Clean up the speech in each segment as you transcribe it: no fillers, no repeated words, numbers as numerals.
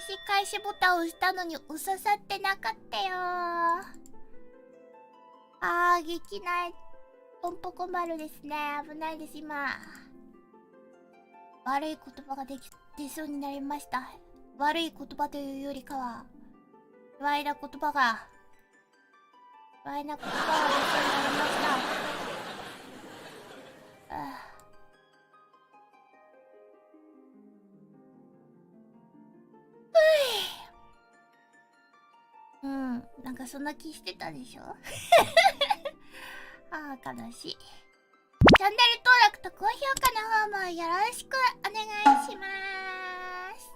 し開始ボタンを押したのに押ささってなかったよー。激ないポンポコ丸ですね。危ないです。今悪い言葉が出そうになりました。悪い言葉というよりかは不愛な言葉が出そうになりました。なんかそんな気してたでしょ悲しい。チャンネル登録と高評価の方もよろしくお願いします。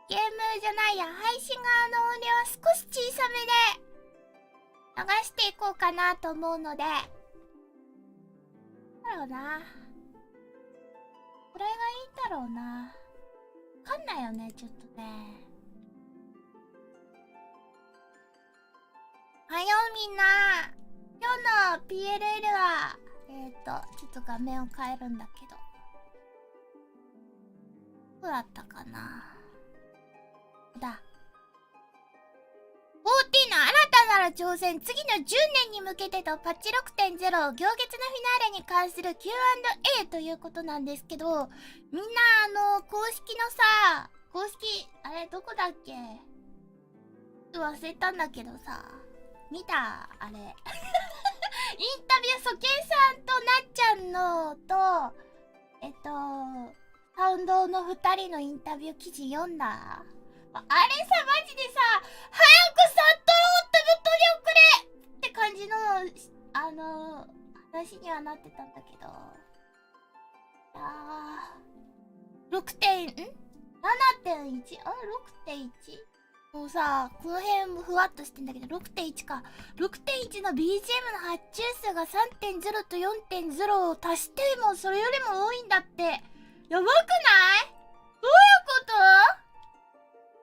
ゲームじゃないや、配信側の音量は少し小さめで流していこうかなと思うので、だろうな、これがいいんだろうな。わかんないよね、ちょっとね。はよみんな、今日の PLL はちょっと画面を変えるんだけど、どうだったかな。だ、14の新たなる挑戦、次の10年に向けてとパッチ 6.0 行月のフィナーレに関する Q&A ということなんですけど、みんな公式のさ、公式あれどこだっけ、忘れたんだけどさ、見たあれインタビュー、ソケンさんとなっちゃんのとサウンドの2人のインタビュー記事読んだ。あれさ、マジでさ、早くサットローってぶっとりをくれって感じの話にはなってたんだけど、7.1 6.1 もうさ、この辺もふわっとしてんだけど、6.1 か。6.1 の BGM の発注数が 3.0 と 4.0 を足してもそれよりも多いんだって。やばくない？どういうこと？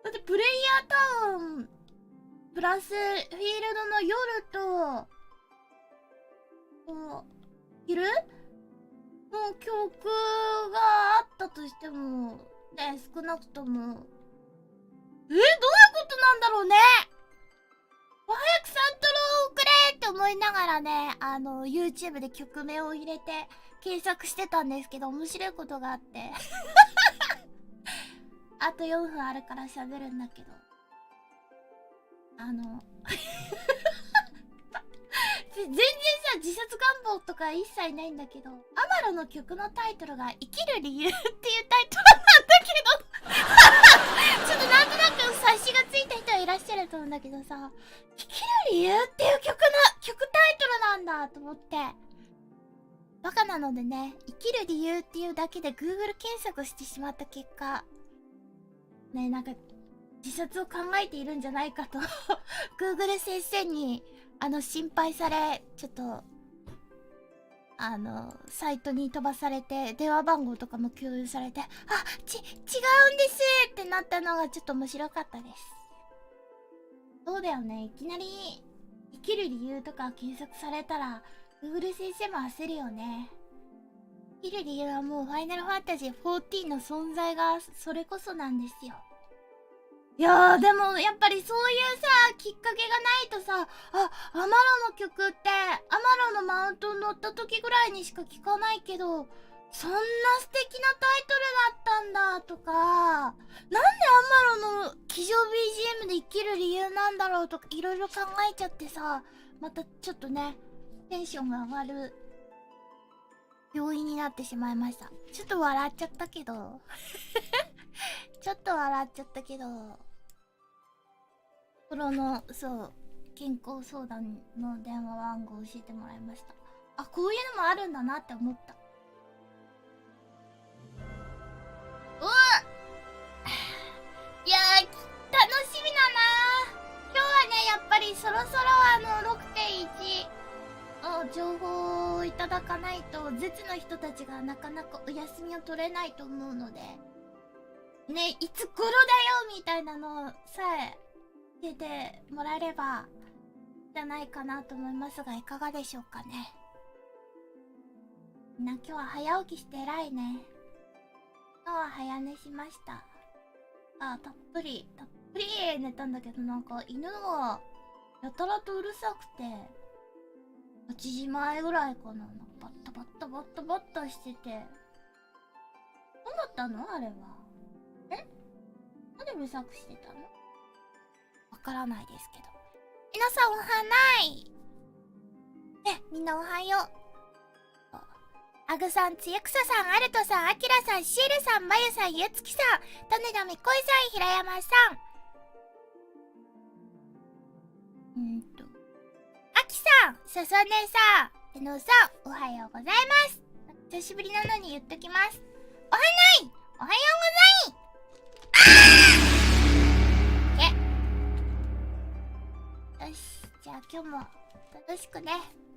だってプレイヤータウンプラスフィールドの夜と昼の曲があったとしてもね、少なくともどういうことなんだろうね。早くサントロをくれって思いながらね、YouTube で曲名を入れて検索してたんですけど、面白いことがあってあと4分あるから喋るんだけど、全然さ、自殺願望とか一切ないんだけど、アマロの曲のタイトルが生きる理由っていうタイトルなんだけどちょっとなんとなく察しがついた人はいらっしゃると思うんだけどさ、生きる理由っていう曲タイトルなんだと思って、バカなのでね、生きる理由っていうだけで Google 検索してしまった結果ね、なんか自殺を考えているんじゃないかとGoogle 先生に心配され、ちょっとサイトに飛ばされて、電話番号とかも共有されて、違うんですってなったのがちょっと面白かったです。そうだよね、いきなり生きる理由とか検索されたら Google 先生も焦るよね。生きる理由はもうファイナルファンタジー14の存在がそれこそなんですよ。いやー、でもやっぱりそういうさ、きっかけがないとさ、アマロの曲ってアマロのマウントに乗った時ぐらいにしか聴かないけど、そんな素敵なタイトルだったんだとか、なんでアマロの騎乗 BGM で生きる理由なんだろうとかいろいろ考えちゃってさ、またちょっとね、テンションが上がる要因になってしまいました。ちょっと笑っちゃったけどちょっと笑っちゃったけど、プロの健康相談の電話番号を教えてもらいました。こういうのもあるんだなって思った。いやー、楽しみだな。今日はね、やっぱりそろそろ6.1 の情報をいただかないと、絶の人たちがなかなかお休みを取れないと思うのでね、いつ頃だよみたいなのさえ出てもらえればじゃないかなと思いますが、いかがでしょうかね。みんな今日は早起きして偉いね。今日は早寝しました。たっぷり寝たんだけど、なんか犬がやたらとうるさくて、8時前ぐらいかな、なんかバッタバッタバッタバッタしてて、どうだったのあれは。なんでうるさくしてたの？わからないですけど。皆さんおはない。みんなおはよう。アグさん、つやくささん、アルトさん、アキラさん、シエルさん、まゆさん、ゆつきさん、種田みこいさん、平山さん。あきさん、ささねさん、えのさん、おはようございます。久しぶりなのに言っときます。おはない、おはようござい。よし、じゃあ今日も楽しくね、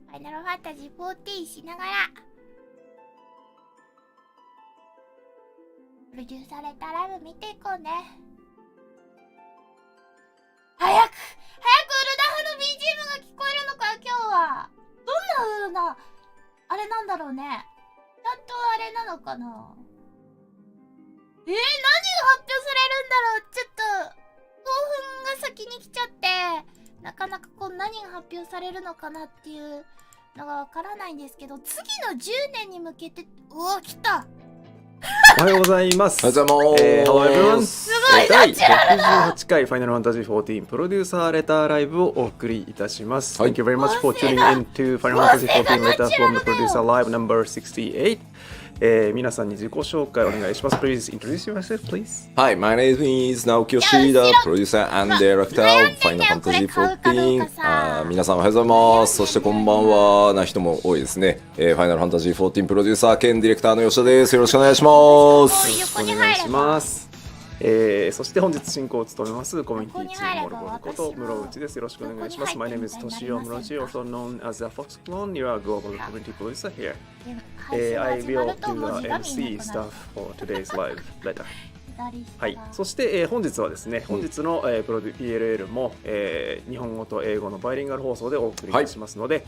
ファイナルファンタジー14しながらプロデューサーレターライブ見ていこうね。早くウルダハの BGM が聞こえるのか、今日は。どんな風なあれなんだろうね。ちゃんとあれなのかな。何が発表されるんだろう。ちょっと興奮が先に来ちゃって、なかなか何が発表されるのかなっていうのがわからないんですけど、次の10年に向けて、来た。おはようございます。おはようございます。Hello everyone。すごい、第68回ファイナルファンタジー14プロデューサーレターライブをお送りいたします。Thank you very much for tuning in to Final Fantasy 14 Letter from the Producer Live number 68。皆さんに自己紹介お願いします。Please introduce yourself, please. Hi, my name is 直木Yoshida, producer and director of Final Fantasy 14。皆さんおはようございます。そしてこんばんはな人も多いですね。Final Fantasy 14プロデューサー兼ディレクターの吉田です。よろしくお願いします。よろしくお願いします。そして本日進行を務めますコミュニティチームモルボルこと室内です。よろしくお願いします。My name is Toshio Muroji, also known as the Fox Clone. You are a global community producer here. I will do the MC stuff for today's live letter. はい、そして、本日はですね、本日の、プロデュ PLL も、日本語と英語のバイリンガル放送でお送りいたしますので、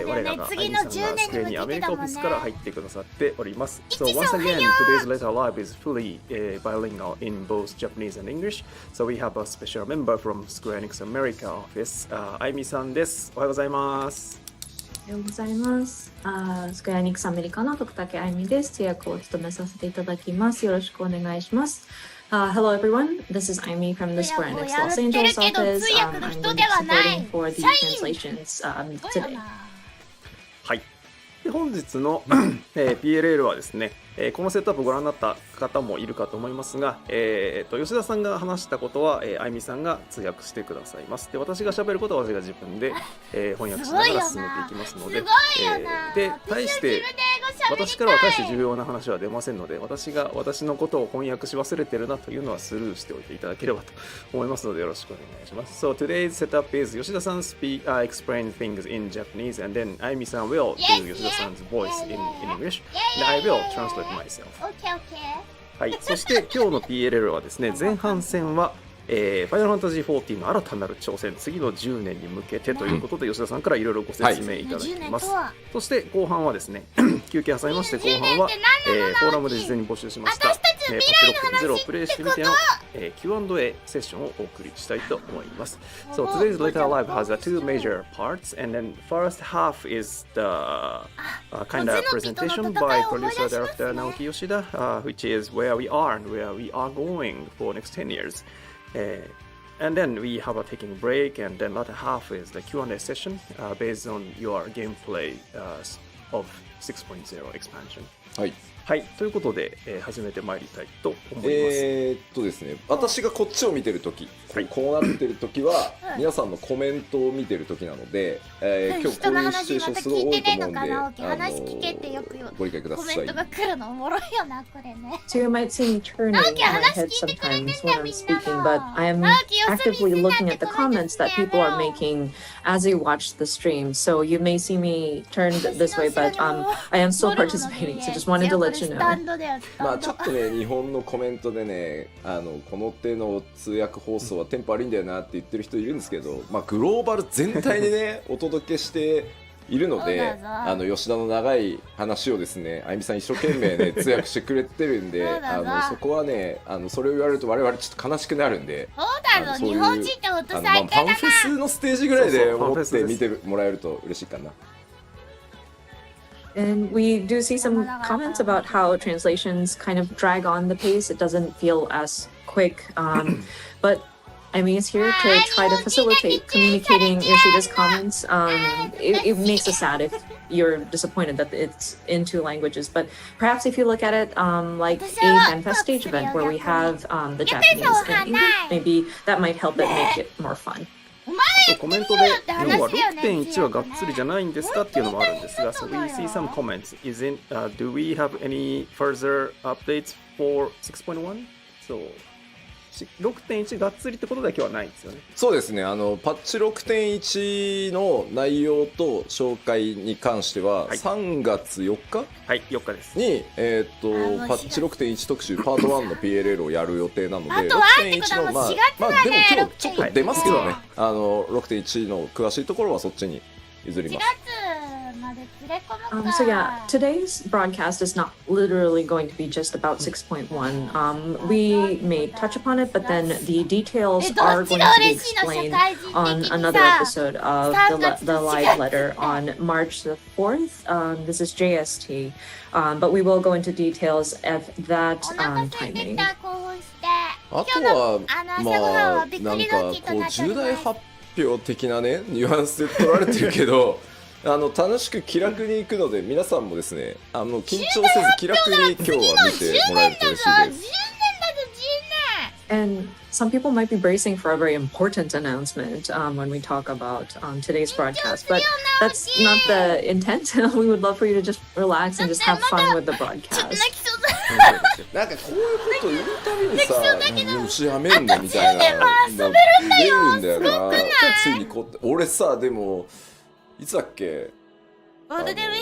我らがアニさんがスクエニアメリカオフィスから入ってくださっております。So once again, today's letter live is fully bilingual in both Japanese and English. So we have a special member from Square Enix America office, あいみさんです。おはようございます。おはようございます。スクエアニックスアメリカの徳武あいみです。通訳を務めさせていただきます。よろしくお願いします。Hello everyone, this is Aimi from the Square Enix Los Angeles office. I'm going to be supporting for the translations today. はい。で本日の、PLL はですね、このセットアップをご覧になった方もいるかと思いますが、吉田さんが話したことは、あいみさんが通訳してくださいます。で、私が喋ることは私が自分で、翻訳しながら進めていきますので、で、対して私からは大して重要な話は出ませんので、私が私のことを翻訳し忘れてるなというのはスルーしておいていただければと思いますので、よろしくお願いします。So today's setup is 吉田さんexplain things in Japanese, and then あいみさん will do 吉田さん 's voice in English, and I will translate myself. Okay. はい、そして今日の PLL はですね、前半戦は、ファイナルファンタジー14の新たなる挑戦、次の10年に向けてということで、吉田さんからいろいろご説明いただきます。そして後半はですね、休憩挟みまして、後半は、フォーラムで事前に募集しました、パチロック0をプレイしてみての、Q&A セッションをお送りしたいと思います。So today's letter live has two major parts, and then first half is the kind of presentation by producer director Naoki Yoshida, which is where we are and where we are going for next 10 years. And then we have a taking break, and then latter half is the Q&A session based on your gameplay of 6.0 expansion. はい。はい、ということで、始めてまいりたいと思います。ですね、私がこっちを見てるとき、こうなってるときは、皆さんのコメントを見てるときなので、今日こういうシチュエーションすごい多いと思うんで、ご理解ください。コメントが来るのおもろいよな、これね。So you might see me turning my head sometimes when I'm speaking, but I am actively looking at the comments that people are making as they watch the stream. So you may see me turn this way, but I am still participating. So just wanted to let you know. まあちょっとね、日本のコメントでね、この手の通訳放送はテンポ悪いんだよなって言ってる人いるんですけど、まあグローバル全体でね、お届けしているので、そうだぞ吉田の長い話をですね、あゆみさん一生懸命ね通訳してくれてるんで、そうだぞそこはねそれを言われると我々ちょっと悲しくなるんで、そうだぞ、そういう日本人って落とフされてァンフェスのステージぐらいで思っそうそうて見てもらえると嬉しいかな。And we do see some comments about how translations kind of drag on the pace. It doesn't feel as quick. But I mean, it's here to try to facilitate communicating Yoshida's comments. It makes us sad if you're disappointed that it's in two languages. But perhaps if you look at it like a FanFest stage event where we have the Japanese and English, maybe that might help it make it more fun. コメントで要は 6.1 はがっつりじゃないんですかっていうのもあるんですが、So we see some comments. Do we have any further updates for 6.1? So 6.1 がっつりってことだけはないんですよね。そうですね、パッチ 6.1 の内容と紹介に関しては、3月4日はい4日ですに、パッチ 6.1 特集パート1の PLL をやる予定なので、6.1 のまあでも今日ちょっと出ますけどね、6.1 の詳しいところはそっちに譲ります。So yeah, today's broadcast is not literally going to be just about 6.1. We may touch upon it, but then the details are going to be explained on another episode of the live letter on March the 4th. This is JST, but we will go into details at that timing. あとはまあなんかこう重大発表的なねニュアンスで取られてるけど。楽しく気楽に行くので皆さんもですね緊張せず気楽に今日は見てもらえると嬉しいです。And some people might be bracing for a very important announcement when we talk about today's broadcast, but that's not the intent. We would love for you to just relax and just have fun with the broadcast. なんかこういうこと言うたびにさ、うちやめんのみたいな出るんだよな。ついにこう俺さでも。いつだっけ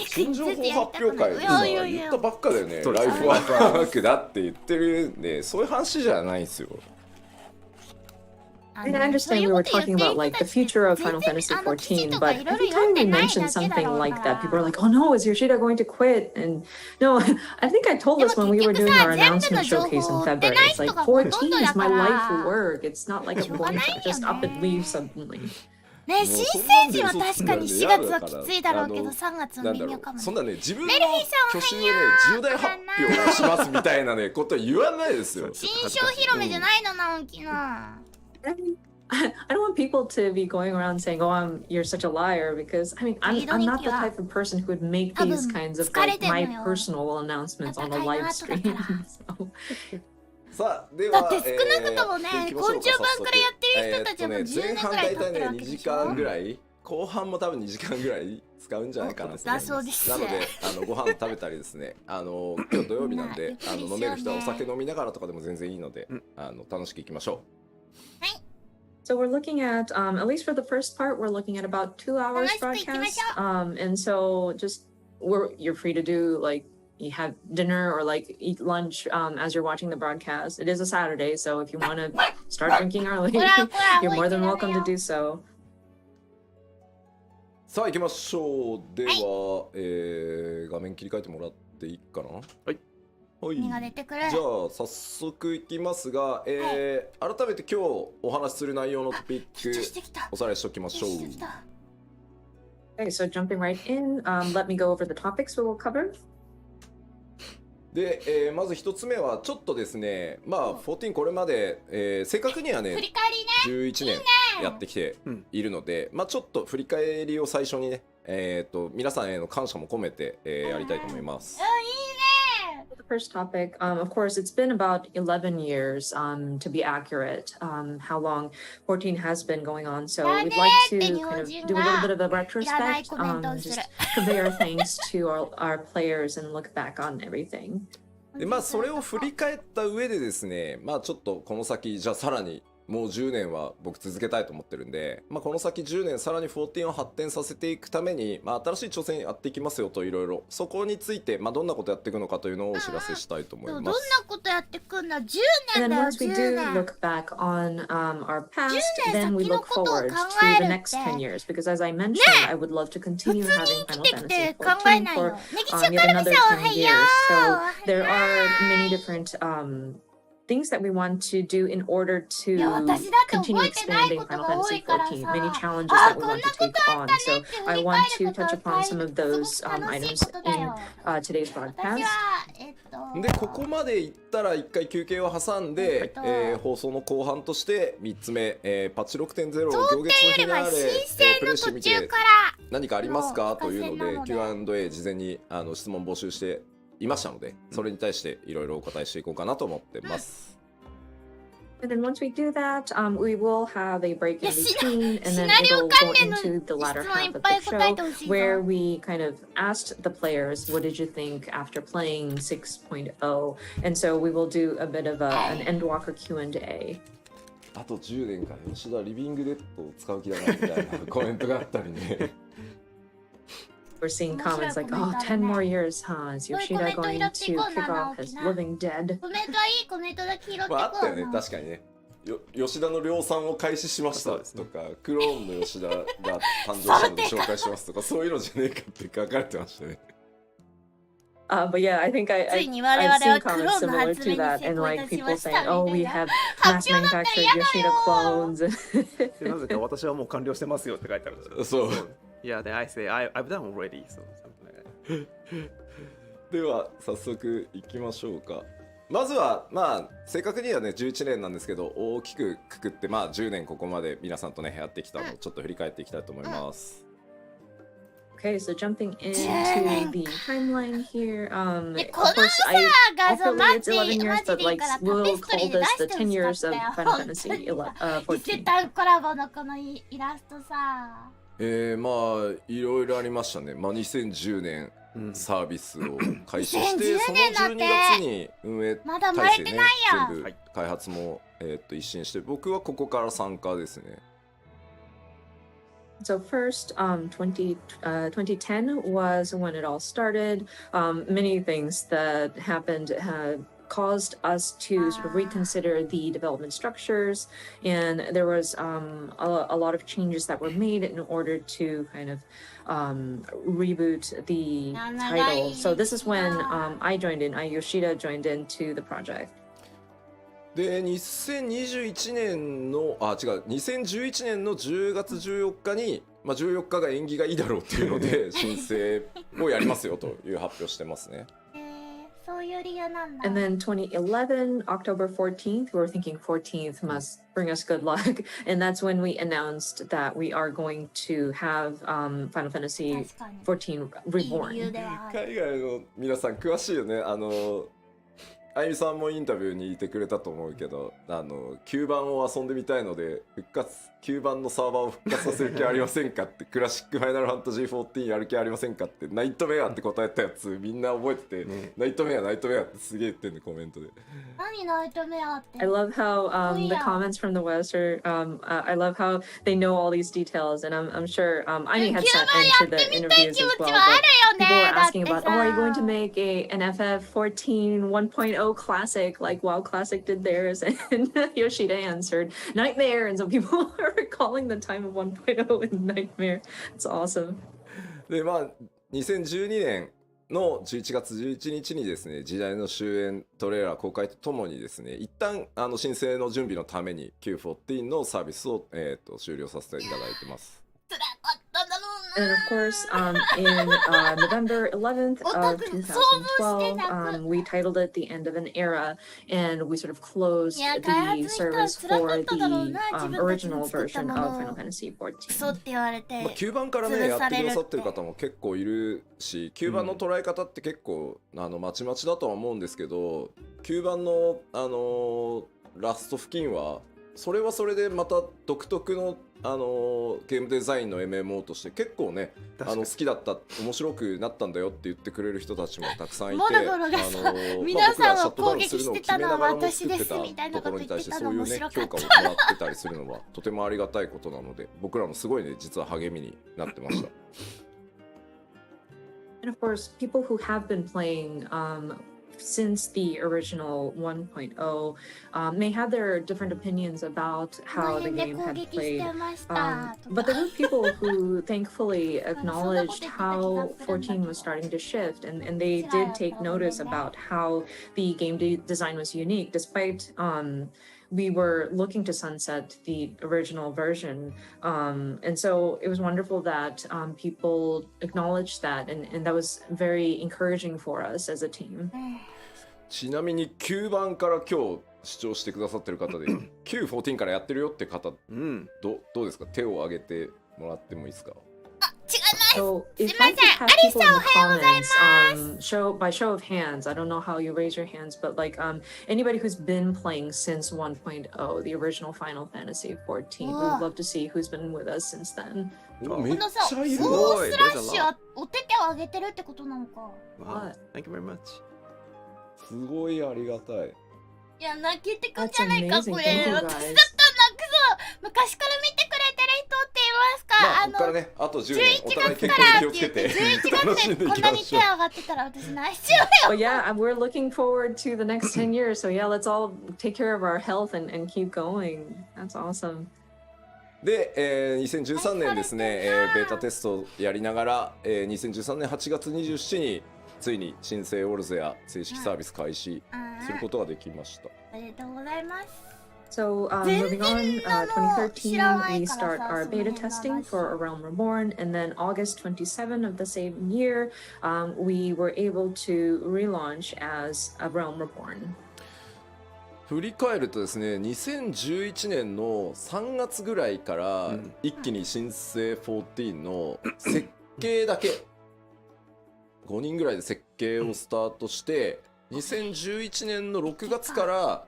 新情報発表会でさ言ったばっかだよね。ライフワークだって言ってるんでそういう話じゃないんですよ。I understand we were talking about like the future of Final Fantasy XIV, but every time we mention something like that, people are like, "Oh no, is Yoshida going to quit?" And no, I think I told this when we were doing our announcement showcase in February. It's like 14 is my life work. It's not like I'm going to just up and leave suddenly. ね、新成人は確かに4月はきついだろうけど3月の微妙かもね。そんなね自分の去就をね重大発表をしますみたいなねこと言わないですよ。新商広めじゃないのな大きな。I don't want people to be going around saying, "Oh, you're such a liar," because I mean, I'm not the type of person who would make these kinds of like my personal announcements on a live stream. So. さあではだって少なくともね、昆虫版からやってる人たちはもう10年くらい経ってるわけでしょ。2時間ぐらい、後半も多分2時間ぐらい使うんじゃないかなと思います。だそうです。なのでご飯食べたりですね、今日土曜日なんで飲める人はお酒飲みながらとかでも全然いいので、楽しくいきましょう。はい。So we're looking at at least for the first part, we're looking at about 2 hours broadcast. And so you're free to do like you have dinner or like eat lunch as you're watching the broadcast. It is a Saturday, so if you want to start drinking early, you're more than welcome to do so. さあ行きましょう。では、画面切り替えてもらっていいかな。はい。はい。じゃあ早速いきますが、改めて今日お話しする内容のトピックおさらいしておきましょう。Okay, so jumping right in, let me go over the topics we will cover. で、まず一つ目はちょっとですね、まあ14これまで、正確にはね11年やってきているので、まあちょっと振り返りを最初にね、皆さんへの感謝も込めて、やりたいと思います。The first topic, of course, it's been about 11 years, to be accurate, how long 14 has been going on. So we'd like to kind of do a little bit of a retrospect, just convey our thanks to our players and look back on everything. でまあそれを振り返った上でですね、まあちょっとこの先じゃあさらにもう10年は僕続けたいと思ってるんで、まあ、この先10年さらに14を発展させていくために、まあ、新しい挑戦やっていきますよといろいろそこについて、まあ、どんなことやっていくのかというのをお知らせしたいと思います。どんなことやってくんだ。10 And 年 then だよ once we 10 do 年 look back on our past, 10 then we 年先の look ことを forward 考 to え the るっ next て 10 years because as I mentioned, I would love to 普 continue 通に having 生 Final きてき Fantasy て考え 14 ない for よ。ネギショ yet カル another ビさんおは 10 years. よ So う there are many different things that we want to do in order いや to 私だって continue 覚えてない expanding こと Final が多 Fantasy いからさ 14, many challenges あ that we こん want な to こ take とあっ on. たね So って振 I り want 返 to ることは touch upon some of す those ごく楽しい items ことだ in よ。 today's 私 broadcast. はでここまでいったら1回休憩を挟んで、放送の後半として3つ目、パッチ 6.0 行月のフィナーレ、プレイしてみて何かありますかというので Q&A 事前に質問募集していましたので、それに対していろいろお答えしていこうかなと思ってます。And then once we do that, we will have a break in いや、between, and then シナリオ it'll 関 go 連の into the latter 質問い half っ of ぱ the い答えてほ show, しいぞ。 where we kind of asked the players, what did you think after playing 6.0? And so we will do a bit of an Endwalker Q&A. あと10年から吉田リビングデッドを使う気だなみたいなコメントがあったりね。We're seeing comments like, oh, 10 more years, huh? Is Yoshida going to kick off his living dead? コメントはいいコメントだけ拾ってこうまああったよね、な。確かにね。吉田の量産を開始しましたとか、クローンの吉田が誕生したので紹介しますとか、そういうのじゃねえかって書かれてましたね。But yeah, I think ついに我々 I've seen はクロ comments ーンの similar 発 to 明に that, 成 and 功い like たし people ました saying, oh, みたい we な。 have 発 mass 表だったら manufactured 嫌だ Yoshida よ。 clones. でなぜか私はもう完了してますよって書いてある。そう。いや、then I say I've done already. So something like that. では早速いきましょうか。まずはまあ正確にはね11年なんですけど、大きくくくってまあ10年ここまで皆さんとねやってきたのをちょっと振り返っていきたいと思います。Okay, so jumping into the timeline here. で Of この course, さ I 画像 accurately マ it's ジ 11 years, マジ but でいい like からタ we'll ペストリ call ーで出 this し the て10 years ほしか of ったよ。 Final 本 Fantasy 当にさ。伊勢 14. 丹コラボのこのイラストさ。まあいろいろありましたね。まあ2010年サービスを開始して、その12月に運営まだ生まれ体制ねてないやん。全部開発も一新して、僕はここから参加ですね。So first, 2010 was when it all started. Many things that happened caused us to sort of reconsider the development structures, and there was a lot of changes that were made in order to kind of reboot the title. So this is when I joined in. Yoshida joined into the project. で2021年の2011年の10月14日に、まあ、14日が縁起がいいだろうっていうので申請をやりますよという発表してますね。そういう理由なんだ。 And then 2011, October 14th, we were thinking 14th must bring us good luck. And that's when we announced that we are going to have Final Fantasy 14 Reborn. 海外の皆さん詳しいよね。あゆみさんもインタビューにいてくれたと思うけど、9番を遊んでみたいので9番のサーバーを復活させる気ありませんかってクラシックファイナルファンタジー14やる気ありませんかってナイトメアって答えたやつみんな覚えてて、ナイトメアってすげえ言ってんねコメントで。何ナイトメアって。 I love how the comments from the West are I love how they know all these details, and I'm sure Aimee had sent into the interviews as well, but people were asking about, oh, are you going to make an FF14 1.0 classic like WoW Classic did theirs? And Yoshida answered Nightmare, and so people are calling the time of 1.0 in Nightmare. It's awesome. でまあ2012年の11月11日にですね、時代の終焉トレーラー公開とともにですね、一旦申請の準備のために Q14 のサービスを、終了させていただいてます。辛かっただろうな。 And of course, in November 11th of 2012, we titled it The End of an Era, and we sort of closed the service for the original version of Final Fantasy クソっ 14. て言われて。まあ、9番からねやってくださってる方も結構いるし、9番の捉え方って結構まちまちだとは思うんですけど、9番のラスト付近はそれはそれでまた独特のゲームデザインの MMO として結構ね好きだった面白くなったんだよって言ってくれる人たちもたくさんいて、モルゴロがさ、皆さんを攻撃してたのは私ですみたいなこと言ってたの面白かった。評価をもらってたりするのはとてもありがたいことなので、僕らもすごいね実は励みになってました。And of course, people who have been playing since the original 1.0 may have their different opinions about how the game had played. But there were people who thankfully acknowledged how 14 was starting to shift, and they did take notice about how the game design was unique, despite we were looking to sunset the original version. And so it was wonderful that people acknowledged that, and that was very encouraging for us as a team. ちなみに9番から今日視聴してくださってる方でQ14 からやってるよって方、どうですか？手を挙げてもらってもいいですか？So if I could have people in the comments, by show of hands, I don't know how you raise your hands, but like anybody who's been playing since 1.0, the original Final Fantasy 14, we would love to see who's been with us since then. めっちゃいるな。オースラッシュはお手手を挙げてるってことなのか。Thank you very much. すごいありがたい。いや、泣けてくんじゃないか、これ。私だったら泣くぞ。昔から見てくれてる人って言いますか？ここからね、あと10年、お互い11月健から康に気をつけて11楽しん月ででいきましょう。こんなに手上がってたら私泣いちゃうよ。Well, yeah, we're looking forward to the next 10 years. So yeah, let's all take care of our health and keep going. That's awesome. で、2013年ですね、ベータテストをやりながら、2013年8月27日についに新生オルゼア正式サービス開始することができました。ありがとうございます。So moving on, 2013 we start our beta testing for A Realm Reborn, and then August 27 of the same year, we were able to relaunch as A Realm Reborn. 振り返るとですね、2011年の3月ぐらいから一気に新生14の設計だけ5人ぐらいで設計をスタートして、2011年の6月から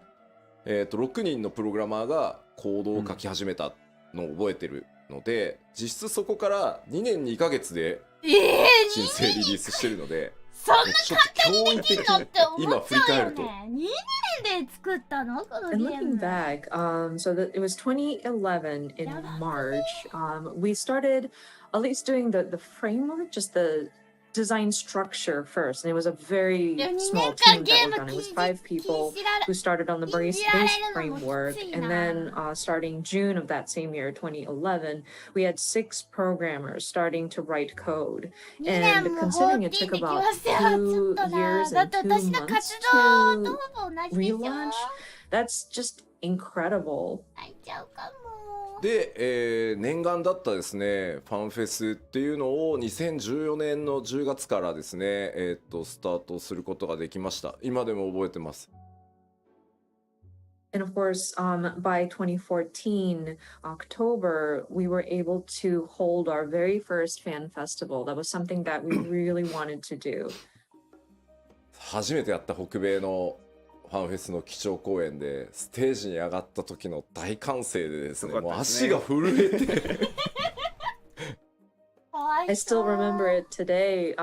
6人のプログラマーがコードを書き始めたのを覚えてるので、実質そこから2年2ヶ月で新生リリースしてるので、そんな簡単にできるのって思っちゃうよね。2年で作ったのこのゲ And ー looking ム。 back, so that it was 2011 in March. We started at least doing the framework, just the design structure first, and it was a very small team that worked on it. It was 5 people who started on the base framework, and then starting June of that same year, 2011, we had 6 programmers starting to write code. And considering it took about 2 years and 2 months to relaunch, that's just incredible. 泣いちゃうかも。で、念願だったですねファンフェスっていうのを2014年の10月からですね、スタートすることができました。今でも覚えてます。And of course, by 2014, October, we were able to hold our very first fan festival. That was something that we really wanted to do. 初めてやった北米のファンフェスの基調講演でステージに上がった時の大歓声でですね、もう足が震えてI still remember it today.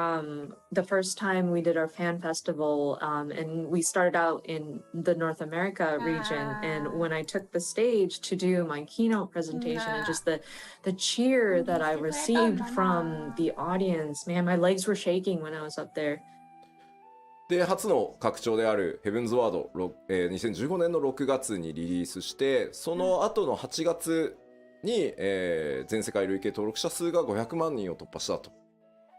The first time we did our fan festival, and we started out in the North America region. And when I took the stage to do my keynote presentation, and just the cheer that I received from the audience, man, my legs were shaking when I was up there. で初の拡張であるヘブンズワード、2015年の6月にリリースして、その後の8月に、全世界累計登録者数が500万人を突破したと。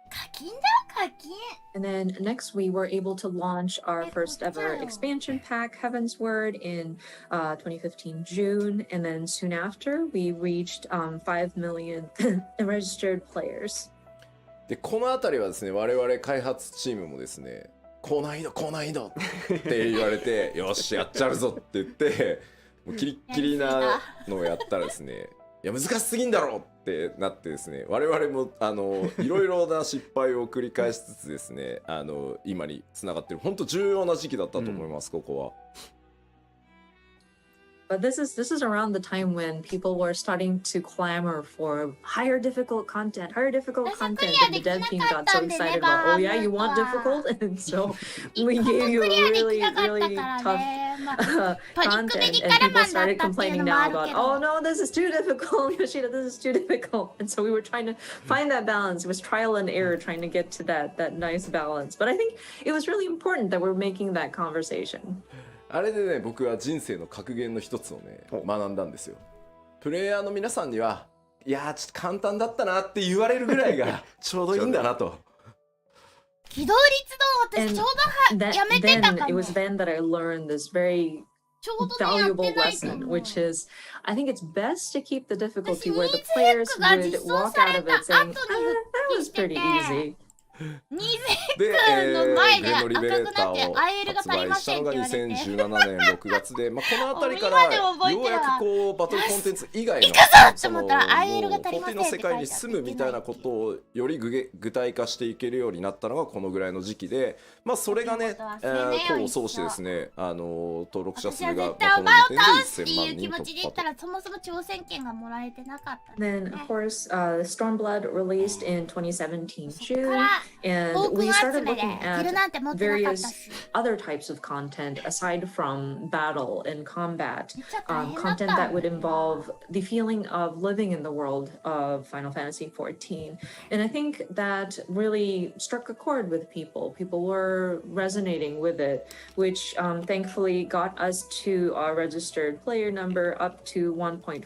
課金だ課金。 And then next we were able to launch our first ever expansion pack, Heaven's Word, in 2015 June. And then soon after we reached 5 million registered players. でこのあたりはですね、我々開発チームもですね、高難易度って言われてよしやっちゃうぞって言ってもうキリッキリなのをやったらですね、いや難しすぎんだろってなってですね、我々もいろいろな失敗を繰り返しつつですね、今につながってる本当重要な時期だったと思います、ここは。But this is around the time when people were starting to clamor for higher difficult content, and the dev team got so excited about, oh yeah, you want difficult, and so we gave you a really tough content, and people started complaining now about, oh no, this is too difficult, Yoshida, this is too difficult, and so we were trying to find that balance. It was trial and error trying to get to that nice balance. But I think it was really important that we're making that conversation. あれでね、僕は人生の格言の一つをね、学んだんですよ。プレイヤーの皆さんには、いやー、ちょっと簡単だったなって言われるぐらいがちょうどいいんだなと。機動律動、私ちょうどやめてたかも。It was then that I learned this very valuable lesson, which is, I think it's best to keep the difficulty where the players would walk out of it saying, that was pretty easy. で、グレノリベレーターを発売したのが2017年6月で、この辺りからようやくこうバトルコンテンツ以外のその40の世界に住むみたいなことをより具体化していけるようになったのがこのぐらいの時期で、それがね、功を奏してですね、登録者数がこの時点で1000万人突破と。そもそも挑戦権がもらえてなかった。Then, of course, Stormblood released in 2017 June. And we started looking at various other types of content aside from battle and combat, content that would involve the feeling of living in the world of Final Fantasy XIV. And I think that really struck a chord with people. People were resonating with it, which thankfully got us to our registered player number up to 14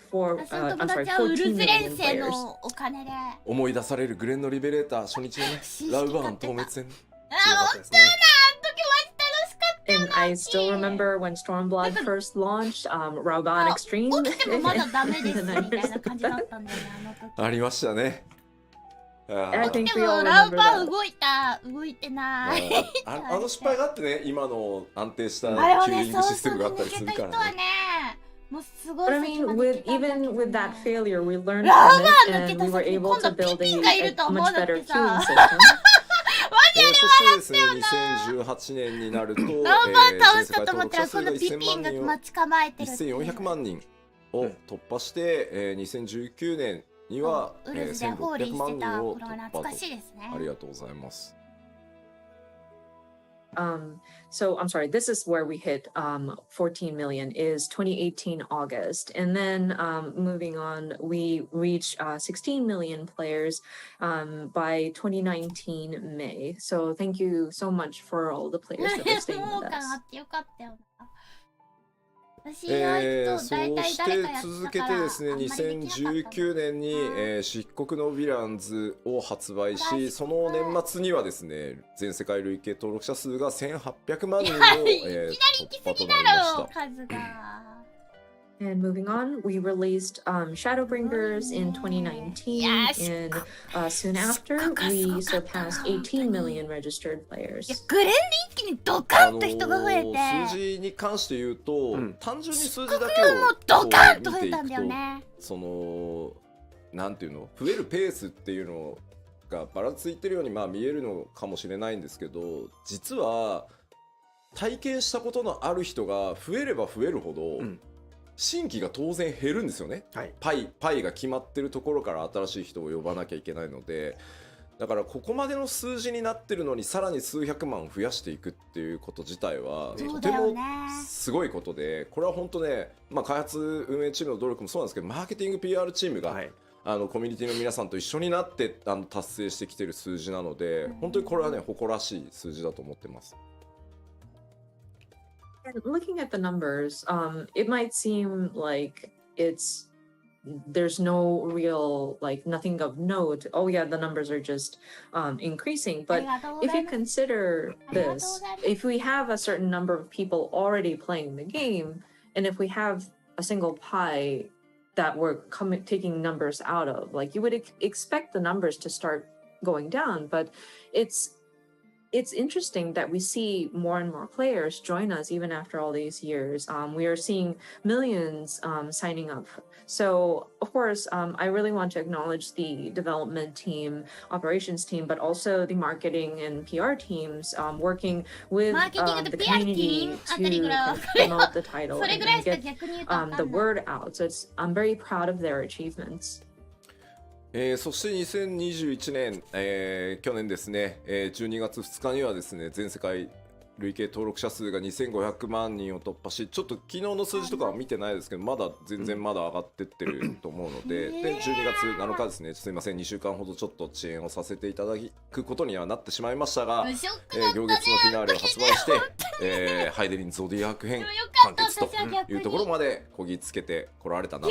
million players. 思い出されるグレンのリベレーター初日のね、ラウバーン透滅戦。And I still remember when Stormblood first launched, Rauban Extreme. ありましたね。I think で we も all ラウ remember バー that. 動いてない。あの失敗があってね、今の安定したあれはキューね、リングシステムがあったりするからね。もうすごい But I 先 mean, まで with 来たんだけ even ど with that failure, we learned ラウ from バ it, ー抜け and た we were 先に able 今度 to ピ build ピンがいると a 思わ much なく better てさ queuing system. そしてですね、2018年になると、ラウバー倒したと思ったらこのピピンが待ち構えてるっていう1400万人を突破して、2019年には、ウルズでホーリー1600して万人をた頃は突懐か破しいですね。と。ありがとうございます。So I'm sorry, this is where we hit 14 million is 2018 August. And then moving on, we reached 16 million players by 2019 May. So thank you so much for all the players that are staying 評 with 価 us. があってよかったよな。私そは大体して誰かやって続たからけてですね、あんまりできなかった2019年に、漆黒のヴィランズを発売し、その年末にはですね、全世界累計登録者数が1800万人を、突破となりました。数が。 And moving on, we released Shadowbringers in 2019, and soon after, we surpassed 18 million registered いや players. グレンで一気にドカンと人が増えて、数字に関して言うと、単純に数字だけをもうドカンと増えたんだよこう見ていくと、ね。そのなんていうの、増えるペースっていうのがばらついてるように見えるのかもしれないんですけど、実は体験したことのある人が増えれば増えるほど、新規が当然減るんですよね、パイが決まってるところから新しい人を呼ばなきゃいけないので、だからここまでの数字になってるのにさらに数百万増やしていくっていうこと自体はとてもすごいことで、これは本当ね、開発運営チームの努力もそうなんですけど、マーケティング PR チームが、コミュニティの皆さんと一緒になって達成してきてる数字なので、本当にこれはね、誇らしい数字だと思ってます。And looking at the numbers, it might seem like there's no real, like nothing of note. Oh yeah, the numbers are just increasing. But if you consider this, if we have a certain number of people already playing the game, and if we have a single pie that we're taking numbers out of, like you would expect the numbers to start going down, but it's it's interesting that we see more and more players join us even after all these years. We are seeing millions signing up. So, of course, I really want to acknowledge the development team, operations team, but also the marketing and PR teams working with the community to promote the title and get the word out. So I'm very proud of their achievements. そして2021年、去年ですね、12月2日にはですね、全世界累計登録者数が2500万人を突破し、ちょっと昨日の数字とかは見てないですけど、まだ全然まだ上がってってると思うので、で12月7日ですね、すいません、2週間ほどちょっと遅延をさせていただくことにはなってしまいましたが、暁月のフィナーレを発売して、ハイデリンゾディアーク編完結というところまでこぎつけてこられたな。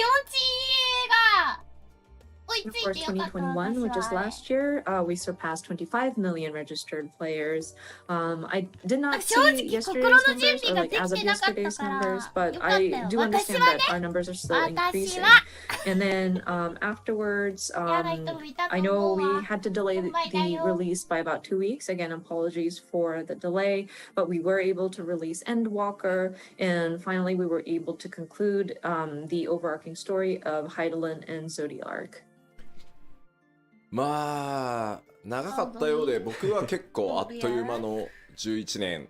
Of course, 2021, which is last year, we surpassed 25 million registered players. I did not see yesterday's numbers or like as of yesterday's numbers, but I do understand that our numbers are still increasing. And then afterwards, I know we had to delay the release by about 2 weeks. Again, apologies for the delay, but we were able to release Endwalker, and finally we were able to conclude the overarching story of Heidelin and Zodiark. まあ長かったようで、僕は結構あっという間の11年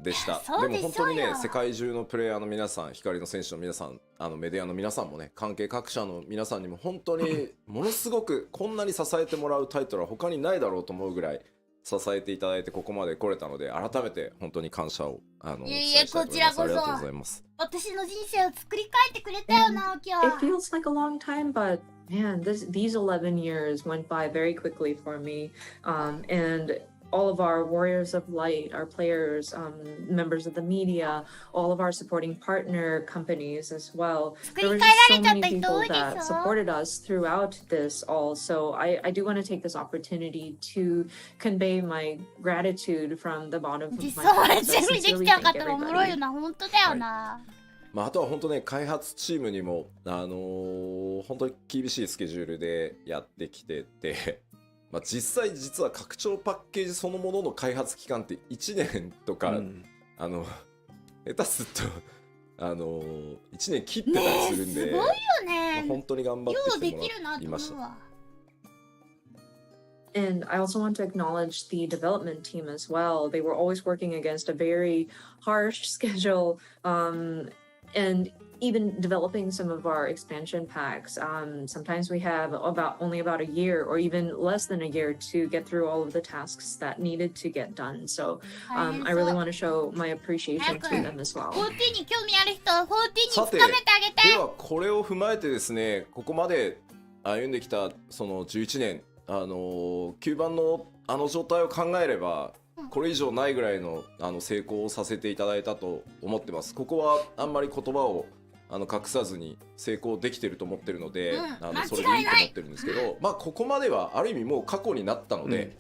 でした。でも本当にね、世界中のプレイヤーの皆さん、光の選手の皆さん、メディアの皆さんもね、関係各社の皆さんにも本当にものすごくこんなに支えてもらうタイトルは他にないだろうと思うぐらい支えていただいてここまで来れたので、改めて本当に感謝をいえいえ、こちらこそ。ありがとうございます。私の人生を作り変えてくれたよな、今日。It feels like a long time, but man, these 11 years went by very quickly for me. And all of our warriors of light, our players, members of the media, all of our supporting partner companies as well. There were just so many people that supported us throughout this all. So I do want to take this opportunity to convey my gratitude from the bottom of my heart. So sincerely thank everybody. 本当だよな。あとは本当ね、開発チームにも、本当に厳しいスケジュールでやってきてて、実は拡張パッケージそのものの開発期間って1年とか、下手すると1年切ってたりするんで、すごいよね。本当に頑張ってきてもらいました。And I also want to acknowledge the development team as well. They were always working against a very harsh schedule, and even developing some of our expansion packs. Sometimes we have only about a year or even less than a year to get through all of the tasks that needed to get done. So I really want to show my appreciation to them as well. 14に興味ある人は14に深めてあげて。ではこれを踏まえてですね、ここまで歩んできたその11年、9番の状態を考えれば、これ以上ないぐらいの成功をさせていただいたと思ってます。ここはあんまり言葉を隠さずに成功できてると思ってるので、それでいいと思ってるんですけど、ここまではある意味もう過去になったので、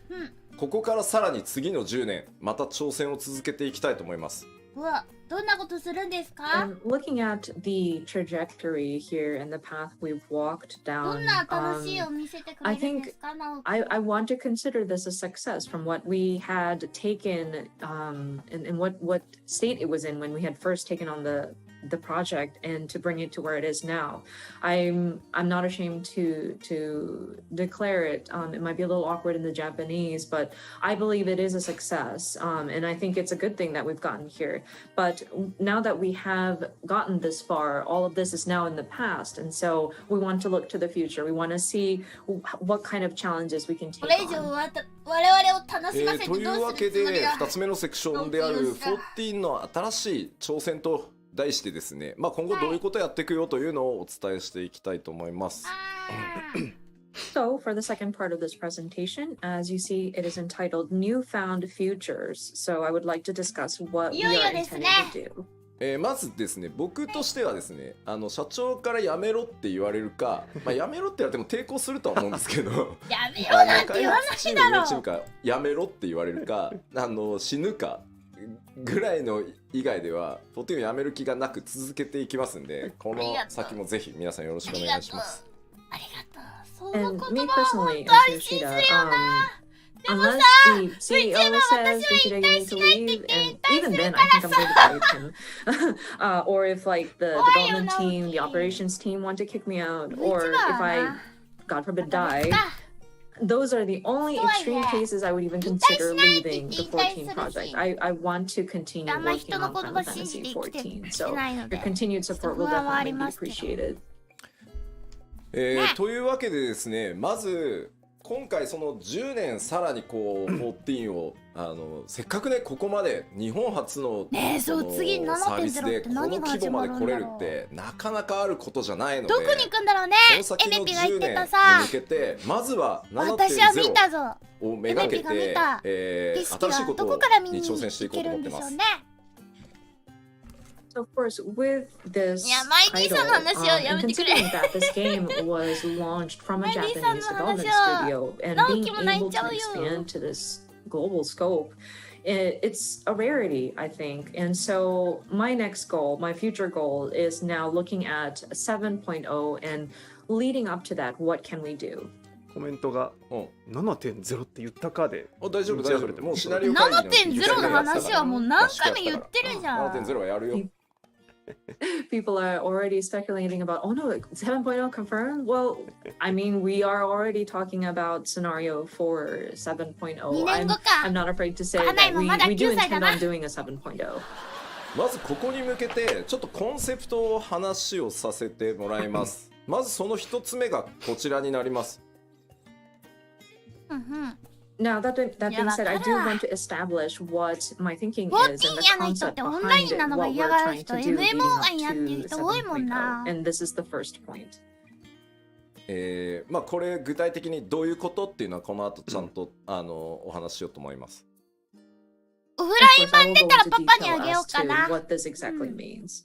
ここからさらに次の10年また挑戦を続けていきたいと思います。うわ、どんなことするんですか？ And looking at the trajectory here and the path we've walked ど down, んな楽しいを見せてくれるんですか？ I want to consider this a success from what we had taken and what state it was in when we had first taken on the project and to bring it to where it is now. I'm not ashamed to declare it. It might be a little awkward in the Japanese, but I believe it is a success. And I think it's a good thing that we've gotten here. But now that we have gotten this far, all of this is now in the past. And so we want to look to the future. We want to see what kind of challenges we can take これ以上 on. 我々を楽しませてというどうわけでするつもりだ。2つ目のセクションである14の新しい挑戦と題してですね、今後どういうことやっていくよというのをお伝えしていきたいと思います。So, for the second part of this presentation, as you see, it is entitled Newfound Futures. So, I would like to discuss what we are intending to do. まずですね、僕としてはですね、社長からやめろって言われるか、やめろって言われても抵抗するとは思うんですけどやめろなんて言わないだろう。チームからやめろって言われるか、死ぬかぐらいの以外では14をやめる気がなく続けていきますんで、この先もぜひ皆さんよろしくお願いします。ありがとう。その And 言 me 葉は本 personally, 当 as 安心する Yoshida, よな。unless the CEO says they need to leave, and even then, I think I'm going to break him. Or if like the development team, the operations team want to kick me out, or if I, God forbid, die. Those are the only extreme cases I would even consider leaving the 14 project. I want to continue working on Final Fantasy 14, so your continued support will definitely be appreciated. というわけでですね、まず今回その10年さらにこう14をせっかくねここまで日本初のサービスでこの規模まで来れるってなかなかあることじゃないので、どこに行くんだろうね。この先のエメピが言10ってた年さに向けてまずは私は見たぞ。7.0をめがけエメピが見たて、景色は新しいことどこから見にに挑行戦していこうとける思ってます。んでしょうね。 So of course, with this いや、マイディ title, さんの話をや and めてくれ。 considering that this game was launched from a マイディさんの Japanese 話 development を studio and 直 being 樹も泣い able ちゃ to うよ。 expand to this global scope, it's a rarity, I think. And so my next goal, my future goal is now looking at 7.0 and leading up to that, what can we do? コメントが7.0 って言ったかで大丈夫大丈夫。もうシナリオ会議の7.0 の話はもう何回も言ってるじゃん。7.0 はやるよ。People are already speculating about, oh no, 7.0 confirmed? Well, I mean, we are already talking about scenario for 7.0. 2年後か。 I'm not afraid to say あない that もまだ we do 9歳だ intend な。 on doing a 7.0. まずここに向けてちょっとコンセプトを話をさせてもらいます。まずその一つ目がこちらになります。Now, that being said, I do want to establish what my thinking is and the concept behind it, what we're trying to do leading up to 7.0. And this is the first point. まあこれ具体的にどういうことっていうのはこの後ちゃんと、お話ししようと思います。オフライン版出たらパパにあげようかな。What this exactly means.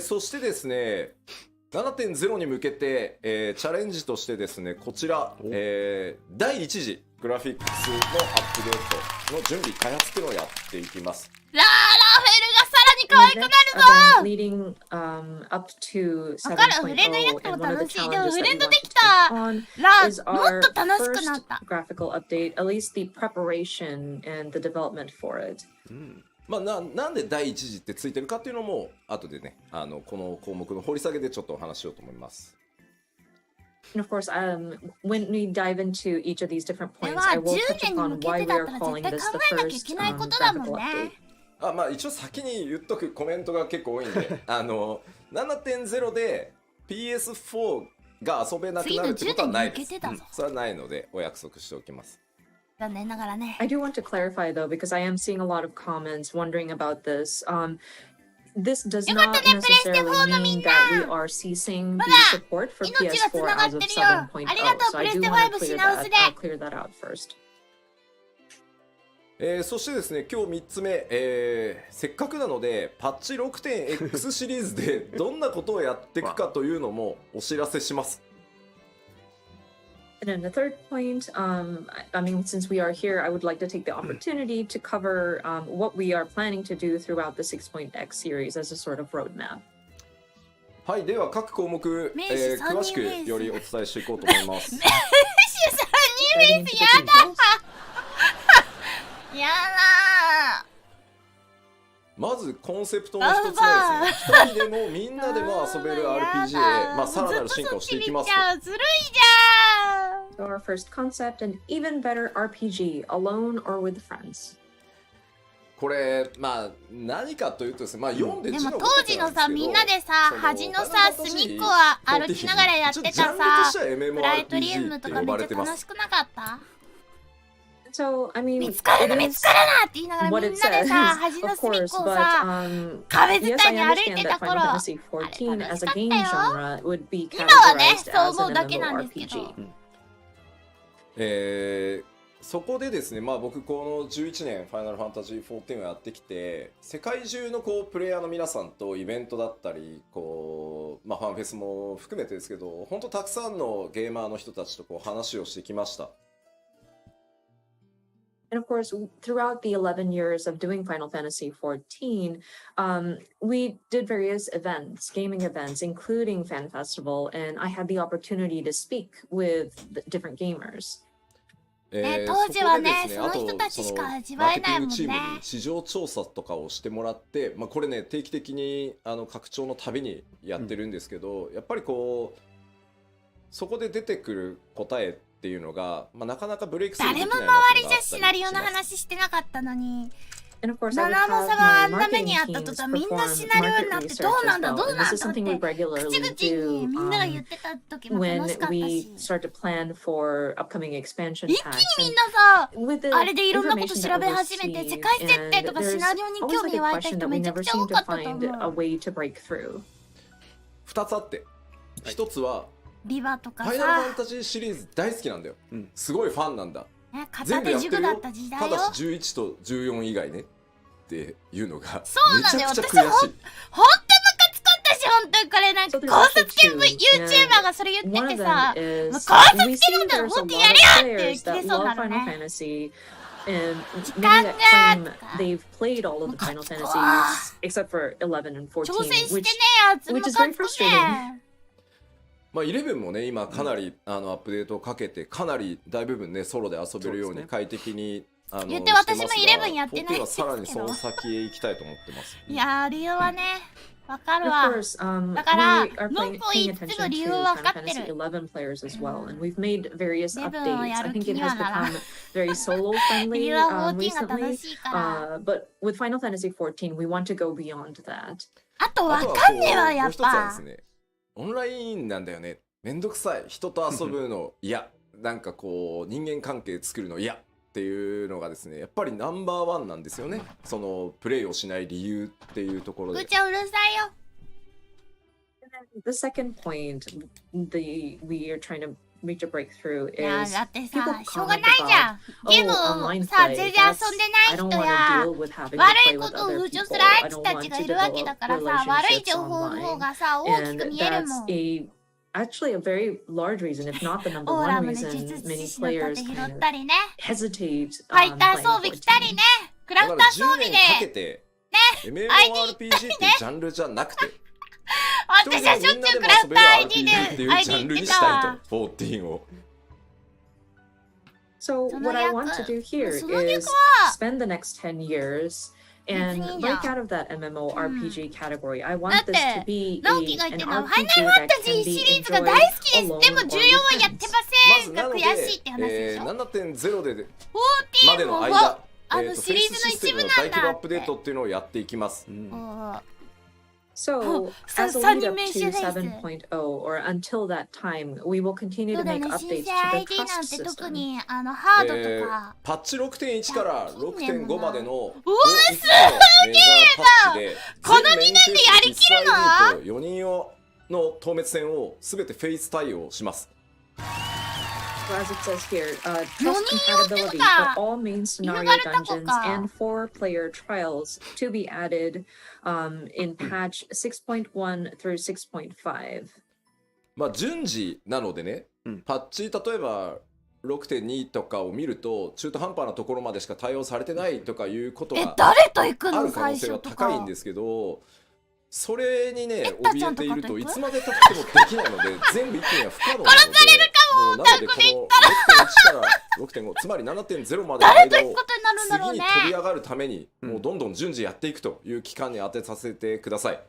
そしてですね、7.0 に向けて、チャレンジとしてですね、こちら、第1次グラフィックスのアップデートの準備開発っていうのをやっていきます。ラフェルがさらに可愛くなるぞ。 Leading up to わかる、フレンドいなくても楽しい。でもフレンドできたらもっと楽しくなった。 graphical update, at least the preparation and the development for it. まあ、なんで第一次ってついてるかっていうのも後でねこの項目の掘り下げでちょっとお話ししようと思います。And of course, when we dive into each of these different points, I will touch upon why we are calling this the first graphical update. まあ一応先に言っとくコメントが結構多いんで7.0 で PS4 が遊べなくなるってことはないです。それはないのでお約束しておきます。残念ながらね。 I do want to clarify though, because I am seeing a lot of comments wondering about this. This does not necessarily mean that we are ceasing the support for PS4 as of 7.0. So I do want to clear that out first. そしてですね、今日3つ目、せっかくなのでパッチ 6.x シリーズでどんなことをやっていくかというのもお知らせします。And then the third point, I mean, since we are here, I would like to take the opportunity to cover what we are planning to do throughout the 6.x series as a sort of roadmap. はい、では各項目、詳しくよりお伝えしていこうと思います。メッシュ3人です。やだやだ。まずコンセプトの一つはですね、一人でもみんなでも遊べる RPG へ、まあ、さらなる進化をしていきますと。ずるいじゃん。 So our first concept, an even better RPG, alone or with friends. これまあ何かというとですね、まあ読んででも当時のさみんなでさ端のさ隅っこは歩きながらやってたさプライトリウムとかめっちゃ楽しくなかった？ So, I mean, 見つかるな見つかるなって言いながらみんなでさ端の隅っこをさ壁伝いに歩いてた頃あれ楽しかったよ。今はねそう思うだけなんですけど。そこでですね、まあ僕この11年ファイナルファンタジー14をやってきて世界中のこうプレイヤーの皆さんとイベントだったりこう、まあ、ファンフェスも含めてですけど本当たくさんのゲーマーの人たちとこう話をしてきました。And of course, throughout the 11 years of doing Final Fantasy XIV, we did various events, gaming events, including Fan Festival, and I had the opportunity to speak with different gamers. 当時はねそこでですその人たちしかあと味わえないもんねマーケティングチームに市場調査とかをしてもらって、これね定期的に拡張のたびにやってるんですけど、やっぱりこうそこで出てくる答えっていうのが、なかなかブレイクスルーできない誰も周りじゃシナリオの話してなかったのに、 And of course, ナ I would ナモ have サがあ my んな目 marketing にあった途 teams 端みんな perform シナリオに market なって research どうな as んだ well. どう And な this ん is だっ something we て regularly 口々に do みんなが言ってた時も when 楽しかった we し、 start to plan for upcoming expansion 一気 packs. にみん And なさ with the あれでいろんなこと information 調 that べ we 始めて receive, 世界設定 and とかシ there's ナリオに always 興 like 味 a 湧いた question 人 that we めちゃ never くちゃ seem 多 to かったと find 思 a う。 way to break through. 2つあって、1つはリバとかファイナルファンさ、タジーシリーズ大好きなんだよ、すごいファンなんだ、ね、片全部手塾だやってるよ、った時代よ。ただし11と14以外ねっていうのがそうなんだよめちゃくちゃ悔しい。ほんとムカつかったし、本当にこれなんか So there's 考察 also 見 two, 部 YouTuber がそれ言 One って of てさ、 them もう is 考察 we 見 see なんだ there's ろ a もっと lot や of れやって players 切れ that そうな love の Final ね。 Fantasy, and many 間 that が claim they've played all of the Final ムカつく Fantasies わ。 except for 11 and 14, 挑戦してね which えやつム which is カ very つく frustrating. ね。11もね今かなり、アップデートをかけてかなり大部分ねソロで遊べるように快適に言って私も11やってない14はですけどさらにその先へ行きたいと思ってます。いやー理由はねわかる Of わ。 course, だから we are 文 paying 句を言 paying いつつも attention 理 to 由は Final 分かって Fantasy る。 11 players as well, and we've made various 11を updates. や I る think 気 it に has はならん。 become very solo 理 friendly 由は14が recently. 楽しいから。 But with Final Fantasy 14, we want to go beyond that. あとわあとはかんねえわやっもう一つはでぱす。ね、オンラインなんだよね、めんどくさい、人と遊ぶの嫌なんかこう人間関係作るの嫌っていうのがですねやっぱりナンバーワンなんですよね、そのプレイをしない理由っていうところで。ぐちゃうるさいよ。The second point, we are trying to reach a breakthrough いや is だって people さしょうが comment ないじゃん。 about, ゲーム oh, を online さ play, 全然遊んで that's, ない I don't 人 want や to deal with having to 悪 play いこ with とを other 風潮 people. するあ I いつ don't たち want が to いるわけ develop だからさ、悪い relationships 情報の方 online. がさ大きく And 見える that's もん。 actually a very large reason, if not the number オーラ one ムで reason 術 many 師の盾 players 拾 kind っ of たりね。 hesitate ファイター playing 装備着たり 14. ね。クラフター装備10年かけで。て、ね MMORPG っていうジャンルじゃなくて、私はしょっちゅうクラフター ID でっていうジャ ID ンルに言ってしたいた。と、14を。 So その what I 役 want to do here その役 is は spend the next 10 years and 別にいいじゃん。 break out of that MMORPG category. I だ want って this to be 直樹が an 言ってるのは RPG ファイナルファン that タジ can ー be シリーズが enjoyed 大好きです。で alone も or 14はやって with ま まずせんがなので、悔しいって話でしょ。 7.0で14までのも間、あフェイスのシリーズのシステ一部ムの大規模アッなんだってプデート。っていうのをやっていきます。おー So, So as a lead up 三人目 to 一緒です。 7.0 or until that time, we will continue そ to うだ make ね、 updates 新 to 生 the ID なん trust て特 system. にハードとか、パッチ6.1から6.5までのうわ5つのメジャーパッチでこの2年でやりきるの全4人の透滅戦をすべてフェイス対応します。 So as it says here, trust 4人用ってこ compatibility と for か。 all main scenario 言われた子 dungeons か。 and 4-player trials to be added in patch 6.1 through 6.5. まあ順次なのでね、パッチ例えば 6.2 とかを見ると中途半端なところまでしか対応されてないとかいうことが誰と行くあのる可能性は最初とか。高いんですけど、それにねタちゃんと怯えているとかと行くいつまでたってもできないので全部一気には不可能なので、殺されるかも。なのでこの 6.1 から 6.5 つまり 7.0 までの誰と間を行くことになるんだろう次ねに飛び上がるためにもうどんどん順次やっていくという期間に当てさせてください。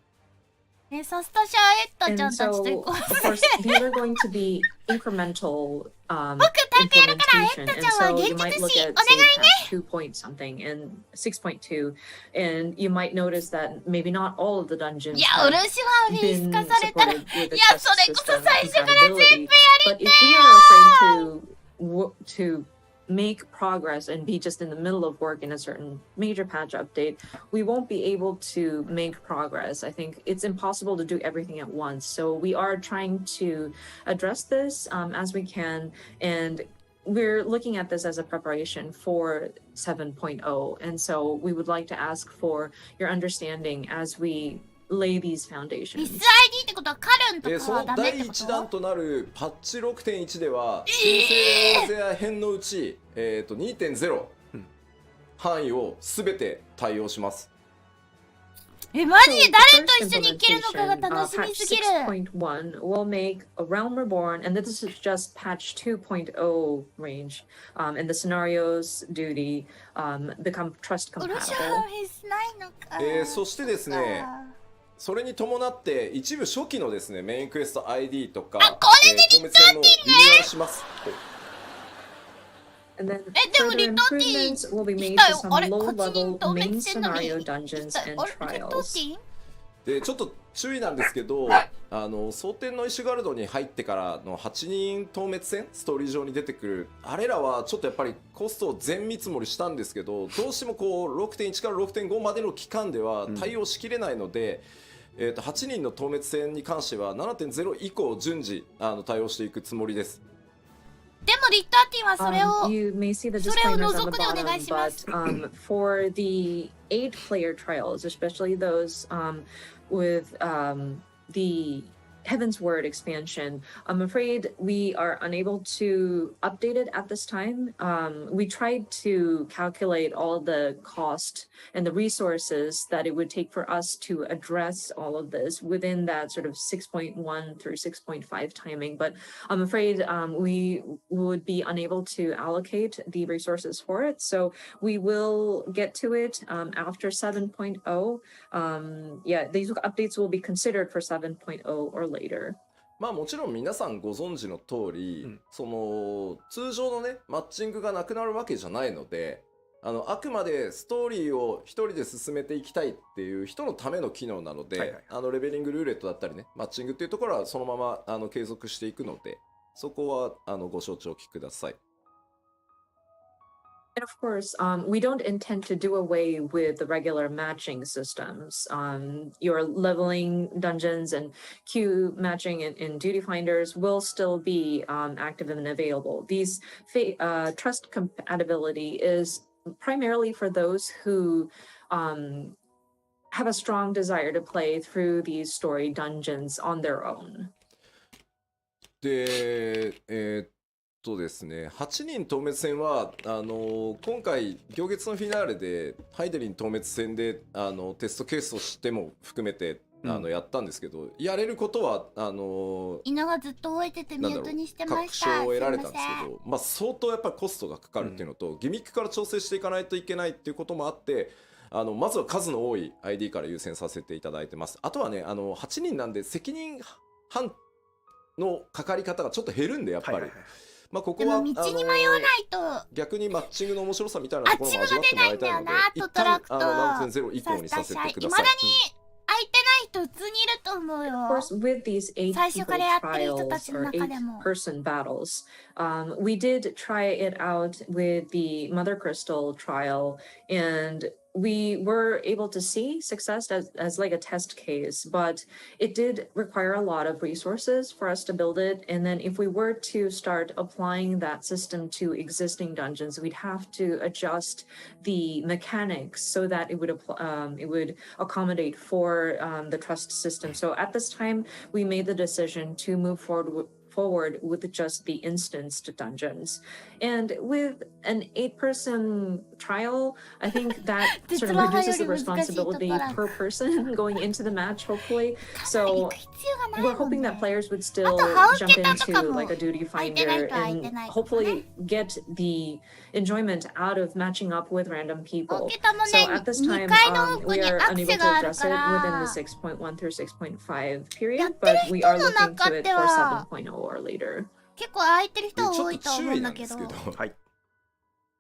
サスタシャエッタちゃ And んたち so, と行こ of う。 course, these are going to be incremental 僕タイプやるからエッ implementation. タ And ちゃんは so 現 you might 実 look し at お願 say いね。 patch 2 point something and 6.2, and you might notice that maybe not all of the い dungeons や、 have 漆はフェイス been 化されたら、い supported with the や、 trust それこそ system 最初から全部 compatibility. やり But て if we are afraid to make progress and be just in the middle of work in a certain major patch update, we won't be able to make progress. I think it's impossible to do everything at once. So we are trying to address this as we can, and we're looking at this as a preparation for 7.0. And so we would like to ask for your understanding as we lay these ミス foundations. ID ってことはカルンとそかはの第ダメってこ1弾と？となるパッチ 6.1 では申請や編のうち、2.0 範囲をすべて対応します。マジで誰と一緒に行けるのかが楽しみすぎる。Patch 6.1 will make A Realm Reborn, and this is just patch 2.0 range, and the scenarios duty become trust ウル compatible. シャーフェイスないのか。そしてですね、それに伴って一部初期のですねメインクエスト ID とかこれでリ透明性もリニューアルします。And then でも further リトティ improvements will be 来 made た to よ。 some あれこっちに low-level 透 main 明してんのに scenario dungeons あ and れリトテ trials. ィでちょっと注意なんですけど、蒼天のイシュガルドに入ってからの8人透滅戦ストーリー上に出てくるあれらはちょっとやっぱりコストを全見積もりしたんですけど、どうしてもこう 6.1 から 6.5 までの期間では対応しきれないので、8人の透滅戦に関しては 7.0 以降順次対応していくつもりです。でもリトティはそれを You may see the それを disclaimers 除 on く the でお願い bottom, します。 but for the 8-player trials, especially those with the Heaven's Word expansion, I'm afraid we are unable to update it at this time. We tried to calculate all the cost and the resources that it would take for us to address all of this within that sort of 6.1 through 6.5 timing, but I'm afraid we would be unable to allocate the resources for it. So we will get to it after 7.0. Yeah, these updates will be considered for 7.0 or later. まあもちろん皆さんご存知の通り、その通常のねマッチングがなくなるわけじゃないので、あくまでストーリーを一人で進めていきたいっていう人のための機能なので、レベリングルーレットだったりねマッチングっていうところはそのまま継続していくので、そこはご承知おきください。And of course, we don't intend to do away with the regular matching systems. Your leveling dungeons and queue matching in duty finders will still be active and available. These trust compatibility is primarily for those who have a strong desire to play through these story dungeons on their own. で、ですね、8人透滅戦は今回行月のフィナーレでハイデリン透滅戦でテストケースをしても含めてやったんですけど、やれることは犬がずっと置いててミュートにしてました。確証を得られたんですけど、まあ相当やっぱりコストがかかるっていうのと、ギミックから調整していかないといけないっていうこともあって、まずは数の多い ID から優先させていただいてます。あとはね8人なんで責任犯のかかり方がちょっと減るんで、やっぱり。まあここはでも道に迷わないと逆にマッチングの面白さみたいなところも味わってもらいたいので、一旦7.0以降にさせてください。未だに空いてない人普通にいると思うよ。 Of course, with these 8 最初からやってる人 people たちの trials or 中でも 8-person battles, we did try it out with the Mother Crystal trial, and we were able to see success as like a test case, but it did require a lot of resources for us to build it. And then if we were to start applying that system to existing dungeons, we'd have to adjust the mechanics so that it would accommodate for the trust system. So at this time, we made the decision to move forward with just the instanced dungeons. And with an 8-person trial, I think that sort of reduces the responsibility per person going into the match, hopefully. So we're hoping that players would still jump into like a duty finder and hopefully get the enjoyment out of matching up with random people. So at this time, we are unable to address it within the 6.1 through 6.5 period, but we are looking to it for 7.0 or later. 結構空いてる人ちょ多いとっと注意思うんだけど。なんですけど、はい、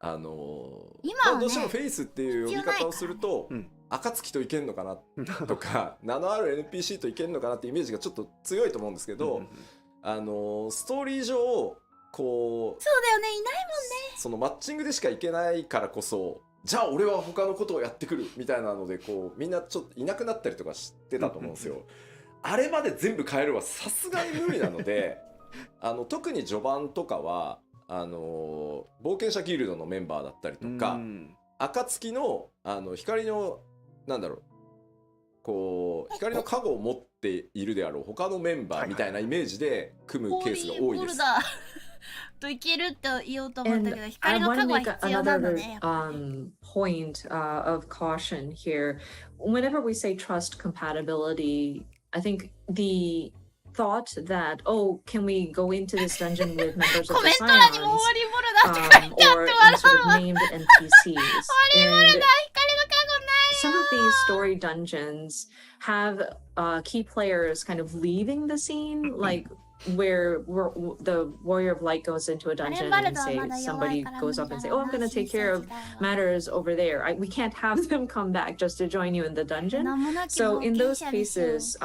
今はねどうしてもフェイスっていう呼び方をすると、暁といけんのかなとか名のある NPC といけんのかなってイメージがちょっと強いと思うんですけど、ストーリー上こうそうだよね、いないもんね。そのマッチングでしかいけないからこそ、じゃあ俺は他のことをやってくるみたいなのでこうみんなちょっといなくなったりとかしてたと思うんですよ。あれまで全部変えるはさすがに無理なので特に序盤とかは冒険者ギルドのメンバーだったりとか、暁の光のなんだろう、こう光の加護を持っているであろう他のメンバーみたいなイメージで組むケースが多いです。といけるって言おうと思ったけど、 And 光 I の want 加 to 護は make 必要なの another ね、やっぱり。point of caution here. Whenever we say trust compatibility, I think the thought that, oh, can we go into this dungeon with members of コ the メント欄にも Scions 終わりボロだって書いてあっ or て in 笑 sort う of わ。 named NPCs? 終わりボロだ、 And 光の加護ないよ。 some of these story dungeons have key players kind of leaving the scene, like where the warrior of light goes into a dungeon and say somebody goes up and say, oh, I'm going to take care of matters over there. We can't have them come back just to join you in the dungeon. So in those cases,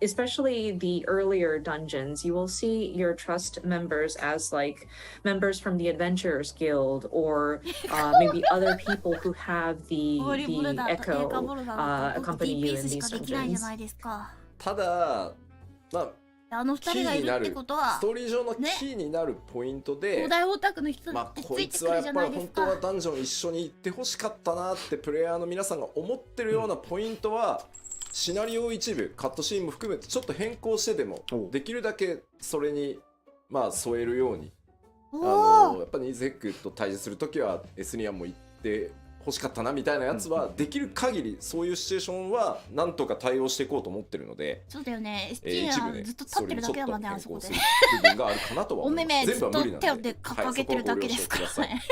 especially the earlier dungeons, you will see your trust members as like members from the Adventurers Guild or maybe other people who have the Echo accompany you in these dungeons. ただ、まあ、あの二人がいるってことはストーリー上のキーになるポイントで、東大オタクの人まあ、ってつこいいてくるじゃつはやっぱないですか。り本当はダンジョン一緒に行ってほしかったなってプレイヤーの皆さんが思ってるようなポイントは、シナリオ一部カットシーンも含めてちょっと変更してでもできるだけそれにまあ添えるように、やっぱりニゼックと対峙するときはエスニアンも行って欲しかったなみたいなやつは、できる限りそういうシチュエーションはなんとか対応していこうと思ってるので、そうだよね。スティー一部ねはずっと立ってるだけだもんね、あそこで。部分があるかなとはお目思います。目ずっと全部は無理なん手をで掲げてるだけですからね。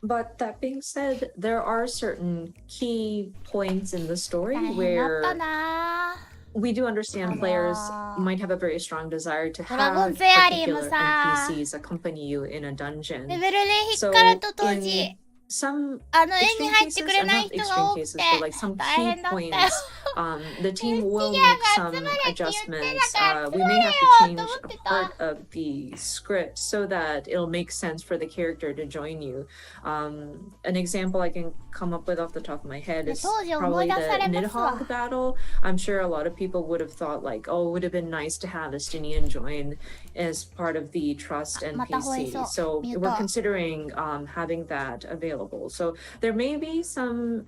But that being said, there are certain key points in the story 大変だっ where たな。 we do understand players might have a very strong desire to ドラゴン have ゼアリーも particular さ、 NPCs accompany you in a dungeon. レベルで引っ So からと当 in 時、 some あの絵に extreme 入って cases, くれ and ない not 人が extreme 多く cases, て but like some 大 key 変だったよ。 points, the team will make some adjustments. We may have to change a part of the script so that it'll make sense for the character to join you. An example I can come up with off the top of my head is 当時思い probably 出 the されますわ。 Nidhogg battle. I'm sure a lot of people would have thought like, oh, it would have been nice to have Estinian join as part of the trust また吠え NPC. そう。 So ミュー we're ト。 considering having that available. So there may be some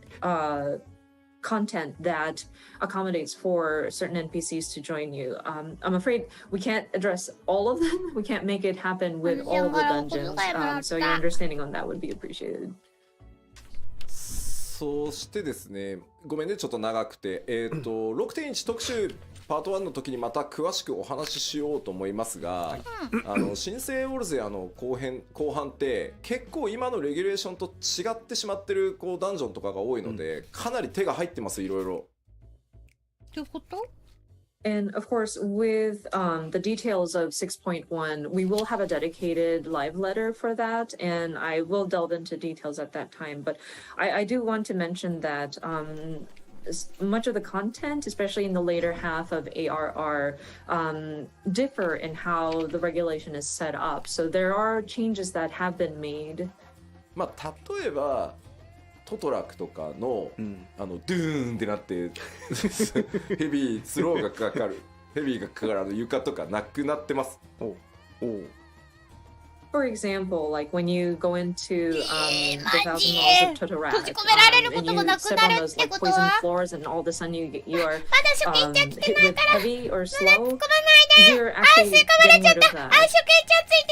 content that accommodates for certain NPCs to join you. I'm afraid we can't address all of them. We can't make it happen with all of the dungeons. So your understanding on that would be appreciated. そしてですね、ごめんねちょっと長くて、6.1 特集パート1の時にまた詳しくお話ししようと思いますが、新生オルゼアの後半って結構今のレギュレーションと違ってしまってるこうダンジョンとかが多いので、かなり手が入ってます、いろいろ。どういうこと？ And of course, with the details of 6.1, we will have a dedicated live letter for that, and I will delve into details at that time. But I do want to mention that much of the content, especially in the later half of ARR, differ in how the regulation is set up. So there are changes that have been made. まあ例えばトトラクとかの、ドゥーンってなってヘビースローがかかるヘビーがかかる床とかなくなってます。For example, like when you go into the Thousand Laws of Totorak, and you step on those like poison floors, and all of a sudden you are hit with heavy or slow, you're actually getting rid of that.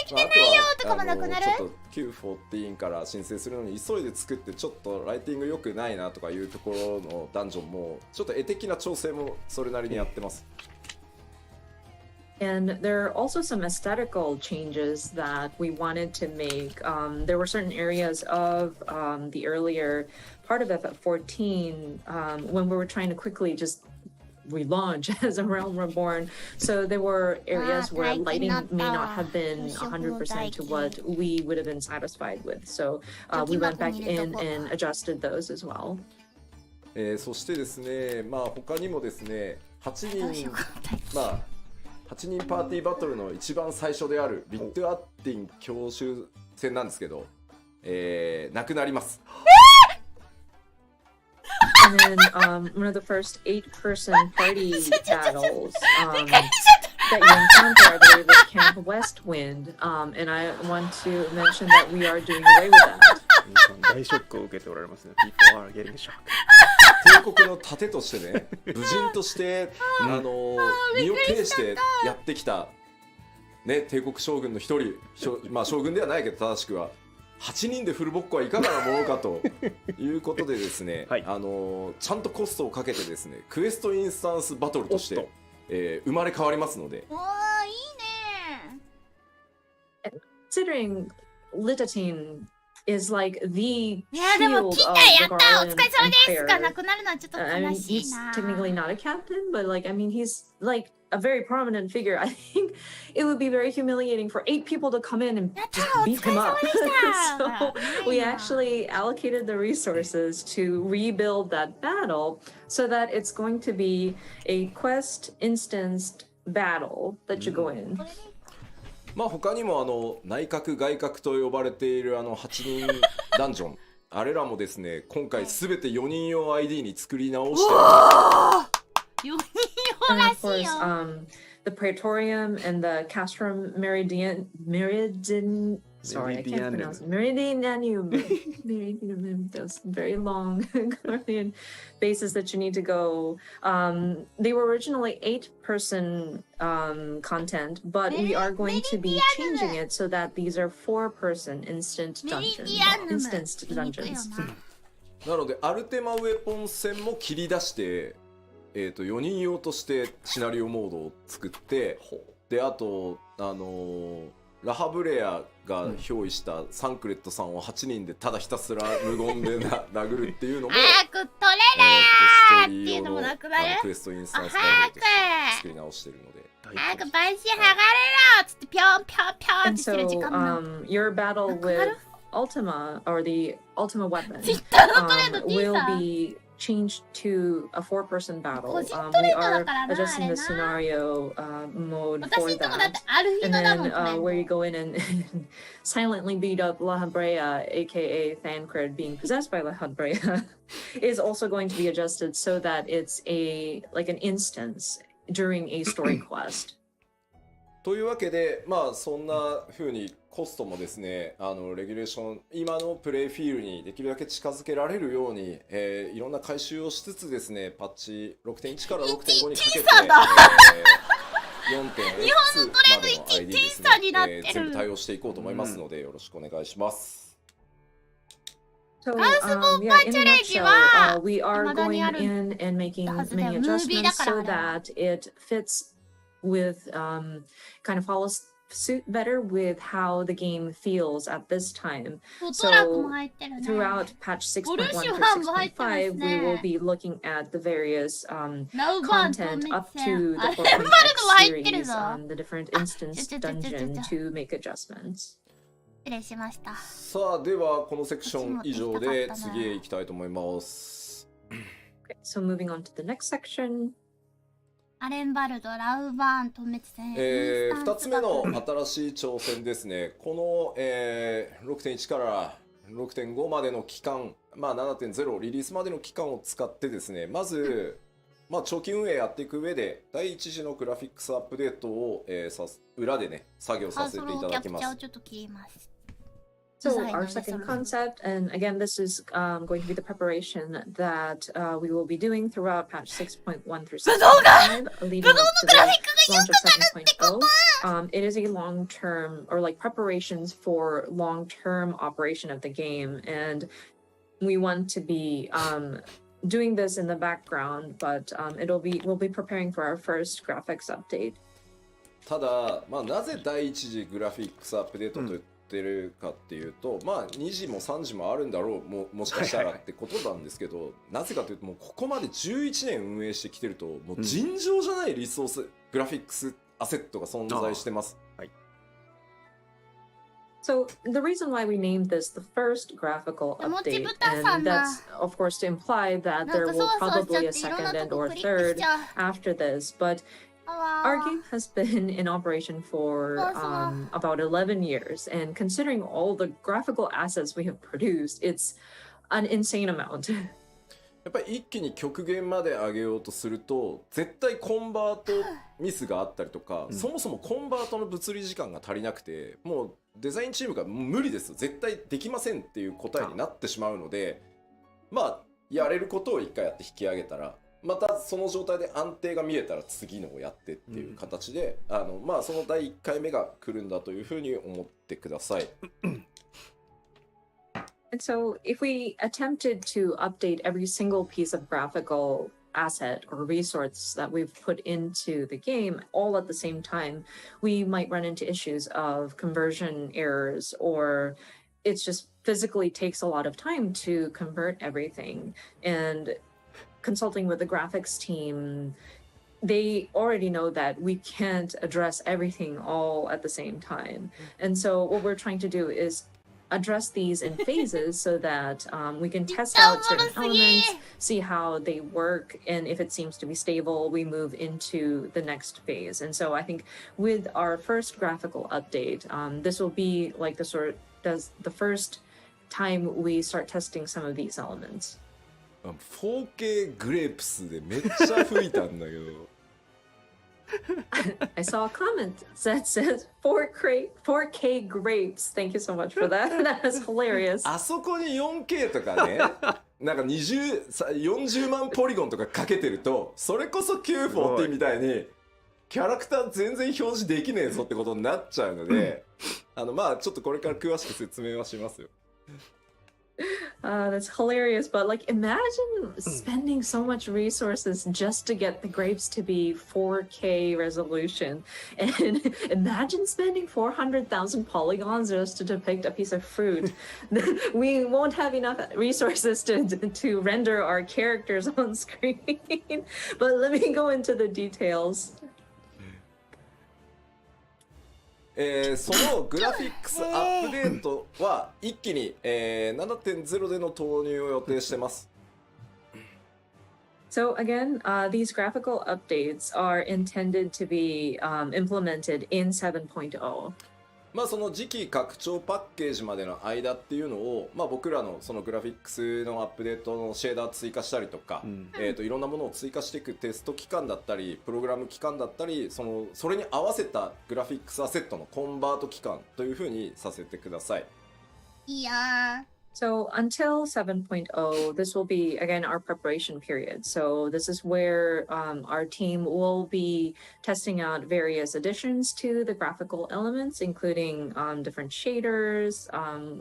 ちょっと Q14 から申請するのに急いで作ってちょっとライティング良くないなとかいうところのダンジョンもちょっと絵的な調整もそれなりにやってます。And there are also some aesthetical changes that we wanted to make. There were certain areas of the earlier part of FF14 when we were trying to quickly just relaunch as a Realm Reborn. So there were areas where lighting may not have been 100% to what we would have been satisfied with. So we went back in and adjusted those as well. そしてですね、まあ他にもですね、8人パーティーバトルの一番最初であるビットアッティン教習戦なんですけど、なくなります。And then one of the first 8-person party battles that you encounter, I believe, is Camp Westwind. And I want to mention that we are doing away with that. 大ショックを受けておられますね。People are getting shocked. 帝国の盾としてね、武人として身を挺してやってきたね、帝国将軍の一人、まあ将軍ではないけど正しくは8人でフルボッコはいかがなものかということでですね、はい、ちゃんとコストをかけてですね、クエストインスタンスバトルとして、生まれ変わりますので。おー、いいね。Considering Litatine is like the いやでも shield 近 of 代 the やった、お疲 Garland れ様ですが Empire. なくなるのはちょっと I 悲 mean, しい he's な。 technically not a captain, but like, I mean, he's like a very prominent figure. I think it would be very humiliating for 8 people to come in and やった、 just お beat 疲れ him 様 up. でした。 So we actually allocated the resources to rebuild that battle so that it's going to be a quest instanced battle that you go in. まあ他にも内閣外閣と呼ばれている8人ダンジョンあれらもですね、今回すべて4人用 ID に作り直して4人用 And ら of しい course, よ。 the Praetorium and the Castrum Meridian. Sorry, I can't pronounce it. Meridianum. Meridianum. Those very long Guardian bases that you need to go. They were originally 8-person content, but we are going to be changing it so that these are 4-person instanced dungeons. なのでアルテマウェポン戦も切り出して、4人用としてシナリオモードを作って、であとラハブレアが憑依したサンクレットさんを8人でただひたすら無言で殴るっていうのも早く取れるーっていうのもなくなる。クエストインスタンスバトルとして作り直してるので、早く晩秋剥がれろっつってピョンピョンピョンって And してる時 so, 間も your battle with Ultima, or the Ultima weapon, ツイッターのトレンド will さ be changed to a 4-person battle. 個人ト We レンドだ are からな、あ adjusting れ the な。 scenario mode 私 for んとこだって that. アルフィ And ノだも then ん、トレン where you ド。 go in and silently beat up La Habrea, aka Thancred being possessed by La Habrea, is also going to be adjusted so that it's like an instance during a story quest. というわけで、まあそんな風にコストもですね、レギュレーション今のプレイフィールにできるだけ近づけられるように、いろんな改修をしつつですね、パッチ 6.1 から 6.5 にかけて、4.x までの ID ですね、全部対応していこうと思いますので、よろしくお願いします。So, ガンスボン yeah, パ in チャ a レンジ nutshell, は we are 未だに going ある in and making はずだよ。 many ムービーだ adjustments から so あれは。 that it fits with kind of follows suit better with how the game feels at this time. トラックも入ってるね。 Throughout patch 6.1 through 6.5, we will be looking at the various ナウバンと content めっ up ちゃ to あ the れ 4.x マルの入ってる series, ぞ。 the different instance dungeon to make adjustments. 失礼しました。さあではこのセクション以上で次へ行きたいと思います。 Okay, so moving on to the next section. アレンバルド、ラウバーン、透滅戦。2つ目の新しい挑戦ですね。この、6.1 から 6.5 までの期間、まあ、7.0 リリースまでの期間を使ってですね、まず、まあ、長期運営やっていく上で第一次のグラフィックスアップデートを、裏でね作業させていただきます。ちょっと切ります。 So our second concept, and again, this is going to be the preparation that we will be doing throughout patch 6.1 through 6.5, leading up to the launch of 7.0. It is a long-term, or like preparations for long-term operation of the game, and we want to be doing this in the background, but we'll be preparing for our first graphics update. ただ、まあ、なぜ第一次グラフィックスアップデートと言ってるかっていうと、まあ2時も3時もあるんだろう、もしかしたらってことなんですけど、なぜかというともうここまで11年運営してきてるともう尋常じゃないリソース、グラフィックスアセットが存在してます。はい。So the reason why we named this the first graphical update, and that's of course to imply that there will probably a second and or third after this, but our game has been in operation for about 11 years, and considering all the graphical assets we have produced, it's an insane amount. やっぱり一気に極限まで上げようとすると絶対コンバートミスがあったりとか、そもそもコンバートの物理時間が足りなくて、もうデザインチームが無理です絶対できませんっていう答えになってしまうので、まあやれることを一回やって引き上げたらまたその状態で安定が見えたら次のをやってっていう形で、まあその第1回目が来るんだというふうに思ってください。And so if we attempted to update every single piece of graphical asset or resource that we've put into the game all at the same time, we might run into issues of conversion errors, or it's just physically takes a lot of time to convert everything. And consulting with the graphics team, they already know that we can't address everything all at the same time. And so what we're trying to do is address these in phases so that we can test out certain elements, see how they work, and if it seems to be stable, we move into the next phase. And so I think with our first graphical update, this will be like the first time we start testing some of these elements. 4K グレープスでめっちゃ吹いたんだけど。I saw a comment that says 4K grapes. Thank you so much for that. That is hilarious. あそこに 4K とかね、なんか40万ポリゴンとかかけてると、それこそ940みたいにキャラクター全然表示できねえぞってことになっちゃうので、まあちょっとこれから詳しく説明はしますよ。That's hilarious, but like imagine spending so much resources just to get the grapes to be 4K resolution, and imagine spending 400,000 polygons just to depict a piece of fruit. We won't have enough resources to render our characters on screen. But let me go into the details. そのグラフィックスアップデートは一気に、7.0 での投入を予定してます。So again, these graphical updates are intended to be implemented in 7.0. まあその次期拡張パッケージまでの間っていうのを、まあ、僕らのそのグラフィックスのアップデートのシェーダー追加したりとか、いろんなものを追加していくテスト期間だったりプログラム期間だったり、それに合わせたグラフィックスアセットのコンバート期間というふうにさせてください。いやー。So until 7.0, this will be, again, our preparation period. So this is where our team will be testing out various additions to the graphical elements, including different shaders.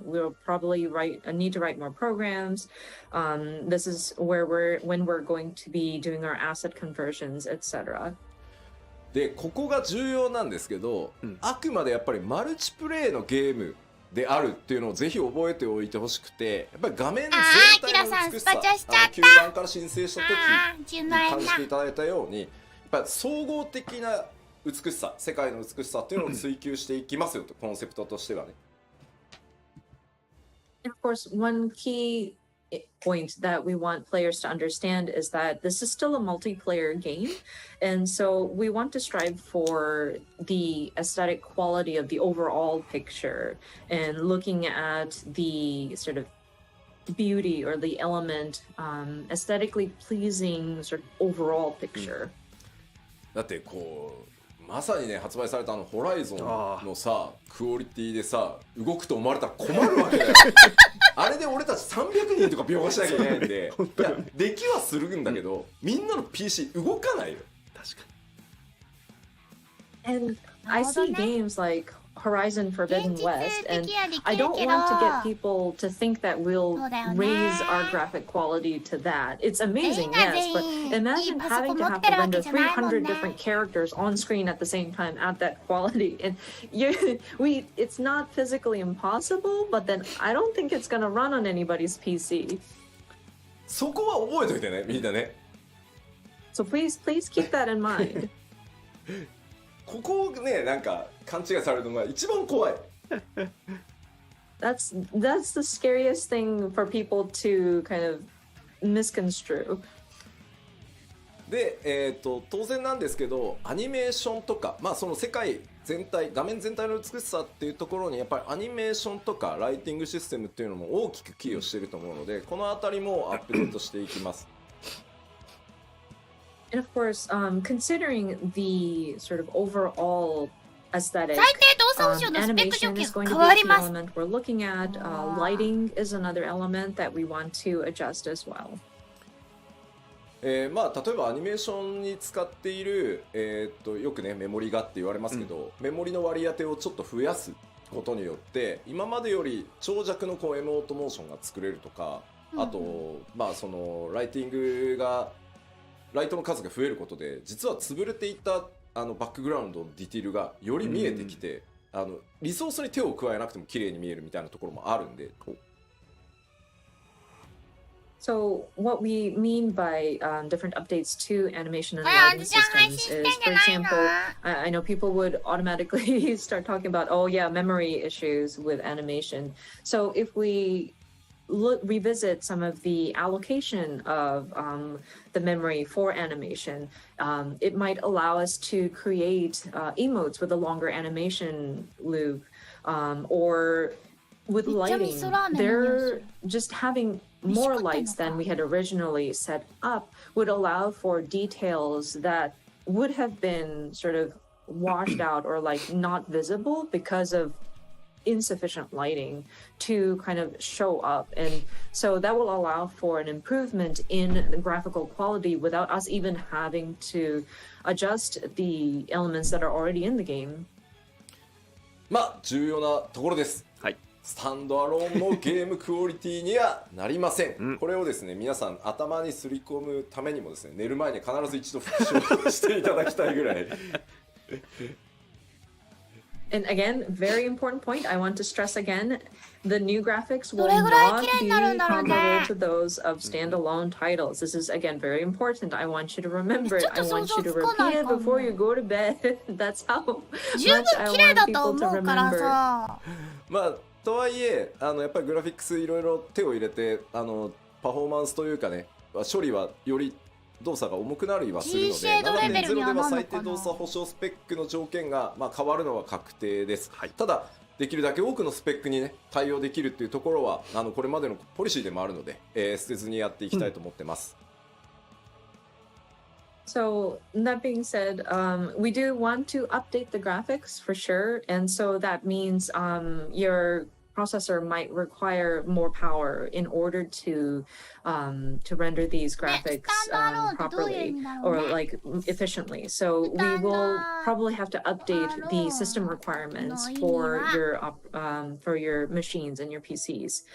We'll probably need to write more programs. This is where when we're going to be doing our asset conversions, etc. で、ここが重要なんですけど、あくまでやっぱりマルチプレイのゲームであるっていうのをぜひ覚えておいてほしくて、やっぱり画面全体の美しさ、9番から申請した時に感じていただいたように、やっぱり総合的な美しさ、世界の美しさっていうのを追求していきますよと、コンセプトとしてはね。And of course, one key point that we want players to understand is that this is still a multiplayer game, and so we want to strive for the aesthetic quality of the overall picture and looking at the sort of beauty or the element, aesthetically pleasing sort of overall picture. だってこうまさにね、発売されたホライゾンのさクオリティでさ動くと思われたら困るわけだよ。あれで俺たち300人とか描画しなきゃいけないんで、いやできはするんだけど、みんなの PC 動かないよ。確かに。And I see games like Horizon Forbidden West, and I don't want to get people to think that we'll raise our graphic quality to that. It's amazing, yes, but imagine having to have to render 300 different characters on screen at the same time at that quality. And it's not physically impossible, but then I don't think it's going to run on anybody's PC. そこは覚えといてね、みんなね。So please keep that in mind. ここをね、なんか勘違いされるのが一番怖い。That's the scariest thing for people to kind of misconstrue. で、当然なんですけど、アニメーションとか、まあその世界全体、画面全体の美しさっていうところにやっぱりアニメーションとかライティングシステムっていうのも大きく寄与していると思うので、このあたりもアップデートしていきます。And of course, considering the sort of overall aesthetic, 最低動作補償のスペック条 animation 件 is going 変 to わ be り the ます。 element we're looking at. Lighting is another element that we want to adjust as well. まあ例えばアニメーションに使っている、よくねメモリがって言われますけど、メモリの割り当てをちょっと増やすことによって今までより長尺のこうエモートモーションが作れるとか、あとまあそのライトの数が増えることで実は潰れていたバックグラウンドのディティールがより見えてきて、リソースに手を加えなくても綺麗に見えるみたいなところもあるんで。So what we mean by different updates to animation and lighting systems is, for example, I know people would automatically start talking about, oh yeah, memory issues with animation. So if we revisit some of the allocation of the memory for animation, it might allow us to create emotes with a longer animation loop, or with lighting, they're just having more lights than we had originally set up would allow for details that would have been sort of washed out or like not visible because of insufficient lighting to kind of show up. And so that will allow for an improvement in the graphical quality without us even having to adjust the elements that are already in the game. まあ重要なところです。はい。スタンドアローンのゲームクオリティにはなりません。これをですね皆さん頭にすり込むためにもですね寝る前に必ず一度復習していただきたいぐらい。And again, very important point. I want to stress again, the new graphics will not be comparable to those of standalone titles. This is again very important. I want you to remember it. I want you to repeat it before you go to bed. That's how much I want people to remember. まあとはいえやっぱりグラフィックスいろいろ手を入れてパフォーマンスというかね処理はより動作が重くなるはするので 7.0 では最低動作保証スペックの条件が、変わるのは確定です、ただできるだけ多くのスペックにね対応できるっていうところはこれまでのポリシーでもあるので、捨てずにやっていきたいと思ってます、So that being said, we do want to update the graphics for sure, and so that means your processor might require more power in order to render these graphics properly or like efficiently. So we will probably have to update the system requirements for your machines and your PCs.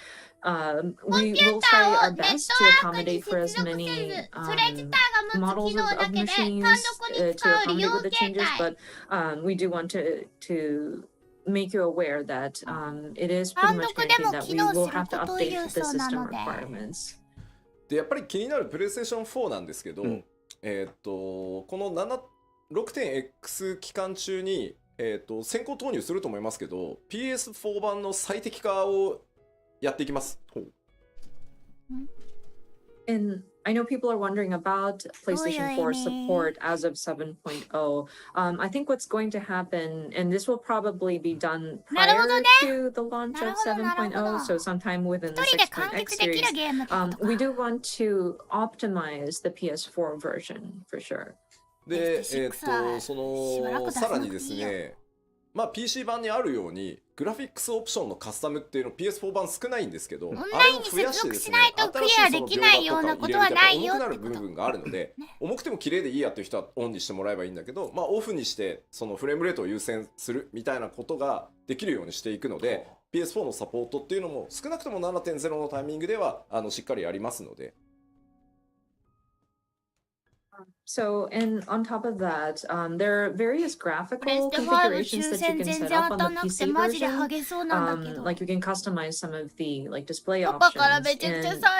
We will try our best to accommodate for as many models of machines to accommodate with the changes, but we do want to make you aware that it is pretty much guaranteed that we will have to update the system requirements. でやっぱり気になるプレイステーション4なんですけど、この 6.x 期間中に、先行投入すると思いますけど PS4 版の最適化をやっていきます。And I know people are wondering about PlayStation 4 support as of 7.0. I think what's going to happen, and this will probably be done prior to the launch of 7.0, so sometime within the 6.x series, we do want to optimize the PS4 version for sure. で、そのさらにですね、PC 版にあるようにグラフィックスオプションのカスタムっていうの PS4 版少ないんですけど、あれを増やしてですね、新しいその描画とか入れるとやっぱ重くなる部分があるので、重くても綺麗でいいやという人はオンにしてもらえばいいんだけど、オフにしてそのフレームレートを優先するみたいなことができるようにしていくので、PS4 のサポートっていうのも少なくとも 7.0 のタイミングではしっかりやりますので。So, and on top of that, there are various graphical configurations that you can set up on the PC version. Like you can customize some of the like display options. And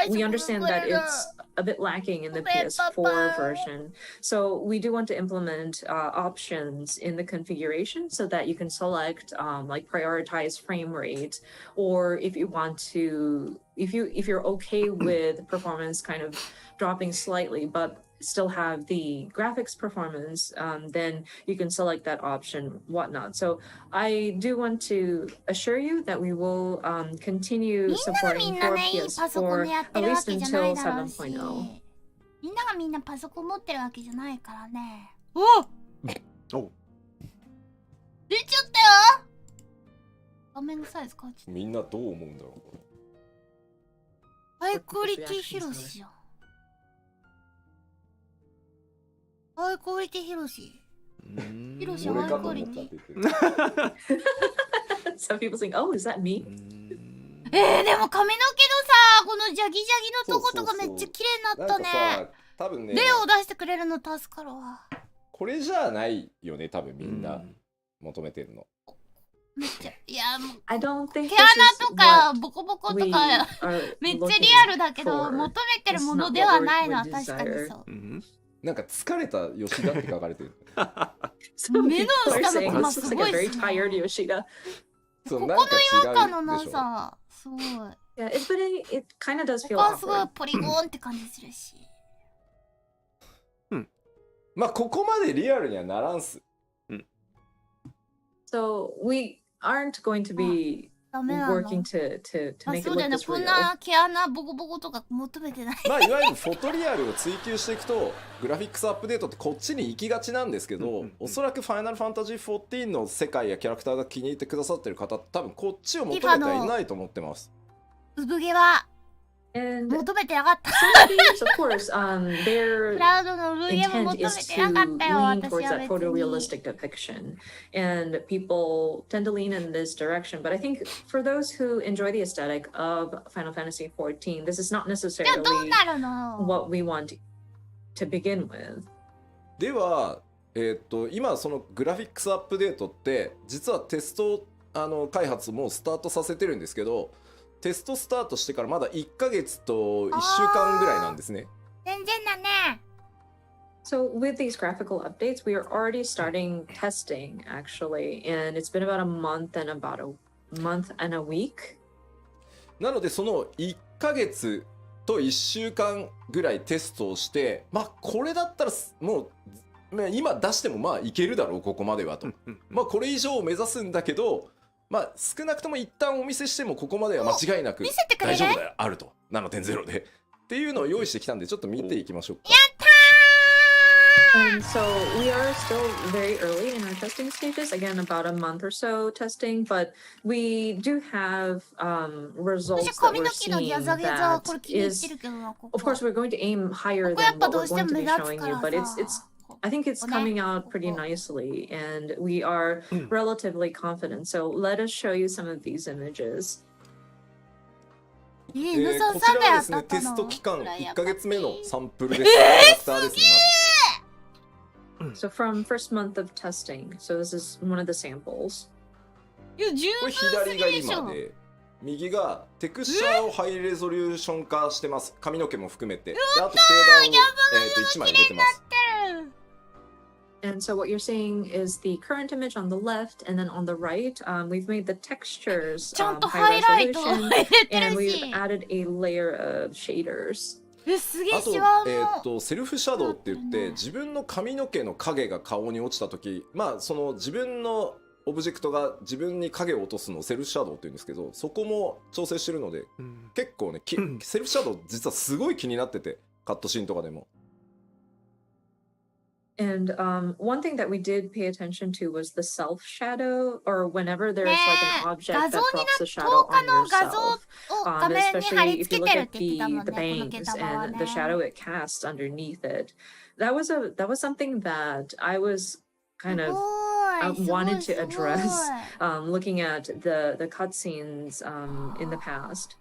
we understand that it's a bit lacking in the PS4 version. So we do want to implement options in the configuration so that you can select like prioritize frame rate, or if you want to, if you're okay with performance kind of dropping slightly, but still have the graphics performance, then you can select that option, whatnot. So I do want to assure you that we will continue supporting for PS4 at least until 7.0. みんながみんなパソコン持ってるわけじゃないからね。出ちゃったよ。画面のサイズ変わっちゃった。みんなどう思うんだろうこれ。ハイクオリティ広しよ。ハイクオリティヒロシ。ヒロシ俺ハイクかと思ったっオリティ。て言ってる。Some people think, oh, is that me? でも髪の毛のさ、このジャギジャギのとことかめっちゃ綺麗になったなんかね。さ、多分ね、例を出してくれるの助かるわ。これじゃないよね、多分みんな求めてるの。めっちゃ、いやもう I don't think 毛 this 穴 is とか what ボコボコと we か are めっちゃリ looking アルだけど for. 求めてる It's も not の what では we ないのは would 確かに desire. そう。なんか疲れた吉田って書かれてる。Some 目の people are 下の saying クマ this す looks ご like い a っ very すね。 tired Yoshida. そう、ここのなんか違和感の違うでしょ。なさ、すごい。 Yeah, but it kind of does こ feel こはすごい awkward. ポリゴーンって感じするし。まあここまでリアルにはならんす。So we aren't going to be ダメなの。 working to あ、 make it そうだ look よね。 this こん real. な毛穴ボコボコとか求めてない。まあいわゆるフォトリアルを追求していくとグラフィックスアップデートってこっちに行きがちなんですけど、おそらくファイナルファンタジー14の世界やキャラクターが気に入ってくださってる方、多分こっちを求めてはいないと思ってます。産毛は And 求めてなかった。 some games, of course, ク their ラウドの産毛も intent 求め is て to なかったよ。 lean 私 towards は that 別に。 photorealistic depiction, and people tend to lean in this direction. But I think for those who enjoy the aesthetic of Final Fantasy XIV, this is not じゃあどう necessarily なるの？ what we want to begin with. では、今そのグラフィックスアップデートって実はテスト開発もスタートさせてるんですけど、テストスタートしてからまだ1ヶ月と1週間ぐらいなんですね。全然だね。 So with these graphical updates, we are already starting testing actually, and it's been about a month and a week. なのでその1ヶ月と1週間ぐらいテストをして、まあこれだったらもうまあ今出してもまあいけるだろうここまではと。まあこれ以上を目指すんだけど、まあ少なくとも一旦お見せしてもここまでは間違いなく見せてくれる？大丈夫だよあると 7.0 でっていうのを用意してきたんでちょっと見ていきましょうか。And so we are still very early in our testing stages, again, about a month or so testing, but we do have 私 results that 髪 we're の毛のギャ seeing ザギャザ that これ気に入って is, るけどな、ここ。 of course, we're going to aim こ higher こやっ than ぱ what どう we're しても going to 目 be 立つ showing か you, ら but さ。 I think it's ここね。 coming out pretty ここ。 nicely, and we are relatively confident. So let us show you some of these images. 犬さんこさんがやちらはですねったの？テスト期間1ヶ月目のサンプルです。えーキャラクターですね。 So from first month of testing, so this is one of the samples. いや、十これ分す左がぎでしょ。今で、右がテクスチャーをハイレゾリューション化してます。髪の毛も含めて。であとシェーダーを、1枚入れてます。 And so what you're seeing is the current image on the left, and then on the right, we've made the textures ちゃんと high ハイライトを resolution, 入れて and る we've し。 added a layer of shaders. すげえあシワも。と、セルフシャドウって言ってなってるね自分の髪の毛の影が顔に落ちた時、まあその自分のオブジェクトが自分に影を落とすのをセルフシャドウって言うんですけど、そこも調整してるので結構ね、セルフシャドウ実はすごい気になってて、カットシーンとかでも。 And one thing that we did pay attention to was the self shadow, or whenever there's like an object that drops the shadow on の画像 yourself. を画面に貼り Especially if 付 you け look てるって言って at たもん the ね、この毛 bangs 玉は and ね。 the shadow it casts underneath it. That was something that I was kind す of ごい、すごい wanted す to ごい。 address looking at the cutscenes in the past.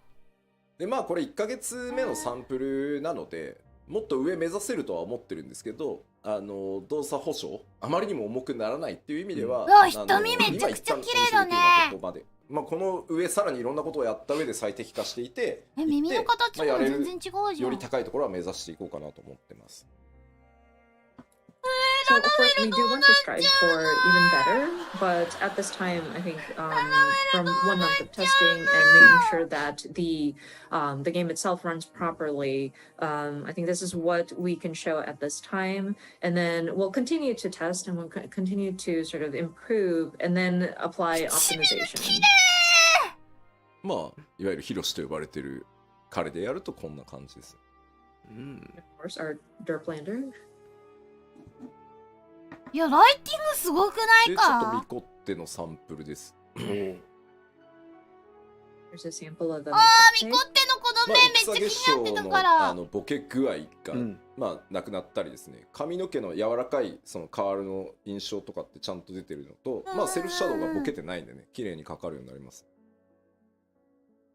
でまあこれ1ヶ月目のサンプルなのでもっと上目指せるとは思ってるんですけど、動作保証あまりにも重くならないっていう意味では、うわ瞳めちゃくちゃ綺麗だね。ここまで、まあ、この上さらにいろんなことをやった上で最適化していて、耳の形もまあやれる全然違うじゃん。より高いところは目指していこうかなと思ってます。 So of course we do want to strive for even better, but at this time I think from 1 month of testing and making sure that the game itself runs properly, I think this is what we can show at this time, and then we'll continue to test and we'll continue to sort of improve and then apply optimization. まあいわゆるヒロシと呼ばれてる彼でやるとこんな感じです。 Of course, our Derplander. いや、ライティングすごくないでちょっとミか？コってのサンプルです。 Here's a sample of the あー、ミコってのこの目めっちゃ気になってたから、ボケ具合が、なくなったりですね、髪の毛の柔らかいそのカールの印象とかってちゃんと出てるのと、セルフシャドウがボケてないんでね、綺麗にかかるようになります。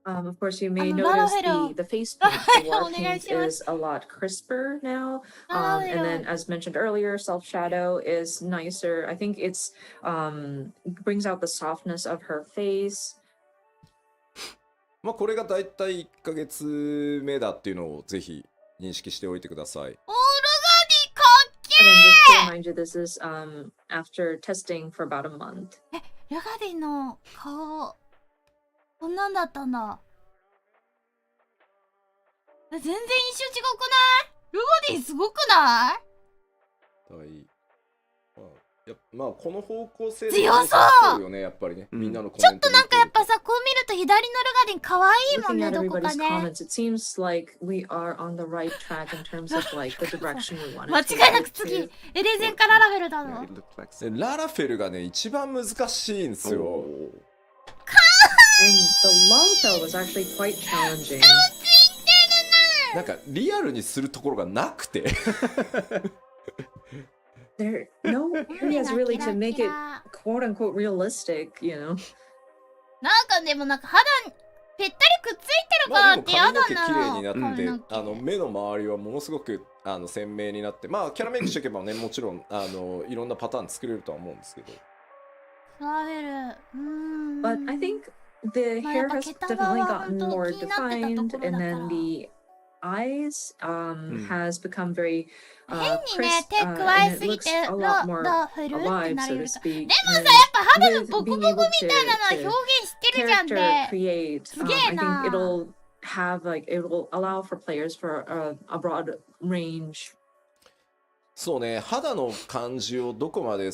Of course, you may notice the face paint, the wall paint is a lot crisper now. And then, as mentioned earlier, self shadow is nicer. I think it's brings out the softness of her face. これがだいたい1ヶ月目だっていうのをぜひ認識しておいてください。オールガディかっけー。And just to remind you, this is after testing for about a month. ルガディの顔。こんなんだったんだ。全然印象違くない？ルガディすごくない？この方向性で強そうよね、やっぱりね。みんなのコメントちょっとなんかやっぱさ、こう見ると左のルガディ可愛いもんね、どこかね。It seems like we are on the right track in terms of like the direction we want. 間違いなく次、エレゼンかララフェルだぞ。ララフェルがね、一番難しいんですよ。And the long tail was actually quite challenging. なんかリアルにするところがなくて。There no areas really to make it quote unquote realistic, you know. なんかでもなんか肌にぺったりくっついてるからってやだな。髪の毛綺麗になって、目の周りはものすごく鮮明になって、キャラメイクしていけばね、もちろんいろんなパターン作れるとは思うんですけど。But I think the hair has definitely gotten more defined, and then the eyes has become very crisp, and it looks a lot more alive, so to speak. でもさ、やっぱ肌のボコボコみたいなのは表現してるじゃんね。すげえな。I think it'll have like it will allow for players for a broad range. そうね、肌の感じをどこまで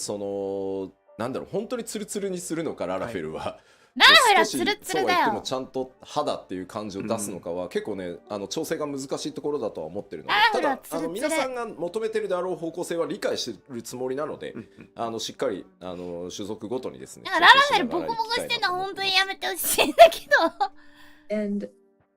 なんだろう、本当にツルツルにするのか、ララフェルは。ララフェルはツルツルだよ。そうは言ってもちゃんと肌っていう感じを出すのかは、結構ね、調整が難しいところだとは思ってるので、ただ皆さんが求めてるであろう方向性は理解してるつもりなので、しっかり種族ごとにですね。ララフェルボコボコしてんのは本当にやめてほしいんだけど。And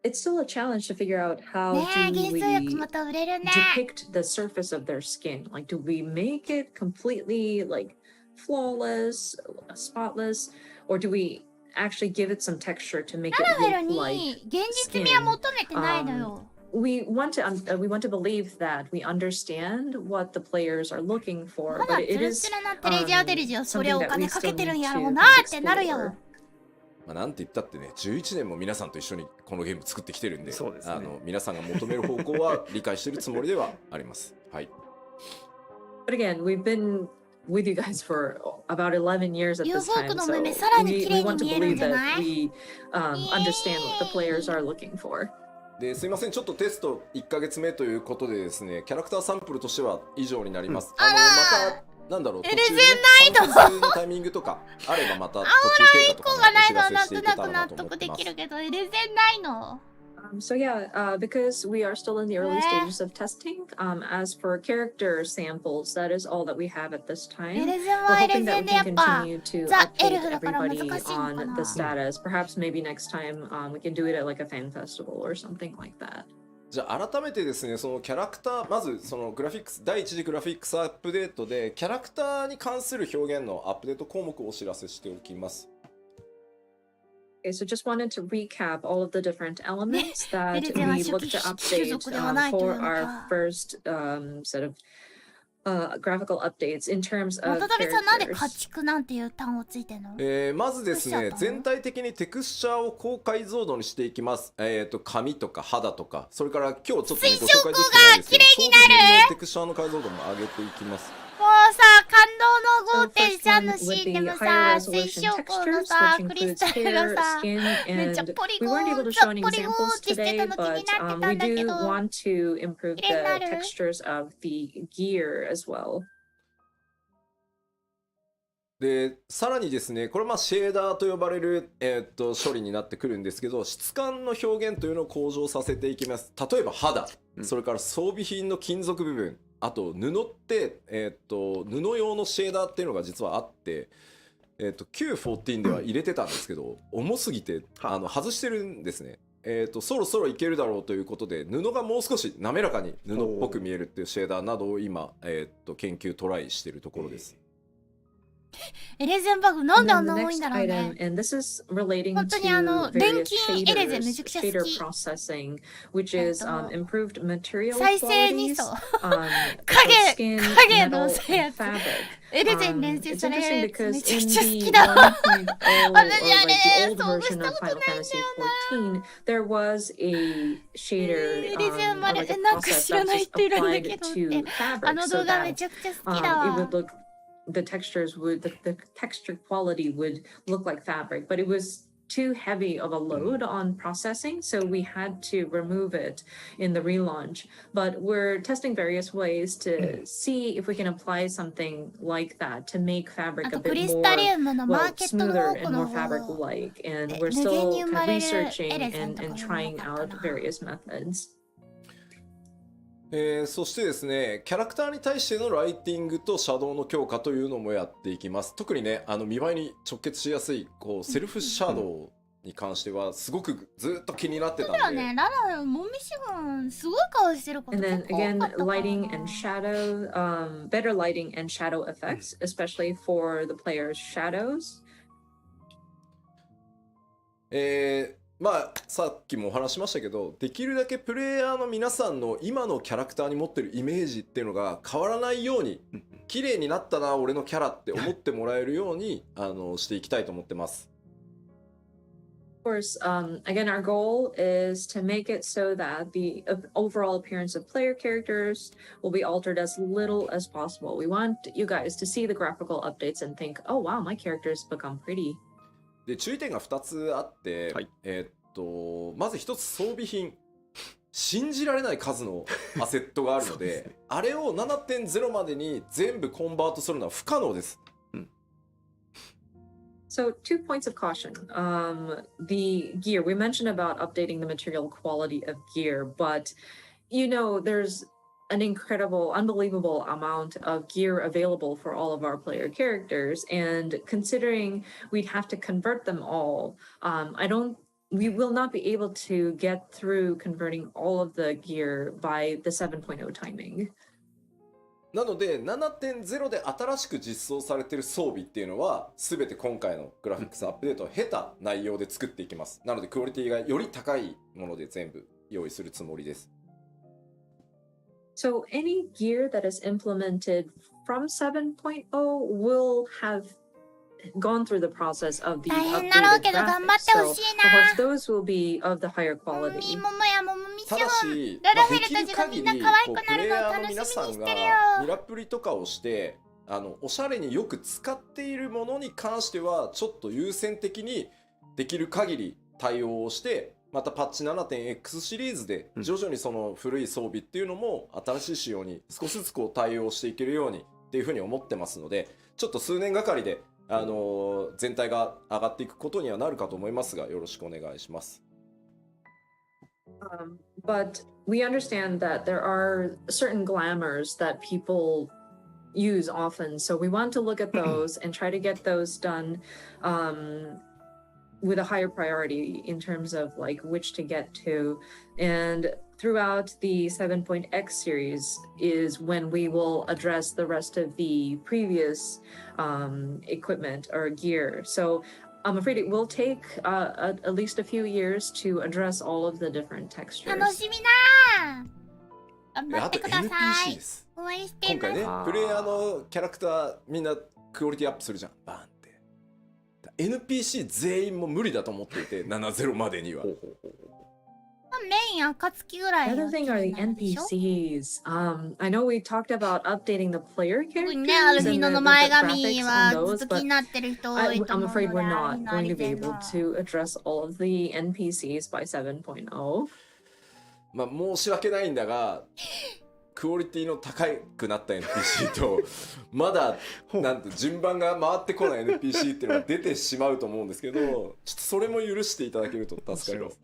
it's still a challenge to figure out how do we depict the surface of their skin. Like, do we make it completely like flawless, spotless, or do we actually give it some texture to make it look like skin? We want to believe that we understand what the players are looking for, but it is something that we still need to explore. なんて言ったってね、11年も皆さんと一緒にこのゲーム作ってきてるんで、皆さんが求める方向は理解しているつもりではあります。はい。But again, we've been with you guys for about 11 years at this time, so we want to believe that we understand what the players are looking for. ですいません、ちょっとテスト1ヶ月目ということでですね、キャラクターサンプルとしては以上になります。またなんだろう、途中で完成のタイミングとかあればまた途中経過とかお知らせしていけたらなと思ってます。So yeah, because we are still in the early stages of testing, as for character samples, that is all that we have at this time. We're hoping that we can continue to update everybody on the status. Perhaps maybe next time we can do it at like a fan festival or something like that. じゃあ改めてですね、そのキャラクター、まずそのグラフィックス、第一次グラフィックスアップデートでキャラクターに関する表現のアップデート項目をお知らせしておきます。Okay, so just wanted to recap all of the different elements that we look to update for our first set of graphical updates in terms of characters. まずですね、全体的にテクスチャーを高解像度にしていきます。髪とか肌とか、それから今日ちょっとね、ご紹介できてないですけど、装備品のテクスチャーの解像度も上げていきます。もうさ、感動の 5.3 のシーンでもさ、水晶光のさ、クリスタルがさ、めっちゃポリゴーンってしてたの気になってたんだけど、綺麗になる。でさらにですね、これはシェーダーと呼ばれる、処理になってくるんですけど、質感の表現というのを向上させていきます。例えば肌、それから装備品の金属部分、あと布って、布用のシェーダーっていうのが実はあって、Q14 では入れてたんですけど、重すぎて外してるんですね。そろそろいけるだろうということで布がもう少し滑らかに布っぽく見えるっていうシェーダーなどを今、研究トライしているところです。エレゼンバグなんであん And な the 多いん next だろうね。 item, and this is relating 本当に to 錬 various 金エレゼめちゃくちゃ好 shader き。 processing, which is improved material 再生2 qualities 層 on 影 skin, 影の metal, せいや and つ fabric. エレゼン練習 It's され interesting るやつめ because ちゃく in ちゃ好 the きだわ。 1.0 or 私あ like れ the old 遭遇し version た of こと Final ないんだ Fantasy よな。 14, there was a shader, エレゼン or ま like で a なんか process 知ら that ない just 人いるんだ applied けどっ to て、あ fabric の so 動画め that ちゃくちゃ好きだ it わ。 would look the textures would the texture quality would look like fabric, but it was too heavy of a load on processing, so we had to remove it in the relaunch. But we're testing various ways to see if we can apply something like that to make あ fabric と a ク bit リスタリ more ウムのマー well ケットの smoother 奥 and の more 方 fabric-like, and え we're 無限に still 生ま kind of れるエ researching レゼン and とか and 読め trying なかった out な。 various methods. そしてですね、キャラクターに対してのライティングとシャドウの強化というのもやっていきます。特にね、見栄えに直結しやすいこうセルフシャドウに関してはすごくずっと気になってたんで。そうだよね、ララもみしぐんすごい顔してること And 結 then 構多 again, かったからな。 lighting and shadow, better lighting and shadow effects, especially for the player's shadows. まあさっきもお話しましたけど、できるだけプレイヤーの皆さんの今のキャラクターに持ってるイメージっていうのが変わらないように、綺麗になったな俺のキャラって思ってもらえるようにしていきたいと思ってます。Of course, again, our goal is to make it so that the overall appearance of player characters will be altered as little as possible. We want you guys to see the graphical updates and think, oh wow, my character's become pretty. で注意点が2つあって、はい、まず1つ装備品、信じられない数のアセットがあるのであれを 7.0 までに全部コンバートするのは不可能です。So 2 points of caution. The gear, we mentioned about updating the material quality of gear, but you know, there's an incredible, unbelievable amount of gear available for all of our player characters. And considering we'd have to convert them all, we will not be able to get through converting all of the gear by the 7.0 timing. なので 7.0 で新しく実装されている装備っていうのは全て今回のグラフィックスアップデートを経た内容で作っていきます。なのでクオリティがより高いもので全部用意するつもりです。So any gear that is implemented from 7.0 will have gone through the process of the 大変だろう updated けど頑張 graphics. ってほ So しい of course な。 those will be of the higher もも quality. みももやももみしただし、ララフェできるルたちがみ限りんな可愛こうプくなるのをレイヤーの楽しみに皆さんがしてるよ。ミラプリとかをしておしゃれによく使っているものに関してはちょっと優先的にできる限り対応をして、またパッチ 7.x シリーズで徐々にその古い装備っていうのも新しい仕様に少しずつこう対応していけるようにっていうふうに思ってますので、ちょっと数年がかりで全体が上がっていくことにはなるかと思いますが、よろしくお願いします。But we understand that there are certain glamours that people use often, so we want to look at those and try to get those done with a higher priority in terms of like which to get to. And throughout the 7.x series is when we will address the rest of the previous equipment or gear. So I'm afraid it will take at least a few years to address all of the different textures. 楽しみな。頑張あとってくださ NPC いで。す。応援して今ます。回ねプレイヤーのキャラクターみんなクオリティアップするじゃん、バーンって。NPC 全員も無理だと思っていて、70までには。メイン暁ぐらい The は other 綺 thing are 麗 the なんでしょ。 NPCs. I know we talked about updating the player 特に characters ね、アルフィ and ノ the の前 graphics 髪 on はず those, っと気 but になってる人多いと I'm 思う afraid の we're で、あ not りの going あり to be で able の。 to address all of the NPCs by 7.0. まあ申し訳ないんだが、クオリティの高くなった NPC とまだなんて順番が回ってこない NPC っていうのが出てしまうと思うんですけど、ちょっとそれも許していただけると助かります。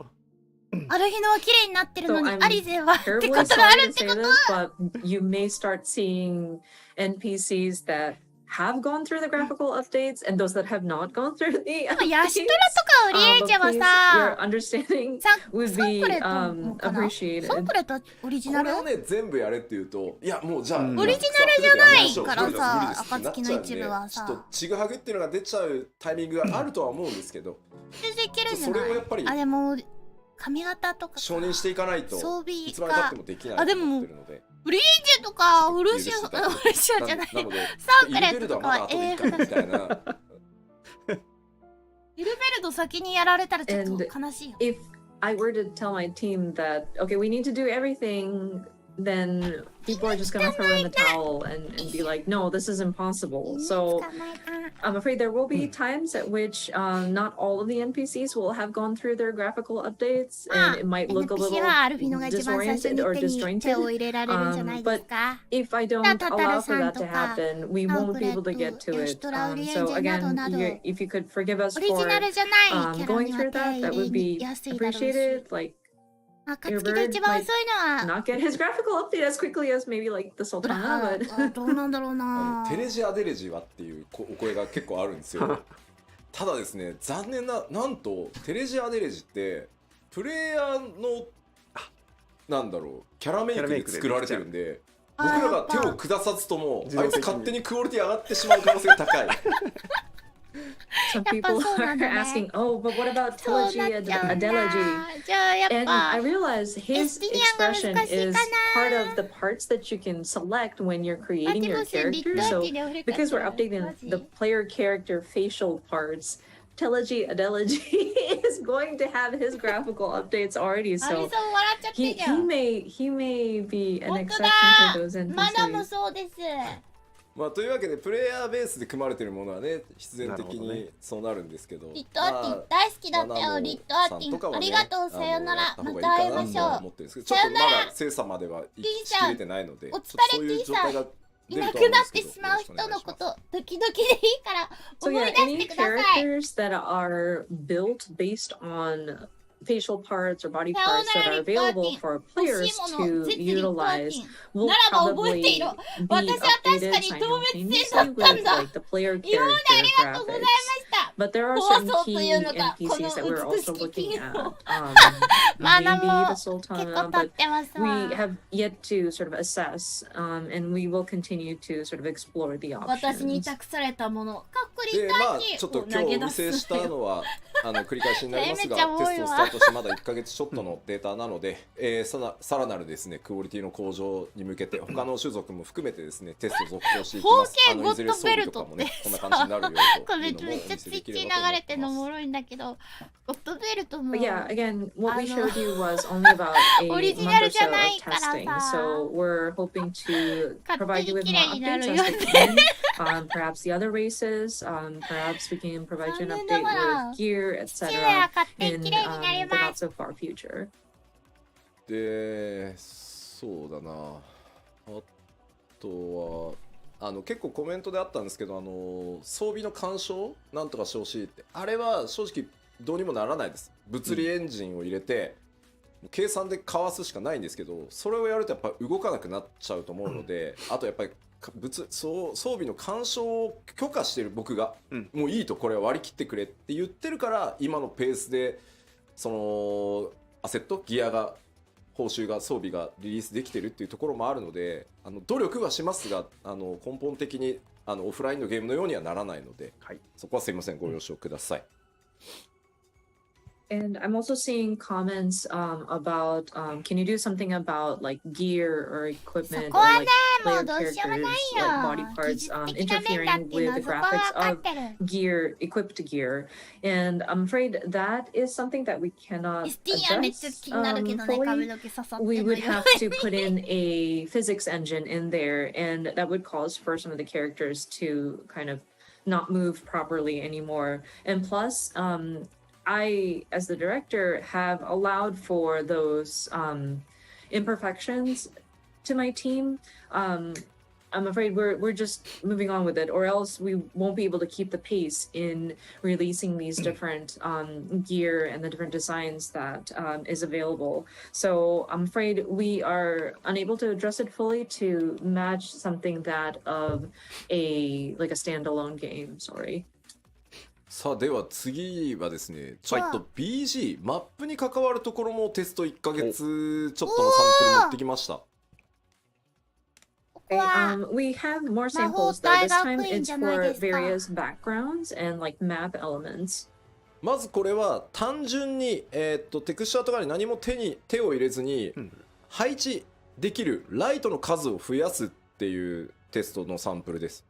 アルフィノは綺麗になってるの So に、 I'm アリゼはってこ Terribly とがあ sorry る to って say こと。 this, but you may start seeing NPCs that have gone through the graphical updates and those that have not gone through the ヤシ updates. トラとかオリエージェは Please, さ your understanding サ would サン be プレットもかな appreciated. サンプレットオリジナルこれをね全部やれって言うといやもうじゃあ、うんオリジナルじゃないから無理ですさ暁の一部はさちょっとちぐはぐっていうのが出ちゃうタイミングがあるとは思うんですけど、全然いけるんじゃそないれをやっぱりあでも髪型とか承認していかないと装備いつまでたってもできないあでもと思ってるので、オリエージェとかフルシアじゃないなのでサンプレイルベルドットとかははまだ後でいいかなみたいな。イルベルド先にやられたらちょっと And 悲しいよ if I were to tell my team that, okay, we need to do everything, then people are just gonna throw in the towel and be like, no, this is impossible. So I'm afraid there will be times at which not all of the NPCs will have gone through their graphical updates, and it might look a little NPC はアルフィノが一番最初 disoriented に or 手に手 disjointed. を入れられるんじゃないですか If I don't allow for that to happen, we won't be able to get to it. So again, if you could forgive us オリジ for ナルじゃないキャラ going には through 手 that, 入 that れ would に be やすいだろうし appreciated. Like 暁が一番遅いのは not get his graphical update as quickly as maybe like the Sultana, but どうなんだろうなテレジアデレジはっていうお声が結構あるんですよ。ただですね、残念なんとテレジアデレジってプレイヤーのなんだろうキャラメイクで作られてるんで、僕らが手を下さずともあいつ勝手にクオリティ上がってしまう可能性が高い。some people are asking, oh, but what about そうな Telegy っちゃうんだ Adelegy? じゃあやっ And ぱ I realize his expression is part of the parts that you can select when you're creating your character. So because we're updating the player character facial parts, Telegy Adelegy is going to have his graphical updates already. アリ So さん笑っちゃって he んじゃん may be an 本当 exception だ to those マナも NPCs. そうですまあというわけでプレイヤーベースで組まれてるものはね必然的なるほどねにそうなるんですけど、リットアーティン大好きだったよリットアーティンありがとうさよならまた会いましょうちょっとまだ精査まではしきれてないので、お疲れそういう状態がいなくなってしまう人のこと時々でいいから So 思 yeah, い出し any てください characters that are built based on facial parts or body parts that are available for players to utilize will ならば覚え probably ていろ be 私は確か updated に動物性 simultaneously だったん with だ like the player 今まであり character がとうございま graphics. した But there are 怖 certain そうと key いうのがこ NPCs の that we're 美 also しき looking 金 at. のマナ Maybe も the 結構 Sultana, 経っ but てます we わ have yet to sort of assess, and we will continue to sort of explore the 私に options. 託されたものかっこりでまあたにちょっと今日お見せしたのは繰り返しになりますがめっちゃ多いわテストをスタートしてまだ1ヶ月ちょっとのデータなので、さらなるですねクオリティの向上に向けて他の種族も含めてですねテストを続行していきます。方形いずれ装備とかもねこんな感じになるよとこれいうのもお見めっちゃツイせできれッチ流ばと思ってれてんのおます。もろいんだけどゴッドベルトも But yeah, again, what we showed you was only about a month or so of オリジナルじゃないからさ。 testing. So we're hoping to 勝手 provide に you with 綺 more 麗にな updates るよ as ね they come in. Perhaps the other races, perhaps we can provide you an 残念ながら update with gear, 父親 etc. 勝手に in 綺麗になり the ま not す so far future. でそうだなあとは結構コメントであったんですけど装備の干渉なんとかしてほしいってあれは正直どうにもならないです。物理エンジンを入れて、計算でかわすしかないんですけどそれをやるとやっぱ動かなくなっちゃうと思うので、あとやっぱり装備の干渉を許可してる僕が、もういいとこれは割り切ってくれって言ってるから今のペースでそのアセットギアが報酬が装備がリリースできてるっていうところもあるので努力はしますが根本的にオフラインのゲームのようにはならないので、はい、そこはすいませんご了承ください。And I'm also seeing comments about can you do something about like gear or equipment or like player characters, like body parts interfering with the graphics of gear, equipped gear. And I'm afraid that is something that we cannot address fully. We would have to put in a physics engine in there, and that would cause for some of the characters to kind of not move properly anymore. And plus, I, as the director, have allowed for those imperfections to my team. I'm afraid we're just moving on with it, or else we won't be able to keep the pace in releasing these different gear and the different designs that is available. So I'm afraid we are unable to address it fully to match something that of a standalone game. Sorry. さあでは次はですね、ちょっと BG マップに関わるところもテスト1ヶ月ちょっとのサンプル持ってきました。We have more samples though. This time it's for various backgrounds and like map elements. まずこれは単純に、テクスチャーとかに何も手を入れずに、配置できるライトの数を増やすっていうテストのサンプルです。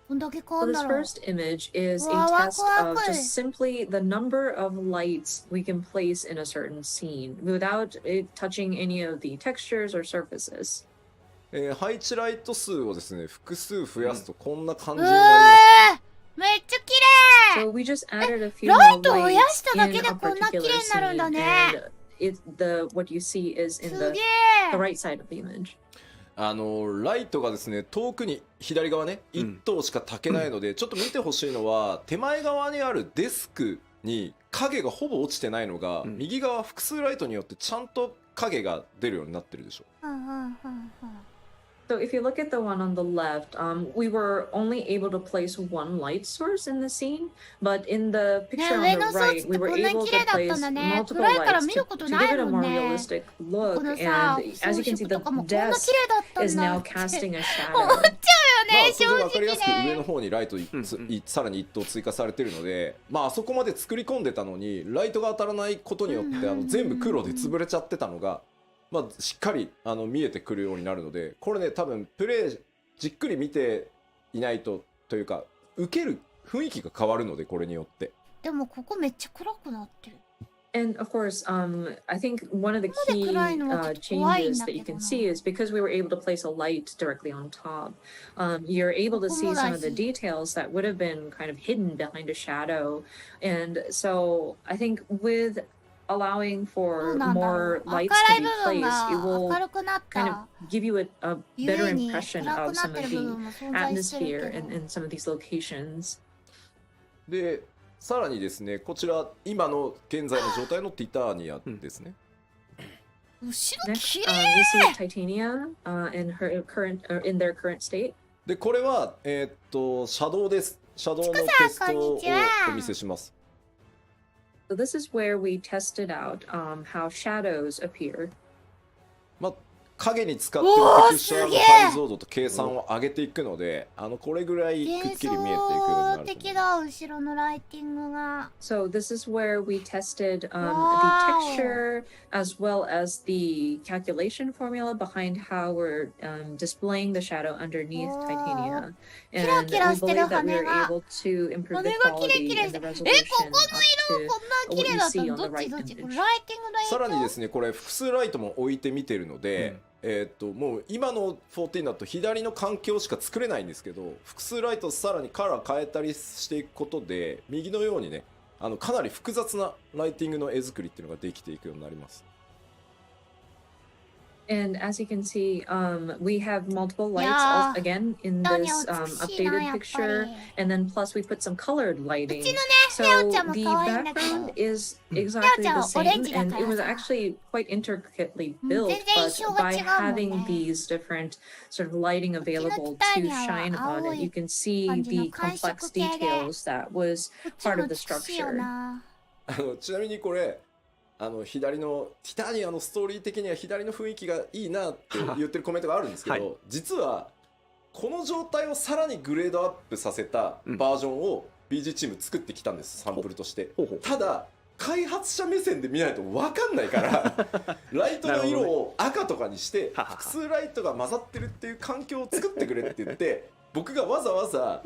So this first image is a test of just simply the number of lights we can place in a certain scene without it touching any of the textures or surfaces. 配置ライト数をですね、複数増やすとこんな感じになります。めっちゃ綺麗。 So we just added a few more lights in a particular scene, and what you see is in the right side of the image. ライトがですね、遠くに左側ね、1灯しか焚けないので、ちょっと見てほしいのは手前側にあるデスクに影がほぼ落ちてないのが、右側複数ライトによってちゃんと影が出るようになってるでしょ。So if you look at the one on the left, we were only able to place one light source in the scene, but in the picture on the right, we were able to place multiple lights to give it a more realistic look. And as you can see, the desk is now casting a shadow. まあ、それで分かりやすく上の方にライトさらに1灯追加されてるので、まあ、あそこまで作り込んでたのにライトが当たらないことによって全部黒で潰れちゃってたのが、まあ、しっかり見えてくるようになるので、これね多分プレイじっくり見ていないとというか受ける雰囲気が変わるので、これによって。でもここめっちゃ暗くなってる。And of course, I think one of the key changes that you can see is because we were able to place a light directly on top, you're able to see some of the details that would have been kind of hidden behind a shadow. And so I think with allowing for more lights to be placed, it will kind of give you a better impression of some of the atmosphere in some of these locations. でさらにですね、こちら今の現在の状態のティターニアですね。後ろ Next, 綺 we 麗。 see Titania in their current state. でこれはシャドウです。シャドウのテストをお見せします。So this is where we tested out how shadows appear. まあ影に使ってるテクスチャーの解像度と計算を上げていくので、これぐらいくっきり見えていくようになると思います。幻想的だ、後ろのライティングが。So this is where we tested the texture as well as the calculation formula behind how we're displaying the shadow underneath Titania. And we believe that we were able to improve the quality and the resolution up to what you see on the right image. さらにですね、これ複数ライトも置いてみてるので、もう今の14だと左の環境しか作れないんですけど、複数ライトさらにカラー変えたりしていくことで右のようにね、かなり複雑なライティングの絵作りっていうのができていくようになります。And as you can see, we have multiple lights again in this updated picture, and then plus we put some colored lighting. So the background is exactly the same, and it was actually quite intricately built, but by having these different sort of lighting available to shine on it, you can see the complex details that was part of the structure. ちなみにこれ左のティタニアのストーリー的には左の雰囲気がいいなって言ってるコメントがあるんですけど、はい、実はこの状態をさらにグレードアップさせたバージョンを BG チーム作ってきたんです、サンプルとして。ただ開発者目線で見ないと分かんないからライトの色を赤とかにして複数ライトが混ざってるっていう環境を作ってくれって言って僕がわざわざ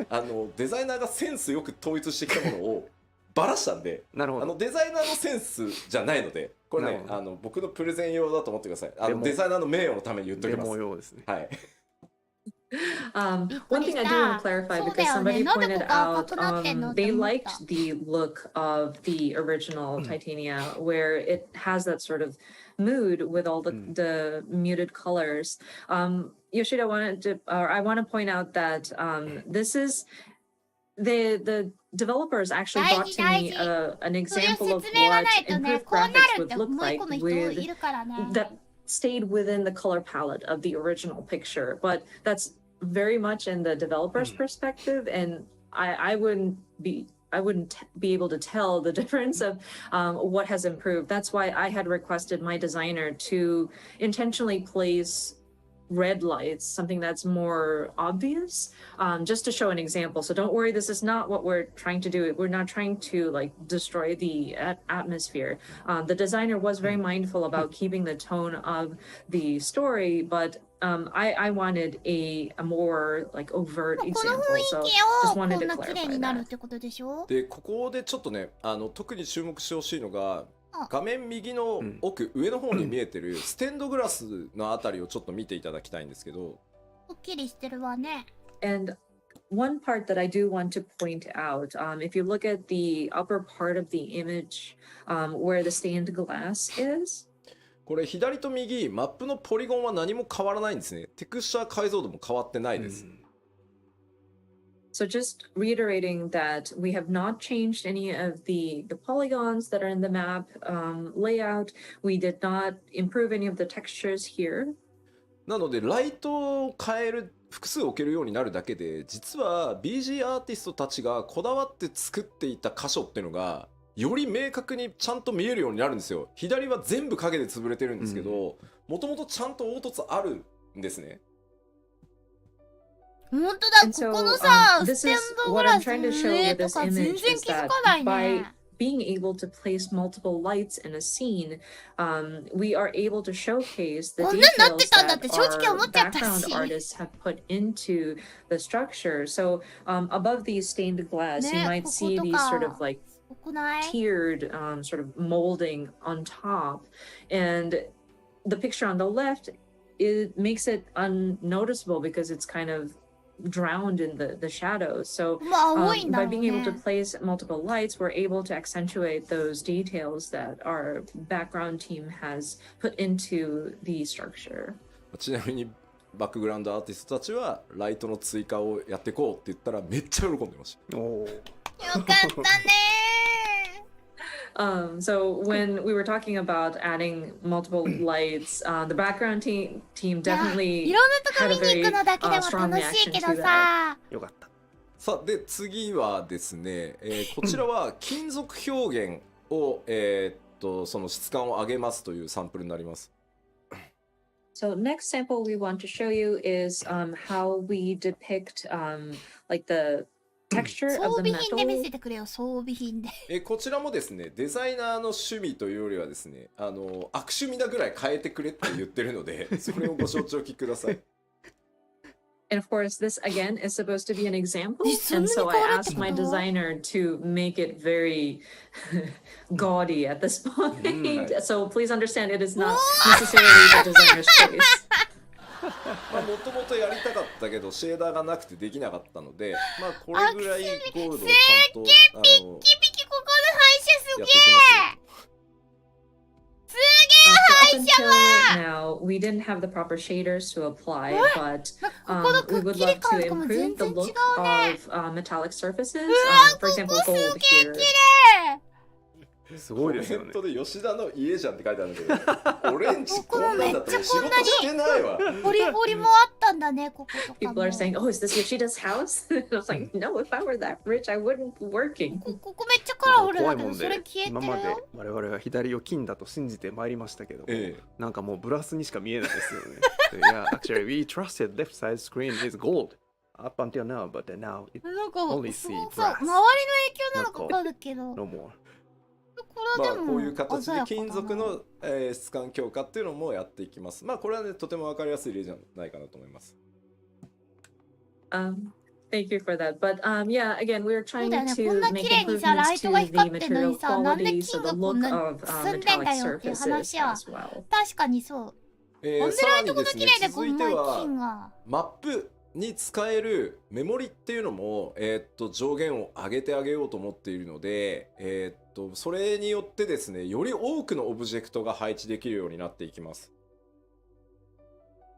デザイナーがセンスよく統一してきたものをバラしたんで、なるほどデザイナーのセンスじゃないので、これね僕のプレゼン用だと思ってください。デザイナーの名誉のために言っておきます。デモ用ですね。はい。One thing I do want to clarify, because somebody pointed out they liked the look of the original Titania, where it has that sort of mood with all the muted colors. Yoshida wanted to, or I want to point out that this is the developers actually brought to me an example of what improved graphics would look like with that stayed within the color palette of the original picture. But that's very much in the developer's perspective, and I wouldn't be able to tell the difference of what has improved. That's why I had requested my designer to intentionally place red lights, something that's more obvious, just to show an example. So don't worry, this is not what we're trying to do. We're not trying to like destroy the atmosphere. The designer was very mindful about keeping the tone of the story, but I wanted a more like overt example. So just wanted to clarify that. でここでちょっとね特に注目してほしいのが画面右の奥、上の方に見えてるステンドグラスのあたりをちょっと見ていただきたいんですけど。くっきりしてるわね。And one part that I do want to point out, if you look at the upper part of the image, where the stained glass is. これ左と右、マップのポリゴンは何も変わらないんですね。テクスチャー解像度も変わってないです。So just reiterating that we have not changed any of the polygons that are in the map layout. We did not improve any of the textures here. なのでライトを変える、複数置けるようになるだけで、実は BG アーティストたちがこだわって作っていた箇所っていうのがより明確にちゃんと見えるようになるんですよ。左は全部影で潰れてるんですけど、もともとちゃんと凹凸あるんですね。本当だ、ここのさ、ステンドグラスの上とか全然気づかないね。Being able to place multiple lights in a scene, we are able to showcase the details that our background artists have put into the structure. So above these stained glass, you might see these sort of like tiered sort of molding on top. And the picture on the left, it makes it unnoticeable because it's kind of drowned in the shadows. So by being able to place multiple lights, we're able to accentuate those details that our background team has put into the structure. ちなみにバックグラウンドアーティストたちはライトの追加をやっていこうって言ったらめっちゃ喜んでました。よかったね。So when we were talking about adding multiple lights, the background team definitely いろんなとこ見に行くのだけでも楽しいけどさ。よかった。さあで次はですね、こちらは金属表現をその質感を上げますというサンプルになります。So next sample we want to show you is how we depict like the texture of the 装備品で見 metal. せてくれよ、装備品で。こちらもですね、デザイナーの趣味というよりはですね、悪趣味なぐらい変えてくれって言ってるので、それをご承知おきください。And of course, this again is supposed to be an example, and so I asked my designer to make it very gaudy at this point. So please understand, it is not necessarily the designer's choice. もともとやりたかったけどシェーダーがなくてできなかったので、まあこれぐらいゴールドをちゃんとピッキピキここの反射すげえ。Up until now, we didn't have the proper shaders to apply, but we would love to improve the look of metallic surfaces. For example, gold here. すごいですよね。コメントで吉田の家じゃんって書いてあるんだけど、オレンジこんなんだったら仕事してないわ。ホリホリもあったんだね、こことかも。 People are saying, "Oh, is this Yoshida's house?" I was like, "No, if I were that rich, I wouldn't be working." ここめっちゃカラフルだけど、怖いもんでそれ消えて今までるよ。我々は左を金だと信じてまいりましたけど、なんかもうブラスにしか見えないですよね。Yeah, actually, we trusted left side screen is gold up until now, but now it なんか only そう see そう、 brass. 周りの影響なのかわかるけど、 No more. これはでもこういう形で鮮やかだな金属の、質感強化っていうのもやっていきます。まあこれはねとても分かりやすい例じゃないかなと思います。Thank you for that. But yeah, again, we're そう trying だよね、こん to な make 綺麗にさ、ラ improvements イト to が the 光ってんの material にさ、なんで quality, 金 so が the こん look なに of 進んでんだ metallic よっていう surfaces 話は as well. 確かにそう。なんでさらライトこんなにですね綺麗でこ続いんなては金が。マップに使えるメモリっていうのも、上限を上げてあげようと思っているので、それによってですねより多くのオブジェクトが配置できるようになっていきます。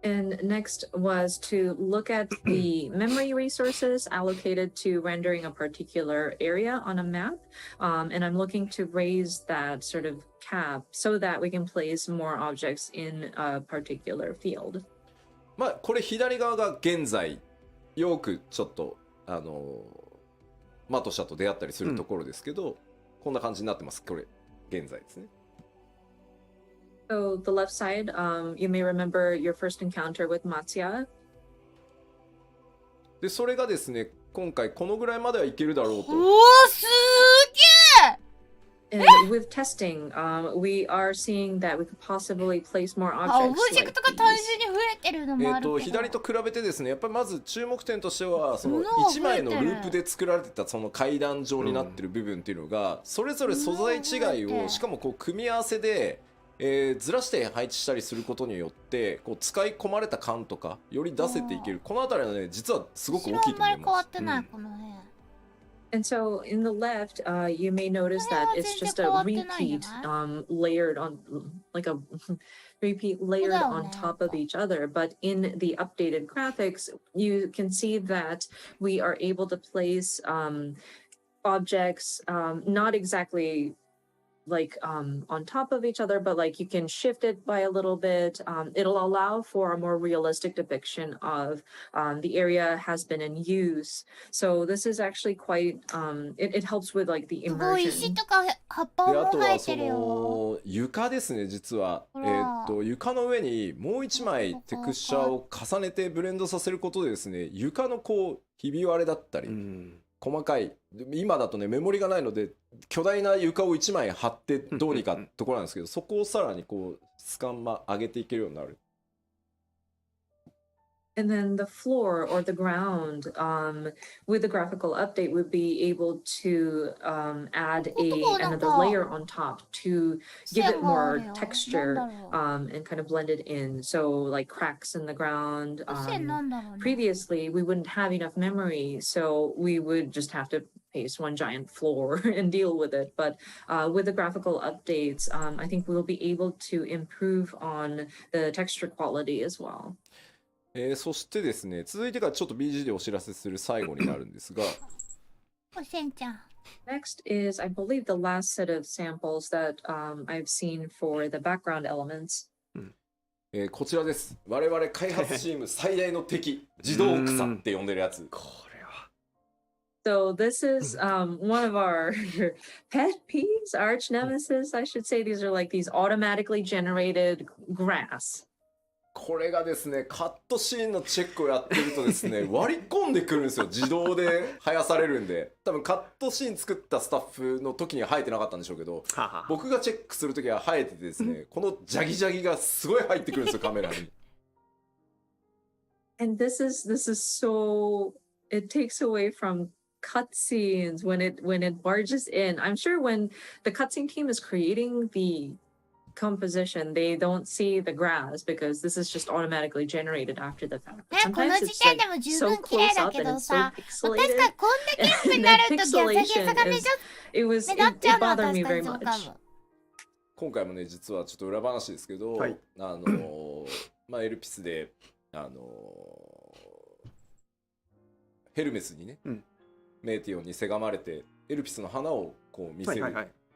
And next was to look at the memory resources allocated to rendering a particular area on a map. And I'm looking to raise that sort of cap so that we can place more objects in a particular field. まあこれ左側が現在よくちょっとマトシャと出会ったりするところですけど、こんな感じになってます。これ現在ですね。So the left side, you may remember your first encounter with Matsuya. でそれがですね、今回このぐらいまではいけるだろうと。おー、すげ And with testing, we are seeing that we could possibly place more ー。あ、オブ objects ジェ like クトが単 these. 純に増えてるのもあるけど。左と比べてですね、やっぱりまず注目点としてはその物が1枚のループで作られてたその階段状になってる部分っていうのがそれぞれ素材違いをしかもこう組み合わせでずらして配置したりすることによってこう使い込まれた感とかより出せていける。このあたりはね実はすごく大きいと思い後ろあんまり変わます。ってない、この辺。And so in the left, you may notice that it's just a repeat layered on, like a repeat layered on top of each other. But in the updated graphics, you can see that we are able to place objects not exactly like on top of each other, but like you can shift it by a little bit. It'll allow for a more realistic depiction of the area has been in use. So this is actually quite it helps with like the すごい石 immersion. とか葉っぱであとも生えはそてるよ。の床ですね。実はほら床の上にもう一枚テクスチャーを重ねてブレンドさせることでですね、床のこうひび割れだったり、細かい今だとねメモリがないので巨大な床を1枚貼ってどうにかところなんですけど、そこをさらにこうスカンマ上げていけるようになる。And then the floor or the ground, with the graphical update, would be able to add another layer on top to give it more texture and kind of blend it in. So like cracks in the ground. 線なんだろうね。 Previously, we wouldn't have enough memory, so we would just have to paste one giant floor and deal with it. But with the graphical updates, I think we'll be able to improve on the texture quality as well. そしてですね、続いてからちょっと BG でお知らせする最後になるんですがおせんちゃん。 Next is, I believe, the last set of samples that I've seen for the background elements. こちらです。我々開発チーム最大の敵自動草って呼んでるやつ。これは So this is one of our pet peeves, arch nemesis, I should say. These are like these automatically generated grass. これがですね、カットシーンのチェックをやってるとですね、割り込んでくるんですよ。自動で生やされるんで。多分カットシーン作ったスタッフの時には生えてなかったんでしょうけど、僕がチェックする時は生えててですね、このジャギジャギがすごい入ってくるんですよ、カメラに。And this is so, it takes away from cutscenes when it barges in. I'm sure when the cutscene team is creating the composition, they don't see the grass because this is just automatically generated after the fact. ね、この時点でも十分綺麗だけどさ、確かにこんだけ良くなるとギャザギャザが目立っ it ちゃうのは bothered me 確か very にそうか much. も。今回もね、実はちょっと裏話ですけど、はい、まあエルピスでヘルメスにね、メーティオンにせがまれてエルピスの花をこう見せる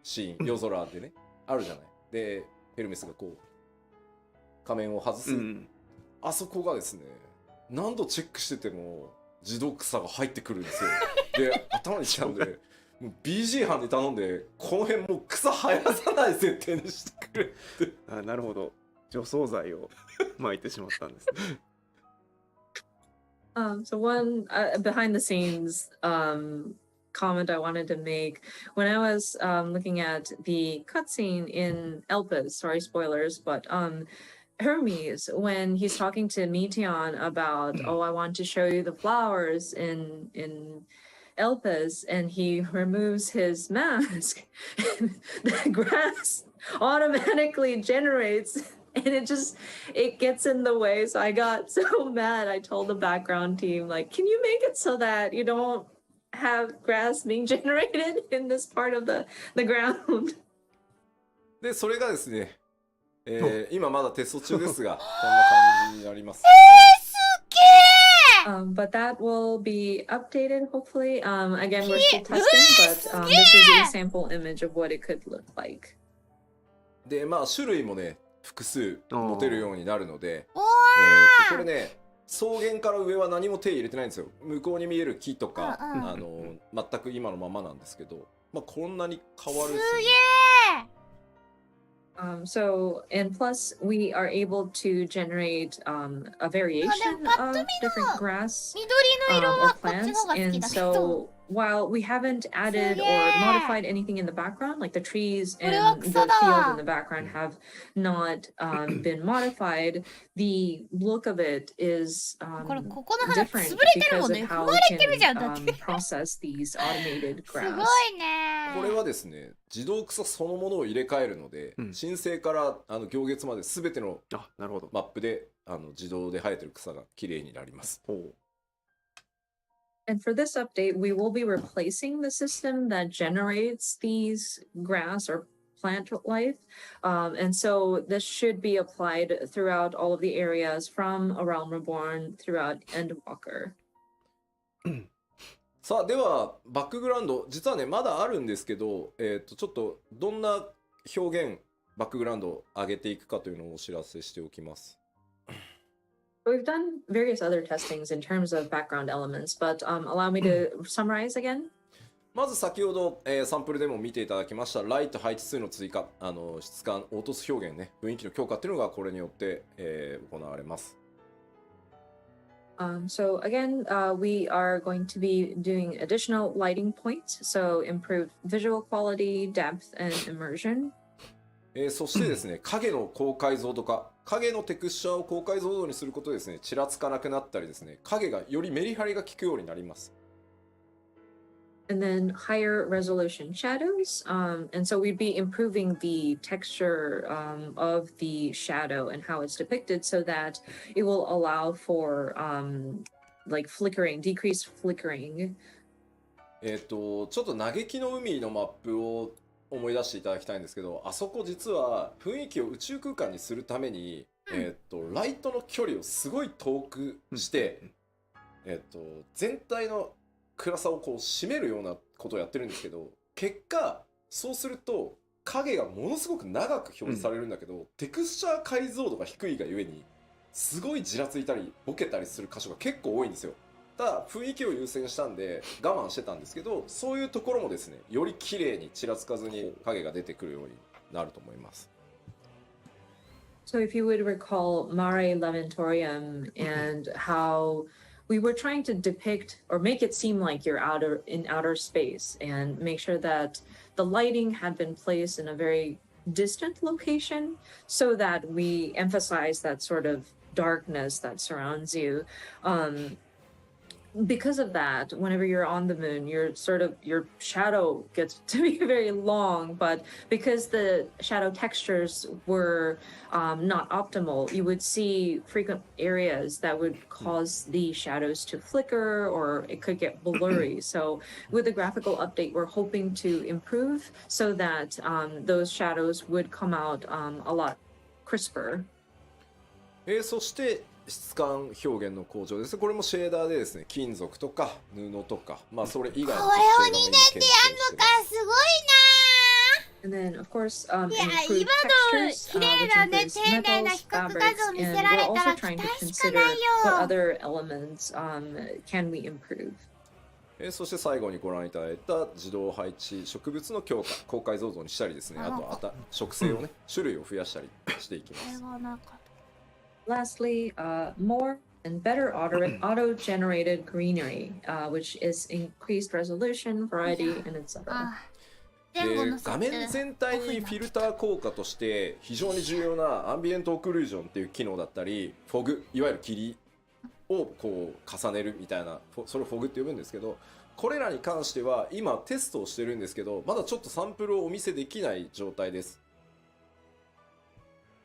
シーン、夜空でねあるじゃない。でヘルメスがこう仮面を外す、あそこがですね、何度チェックしてても自動草が入ってくるんですよ。で頭にきたんでもう BG 班に頼んでこの辺もう草生やさない設定にしてくれって。あ、なるほど。除草剤を撒いてしまったんですね。So one behind the scenes comment I wanted to make when I was looking at the cutscene in Elpis, sorry spoilers, but Hermes, when he's talking to Meteon about, oh, I want to show you the flowers in Elpis, and he removes his mask, the grass automatically generates. And it gets in the way. So I got so mad. I told the background team, like, can you make it so that you don't have grass being generated in this part of the ground? でそれがですね、今まだテスト中ですが、こんな感じになります。But that will be updated hopefully. Again, we're still testing, but this is a sample image of what it could look like. で、まあ種類もね、複数持てるようになるので、これね、草原から上は何も手入れてないんですよ。向こうに見える木とか、全く今のままなんですけど、まあこんなに変わるんですよね。So, and plus, we are able to generate a variation of different grass or plants. And so, while we haven't added or modified anything in the background, like the trees and the field in the background have not been modified, the look of it is different because of how we can process these automated grass. これはですね、自動草そのものを入れ替えるので、申請から行月まで全てのマップで自動で生えてる草がきれいになります。And for this update, we will be replacing the system that generates these grass or plant life. And so this should be applied throughout all of the areas from A Realm Reborn throughout Endwalker. さあ、ではバックグラウンド、実はねまだあるんですけど、ちょっとどんな表現バックグラウンドを上げていくかというのをお知らせしておきます。We've done various other testings in terms of background elements, but allow me to summarize again. まず先ほど、サンプルでも見ていただきましたライト配置数の追加、質感、凹凸表現ね、雰囲気の強化っていうのがこれによって、行われます。So again, we are going to be doing additional lighting points, so improved visual quality, depth, and immersion. そしてですね、影の高解像度化、影のテクスチャーを高解像度にすることでですね、ちらつかなくなったりですね、影がよりメリハリが効くようになります。And then higher resolution shadows. And so we'd be improving the texture of the shadow and how it's depicted so that it will allow for like flickering, decreased flickering. ちょっと嘆きの海のマップを思い出していただきたいんですけど、あそこ実は雰囲気を宇宙空間にするために、ライトの距離をすごい遠くして、全体の暗さをこう締めるようなことをやってるんですけど、結果そうすると影がものすごく長く表示されるんだけど、テクスチャー解像度が低いがゆえにすごいじらついたりボケたりする箇所が結構多いんですよ。ただ雰囲気を優先したんで我慢してたんですけど、そういうところもですね、より綺麗にちらつかずに影が出てくるようになると思います。So if you would recall Mare Lamentorium and how we were trying to depict or make it seem like you're in outer space and make sure that the lighting had been placed in a very distant location so that we emphasize that sort of darkness that surrounds you. Because of that, whenever you're on the moon, your shadow gets to be very long, but because the shadow textures were not optimal, you would see frequent areas that would cause the shadows to flicker or it could get blurry. So with the graphical update, we're hoping to improve so that those shadows would come out a lot crisper. そして質感表現の向上です。これもシェーダーでですね、金属とか布とか、まあそれ以外のこれを2年でやるのか、すごいな。 And then, of course, いや、 improved 今の textures, 綺麗なね、 which 丁寧 includes な比 metals, 較画 fabrics, 像見 and せら we're れた also ら期 trying to 待しか consider ない what よ。 other elements can we improve. そして最後にご覧いただいた自動配置植物の強化、高解像度にしたりですね、あと植生をね、種類を増やしたりしていきます。 Lastly, more and better auto-generated greenery, which is increased resolution, variety, and etc. 画面全体にフィルター効果として非常に重要なアンビエントオクルージョンっていう機能だったり、フォグ、いわゆる霧をこう重ねるみたいな、それをフォグって呼ぶんですけど、これらに関しては今テストをしてるんですけど、まだちょっとサンプルをお見せできない状態です。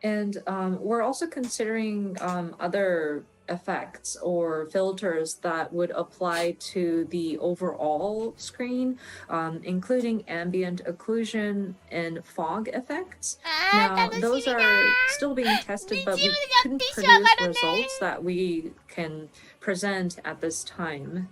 And we're also considering other effects or filters that would apply to the overall screen, including ambient occlusion and fog effects. Now, those are still being tested, but we couldn't produce results that we can present at this time.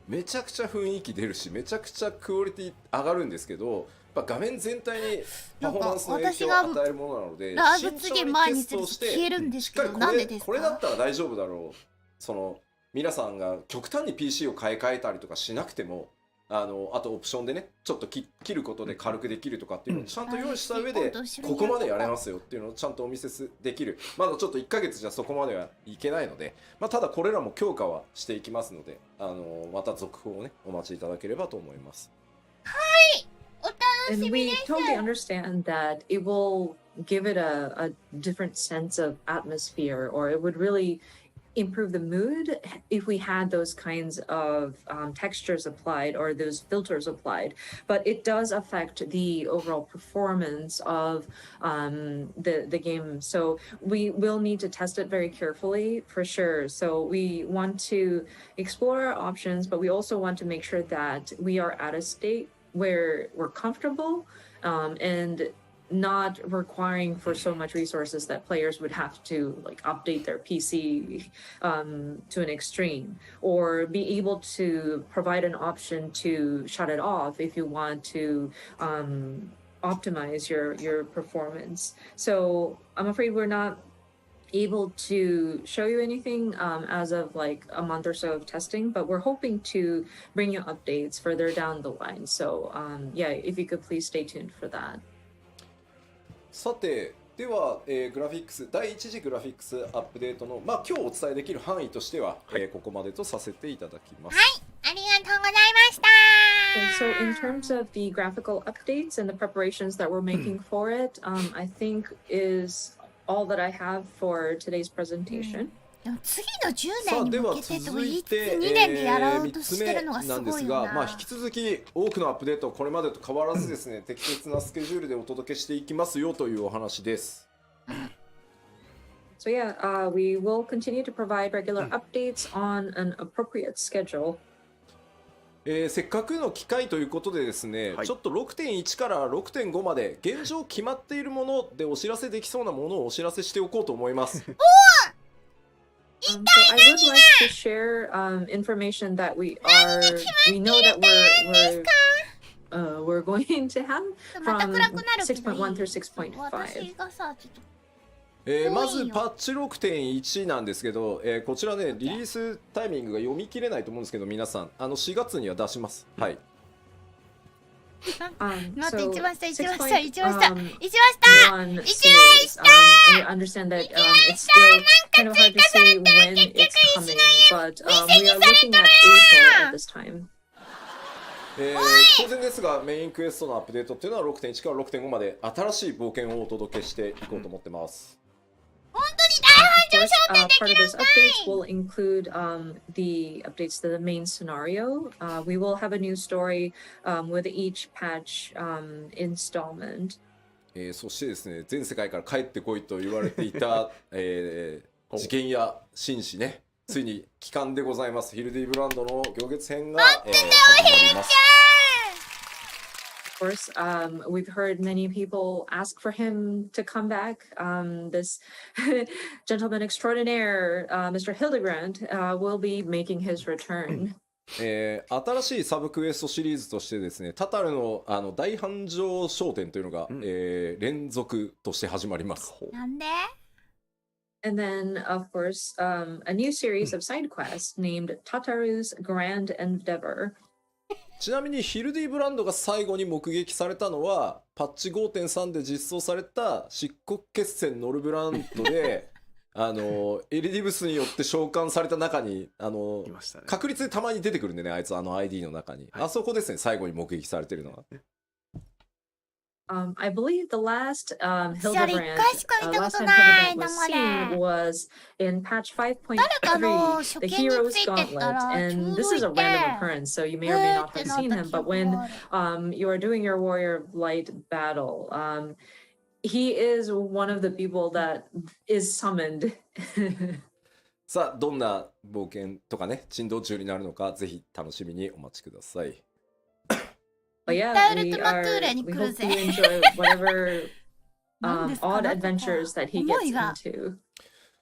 めちゃくちゃ雰囲気出るしめちゃくちゃクオリティ上がるんですけど、やっぱ画面全体にパフォーマンスの影響を与えるものなので、ライブ次前にすると消えるんですけど、なんでですか？これだったら大丈夫だろう。その皆さんが極端に PC を買い替えたりとかしなくても、あとオプションでねちょっと切ることで軽くできるとかっていうのをちゃんと用意した上で、ここまでやれますよっていうのをちゃんとお見せできる。まだちょっと1ヶ月じゃそこまではいけないので、ただこれらも強化はしていきますので、また続報をねお待ちいただければと思います。はい、お楽し And み we です。 totally understand that it will give it a different sense of atmosphere, or it would really improve the mood if we had those kinds of textures applied or those filters applied, but it does affect the overall performance of the game, so we will need to test it very carefully for sure. So we want to explore our options, but we also want to make sure that we are at a state where we're comfortable and not requiring for so much resources that players would have to like update their PC to an extreme, or be able to provide an option to shut it off if you want to optimize your performance. So I'm afraid we're not able to show you anything as of like a month or so of testing, but we're hoping to bring you updates further down the line. So yeah, if you could please stay tuned for that. さてでは、グラフィックス第1次グラフィックスアップデートの、今日お伝えできる範囲としては、ここまでとさせていただきます。はい、ありがとうございました。 So in terms of the graphical updates and the preparations that we're making for it, I think is all that I have for today's presentation. でも次の10さあでは年に向けてと続い言いつつて、 2年でやろう3とつしてるのがす目なんでごいよすが、な。引き続き多くのアップデートをこれまでと変わらずですね、適切なスケジュールでお届けしていきますよというお話です。So yeah, we will continue to provide regular updates on an appropriate schedule. せっかくの機会ということでですね、ちょっと 6.1 から 6.5 まで現状決まっているものでお知らせできそうなものをお知らせしておこうと思います。So I would like to share information that we know that we're going to have また from 暗くなるけどいい？ 6.1 through 6.5. 私がさ、ちょっとまずパッチ 6.1 なんですけど、こちらねリリースタイミングが読み切れないと思うんですけど、皆さん4月には出します。はい。待って、 So 一番下、一番 6.1 下、一番下、一番下、 series, I understand that it's still kind of hard to say when it's coming, but we are looking at April at this time. 当然ですがメインクエストのアップデートっていうのは 6.1 から 6.5 まで新しい冒険をお届けしていこうと思ってます。本当に大繁盛商店で Part き of る those んか updates い。 will include the updates to the main scenario. We will have a new story with each patch installment. そしてですね、全世界から帰ってこいと言われていた、事件や紳士ね、ついに帰還でございます。ヒルディブランドの行月編が、始まります。Of course, we've heard many people ask for him to come back. This gentleman extraordinaire, Mr. Hildebrand, will be making his return. 新しいサブクエストシリーズとしてですね、タタルの大繁盛商店というのが、連続として始まります。なんで？ And then, of course, a new series of side quests named Tataru's Grand Endeavor. ちなみにヒルディブランドが最後に目撃されたのはパッチ 5.3 で実装された漆黒決戦ノルブランドでエリディブスによって召喚された中にいましたね。確率でたまに出てくるんでね、あいつID の中に、あそこですね、最後に目撃されてるのは。I believe the last それ一 Hildebrand, 回しか見たこ last と time ない。 Hildebrand だ was ま seen れ。 was in patch 誰かの 5.3, 初 the 見に Hero's ついてったら Gauntlet, ちょ and う this ど is い a て。 random occurrence, so you may or may っ not て have なっ seen た him, 記 but 憶 when がある。 you are doing your Warrior of Light battle, he is one of the people that is summoned. さあどんな冒険とかね珍道中になるのかぜひ楽しみにお待ちください。But yeah, we hope you enjoy whatever odd adventures that he gets into.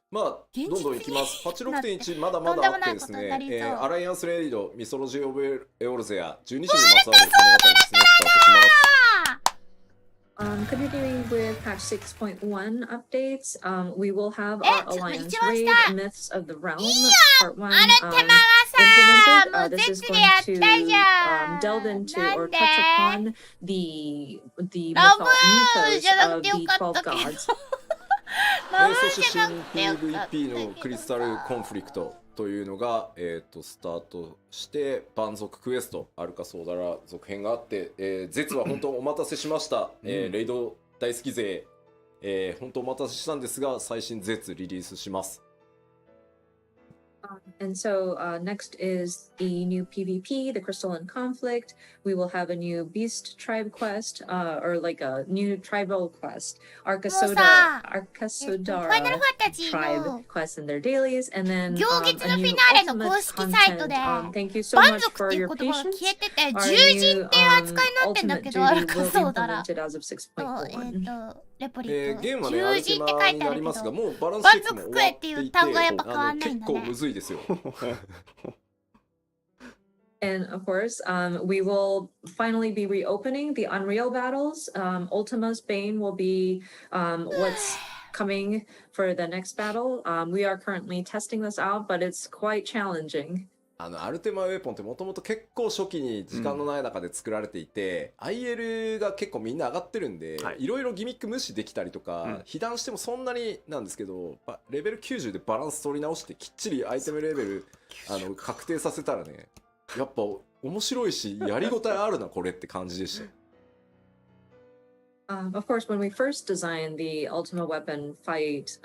まあどんどんいきます。86.1 まだまだあってですね、アライアンスレイドミソロジー・オブ・エオルゼア12種にまつわる物語ですね、スタートします。Continuing with patch 6.1 updates, we will have our Alliance Raid Myths of the Realm Part 1 implemented. This is going to delve into or touch upon the mythos of the 12 gods. そして新 PVP のクリスタルコンフリクトというのが、スタートして蛮族クエストアルカソーダラ続編があって、ゼツは本当お待たせしました、レイド大好き勢、本当お待たせしたんですが最新ゼツリリースします。And so next is the new PvP, the Crystalline Conflict. We will have a new Beast Tribe quest, or like a new tribal quest, Arkasodara Tribe quest in their dailies, and then a new ultimate content. Thank you so much for your patience. Our new ultimate duty will be implemented as of 6.1. ゲームはねアルテマになりますがもうバランスチェックも終わっていて結構むずいですよ。And of course, we will finally be reopening the Unreal battles. Ultima's Bane will be what's coming for the next battle. We are currently testing this out, but it's quite challenging. アルテマウェポンってもともと結構初期に時間のない中で作られていて、IL が結構みんな上がってるんで、いろいろギミック無視できたりとか、被弾してもそんなになんですけど、レベル90でバランス取り直してきっちりアイテムレベル確定させたらね、やっぱ面白いしやりごたえあるなこれって感じでした。Of course, when we first designed the Ultima Weapon fight,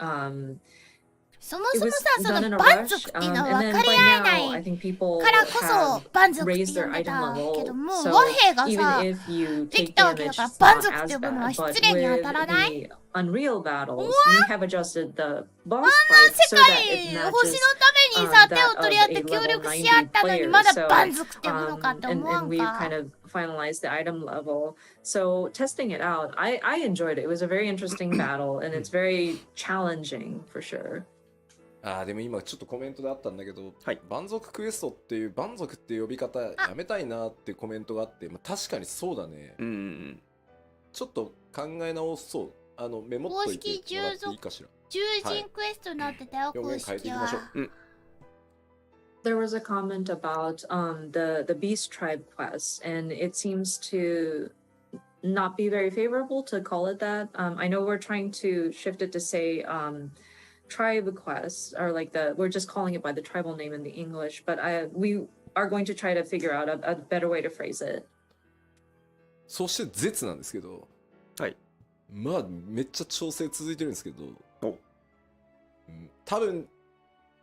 そもそもさ、その蛮族っていうのは分かり合えないからこそ蛮族って呼んでたけども、和平がさ、できたわけだから蛮族って呼ぶのは失礼に当たらない？ Unreal battles, we have adjusted the boss 世界、星のためにさ、手を取り合って協力し合ったのにまだ蛮族って呼ぶのかって思わんか。Finalized the item level. So testing it out, I enjoyed it. It was a very interesting battle and it's very challenging for sure. でも今ちょっとコメントであったんだけど、蛮族クエストっていう蛮族っていう呼び方やめたいなってコメントがあって、確かにそうだね。ちょっと考え直そう。メモっといてもらっていいかしら。獣人クエストになってたよ、公式は。There was a comment about the Beast Tribe quest, and it seems to not be very favorable to call it that. I know we're trying to shift it to say tribe quests, or like we're just calling it by the tribal name in the English, but we are going to try to figure out a better way to phrase it. そして絶なんですけど、まあめっちゃ調整続いてるんですけど、多分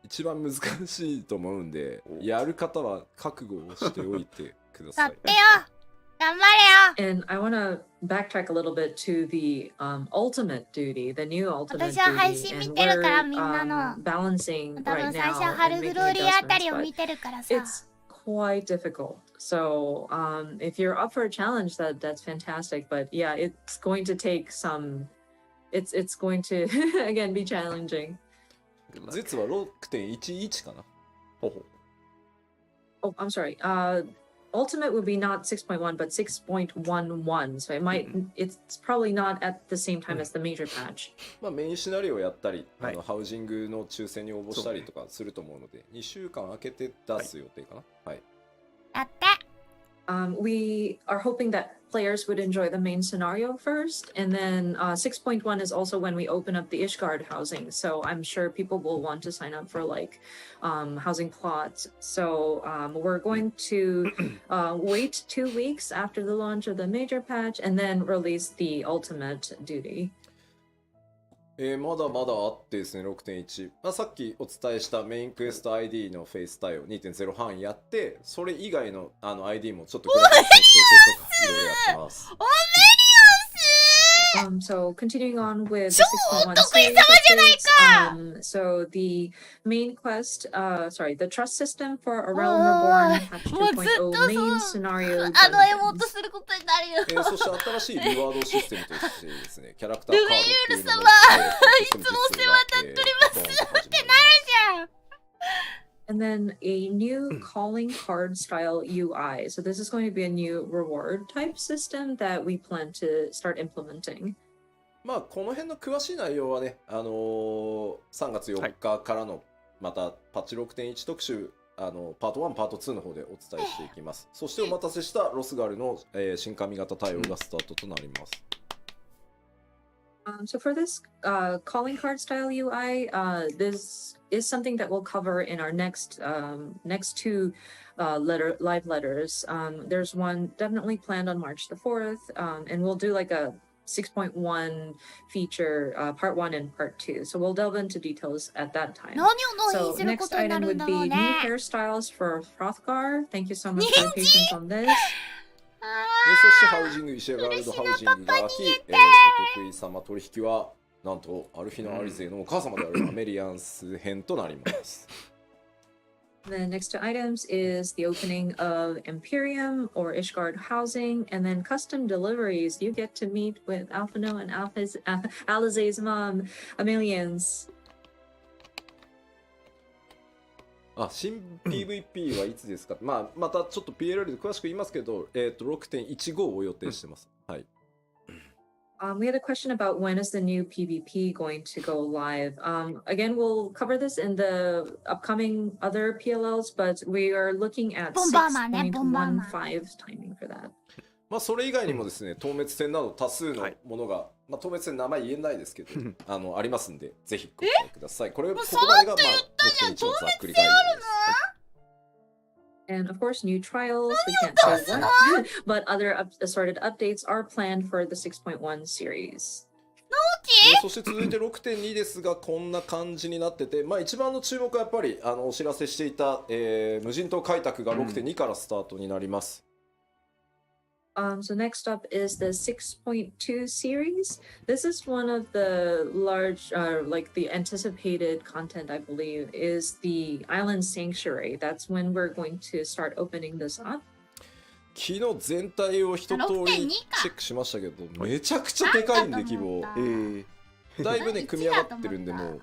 一番難しいと思うんで、やる方は覚悟をしておいてください。買ってよ、頑張れよ。And I want to backtrack a little bit to the ultimate duty, the new ultimate 私は配 duty, 信見 and てるから we're みんなの。 balancing 多 right 分最初 now 春 and グ making ローリーあた adjustments, りを but 見てるからさ。 it's quite difficult. So if you're up for a challenge, that's fantastic. But yeah, it's going to take some. It's going to again be challenging. 絶は 6.11 かな。Oh, I'm sorry. Ultimate would be not 6.1 but 6.11. So it's probably not at the same time as the major patch. メインシナリオをやったり、ハウジングの抽選に応募したりとかすると思うので、2週間空けて出す予定かな。やって。We are hoping that players would enjoy the main scenario first, and then 6.1 is also when we open up the Ishgard housing. So I'm sure people will want to sign up for like housing plots. So we're going to wait 2 weeks after the launch of the major patch and then release the ultimate duty. まだまだあってですね、6.1、さっきお伝えしたメインクエスト ID のフェイス対応 2.0 半やって、それ以外のID もちょっとグラフィックの調整とかいろいろやってます。オメリオス So continuing on with the 6.1 series updates, so the main quest, the trust system for A Realm Reborn Patch 2.0 main scenario あの絵もっとすることになるよ。そして新しいリワードシステムとしてですね、キャラクターカードっていうのも、ルメイユル様いつもお世話になっておりますってなるじゃん。And then a new calling card style UI. So this is going to be a new reward type system that we plan to start implementing. まあこの辺の詳しい内容はね、3月4日からのまたパッチ 6.1 特集パート1パート2の方でお伝えしていきます。そしてお待たせしたロスガールの、新髪型対応がスタートとなります。So for this calling card style UI, this is something that we'll cover in our next two live letters. There's one definitely planned on March the 4th, and we'll do like a 6.1 feature, part 1 and part 2. So we'll delve into details at that time. So next item would be new hairstyles for Hrothgar. Thank you so much for your patience on this. そしてハウジング、石屋ガールドハウジングが開き、お得意様取引はなんとアルフィノ・アリゼのお母様であるアメリアンス編となります。The next two items is the opening of Imperium or Ishgard housing, and then custom deliveries. You get to meet with Alphino and Alizé's mom, Amelians. 新 PVP はいつですか、まあ、またちょっと PLL で詳しく言いますけど、6.15 を予定してます。はい。We had a question about when is the new PvP going to go live. Again, we'll cover this in the upcoming other PLLs, but we are looking at 6.15 timing for that. まあそれ以外にもですね、透滅戦など多数のものが、まあ透滅戦名前言えないですけど、ありますんで、ぜひご期待ください。これここまでがまあ6.1のざっくり概要です。And of course, new trials, we can't say what, but other assorted updates are planned for the 6.1 series. そして続いて 6.2 ですがこんな感じになってて、まあ一番の注目はやっぱりお知らせしていた、無人島開拓が 6.2 からスタートになります。So next up is the 6.2 series. This is one of the large, like the anticipated content, I believe, is the Island Sanctuary. That's when we're going to start opening this up. 昨日全体を一通りチェックしましたけど、めちゃくちゃでかいんで規模。だいぶね組み上がってるんでもう。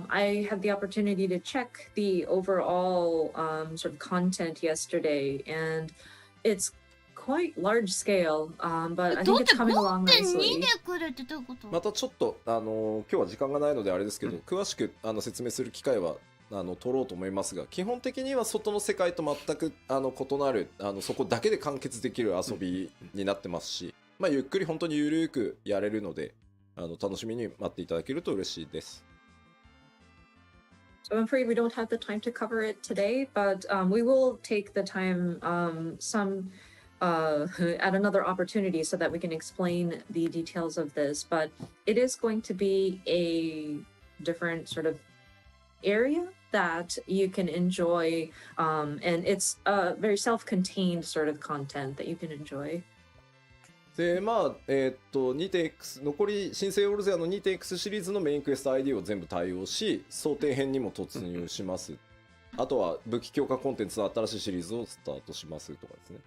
I had the opportunity to check the overall sort of content yesterday, and it's quite large scale, but I think it's coming along nicely. またちょっと今日は時間がないのであれですけど、詳しく説明する機会は取ろうと思いますが、基本的には外の世界と全く異なるそこだけで完結できる遊びになってますし、まあゆっくり本当にゆるくやれるので楽しみに待っていただけると嬉しいです。So I'm afraid we don't have the time to cover it today, but we will take the time at another opportunity so that we can explain the details of this. But it is going to be a different sort of area that you can enjoy, and it's a very self-contained sort of content that you can enjoy. でまあ2.x 残り新生オルゼアの 2.x シリーズのメインクエスト ID を全部対応し、想定編にも突入します。あとは武器強化コンテンツの新しいシリーズをスタートしますとかですね。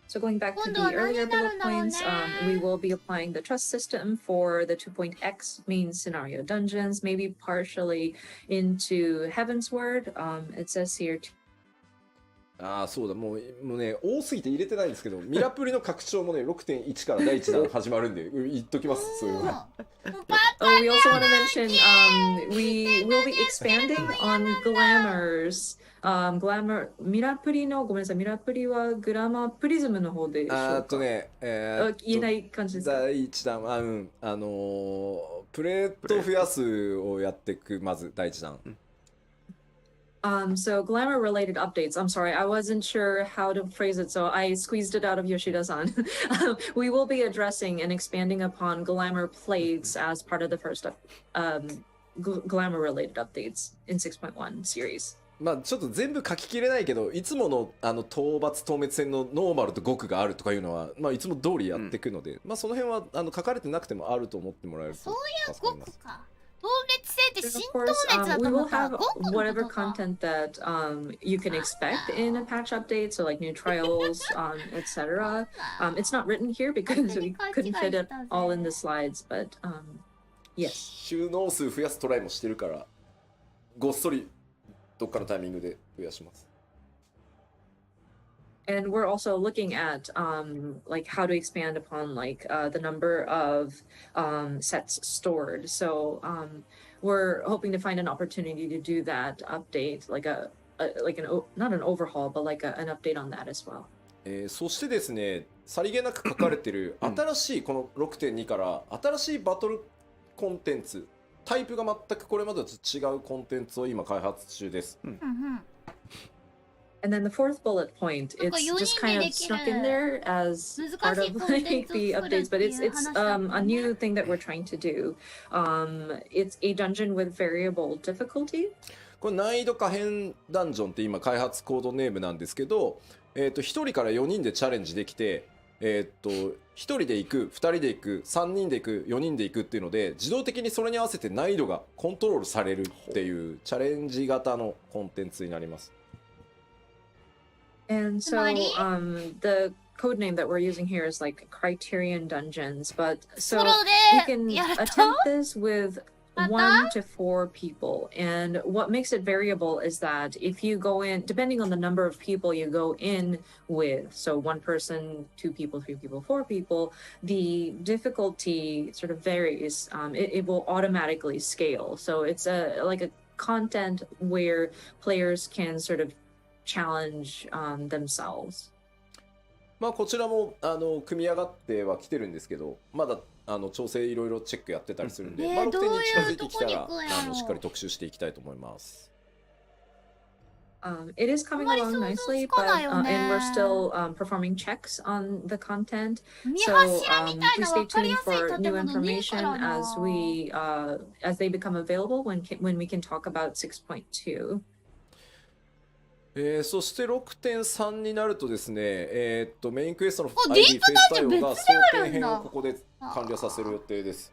So going back to the earlier bullet points, we will be applying the trust system for the 2.x main scenario dungeons, maybe partially into Heaven's Word. It says here. そうだ、もうね多すぎて入れてないんですけど、ミラプリの拡張もね 6.1 から第1弾始まるんで言っときます。そういうの。We also want to mention we will be expanding on glamours. ミラプリのごめんなさい、ミラプリはグラマープリズムの方でしょうか。言えない感じですか。第1弾はプレート増やすをやっていく、まず第1弾。So glamour related updates. I'm sorry, I wasn't sure how to phrase it, so I squeezed it out of Yoshida-san. We will be addressing and expanding upon glamour plates as part of the first glamour related updates in 6.1 series. まあちょっと全部書ききれないけど、いつもの討伐討滅戦のノーマルと極があるとかいうのは、まあいつも通りやっていくので、まあその辺は書かれてなくてもあると思ってもらえるとそういう助かります。極か。透滅性って And 新 of 透 course, 滅だと we 思 will ったら have 極の whatever ことか。 content that you can expect in a patch update, so like new trials, etc. It's not written here because we couldn't fit it all in the slides, but yes. 収納数増やすトライもしてるから、ごっそりどっかのタイミングで増やします。And we're also looking at like how to expand upon like the number of sets stored. So we're hoping to find an opportunity to do that update, like like not an overhaul, but like an update on that as well. そしてですね、さりげなく書かれてる新しいこの 6.2 から新しいバトルコンテンツ、タイプが全くこれまでと違うコンテンツを今開発中です。And then the fourth bullet point, it's just kind of snuck in there as part of like the updates, but it's a new thing that we're trying to do. It's a dungeon with variable difficulty. これ難易度可変ダンジョンって今開発コードネームなんですけど、1人から4人でチャレンジできて、1人で行く、2人で行く、3人で行く、4人で行くっていうので、自動的にそれに合わせて難易度がコントロールされるっていうチャレンジ型のコンテンツになります。And so the code name that we're using here is like Criterion Dungeons, but so we can attempt this with 1 to 4 people. And what makes it variable is that if you go in, depending on the number of people you go in with, so 1 person, 2 people, 3 people, 4 people, the difficulty sort of varies. It will automatically scale. So it's like a content where players can sort of challenge themselves. まあこちらも組み上がってはきてるんですけど、まだ調整いろいろチェックやってたりするんで、まあ6点に近づいてきたらしっかり特集していきたいと思います。It is coming along nicely, but and we're still performing checks on the content. So please stay tuned for new information as they become available when we can talk about 6.2. そして6.3 になるとですね、メインクエストの ID フェイス対応が想定編をここで完了させる予定です。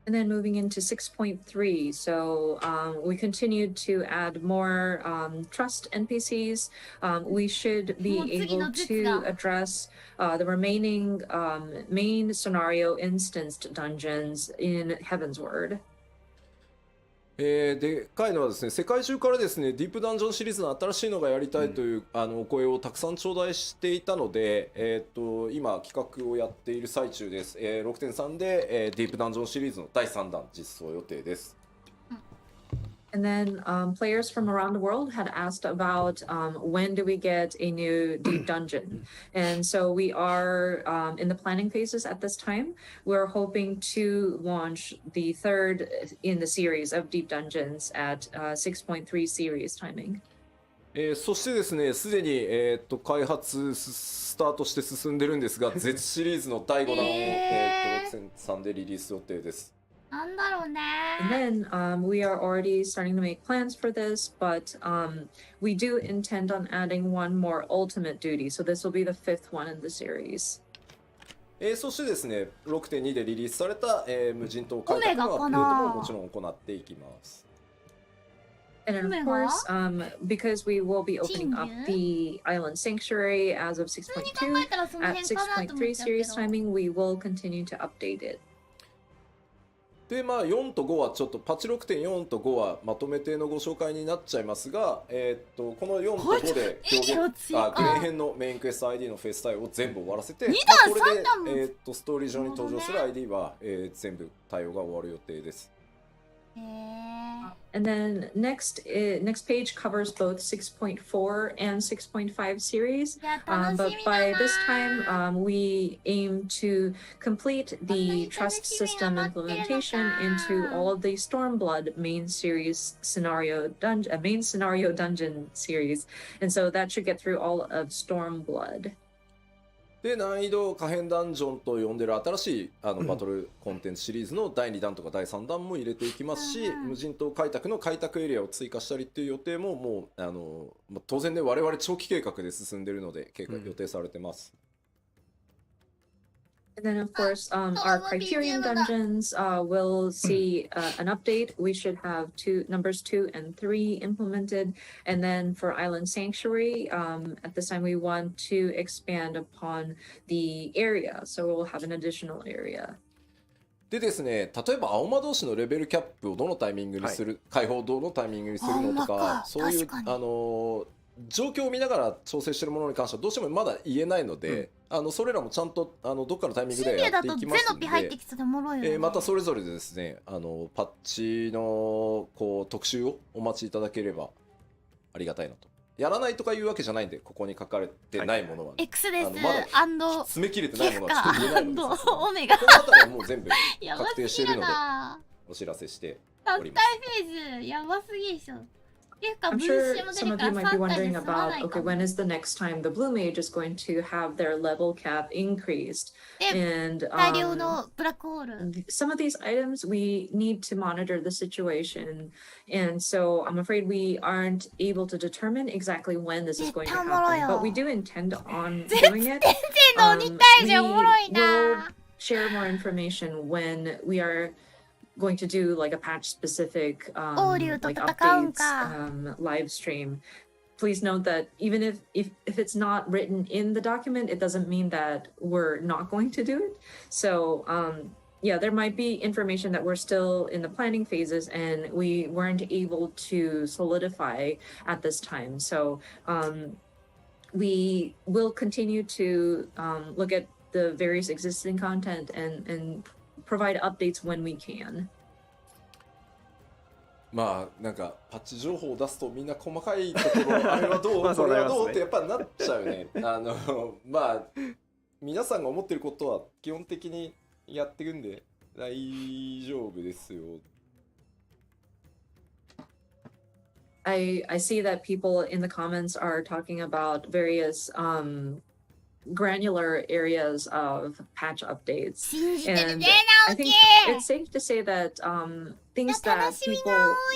And then moving into 6.3, so we continued to add more trust NPCs. We should be able to address the remaining main scenario instanced dungeons in Heavensward. でかいのはですね、世界中からですね、ディープダンジョンシリーズの新しいのがやりたいという、お声をたくさん頂戴していたので、今企画をやっている最中です。6.3 で、ディープダンジョンシリーズの第3弾実装予定です。And then players from around the world had asked about when do we get a new deep dungeon. And so we are in the planning phases at this time. We're hoping to launch the 3rd in the series of deep dungeons at 6.3 series timing. そしてですね、すでに、開発スタートして進んでるんですが、Z シリーズの第5弾を、6.3 でリリース予定です。なんだろうね。 And then we are already starting to make plans for this, but we do intend on adding one more ultimate duty. So this will be the 5th one in the series. そしてですね、6.2 でリリースされた、無人島開拓のアップデートももちろん行っていきます。And of course, because we will be opening up the island sanctuary as of 6.2, at 6.3 series timing, we will continue to update it. でまあ、4と5はちょっとパチ 6.4 と5はまとめてのご紹介になっちゃいますが、この4と5でグレー編のメインクエスト ID のフェイス対応を全部終わらせて、これで、ストーリー上に登場する ID は、全部対応が終わる予定です。And then next page covers both 6.4 and 6.5 series. But by this time, we aim to complete the trust system implementation into all of the Stormblood main scenario dungeon series. And so that should get through all of Stormblood. で難易度可変ダンジョンと呼んでる新しいバトルコンテンツシリーズの第2弾とか第3弾も入れていきますし、無人島開拓の開拓エリアを追加したりっていう予定ももう当然ね我々長期計画で進んでるので予定されてます。And then, of course, our Criterion dungeons will see an update. We should have numbers 2 and 3 implemented. And then for Island Sanctuary, at this time, we want to expand upon the area. So we'll have an additional area. でですね、例えば青魔同士のレベルキャップをどのタイミングにする、解放どのタイミングにするのとか、そういう状況を見ながら調整しているものに関してはどうしてもまだ言えないので、それらもちゃんとどっかのタイミングでやっていきますので、またそれぞれでですね、パッチの特集をお待ちいただければありがたいなと。やらないとかいうわけじゃないんで、ここに書かれてないものは、X です。まだ詰め切れてないものはちょっと言えないので、オメガ。このあたりはもう全部確定しているのでお知らせしております。フェーズやばすぎでしょ。I'm sure some of you might be wondering about, okay, when is the next time the Blue Mage is going to have their level cap increased? And some of these items, we need to monitor the situation. And so I'm afraid we aren't able to determine exactly when this is going to happen. But we do intend on doing it. We will share more information when we are going to do like a patch specific like updates live stream. Please note that even if it's not written in the document, it doesn't mean that we're not going to do it. So yeah, there might be information that we're still in the planning phases and we weren't able to solidify at this time. So we will continue to look at the various existing content and provide updates when we can. まあなんかパッチ情報を出すとみんな細かいところあれはどうこれはどうってやっぱなっちゃうね。まあ皆さんが思ってることは基本的にやっていくんで大丈夫ですよ。I see that people in the comments are talking about various granular areas of patch updates. And I think it's safe to say that things that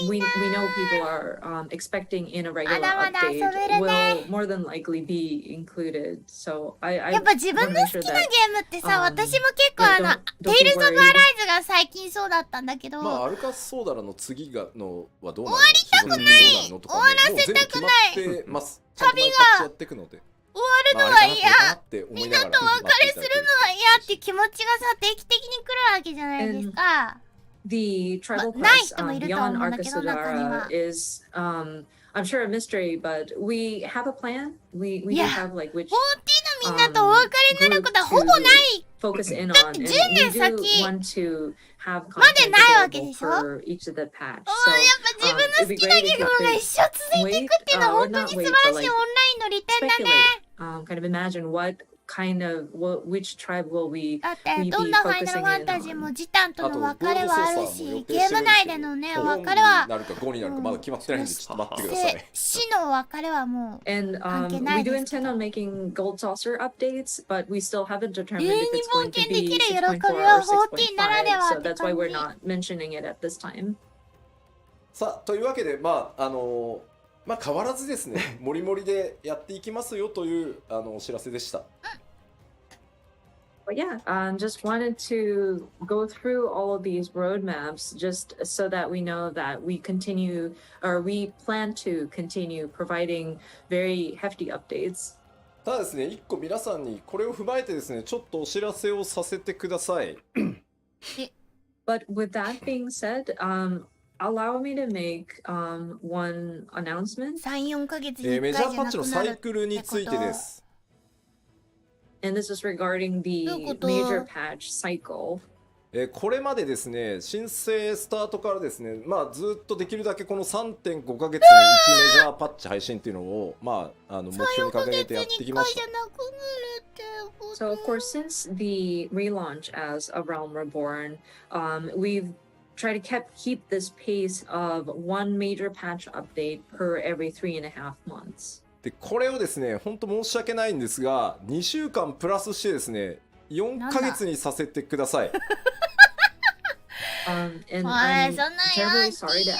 we know people are expecting in a regular update will more than likely be included. So I やっぱ自分の好きなゲームってさ、私も結構テイルズ・オブ・アライズが最近そうだったんだけど、まあアルカス・ソーダラの次がのはどうなの？終わりたくない。終わらせたくない。旅がやっていくので。終わるのは嫌、みんなとお別れするのは嫌って気持ちがさ定期的に来るわけじゃないですか。The tribal quest beyond Arcasodara is I'm sure a mystery, but we have a plan. We do have like which 40のみんなとお別れになることはほぼない。focus in on, and we do want to have content available for each of the patch. So, やっぱ自分の好きなゲームが一生続いていくっていうのは本当に素晴らしいオンラインの利点だね。Kind of imagine which tribe will we だってどんなファイナルファンタジーもジタンとの別れはあるし、ゲーム内でのねお別れはなるか5になるかまだ決まってないんでちょっと待ってください。死のお別れはもう関係ないです。We do intend on making Gold Saucer updates, but we still haven't determined if it's going to be 6.4 or 6.5, so that's why we're not mentioning it at this time. さあというわけでまあまあ変わらずですね、もりもりでやっていきますよというお知らせでした。But yeah, just wanted to go through all of these roadmaps just so that we know that we continue or we plan to continue providing very hefty updates. ただですね、一個皆さんにこれを踏まえてですね、ちょっとお知らせをさせてください。But with that being said, allow me to make one announcement. 3-4ヶ月に1回じゃなくなるってこと。メジャーパッチのサイクルについてです。And this is regarding the major patch cycle. これまでですね、申請スタートからですね、まあずっとできるだけこの 3.5 ヶ月に1メジャーパッチ配信っていうのをまあ目標に掲げてやってきました。So of course, since the relaunch as A Realm Reborn, we've tried to keep this pace of one major patch update per every 3.5 months. でこれをですね本当申し訳ないんですが2週間プラスしてですね4ヶ月にさせてください。And I'm terribly sorry to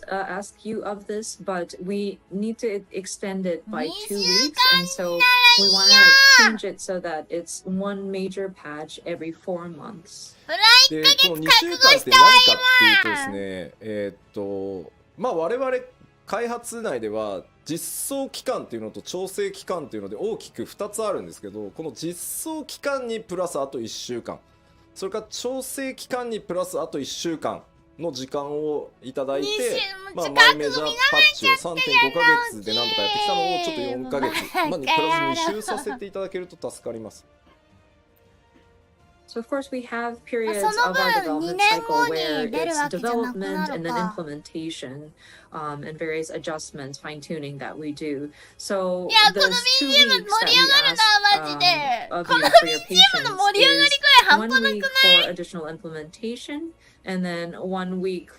ask you of this, but we need to extend it by 2 weeks, and so we want to change it so that it's one major patch every 4 months. でこの2週間って何かっていうとですねまあ我々開発内では実装期間っていうのと調整期間っていうので大きく2つあるんですけど、この実装期間にプラスあと1週間、それから調整期間にプラスあと1週間の時間をいただいて、マイメジャーパッチを 3.5 ヶ月でなんとかやってきたのをちょっと4ヶ月、プラス2週させていただけると助かります。So of course we have periods of our development cycle where it's development and then implementation, and various adjustments, fine-tuning that we do. So those 2 weeks that we ask of you for your patience is 1 week for additional implementation, and then 1 week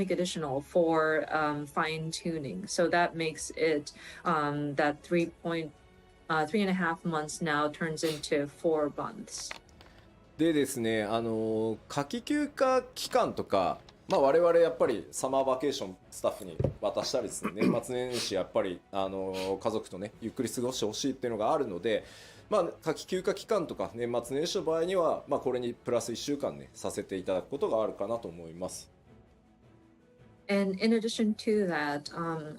additional for fine-tuning. So that makes it that 3.5 months now turns into 4 months. でですね、夏季休暇期間とか、我々やっぱりサマーバケーションスタッフに渡したりですね、年末年始やっぱり家族とねゆっくり過ごしてほしいっていうのがあるので、夏季休暇期間とか年末年始の場合には、これにプラス1週間ねさせていただくことがあるかなと思います。And in addition to that,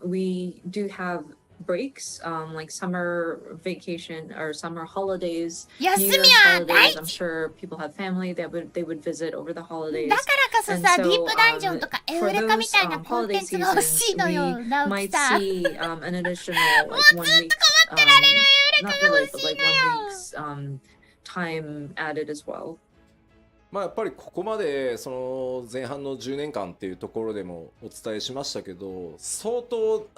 we do have breaks, like summer vacation or summer holidays, New Year's holidays. I'm sure people have family that they would visit over the holidays. だからこそさ、ディープダンジョンとかエウレカみたいなコンテンツが欲しいのよ、ナウキさん。もうずっと困ってられるエウレカが欲しいのよ。time added as well. やっぱりここまでその前半の10年間っていうところでもお伝えしましたけど、相当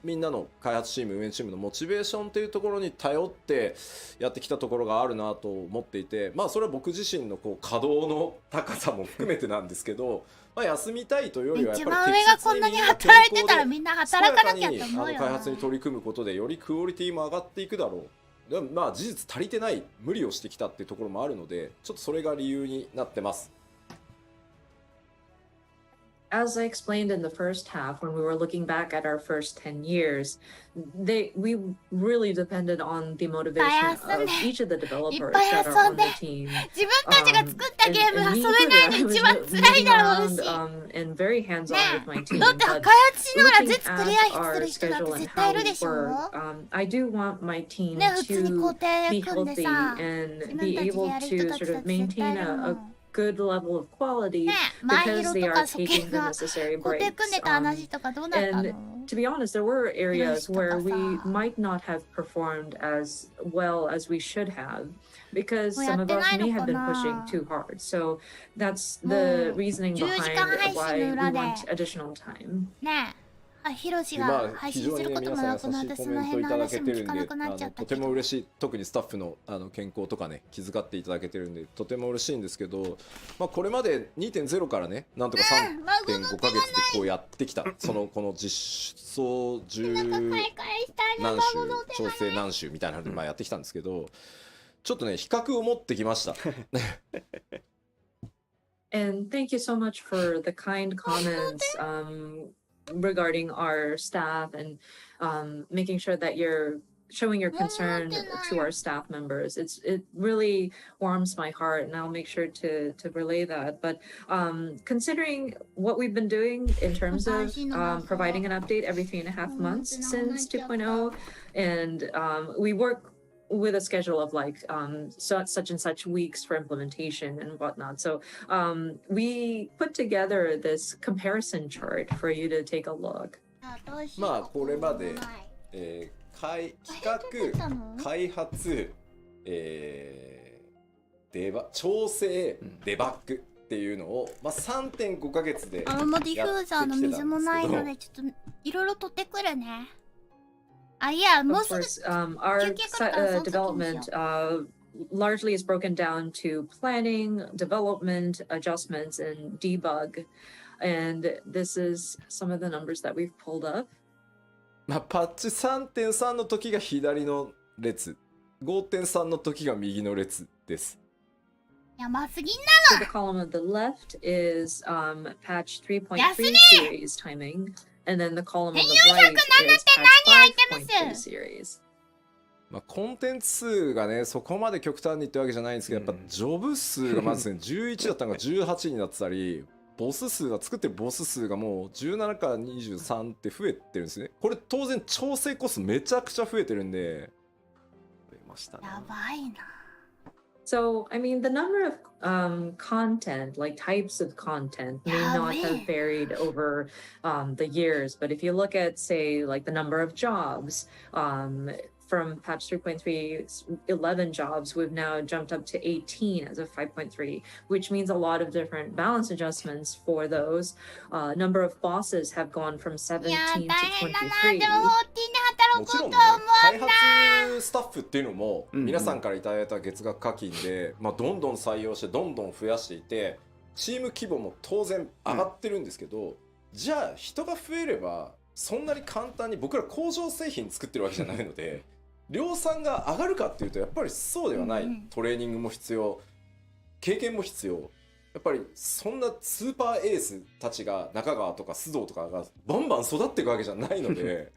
みんなの開発チーム運営チームのモチベーションっていうところに頼ってやってきたところがあるなと思っていて、それは僕自身のこう稼働の高さも含めてなんですけど、休みたいというよりはやっぱり一番上がこんなに働いてたらみんな働かなきゃと思うよ。開発に取り組むことでよりクオリティも上がっていくだろう。でも事実足りてない無理をしてきたっていうところもあるので、ちょっとそれが理由になってます。As I explained in the first half, when we were looking back at our first 10 years, we really depended on the motivation of each of the developers that are on the team. 自分たちが作ったゲーム遊べないの一番辛いだろうし。And very hands-on with my team. だって開発しながら絶クリアする人なんて絶対いるでしょ。I do want my team ね、普通に工 to 程 be 組んで healthy さ、 and 自分 be たちで able やる to 人たち sort だっ of て絶対 maintain いるも a ん。good level of quality ね、マイヒ because ロ they と are かソケ taking the が necessary 工程 breaks. 組んでた話とかどうなったの？ And to be honest, there were areas where we ヒロシとかさ。 might not have performed as well as we should have because もうや some っ of て us ない may の have か been pushing な。 too hard. So that's も the う reasoning 10時間 behind 配信 why の we 裏で want additional time. ねえ、ヒロシでが配非信する常にね皆こともさん優しいコなくなってそのメントいただ辺の話もけてるんで聞かなくなっちゃったとけど。ても嬉しい。特にスタッフの健康とかね気遣っていただけてるんでとても嬉しいんですけど、これまで 2.0 からねなんとか 3.5 ヶ月でこうやってきたこの実装十何週調整何週みたいなのでやってきたんですけど、ちょっとね比較を持ってきました。And thank you so much for the kind comments regarding our staff and making sure that you're showing your concern to our staff members. It really warms my heart, and I'll make sure to relay that. But considering what we've been doing in terms of providing an update every 3.5 months since 2.0, and we work with a schedule of like such and such weeks for implementation and whatnot. So we put together this comparison chart for you to take a look. これまで、企画、開発、調整、デバッグっていうのを、3.5 ヶ月でやってきてたんですけど、もうディフューザーの水もないのでちょっといろいろ取ってくるね。あ、いや、もう Of すぐ course, our development largely is broken down to planning, development, adjustments, and debug. And this is some of the numbers that we've pulled up. まあ、パッチ 3.3 の時が左の列、5.3 の時が右の列です。やばすぎん So the column on the left is patch 3.3 series timing, and then the column on the right is patch 5.3 series. まあ、コンテンツ数がねそこまで極端にってわけじゃないんですけど、やっぱジョブ数がまずね11だったのが18になってたり、ボス数が作ってるボス数がもう17から23って増えてるんですね。これ当然調整コストめちゃくちゃ増えてるんで、増えましたね。やばいな。So, I mean, the number of content, like types of content, may not have varied over the years. But if you look at, say, like the number of jobs, from patch 3.3, 11 jobs, we've now jumped up to 18 as of 5.3, which means a lot of different balance adjustments for those. Number of bosses have gone from 17 to 23. もちろんね、開発スタッフっていうのも皆さんからいただいた月額課金で、まあ、どんどん採用してどんどん増やしていて、チーム規模も当然上がってるんですけど、じゃあ人が増えればそんなに簡単に僕ら工場製品作ってるわけじゃないので量産が上がるかっていうとやっぱりそうではない。トレーニングも必要、経験も必要。やっぱりそんなスーパーエースたちが中川とか須藤とかがバンバン育っていくわけじゃないので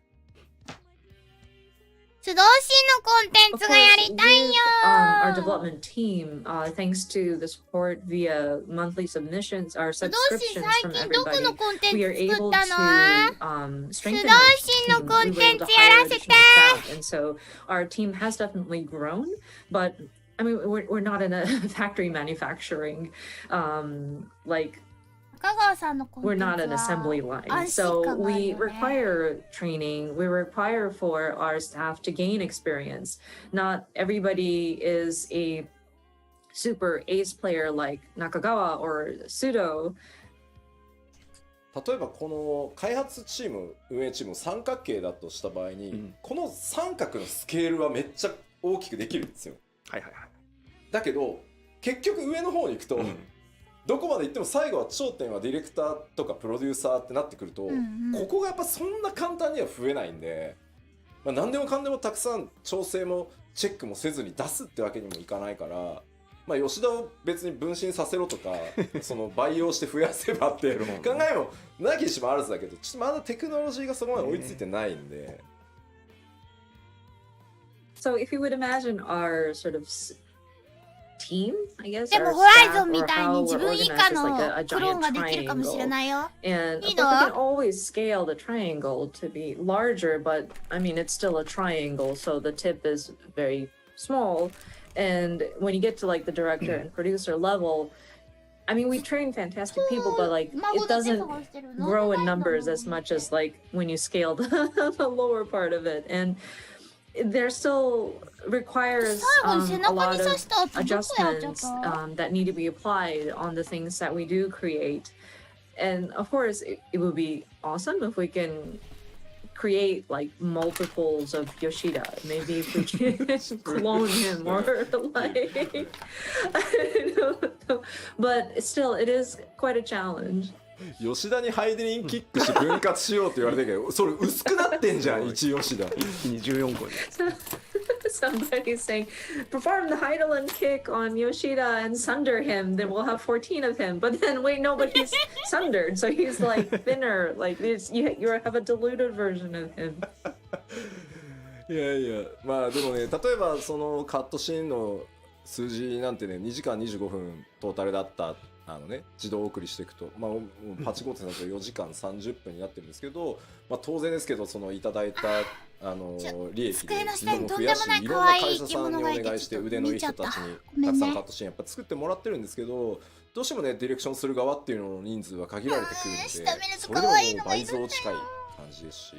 須藤氏のコンテンツがやりたいよ。Our development team, thanks to the support via monthly submissions or subscriptions from everybody, we are able to strengthen our team. We were able to hire additional staff, and so our team has definitely grown. But I mean, we're not in a factory manufacturing, like. We're not an assembly line, so we require training. We require for our staff to gain experience. Not everybody is a super ace player like Nakagawa or Sudo. 例えばこの開発チーム運営チーム三角形だとした場合に、この三角のスケールはめっちゃ大きくできるんですよ。はいはいはい。だけど結局上の方に行くと、どこまで行っても最後は頂点はディレクターとかプロデューサーってなってくると、ここがやっぱそんな簡単には増えないんで、まあ、何でもかんでもたくさん調整もチェックもせずに出すってわけにもいかないから、まあ、吉田を別に分身させろとかその培養して増やせばって考えもなきにしもあらずだけど、ちょっとまだテクノロジーがそこまで追いついてないんで。So if you would imagine our sort of team, I guess, でもホライゾンみたいに自分以下のクローンができるかもしれないよ。And we can always scale the triangle to be larger, but I mean it's still a triangle, so the tip is very small. And when you get to like the director and producer level, I mean we train fantastic people, but like it doesn't grow in numbers as much as like when you scale the lower part of it. And there still requires a lot of adjustments that need to be applied on the things that we do create. And of course, it would be awesome if we can create like multiples of Yoshida. Maybe if we can clone him or like, I don't know. But still, it is quite a challenge. 吉田にハイデリンキックして分割しようって言われたけど、それ薄くなってんじゃん1吉田。14個に。Somebody's saying, perform the Heidelin kick on Yoshida and sunder him, then we'll have 14 of him. But then, wait, no, but he's sundered, so he's like thinner. Like, you have a diluted version of him. いやいや、まあでもね、例えばそのカットシーンの数字なんてね、2時間25分トータルだった。自動送りしていくと、まあ、パチコーテだと4時間30分になってるんですけど、まあ、当然ですけどそのいただいた利益で自分も増やし、いろんな会社さんにお願いして腕のいい人たちにたくさんカットシーンやっぱ作ってもらってるんですけど、どうしてもねディレクションする側っていうのの人数は限られてくるので、それでももう倍増近い感じですし。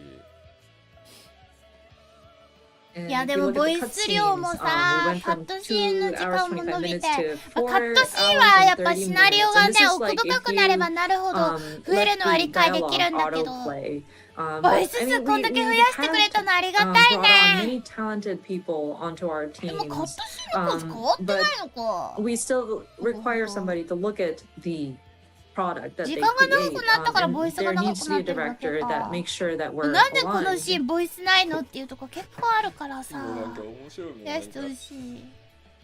いやでもボイス量もさ、カットシーンの時間も伸びて、カットシーンはやっぱシナリオがね奥深くなればなるほど増えるのは理解できるんだけど、ボイス数こんだけ増やしてくれたのありがたいね。でもカットシーンの数変わってないのか。We still require somebody to look at the product that 時 they 間が長 create. くなったからボイ And スが there 長 needs く to な be っ a てるだけ director か。 that makes sure that we're なんでこの aligned. シーンボイスないのっていうとこ結構あるからさ。なんか面白いもん。やしてほしい。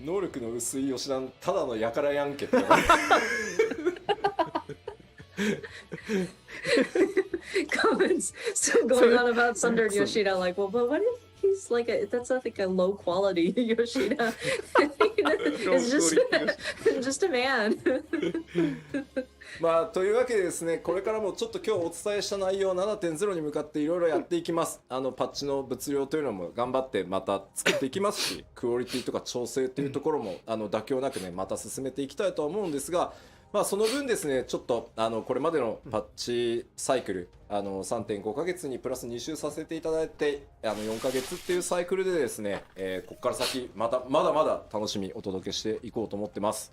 能力の薄い吉田ただのやからやんけって。Comments still going on about Sunder Yoshida, like, well, but what if he's like that's like a low quality Yoshida? It's just a man. まあというわけでですね、これからもちょっと今日お伝えした内容 7.0 に向かっていろいろやっていきます。パッチの物量というのも頑張ってまた作っていきますし、クオリティとか調整というところも妥協なくねまた進めていきたいとは思うんですが、まあその分ですね、ちょっとこれまでのパッチサイクル3.5 ヶ月にプラス2週させていただいて4ヶ月っていうサイクルでですね、ここから先まだまだ楽しみお届けしていこうと思ってます。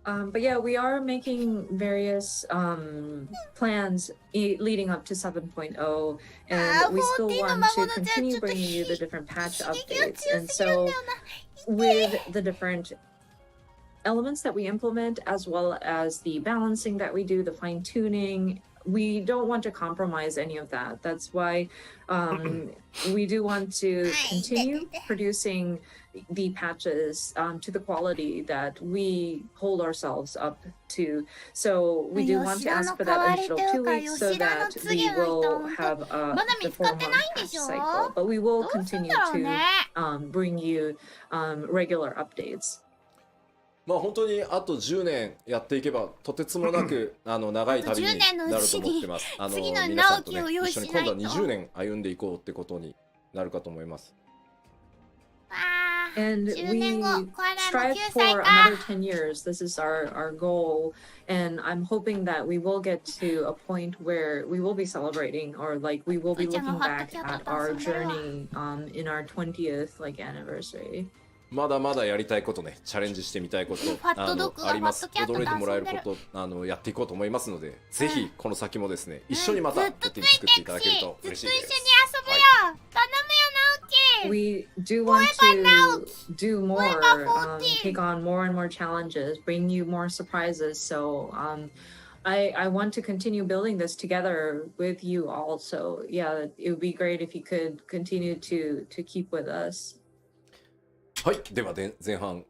But yeah, we are making various plans leading up to 7.0, and we still want to continue bringing you the different patch updates. And so, with the different elements that we implement, as well as the balancing that we do, the fine tuning, we don't want to compromise any of that. That's why we do want to continue producing the patches to the quality that we hold ourselves up to. So we do want to ask for that initial 2 weeks so that we will have the 4-month cycle. But we will continue to bring you regular updates. まあ本当にあと10年やっていけばとてつもなく長い旅になると思ってます。皆さんとね一緒に今度は20年歩んでいこうってことになるかと思います。And we strive for another 10 years. This is our goal. And I'm hoping that we will get to a point where we will be celebrating, or like we will be looking back at our journey in our 20th anniversary. まだまだやりたいことね、チャレンジしてみたいことあります。驚いてもらえることやっていこうと思いますので、ぜひこの先もですね、一緒にまたポッティ作っていただけると嬉しいです。ずっと一緒に遊ぶよ。頼むよ、直樹。 We do want to do more, take on more and more challenges, bring you more surprises. So I want to continue building this together with you all. So yeah, it would be great if you could continue to keep with us. はい、では前半。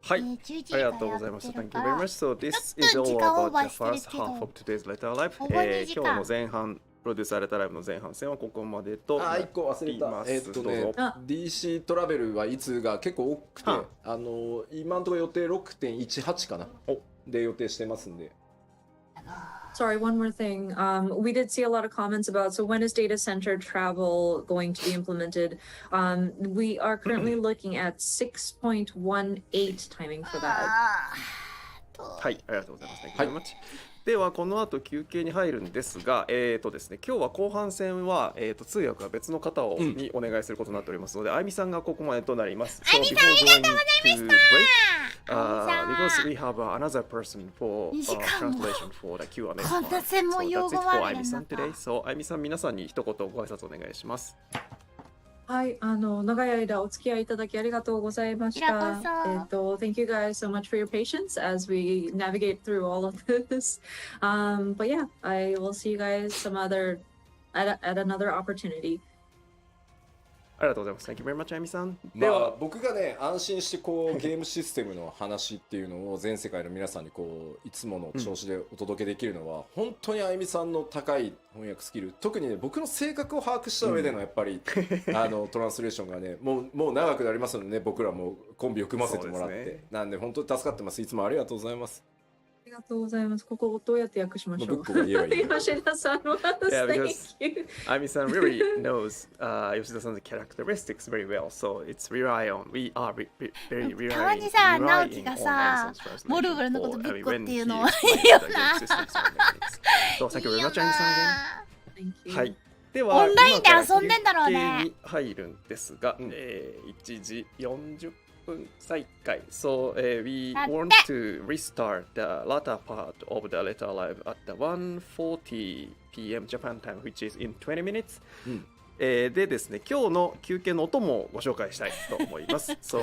はい、ありがとうございました。Thank you very much. So this is all about the first half of today's letter live. 今日の前半、プロデューサーレターライブの前半戦はここまでとなっています。1個忘れた。DC トラベルはいつが結構多くて、今のところ予定 6.18 かなで予定してますんで。Sorry, one more thing. We did see a lot of comments about, so when is data center travel going to be implemented? We are currently looking at 6.18 timing for that. はい、ありがとうございます。Thank you very much. ではこの後休憩に入るんですが、ですね、今日は後半戦は、通訳は別の方にお願いすることになっておりますので、あいみさんがここまでとなります。あいみさんありがとうございました。because we have another person for translation for the Q&A. こんな専門用語はあるんだ。そう、あいみさん皆さんに一言ご挨拶お願いします。はい、長い間お付き合いいただきありがとうございました。Thank you guys so much for your patience as we navigate through all of this. But yeah, I will see you guys at another opportunity. ありがとうございます。Thank you very much, あいみさん。まあ僕がね安心してこうゲームシステムの話っていうのを全世界の皆さんにこういつもの調子でお届けできるのは、本当にあいみさんの高い翻訳スキル、特にね僕の性格を把握した上でのやっぱり、トランスレーションがねもう長くなりますのでね、僕らもコンビを組ませてもらって、なんで本当に助かってます。いつもありがとうございます。ありがとうございます。ここをどうやって訳しましょう。僕が言えばいい。吉田さんは because Ami-san really knows Yoshida-san's characteristics very well, so it's we are very たまにさ、直樹がさ、モルブルのことぶっこっていうのはいいよな。So thank you very much, Ami-san again. はい。ではオンラインで遊んでんだろうね。今から休憩に入るんですが、1時40分再開。So we want to restart the latter part of the letter live at the 1:40 p.m. Japan time, which is in 20 minutes. でですね、今日の休憩の音もご紹介したいと思います。So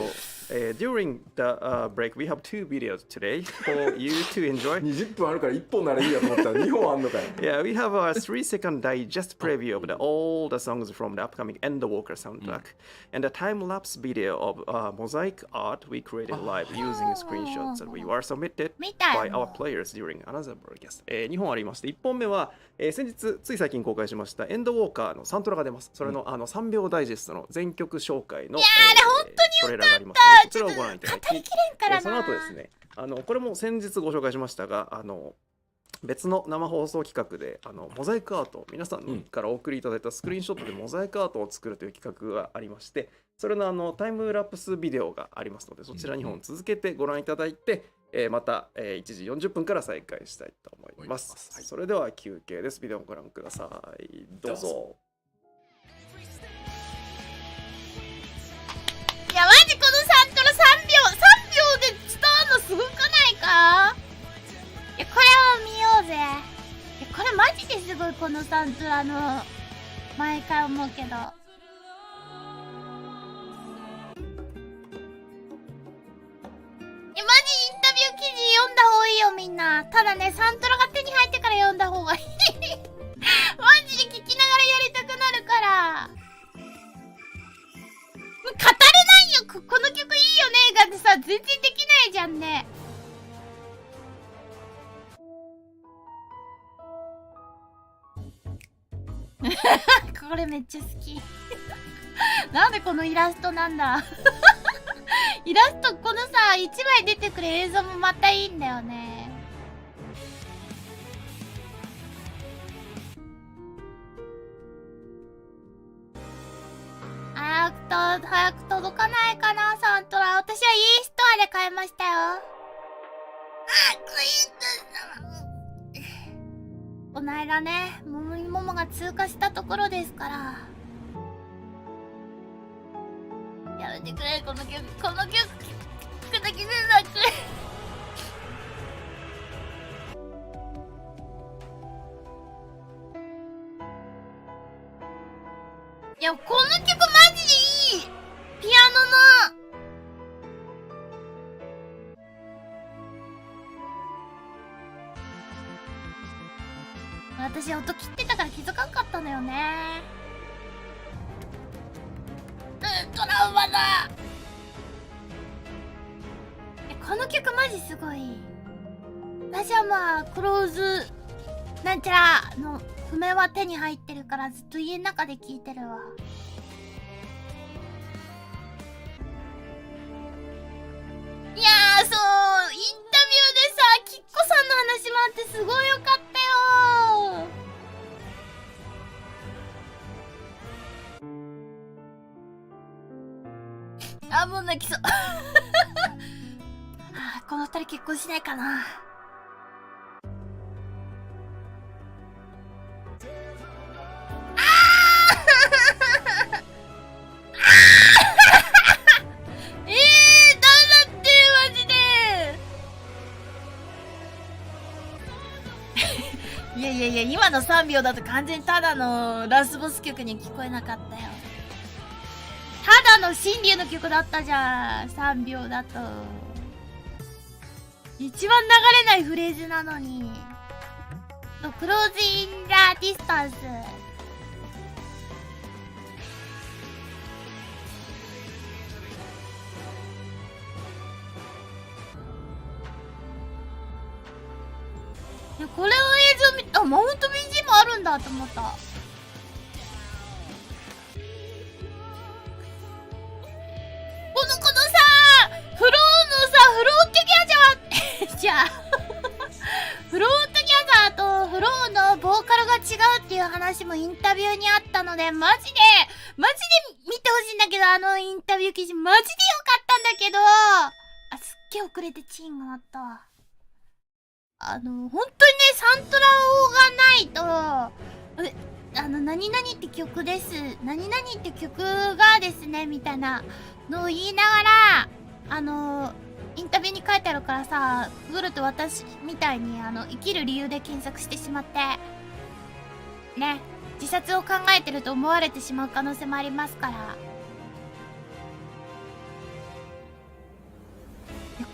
During the break, we have 2 videos today for you to enjoy. 20分あるから1本ならいいやと思ったら2本あんのかよ。Yeah, we have a 3-second digest preview of all the songs from the upcoming Endwalker soundtrack, and a time-lapse video of mosaic art we created live using screenshots that we were submitted by our players during another broadcast. 2本ありまして、1本目は、先日つい最近公開しましたエンドウォーカーのサントラが出ます。それの、3秒ダイジェストの全曲紹介の、トレーラーがありますので、そちらをご覧いただき、その後ですね、これも先日ご紹介しましたが、別の生放送企画でモザイクアート、皆さんからお送りいただいたスクリーンショットでモザイクアートを作るという企画がありまして、それのタイムラプスビデオがありますので、そちら2本続けてご覧いただいて、また、1時40分から再開したいと思います。はい、それでは休憩です。ビデオをご覧ください。どうぞ。いやマジこのサントラ3秒で伝わるのすごくないか？いやこれを見ようぜ。いやこれマジですごい、このサントラの毎回思うけど。いやマジインタビュー記事読んだ方がいいよみんな。ただね、サントラが手に入ってから読んだ方がいい。マジで聞きながらやりたくなるから。語れないよ。この曲いいよねがってさ、全然できないじゃんね。これめっちゃ好き。なんでこのイラストなんだ。イラストこのさ1枚出てくる映像もまたいいんだよね。早く届かないかな、サントラ。私は E ストアで買いましたよ。この間ね、ももみももが通過したところですから。やめてくれ、この曲聞くだけでなく。いや、この曲マジでいい。ピアノの私音切ってたから気づかんかったのよね。トラウマだ。この曲マジすごい。私はまあクローズなんちゃらの譜面は手に入ってるからずっと家の中で聴いてるわ。いやー、そうインタビューでさキッコさんの話もあってすごいよかったよ。あ、もう泣きそう。この二人結婚しないかな。いや今の3秒だと完全にただのラスボス曲に聞こえなかったよ。ただの神竜の曲だったじゃん。3秒だと一番流れないフレーズなのに。クローズインザディスタンス。これを映像見た、マウント BG もあるんだと思った。このさフロートギャザーじゃあフロートギャザーとフローのボーカルが違うっていう話もインタビューにあったので、マジで見てほしいんだけど、インタビュー記事マジでよかったんだけど、すっげえ遅れてチーンが鳴ったわ。本当にね、サントラがないと、何々って曲です、何々って曲がですね、みたいなのを言いながら、インタビューに書いてあるからさ、ググると私みたいに、生きる理由で検索してしまって、ね、自殺を考えてると思われてしまう可能性もありますから。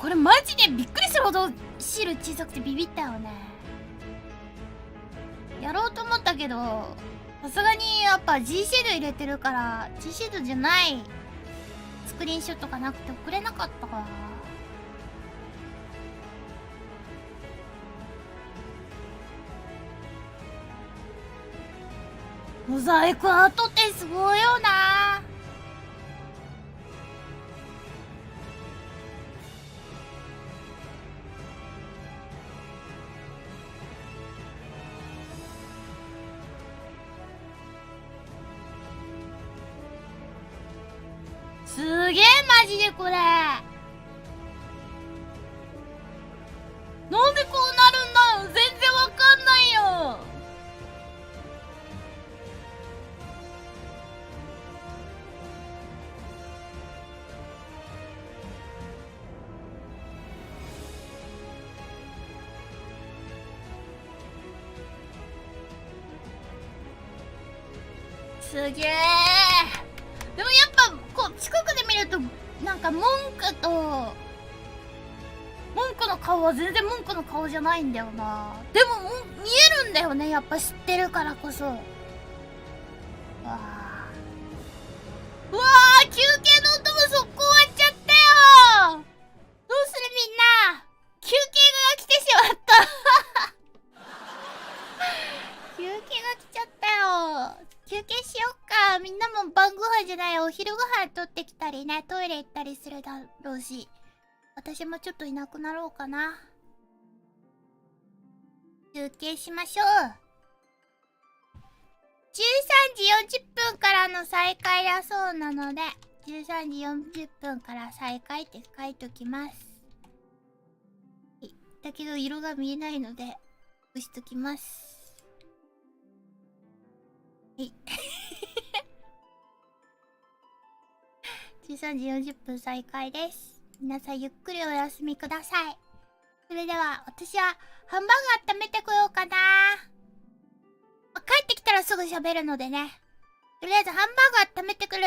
これマジでびっくりするほど汁小さくてビビったよね。やろうと思ったけどさすがにやっぱ G シール入れてるから G シールじゃないスクリーンショットがなくて送れなかったから。モザイクアートってすごいよな。すげえマジでこれ。なんでこうなるんだよ。全然わかんないよ。すげえ。でもやっぱこう近くで見るとなんか文句の顔は全然文句の顔じゃないんだよな。でも見えるんだよね、やっぱ知ってるからこそ。うわー、休憩の音も速攻終わっちゃったよ。どうするみんな。休憩が来てしまった休憩が来ちゃったよ。休憩しよっか。みんなも晩ご飯じゃないお昼ご飯取ってきたりね、トイレ行ったりするだろうし、私もちょっといなくなろうかな。休憩しましょう。13時40分からの再開だそうなので、13時40分から再開って書いときます。だけど色が見えないので押しときます。はい13時40分再開です。皆さんゆっくりお休みください。それでは私はハンバーグ温めてこようかな。帰ってきたらすぐ喋るのでね。とりあえずハンバーグ温めてくる。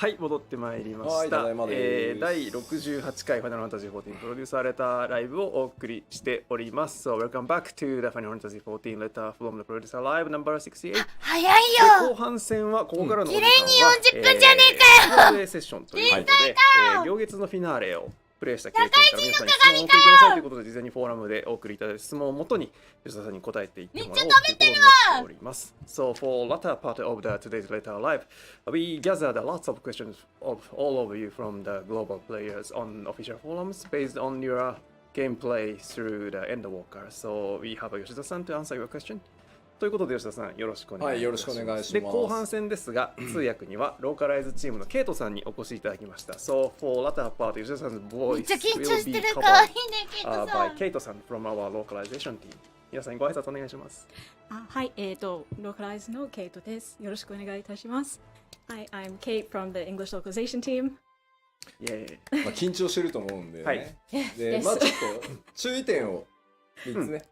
はい、戻ってまいりまはい、した。ただいまです第68回ファイナルファンタジー14プロデューサーレターライブをお送りしております。So, welcome back to the Final Fantasy 14 letter from the producer live number 68。早い後よ。半戦はここからのお時間は、綺麗に40分じゃねえかよ。Q&A セッションということで、行月のフィナーレをプレイした経験から皆さんに質問をお送りくださいということで、事前にフォーラムでお送りいただいた質問をもとに吉田さんに答えていってもらおうということになっております。So for latter part of the today's letter live, we gathered lots of questions of all of you from the global players on official forums based on your gameplay through the Endwalker. So we have Yoshida-san to answer your question. ということで吉田さんよろしくお願いします。はい、よろしくお願いします。で後半戦ですが通訳にはローカライズチームのケイトさんにお越しいただきました。So for latter part, 吉田さん 's めっ voice ちゃ緊張 will して be る。かわいい covered ね、ケイトさ by ん。ケイトさん from our localization team。皆さんご挨拶お願いします。はい、ローカライズのケイトです。よろしくお願いいたします。Hi, I'm Kate from the English localization team. イエまあ緊張してると思うんでね。はいで、 Yes. まあちょっと注意点を3つね、言っ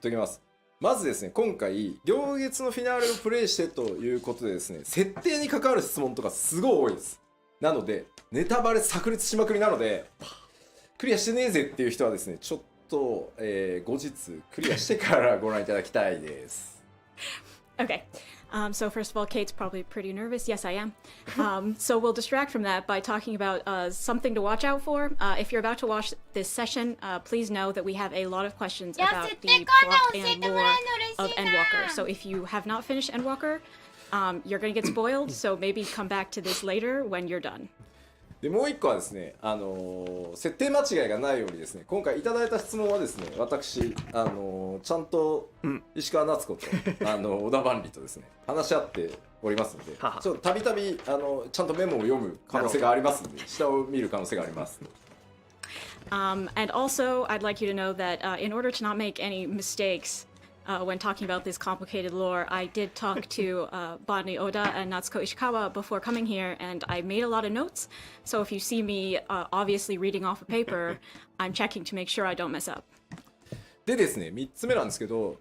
ときます。まずですね、今回、行月のフィナーレをプレイしてということでですね、設定に関わる質問とかすごい多いです。なので、ネタバレ炸裂しまくりなので、クリアしてねえぜっていう人はですね、ちょっと、後日クリアしてからご覧いただきたいです。Okay. So first of all, Kate's probably pretty nervous. Yes, I am. So we'll distract from that by talking about something to watch out for. If you're about to watch this session, please know that we have a lot of questions いや、 about 設 the 定コーナ plot ー教え and てもら lore えるの of 嬉しい Endwalker. な。 So if you have not finished Endwalker, you're going to get spoiled. So maybe come back to this later when you're done. でもう一個はですね、設定間違いがないようにですね、今回いただいた質問はですね、私、ちゃんと石川夏子と、小田万里とですね、話し合っておりますので、ははちょっとたびたびちゃんとメモを読む可能性がありますので、下を見る可能性があります。And also, I'd like you to know that in order to not make any mistakes when talking about this complicated lore, I did talk to Botany Oda and Natsuko Ishikawa before coming here, and I made a lot of notes. So if you see me obviously reading off a paper, I'm checking to make sure I don't mess up. でですね、3つ目なんですけど、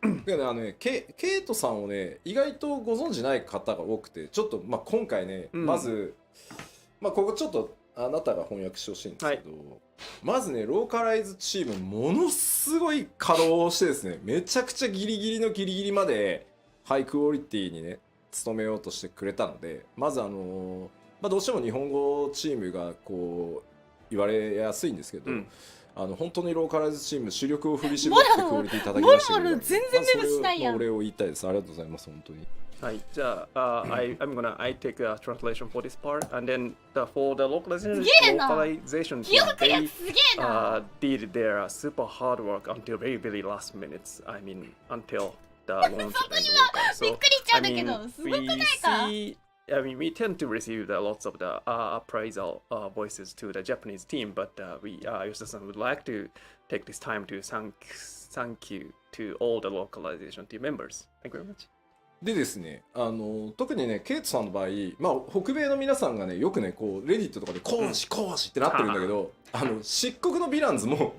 ケイトさんをね、意外とご存じない方が多くて、ちょっと、まあ、今回ね、まず、まあ、ここちょっとあなたが翻訳してほしいんですけど、まずね、ローカライズチームものすごい稼働をしてですね、めちゃくちゃギリギリのギリギリまでハイクオリティにね努めようとしてくれたので、まずまあ、どうしても日本語チームがこう言われやすいんですけど、本当にローカライズチーム主力を振り絞ってクオリティ叩き出してくれたので、全然メモしないやん。まあ、それをお礼を言いたいです。ありがとうございます。本当に。はい、じゃあ、I take a translation for this part, and then for the localization team, すげえ they な。 did their super hard work until very last minutes. I mean, until the launch of Endwalker. びっくりしちゃうんだけど、すごくないか。 we tend to receive lots of the appraisal voices to the Japanese team, but Yoshida-san would like to take this time to thank you to all the localization team members. Thank you very much. でですね、特にね、ケイトさんの場合、まあ、北米の皆さんがね、よくね、こう、レディットとかで、講師ってなってるんだけど、漆黒のヴィランズも、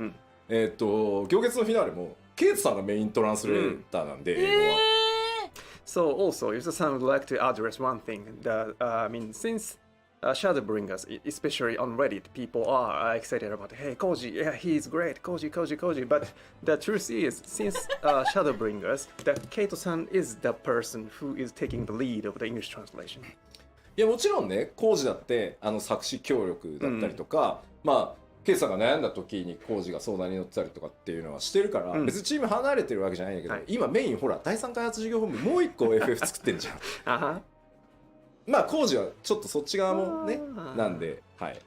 行月のフィナーレも、ケイトさんがメイントランスレーターなんで、英語は。So also, Yoshida-san would like to address one thing. I mean, since Shadowbringers, especially on Reddit, people are excited about, hey, Koji, yeah, he's great, Koji. But the truth is, since Shadowbringers, the Kaito-san is the person who is taking the lead of the English translation. いや、もちろんね、コージだって、作詞協力だったりとか、まあ、ケイトさんが悩んだ時にコージが相談に乗ってたりとかっていうのはしてるから、別にチーム離れてるわけじゃないんだけど、今メインほら、第3開発事業本部もう一個 FF 作ってんじゃん。まあ、コージはちょっとそっち側もね、なんで、はい。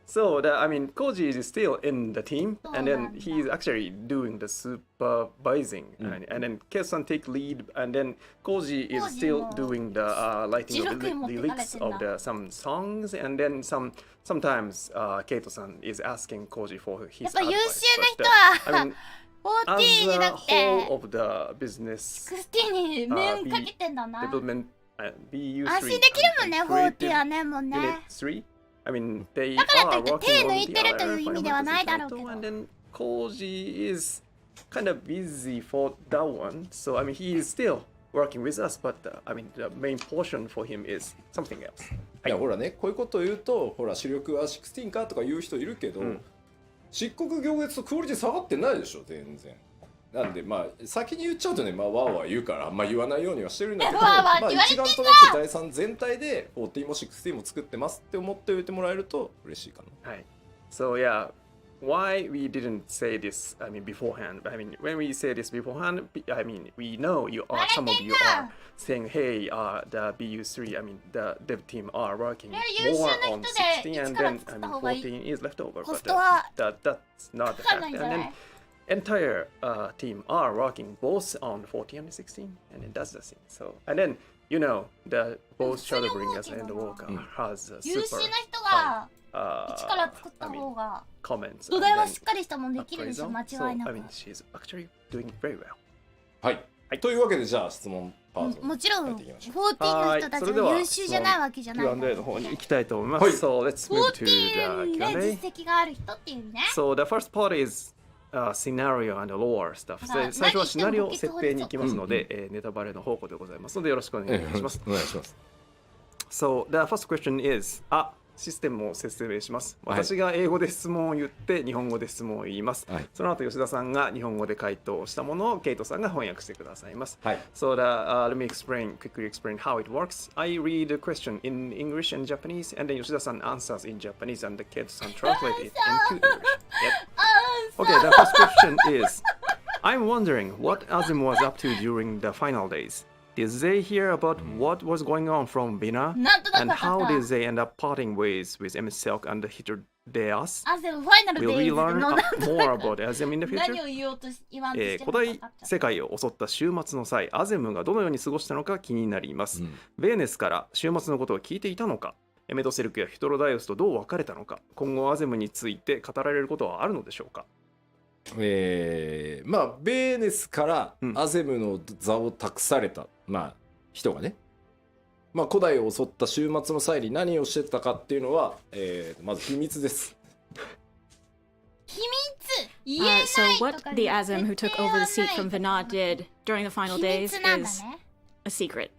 So, I mean, Koji is still in the team, and then he's actually doing the supervising, and then Kesan take lead, and then Koji is still doing the writing of the lyrics of some songs, and then sometimes Keito-san is asking Koji for his やっぱ優 advice. 秀な But, 人は I mean, 40 as に a なっ whole て of the business 60に面かけてんだな。 development, BU3, 安心できるもんね、40はね、もう Unit ね。 3. I mean, they だからとい are って working 手 on 抜い the てるという other 意味ではないだろうけど。 and then Koji is kind of busy for that one. So I mean, he is still working with us, but I mean, the main portion for him is something else. いやほらね、こういうことを言うと、ほら視力は16かとか言う人いるけど、漆黒行月とクオリティ下がってないでしょ、全然。なんでまあ先に言っちゃうとね、まあわーわー言うからあんま言わないようにはしてるんだけど、まあ一丸となって第3全体で14も16も作ってますって思っておいてもらえると嬉しいかな。はい。So yeah, why we didn't say this? I mean beforehand. I mean when we say this beforehand, I mean we know you are some of you are saying, hey, the BU3, I mean the dev team are working more on 16 and then I mean 14 is left over. But that's not the fact. And then entire team are working both on 14 and 16, and then that's the thing. So and then you know the both Shadowbringers and the Walker has a 優秀 super な人が uh, 一から作った方が comments. 土台はしっかりしたもんできるんですよ、間違 So いな I く mean she's actually doing very well. はい、というわけでじゃあ質問パートもちろん入っていきましょう。14の人たちが優秀じゃないわけじゃないから Q&A の方に行きたいと思います。はい So let's move to the 14で Q&A. 実績がある人っていう意味ね So the first part is scenario and lore stuff. はい最初はシナリオ何言っても設定に行きますので、ネタバレの方向でございますのでよろしくお願いします。お願いします。 So the first question is システムを説明します。はい私が英語で質問を言って日本語で質問を言います。はいその後吉田さんが日本語で回答したものをケイトさんが翻訳してくださいます。はい。 So let me quickly explain how it works. I read the question in English and Japanese, and then Yoshida-san answers in Japanese, and the Keito-san translate it into English. Yep. Okay, the first question is, I'm wondering what Azim was up to during the final days. Did they hear about what was going on from Bina? なんとなく And 分か how った did they end up parting ways with M-Silk and Hitodeas? あ、でもファイナル Will デ we イズ learn の more about Azim in the 何 future? を言おうと言わんとしてるの古代か分かった世界を襲った週末の際、アゼムがどのように過ごしたのか気になります。ベーネスから週末のことを聞いていたのか、エメトセルクやヒトロダイオスとどう別れたのか、今後アゼムについて語られることはあるのでしょうか。まあベーネスからアゼムの座を託された、まあ人がね、まあ古代を襲った週末の際に何をしてたかっていうのは、まず秘密です。秘密言えない So と what か the Azim who took over the seat from 絶対 Vinod did during the final はない days 秘密なんだ is ね a secret.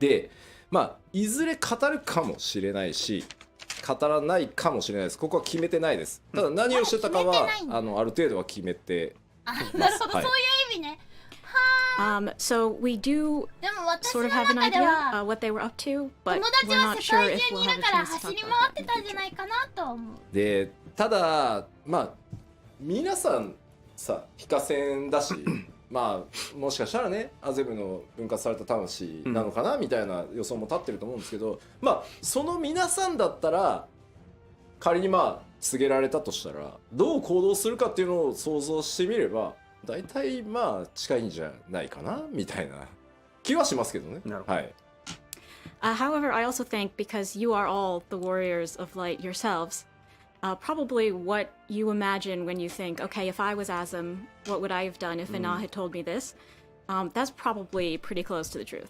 で、まあいずれ語るかもしれないし、語らないかもしれないです。ここは決めてないです。ただ何をしてたかは、決めてないんだある程度は決めて。あ、なるほど、はいそういう意味ね So we do でも私 sort の of have an 中で idea は what they were up to, but 友達 we're は not 世 sure 界 if 中 we'll にい have る a から chance to 走 talk り about 回っ that て in た the んじゃ future. ないかなと思うで、ただまあ皆さんさ非化線だしまあもしかしたらねアゼムの分割された魂なのかな、みたいな予想も立ってると思うんですけど、まあその皆さんだったら仮にまあ告げられたとしたらどう行動するかっていうのを想像してみれば大体まあ近いんじゃないかなみたいな気はしますけどね。なるほど。はい。However, I also think because you are all the warriors of light yourselves, probably what you imagine when you think, okay, if I was Azim, what would I have done if Vinod had told me this? That's probably pretty close to the truth.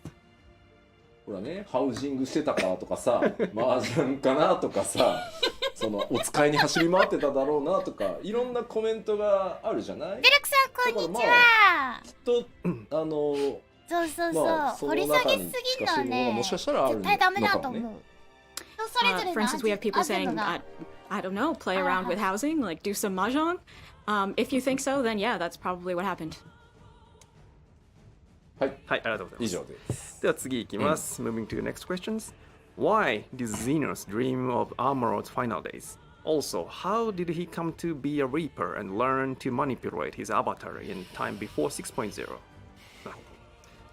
ほらね、ハウジングしてたかとかさ、麻雀かなとかさ、そのお使いに走り回ってただろうなとか、いろんなコメントがあるじゃない？デルクさんこんにちは、きっとそうそうそう、まあ掘り下げすぎるのはねもしかしたらあるの絶対ダメだと思う、のかもね。それぞれ For の instance, we have people アゼ saying, ムが I don't know, play around with housing, like do some mahjong. If you think so, then yeah, that's probably what happened. はい、はい、ありがとうございます。以上です。では次いきます。Moving to the next questions. Why did Xenos dream of Armorod's final days? Also, how did he come to be a Reaper and learn to manipulate his avatar in time before 6.0? なるほど。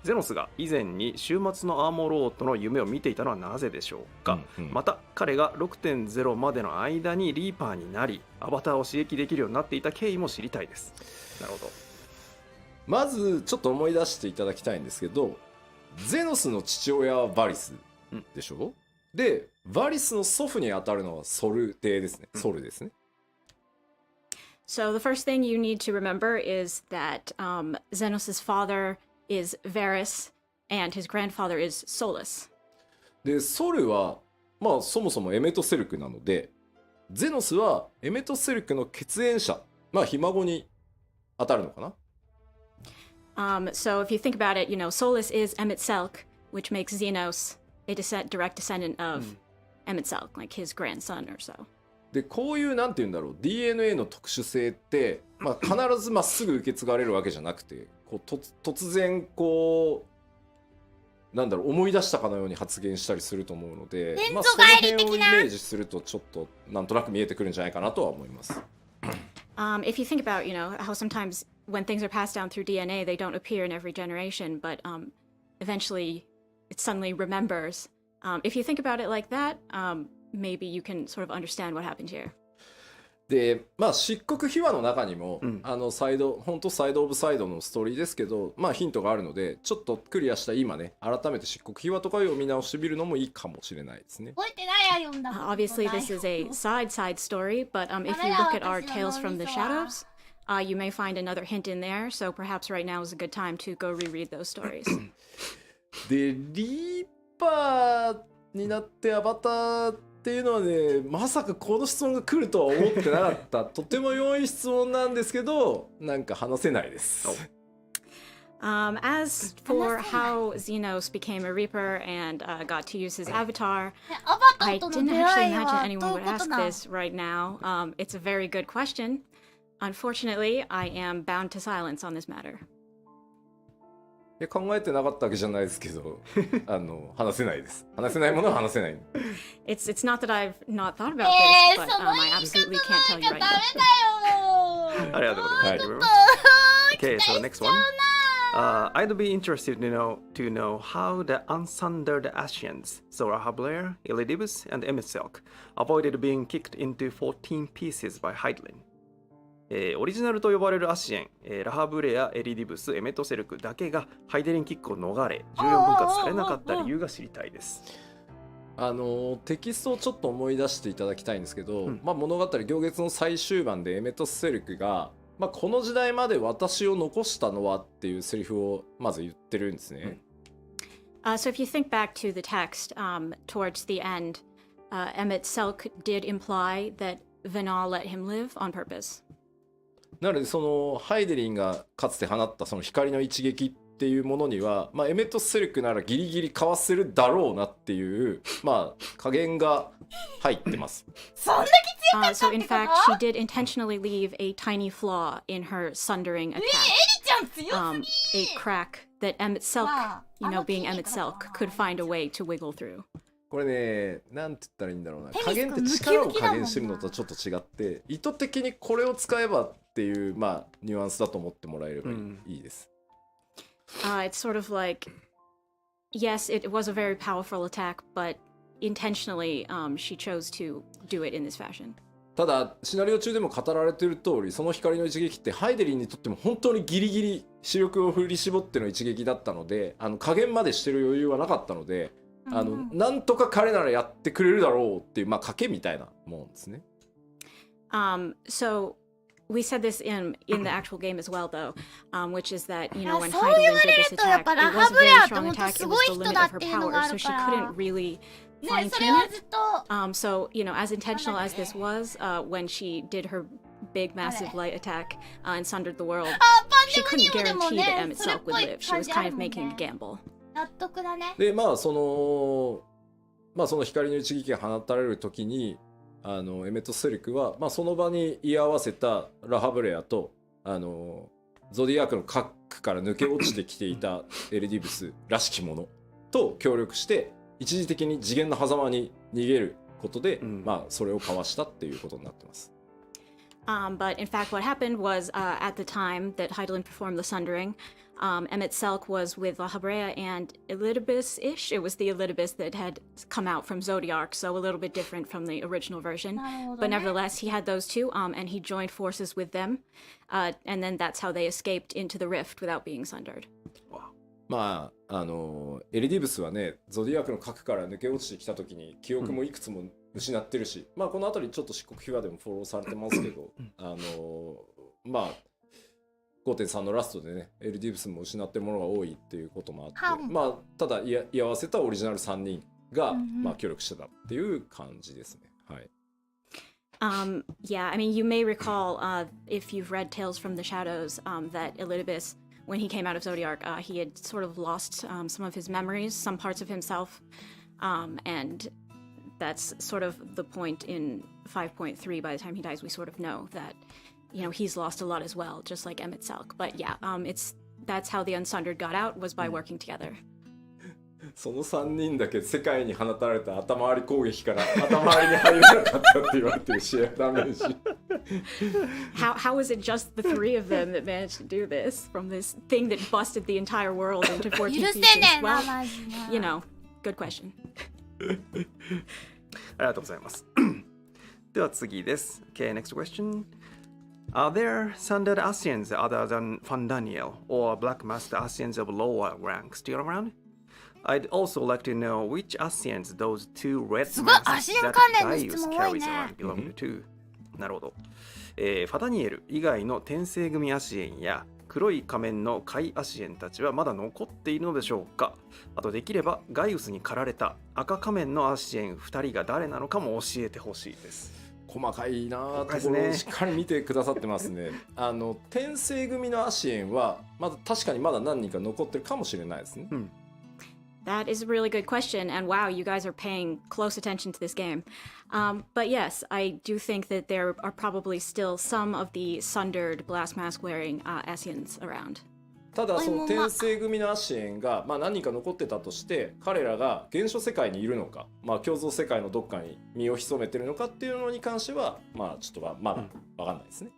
ゼノスが以前に週末のアーモロードの夢を見ていたのはなぜでしょうか、また彼が 6.0 までの間にリーパーになりアバターを刺激できるようになっていた経緯も知りたいです。なるほど。まずちょっと思い出していただきたいんですけど、ゼノスの父親はバリスでしょ、で、バリスの祖父にあたるのはソル帝ですね。ソルですね。So the first thing you need to remember is that Xenos' father is Varys and his grandfather is Solus. で、ソルはまあそもそもエメトセルクなので、ゼノスはエメトセルクの血縁者、まあひ孫にあたるのかな。So if you think about it, Solus is Emet-Selch, which makes Xenos a direct descendant of Emet-Selch, like his grandson or so. でこういうなんて言うんだろう DNA の特殊性って、必ずまっすぐ受け継がれるわけじゃなくて突然なんだろう思い出したかのように発言したりすると思うので、その辺をイメージするとちょっとなんとなく見えてくるんじゃないかなとは思います。If you think about, how sometimes when things are passed down through DNA, they don't appear in every generation, but eventually it suddenly remembers. If you think about it like that, maybe you can sort of understand what happened here. で漆黒秘話の中にも、本当サイドオブサイドのストーリーですけど、ヒントがあるのでちょっとクリアした今ね改めて漆黒秘話とかを見直してみるのもいいかもしれないですね。覚えてないや読んだ。Obviously, this is a side story, but if you look at our Tales from the Shadows, you may find another hint in there. So perhaps right now is a good time to go reread those stories. でリーパーになってアバターっていうのはねまさかこの質問が来るとは思ってなかったとても良い質問なんですけどなんか話せないです。As for how Xenos became a Reaper and got to use his avatar, I didn't actually imagine anyone would ask this right now. It's a very good question. Unfortunately, I am bound to silence on this matter. 考えてなかったわけじゃないですけど話せないです。話せないものは話せない。It's not that I've not thought about this, but I absolutely can't tell you right now. ありがとうございます。Okay, so the next one. I'd be interested to know how the unsundered Ascians, Zora Blair, Elidibus, and Emet-Selch, avoided being kicked into 14 pieces by Hydaelyn. オリジナルと呼ばれるアシエン、ラハブレア、エリディブス、エメトセルクだけがハイデリンキックを逃れ14分割されなかった理由が知りたいです。テキストをちょっと思い出していただきたいんですけど、物語行月の最終盤でエメトセルクが、この時代まで私を残したのはっていうセリフをまず言ってるんですね。So if you think back to the text, towards the end, Emet-Selch did imply that Venal let him live on purpose. なのでそのハイデリンがかつて放ったその光の一撃っていうものには、エメトセルクならギリギリかわせるだろうなっていう加減が入ってます。そんなきついかったってこと？ So in fact, she did intentionally leave a tiny flaw in her sundering attack. エリちゃん強すぎ。 A crack that Emet-Selch, being Emet-Selch, could find a way to wiggle through. これね、なんて言ったらいいんだろうな。加減って力を加減してるのとちょっと違って、意図的にこれを使えばっていうニュアンスだと思ってもらえればいいです。It's sort of like, yes, it was a very powerful attack, but intentionally, she chose to do it in this fashion. ただシナリオ中でも語られている通り、その光の一撃ってハイデリンにとっても本当にギリギリ視力を振り絞っての一撃だったので、加減までしてる余裕はなかったので、なんとか彼ならやってくれるだろうっていう賭けみたいなもんですね。So we said this in the actual game as well, though, which is that when Hydaelyn did this attack, it was a very strong attack. It was the limit of her power, so she couldn't really fine tune it. So as intentional as this was, when she did her big, massive light attack and sundered the world, she couldn't guarantee that Emet-Selch would live. She was kind of making a gamble. 納得だね。でその光の一撃が放たれる時にエメトセルクは、その場に居合わせたラハブレアとゾディアークの核から抜け落ちてきていたエリディブスらしきものと協力して一時的に次元の狭間に逃げることで、それをかわしたっていうことになってます。But in fact, what happened was at the time that Hydaelyn performed the sundering, Emet-Selch was with Lahabrea and Elidibus-ish. It was the Elidibus that had come out from Zodiark, so a little bit different from the original version. But nevertheless, he had those two, and he joined forces with them. And then that's how they escaped into the rift without being sundered. エリディブスはね、ゾディアークの核から抜け落ちてきた時に記憶もいくつも失ってるし、この辺りちょっと漆黒秘話でもフォローされてますけど、5.3 のラストでね、エリディブスも失ってるものが多いっていうこともあって、ただ居合わせたオリジナル3人が、協力してたっていう感じですね。はい。Yeah, I mean, you may recall, if you've read Tales from the Shadows, that Elidibus when he came out of Zodiac, he had sort of lost some of his memories, some parts of himself, and that's sort of the point in 5.3. By the time he dies, we sort of know that, you know, he's lost a lot as well, just like Emmett Selk. But yeah, that's how the Unsundered got out, was by working together. その3人だけ世界に放たれた頭割り攻撃から頭割りに入れなかったって言われてる試合ダメージ。How is it just the 3 of them that managed to do this from this thing that busted the entire world into 14 pieces? Well, you know, good question. ありがとうございます。では次です。Okay, next question. Are there sundered Asians other than Fandaniel or Black Master Asians of lower rank still around? I'd also like to know which Asians those two red masks that Darius carries around belong to. なるほど。ファダニエル以外の転生組アシエンや黒い仮面のカイアシエンたちはまだ残っているのでしょうか。あとできればガイウスに駆られた赤仮面のアシエン2人が誰なのかも教えてほしいです。細かいなところをしっかり見てくださってますね。転生組のアシエンはまだ確かにまだ何人か残ってるかもしれないですね。That is a really good question, and wow, you guys are paying close attention to this game. But yes, I do think that there are probably still some of the sundered blast mask wearing Asians around. ただその転生組のアシエンが、何人か残ってたとして彼らが原初世界にいるのか、共造世界のどっかに身を潜めてるのかっていうのに関してはちょっとまだ分かんないですね。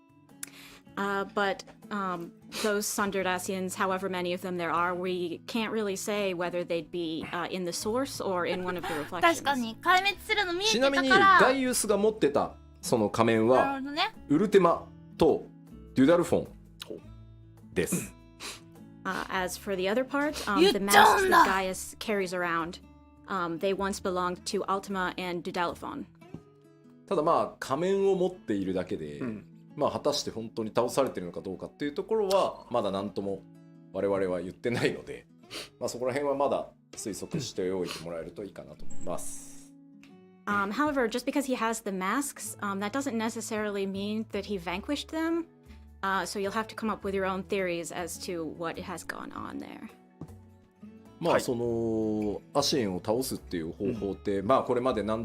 But those sundered Asians, however many of them there are, we can't really say whether they'd be in the source or in one of the reflections. 確かに壊滅するの見えてちなみにたからダイウスが持ってたその仮面は、ウルテマとデュダルフォンです。As for the other part, the masks that Gaius carries around, they once belonged to Ultima and Dudaliphon. ただ仮面を持っているだけで、果たして本当に倒されてるのかどうかっていうところはまだ何とも我々は言ってないので、そこら辺はまだ推測しておいてもらえるといいかなと思います。However, just because he has the masks, that doesn't necessarily mean that he vanquished them. So you'll have to come up with your own theories as to what has gone on there. そのアシエンを倒すっていう方法って、これまで何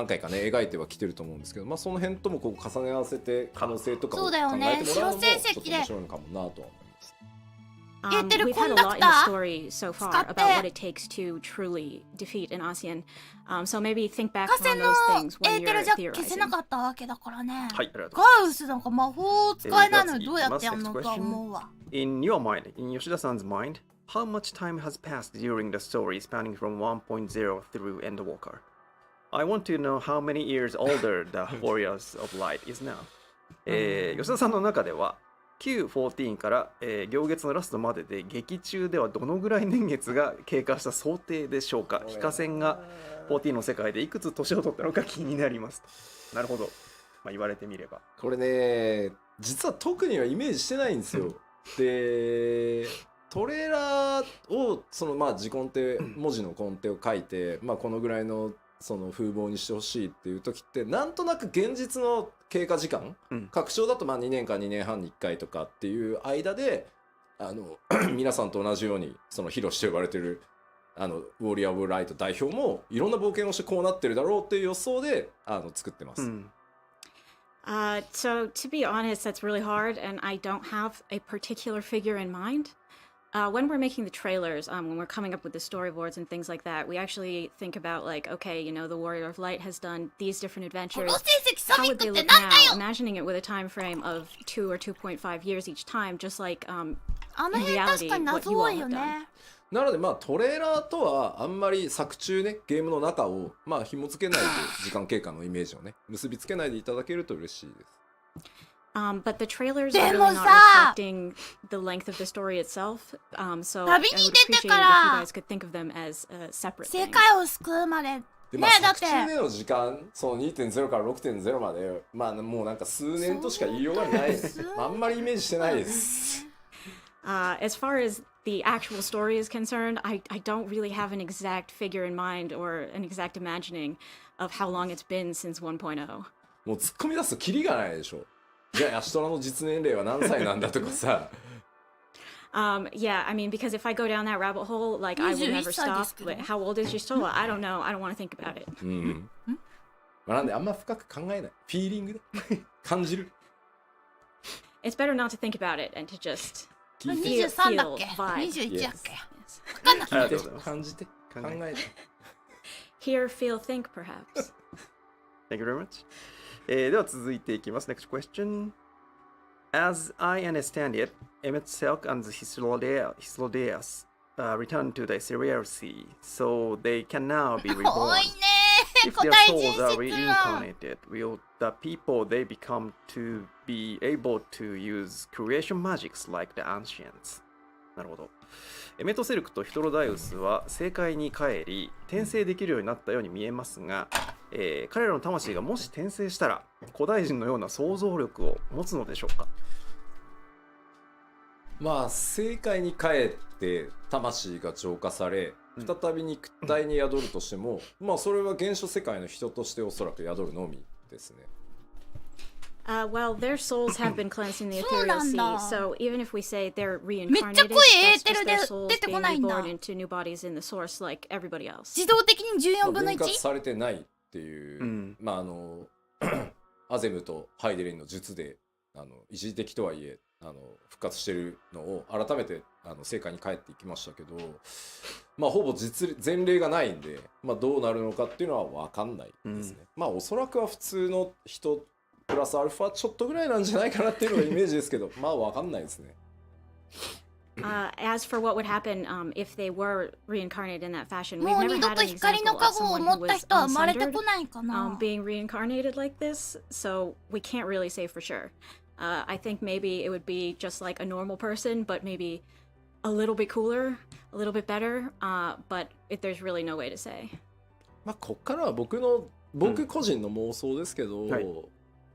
回かね描いてはきてると思うんですけど、その辺ともこう重ね合わせて可能性とかを考えてもらうのもちょっと面白いのかもなとは思います。We've had a lot in the story so far about what it takes to truly defeat an ASEAN. So maybe think back on those things when you're theorizing. 消せなかったわけだからね。はい、ありがとうございます。ガイウスなんか魔法使えないのにどうやってやるのとは思うわ。In your mind, in Yoshida-san's mind, how much time has passed during the story spanning from 1.0 through Endwalker? I want to know how many years older the Warriors of Light is now. 吉田さんの中ではQ14 から、行月のラストまでで劇中ではどのぐらい年月が経過した想定でしょうか。ヒカセンが14の世界でいくつ年を取ったのか気になります。なるほど、言われてみればこれね実は特にはイメージしてないんですよ。でトレーラーをその字根底文字の根底を書いて、このぐらいのその風貌にしてほしいっていう時ってなんとなく現実の経過時間、拡張だと2年か2年半に1回とかっていう間で皆さんと同じようにそのヒロシと呼ばれてるウォーリアー・オブ・ライト代表もいろんな冒険をしてこうなってるだろうっていう予想で作ってます。So to be honest, that's really hard, and I don't have a particular figure in mind. When we're making the trailers, when we're coming up with the storyboards and things like that, we actually think about like, okay, you know, the Warrior of Light has done these different adventures. How would they look now? Imagining it with a time frame of 2 or 2.5 years each time, just like in reality, what you all have done. なのでトレーラーとはあんまり作中ねゲームの中を紐付けないで時間経過のイメージをね結びつけないでいただけると嬉しいです。But the trailers are really not reflecting the length of the story itself. So I would appreciate it if you guys could think of them as separate things. 世界を救うまで。で作中での時間、その 2.0 から 6.0 まで、もうなんか数年としか言いようがないです。あんまりイメージしてないです。As far as the actual story is concerned, I don't really have an exact figure in mind or an exact imagining of how long it's been since 1.0. もう突っ込み出すとキリがないでしょ。じゃあアシトラの実年齢は何歳なんだとかさ。Yeah, I mean, because if I go down that rabbit hole, like I will never 21歳で stop. すけど。 Wait, how old is your soul? I don't know. I don't want to think about it. まあなんであんま深く考えない。フィーリングで感じる。It's better not to think about it and to just 23だっけ vibe. 21だっけ Yes. 分かんなくなっありがとうございます。感じて考えて。 Hear, feel, think, perhaps. Thank you very much. では続いていきます。Next question. As I understand it, Emmett Silk and his Histlodeas returned to the Ethereal Sea, so they can now be 多 reborn. いね If 答 their え souls are 人説は reincarnated, will the people they become to be able to use creation magics like the ancients? なるほど。エメトセルクとヒトロダイウスは正解に帰り転生できるようになったように見えますが、彼らの魂がもし転生したら古代人のような想像力を持つのでしょうか。まあ正解に帰って魂が浄化され再び肉体に宿るとしても、まあそれは原初世界の人としておそらく宿るのみですね。Well, their souls have been cleansed in the ethereal sea, so even if we say they're めっちゃ reincarnated, 声エー that's テ just ル their で souls 出てこ being ないんだ reborn into new bodies in the source like everybody else. 自動的に14分の分割 1? されてないっていう、まあアゼムとハイデリンの術で一時的とはいえ復活してるのを改めて正解に帰っていきましたけど、まあほぼ前例がないんで、まあ、どうなるのかっていうのは分かんないですね。まあおそらくは普通の人プラスアルファちょっとぐらいなんじゃないかなっていうのがイメージですけどまあ分かんないですね。As for what would happen if they were reincarnated in that fashion, も we've う never 二度 had と an 光 example の of 加護を someone 持 who った was 人は生まれて uncentered こないかな being reincarnated like this, so we can't really say for sure. I think maybe it would be just like a normal person, but maybe a little bit cooler, a little bit better, but there's really no way to say. まあこっからは僕個人の妄想ですけど、はい、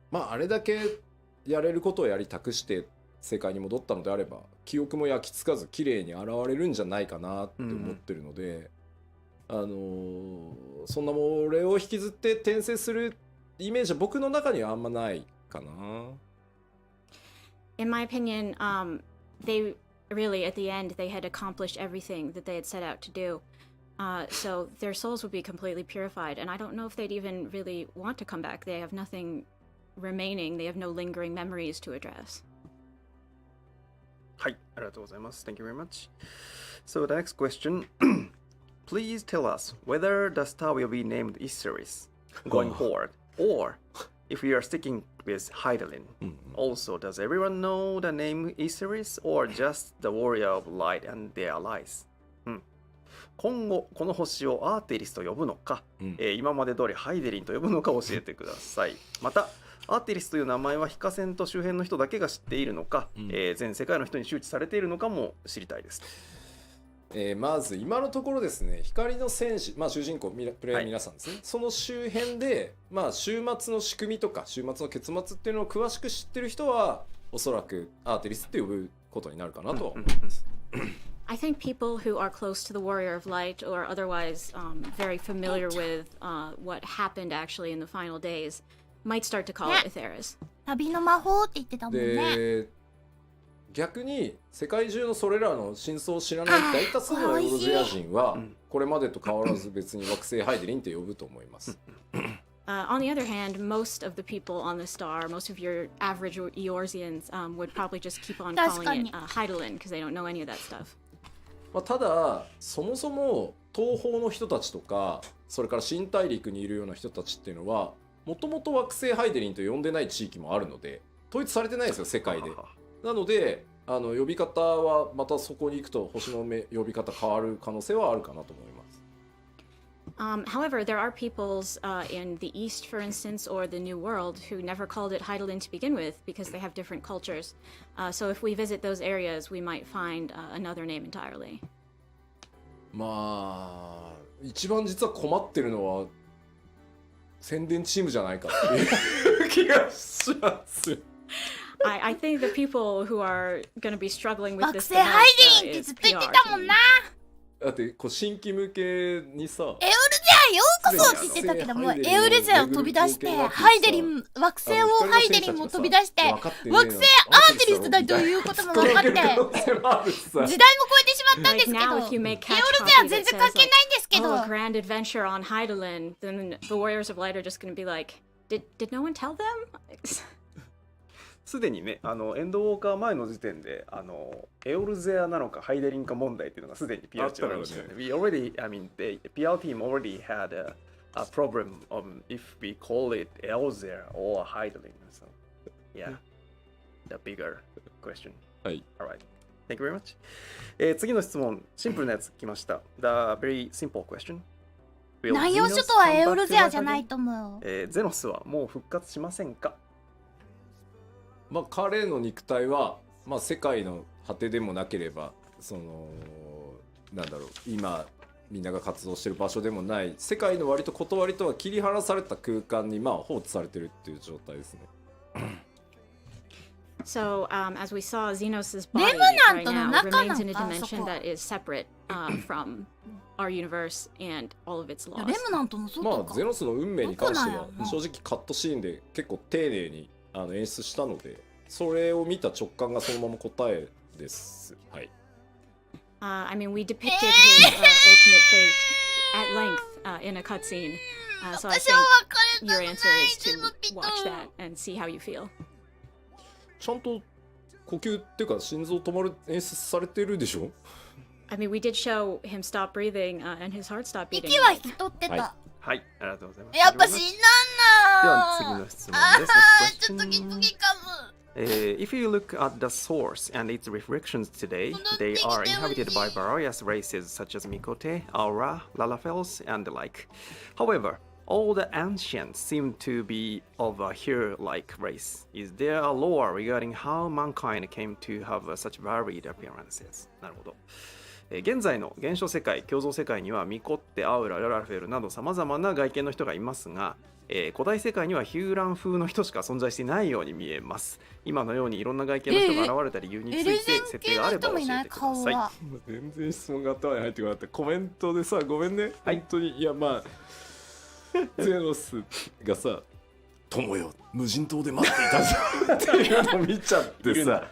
まああれだけやれることをやり託して世界に戻ったのであれば記憶も焼き付かず綺麗に現れるんじゃないかなって思ってるので、そんなもれを引きずって転生するイメージは僕の中にはあんまないかな。In my opinion, they really, at the end, they had accomplished everything that they had set out to do. So their souls would be completely purified. And I don't know if they'd even really want to come back. They have nothing remaining. They have no lingering memories to address. はい、ありがとうございます。Thank you very much. So the next question. Please tell us whether the star will be named Isserius going forward, or if we are sticking with Hydaelyn. Also, does everyone know the name Isserius, or just the warrior of light and their allies? 今後この星をアーテリスと呼ぶのか、今まで通りハイデリンと呼ぶのか教えてください。またアーテリスという名前は非化線と周辺の人だけが知っているのか、全世界の人に周知されているのかも知りたいです。まず今のところですね、光の戦士、まあ、主人公プレイヤー皆さんですね、はい、その周辺で、まあ、週末の仕組みとか週末の結末っていうのを詳しく知ってる人はおそらくアーテリスって呼ぶことになるかなとは思います。I think people who are close to the Warrior of Light or otherwise very familiar with what happened actually in the final days might start to call it Etherius. 旅の魔法って言ってたもんね。で逆に世界中のそれらの真相を知らない大多数のエウロジア人はこれまでと変わらず別に惑星ハイデリンって呼ぶと思います。On the other hand, most of the people on the star, most of your average Eorzeans would probably just keep on calling it Hydaelyn because they don't know any of that stuff. まあただそもそも東方の人たちとかそれから新大陸にいるような人たちっていうのはもともと惑星ハイデリンと呼んでない地域もあるので統一されてないですよ世界で。なので呼び方はまたそこに行くと星の呼び方変わる可能性はあるかなと思います。However, there are peoples in the East, for instance, or the New World who never called it Hydaelyn to begin with because they have different cultures. So if we visit those areas, we might find another name entirely. まあ一番実は困ってるのは宣伝チームじゃないかっていう気がします。I think the people who are going to be struggling with 惑 this 星ハイデリンってずっと言ってたもんな。だってこう新規向けにさエウルじゃようこそうって言ってたけども、エウルゼを飛び出して、ハイデリン、惑星をハイデリンも飛び出して、惑星アーテリストだということも分かって、時代も超えてしまったんですけど、エウルゼは全然関係ないんですけど、oh, a grand adventure on Heidelin, then the Warriors of Light are just going to be like, did no one tell them? すでにね、エンドウォーカー前の時点で、エオルゼアなのかハイデリンか問題っていうのがすでに PR チームにありましたよね。We already, I mean, the PR team already had a problem if we call it Elzer or Heidelin. So, yeah, the bigger question. はい。Alright. Thank you very much. 次の質問、シンプルなやつ来ました。The very simple question. 南洋諸島はエオルゼアじゃないと思う。ゼノスはもう復活しませんか？まあ彼の肉体は、まあ、世界の果てでもなければそのなんだろう今みんなが活動してる場所でもない世界の割と断りとは切り離された空間にまあ放置されてるっていう状態ですね。So, as we saw, Xenos' body right now remains in a dimension that is separate from our universe and all of its laws. レムナントもそうか。まあゼノスの運命に関しては正直カットシーンで結構丁寧に演出したので、それを見た直感がそのまま答えです。はい。I mean, we depicted his ultimate fate at length in a cutscene. So I think your answer is to watch that and see how you feel. ちゃんと呼吸っていうか心臓止まる演出されてるでしょ？ I mean, we did show him stop breathing and his heart stopped beating. 息は引き取ってた。はい、ありがとうございます。やっぱ死んだんだ。では次の質問です。ちょっときつきかも。If you look at the source and its reflections today, they are inhabited by various races such as Mikote, Aura, Lalafels, and the like. However, all the ancients seem to be of a hero-like race. Is there a lore regarding how mankind came to have such varied appearances? なるほど。現在の現象世界、共造世界にはミコッテ、アウラ、ララフェルなど様々な外見の人がいますが、古代世界にはヒューラン風の人しか存在していないように見えます。今のようにいろんな外見の人が現れた理由について設定があれば教えてください。全然質問が頭に入ってこなかった。コメントでさ、ごめんね。本当にいやまあゼノスがさ、友よ無人島で待っていたぞっていうのを見ちゃってさ。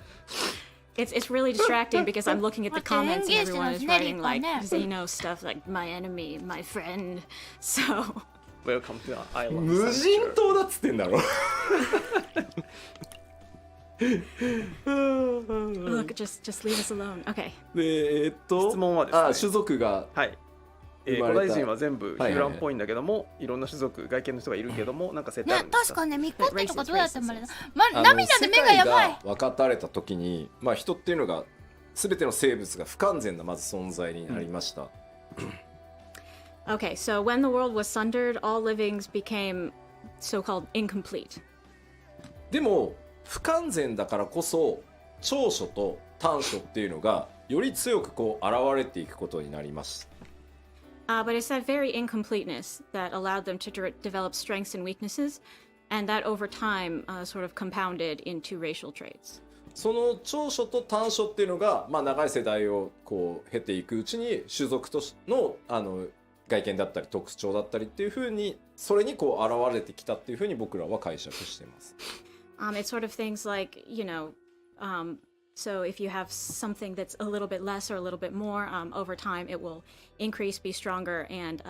It's really distracting because I'm looking at the comments and everyone is writing like Xeno stuff like my enemy, my friend. So Welcome to our island. 無人島だっつってんだろ。Look, just leave us alone. Okay. で質問はですね。種族がはい。古代人は全部ヒューランっぽいんだけども、いろんな種族外見の人がいるけども、なんか設定あるんですか？確かね、ミコッテとかどうやって生まれた？涙で目がやばい。分かたれた時に、まあ人っていうのが全ての生物が不完全なまず存在になりました。Okay, so when the world was sundered, all livings became so-called incomplete. でも不完全だからこそ長所と短所っていうのがより強くこう現れていくことになりました。But it's that very incompleteness that allowed them to develop strengths and weaknesses, and that over time sort of compounded into racial traits. その長所と短所っていうのが、まあ、長い世代をこう経ていくうちに種族との外見だったり特徴だったりっていう風にそれにこう現れてきたっていう風に僕らは解釈しています。It's sort of things like, you know, so if you have something that's a little bit less or a little bit more, over time it will increase, be stronger, and,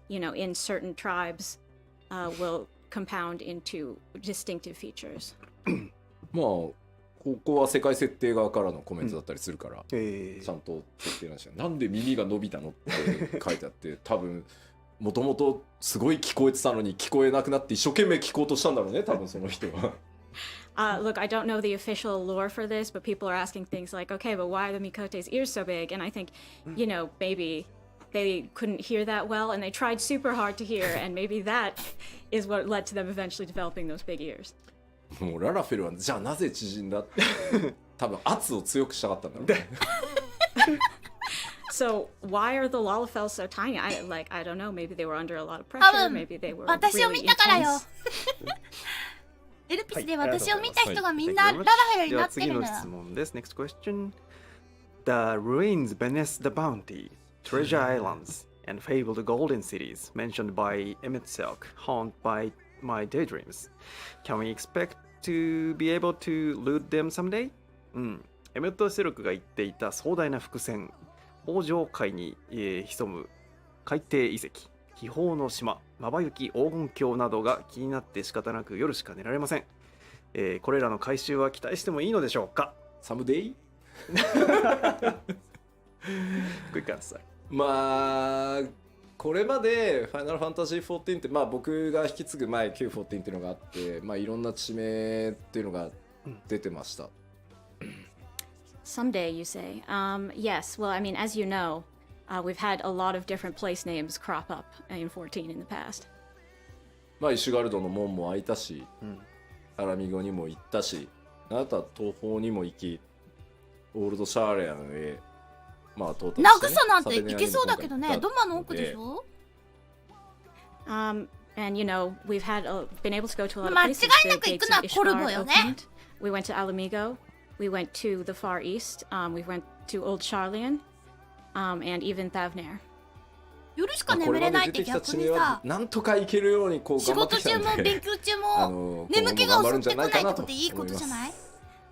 you know, in certain tribes will compound into distinctive featers. まあここは世界設定側からのコメントだったりするから、ちゃんと設定なんですよ。なんで耳が伸びたのって書いてあって多分もともとすごい聞こえてたのに聞こえなくなって一生懸命聞こうとしたんだろうね多分その人は。Look, I don't know the official lore for this, but people are asking things like, okay, but why are the Mikote's ears so big? And I think, you know, maybe they couldn't hear that well and they tried super hard to hear, and maybe that is what led to them eventually developing those big ears. もうララフェルはじゃあなぜ縮んだって多分圧を強くしたかったんだろうね。So why are the Lalafels so tiny? I don't know. Maybe they were under a lot of pressure. Maybe they were 私を見 really たからよ。 intense. エルピスで私を見た人がみんなララフェルになってるんだよ。では次の質問です。Next question. The ruins beneath the bounty, treasure islands, and fabled golden cities mentioned by Emmett Silk haunt by my daydreams. Can we expect to be able to loot them someday? エメット・セルクが言っていた壮大な伏線、北上海に、潜む海底遺跡、秘宝の島、まばゆき黄金鏡などが気になって仕方なく夜しか寝られません。これらの回収は期待してもいいのでしょうか？ Someday? クイックアンサー。まあこれまでファイナルファンタジー14って、まあ、僕が引き継ぐ前 Q14 っていうのがあって、まあ、いろんな地名っていうのが出てました。Someday, you say? Yes. Well, I mean, as you know, we've had a lot of different place names crop up in 14 in the past. まあ、イシュガルドの門も開いたし、アラミゴにも行ったし、あなたは東方にも行き、オールドシャーレアンへ、まあ、到達して、ね、長さなんて行けそうだけどね、ドマの奥でしょ？ And you know, we've been able to go to a lot of 間違い places. なく行くのはコルボよね。We went to Alamigo. We went to the Far East. We went to Old Charlian, and even Thavnair. 夜しか眠れないって逆にさ、なんとか行けるようにこう仕頑張って事中きたんで、も勉強中も眠気が襲ってこないってことでいいことじゃない？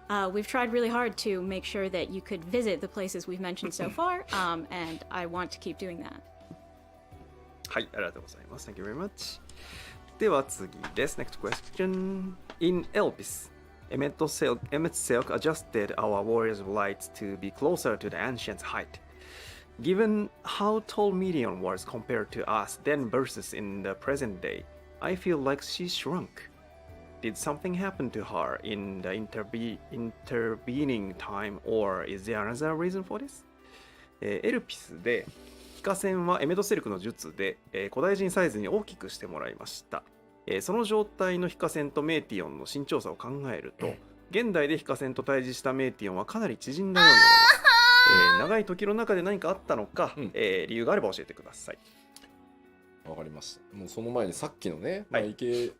We've tried really hard to make sure that you could visit the places we've mentioned so far, and I want to keep doing that. はい、ありがとうございます。Thank you very much. では次です。Next question. In Elpis, Emmett Silk adjusted our warriors' lights to be closer to the ancient's height. Given how tall Midian was compared to us then versus in the present day, I feel like she shrunk. Did something happen to her in the intervening time, or is there another reason for this? エルピスでヒカセンはエメトセルクの術で、古代人サイズに大きくしてもらいました。その状態のヒカセンとメーティオンの身長差を考えると、現代でヒカセンと対峙したメーティオンはかなり縮んだように思います。長い時の中で何かあったのか、理由があれば教えてください。わかりました。もうその前にさっきのね、まあ、行け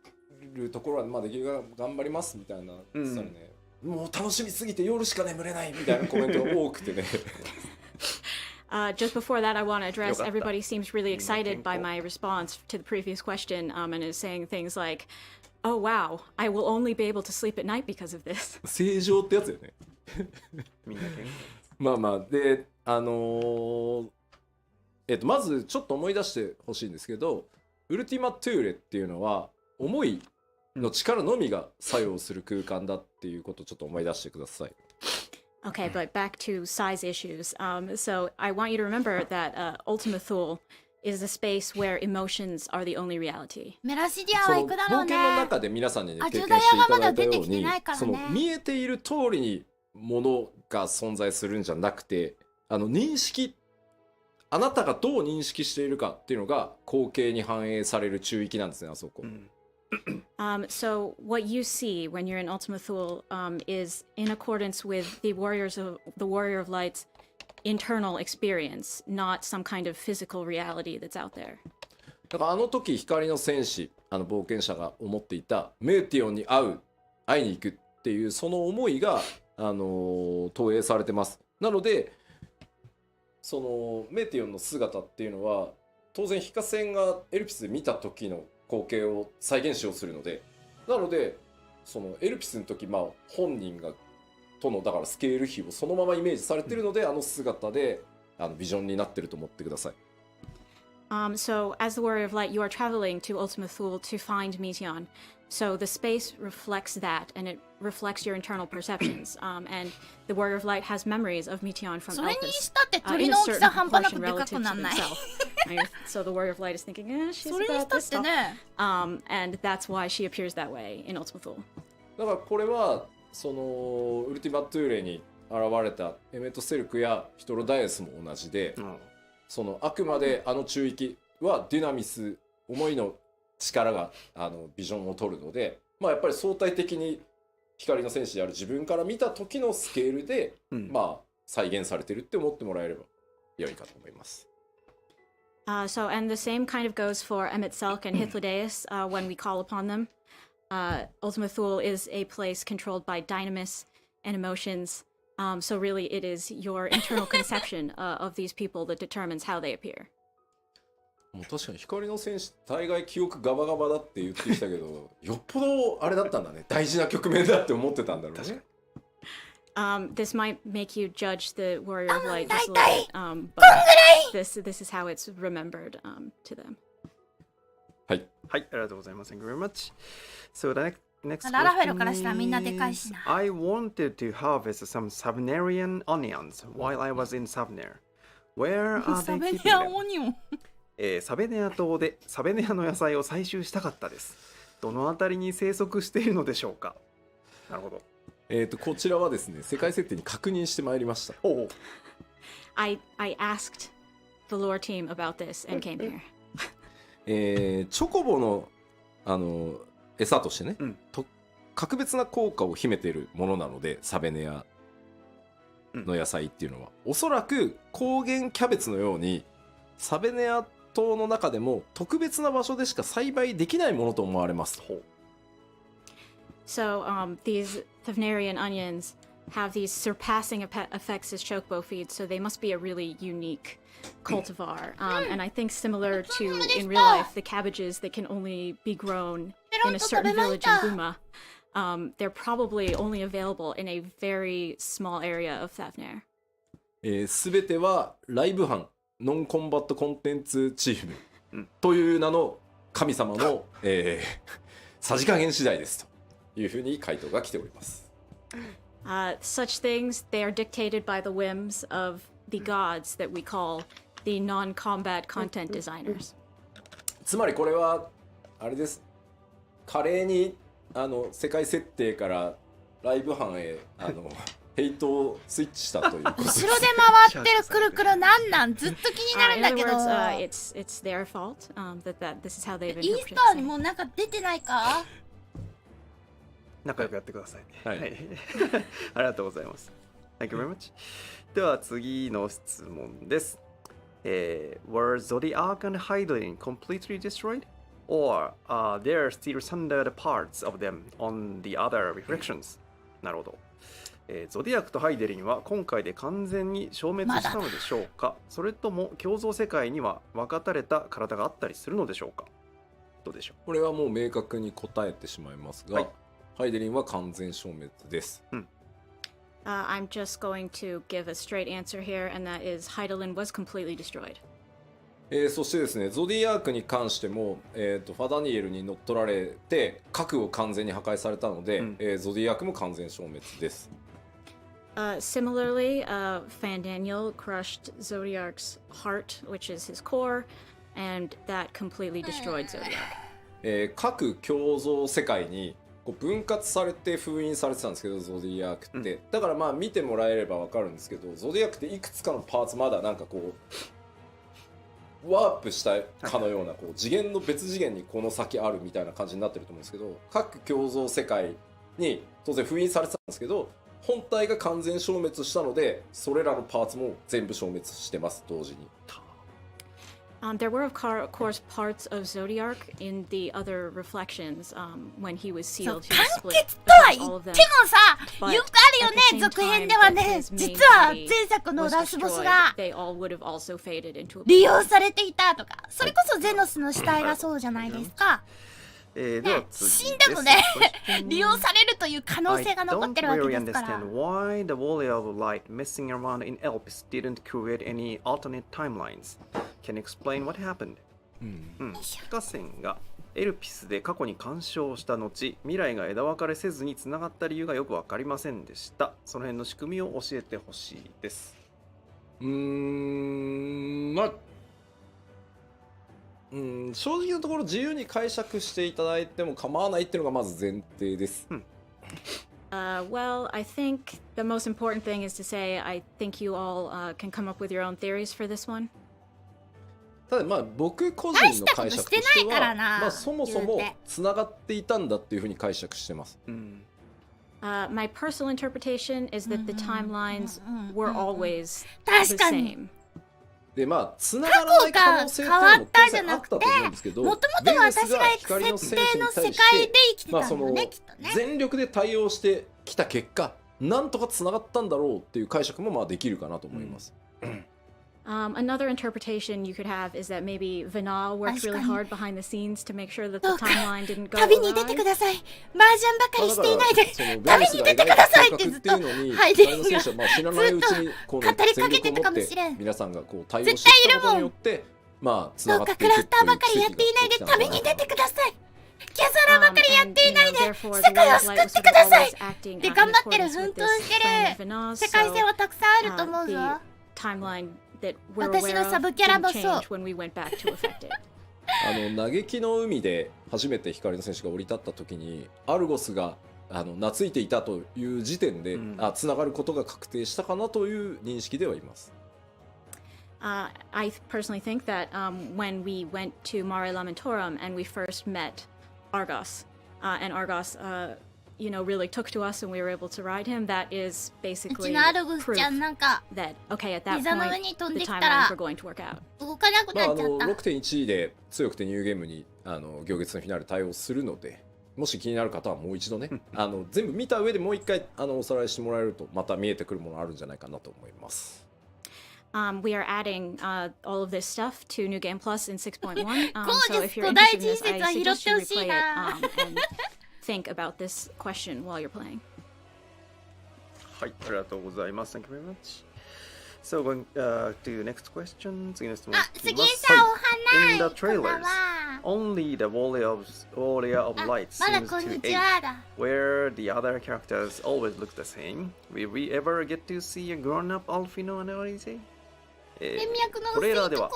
るところはまあできるだけ頑張りますみたいな言ってたらね、もう楽しみすぎて夜しか眠れないみたいなコメントが多くてね。Just before that, I want to address everybody seems really excited by my response to the previous question, and is saying things like, "Oh wow, I will only be able to sleep at night because of this." 正常ってやつよね。みんなまあまあでまずちょっと思い出してほしいんですけど、ウルティマトゥーレっていうのは思いの力のみが作用する空間だっていうことをちょっと思い出してください。Okay, but back to size issues. So I want you to remember that Ultima Thule is a space where emotions are the only reality. メラシディアは行くだろうね。冒険の中で皆さんに、ね、経験していただいたように、その見えている通りにものが存在するんじゃなくて、認識、あなたがどう認識しているかっていうのが光景に反映される中域なんですね、あそこ。So what you see when you're in Ultima Thule is in accordance with the Warrior of Light's internal experience, not some kind of physical reality that's out there. だからあの時光の戦士、冒険者が思っていたメーティオンに会いに行くっていうその思いが投影されてます。なのでそのメーティオンの姿っていうのは当然ヒカセンがエルピスで見た時の光景を再現しようとするので、なのでそのエルピスの時、まあ、本人がとのだからスケール比をそのままイメージされてるので、姿でビジョンになってると思ってください。So as the Warrior of Light, you are traveling to Ultima Thule to find Meteion. So the space reflects that, and it reflects your internal perceptions. And the Warrior of Light has memories of Meteion from それに Elpis したって in 鳥 a の大き certain さ半端なく proportion でか relative くな to んない？ himself. Right? So the Warrior of Light is thinking, she's それにし about たっ this て stuff. ね。And that's why she appears that way in Ultima Thule. だからこれはそのウルティマトゥーレに現れたエメットセルクやヒトロダイエスも同じで、そのあくまで中域はディナミス、思いの力がビジョンを取るので、まあ、やっぱり相対的に光の戦士である自分から見た時のスケールで、まあ、再現されてるって思ってもらえれば良いかと思います。So, and the same kind of goes for Emmett Selk and Hythlodaeus when we call upon them. Ultima Thule is a place controlled by dynamis and emotions. So really it is your internal conception of these people that determines how they appear. もう確かに光の戦士大概記憶ガバガバだって言ってきたけどよっぽどあれだったんだね、大事な局面だって思ってたんだろうね。This might make you judge the Warrior of Light just a little bit, but this is how it's remembered to them. はい。はい、ありがとうございます。Thank you very much. So the next ララフェル question からしたらみんなでかいしな。 I wanted to harvest some Savnarian onions while I was in Savner. Where are サ they ベ keeping ネア them? オニオン。サベネア島でサベネアの野菜を採集したかったです。どのあたりに生息しているのでしょうか。なるほど。こちらはですね、世界設定に確認してまいりました。I asked the lore team about this and came here. チョコボの餌としてね、格別な効果を秘めているものなので、サベネアの野菜っていうのは、おそらく高原キャベツのようにサベネア島の中でも特別な場所でしか栽培できないものと思われます。So these Ffxiv onions have these surpassing effects as chocobo feeds, so they must be a really unique cultivar. And I think similar to in real life, the cabbages that can only be grown in a certain village in Buma, they're probably only available in a very small area of Ffxiv. すべてはライブ班ノンコンバットコンテンツチームという名の神様の、さじ加減次第ですというふうに回答が来ております。Such things, they are dictated by the whims of the gods that we call the non-combat content designers. つまりこれはあれです。華麗に世界設定からライブ班へヘイトをスイッチしたということです。後ろで回ってるくるくるなんなんずっと気になるんだけど。In other words, it's their fault that this is how they've イー interpreted スターに things. もうなんか出てないか。仲良くやってくださいね。はいありがとうございます。Thank you very much. では次の質問です。Were Zodiac and Hydrin completely destroyed? Or are there still standard parts of them on the other reflections? なるほど。ゾディアクとハイデリンは今回で完全に消滅したのでしょうか、それとも共造世界には分かたれた体があったりするのでしょうか。どうでしょう。これはもう明確に答えてしまいますが、ハイデリンは完全消滅です。I'm just going to give a straight answer here, and that is Heidelin was completely destroyed. そしてですね、ゾディアークに関しても、ファダニエルに乗っ取られて核を完全に破壊されたので、ゾディアークも完全消滅です。Similarly, Fandaniel crushed Zodiac's heart, which is his core, and that completely destroyed Zodiac. 各共造世界にこう分割されて封印されてたんですけど、ゾディアークって、だからまあ見てもらえれば分かるんですけど、ゾディアークっていくつかのパーツまだなんかこうワープしたかのようなこう次元の別次元にこの先あるみたいな感じになってると思うんですけど、各共造世界に当然封印されてたんですけど、本体が完全消滅したので、それらのパーツも全部消滅してます、同時に。There were, of course, parts of Zodiac in the other reflections when he was そう sealed. 完結とは言ってもさ、よくあるよね、続編ではね。実は前作のラスボスが They all would have also faded into 利用されていたとか、それこそゼノスの死体がそうじゃないですか。では次死んでもね利用されるという可能性が残ってるわけですから。 I don't really understand why the Warrior of Light messing around in Elpis didn't create any alternate timelines. Can you explain what happened? ヒカセンがエルピスで過去に干渉した後、未来が枝分かれせずにつながった理由がよく分かりませんでした。その辺の仕組みを教えてほしいです。まあ正直なところ自由に解釈していただいても構わないっていうのがまず前提です。Well, I think the most important thing is to say I think you all can come up with your own theories for this one. ただまあ僕個人の解釈としては、まあそもそもつながっていたんだっていうふうに解釈してます。My personal interpretation is that the timelines were always 確 the かに same. でまあつながらない可能性っていうのも当然あったと思うんですけど、もともとは私が設定の世界で生きてたんだね、きっとね。全力で対応してきた結果、なんとかつながったんだろうっていう解釈もまあできるかなと思います。Another interpretation you could have is that maybe Vinal worked really hard behind the scenes to make sure that the timeline didn't go 旅に出てください。麻雀ばかりしていないで旅に出てくださいってずっとハイデンがずっと語りかけてたかもしれん。皆さんがこう対応していたことによってまあつながっていくっていう。どうかクラフターばかりやっていないで旅に出てください。キャサラばかりやっていないで世界を救ってくださいって頑張ってる奮闘してる世界線はたくさんあると思うぞ。私のサブキャラもそう。嘆きの海で初めて光の選手が降り立った時にアルゴスが懐いていたという時点で、つながることが確定したかなという認識ではいます。I personally think that when we went to Mare Lamentorum and we first met Argos, and Argos, really took to us and we were able to ride him, that is basically proof that, okay, at that point, the timelines were going to work out. 6.1 で強くてニューゲームに行月のフィナーレ対応するので、もし気になる方はもう一度ね、全部見た上でもう一回おさらいしてもらえるとまた見えてくるものあるんじゃないかなと思います。We are adding all of this stuff to New Game Plus in 6.1. So if you're interested in this, I suggest you replay it and think about this question while you're playing. はい、ありがとうございます。Thank you very much. So going to next question. 次の質問。次さん、おはない。 In the trailers, only the warrior of light seems to age, where the other characters always look the same. Will we ever get to see a grown-up Alfino and Alice? トレーラーでは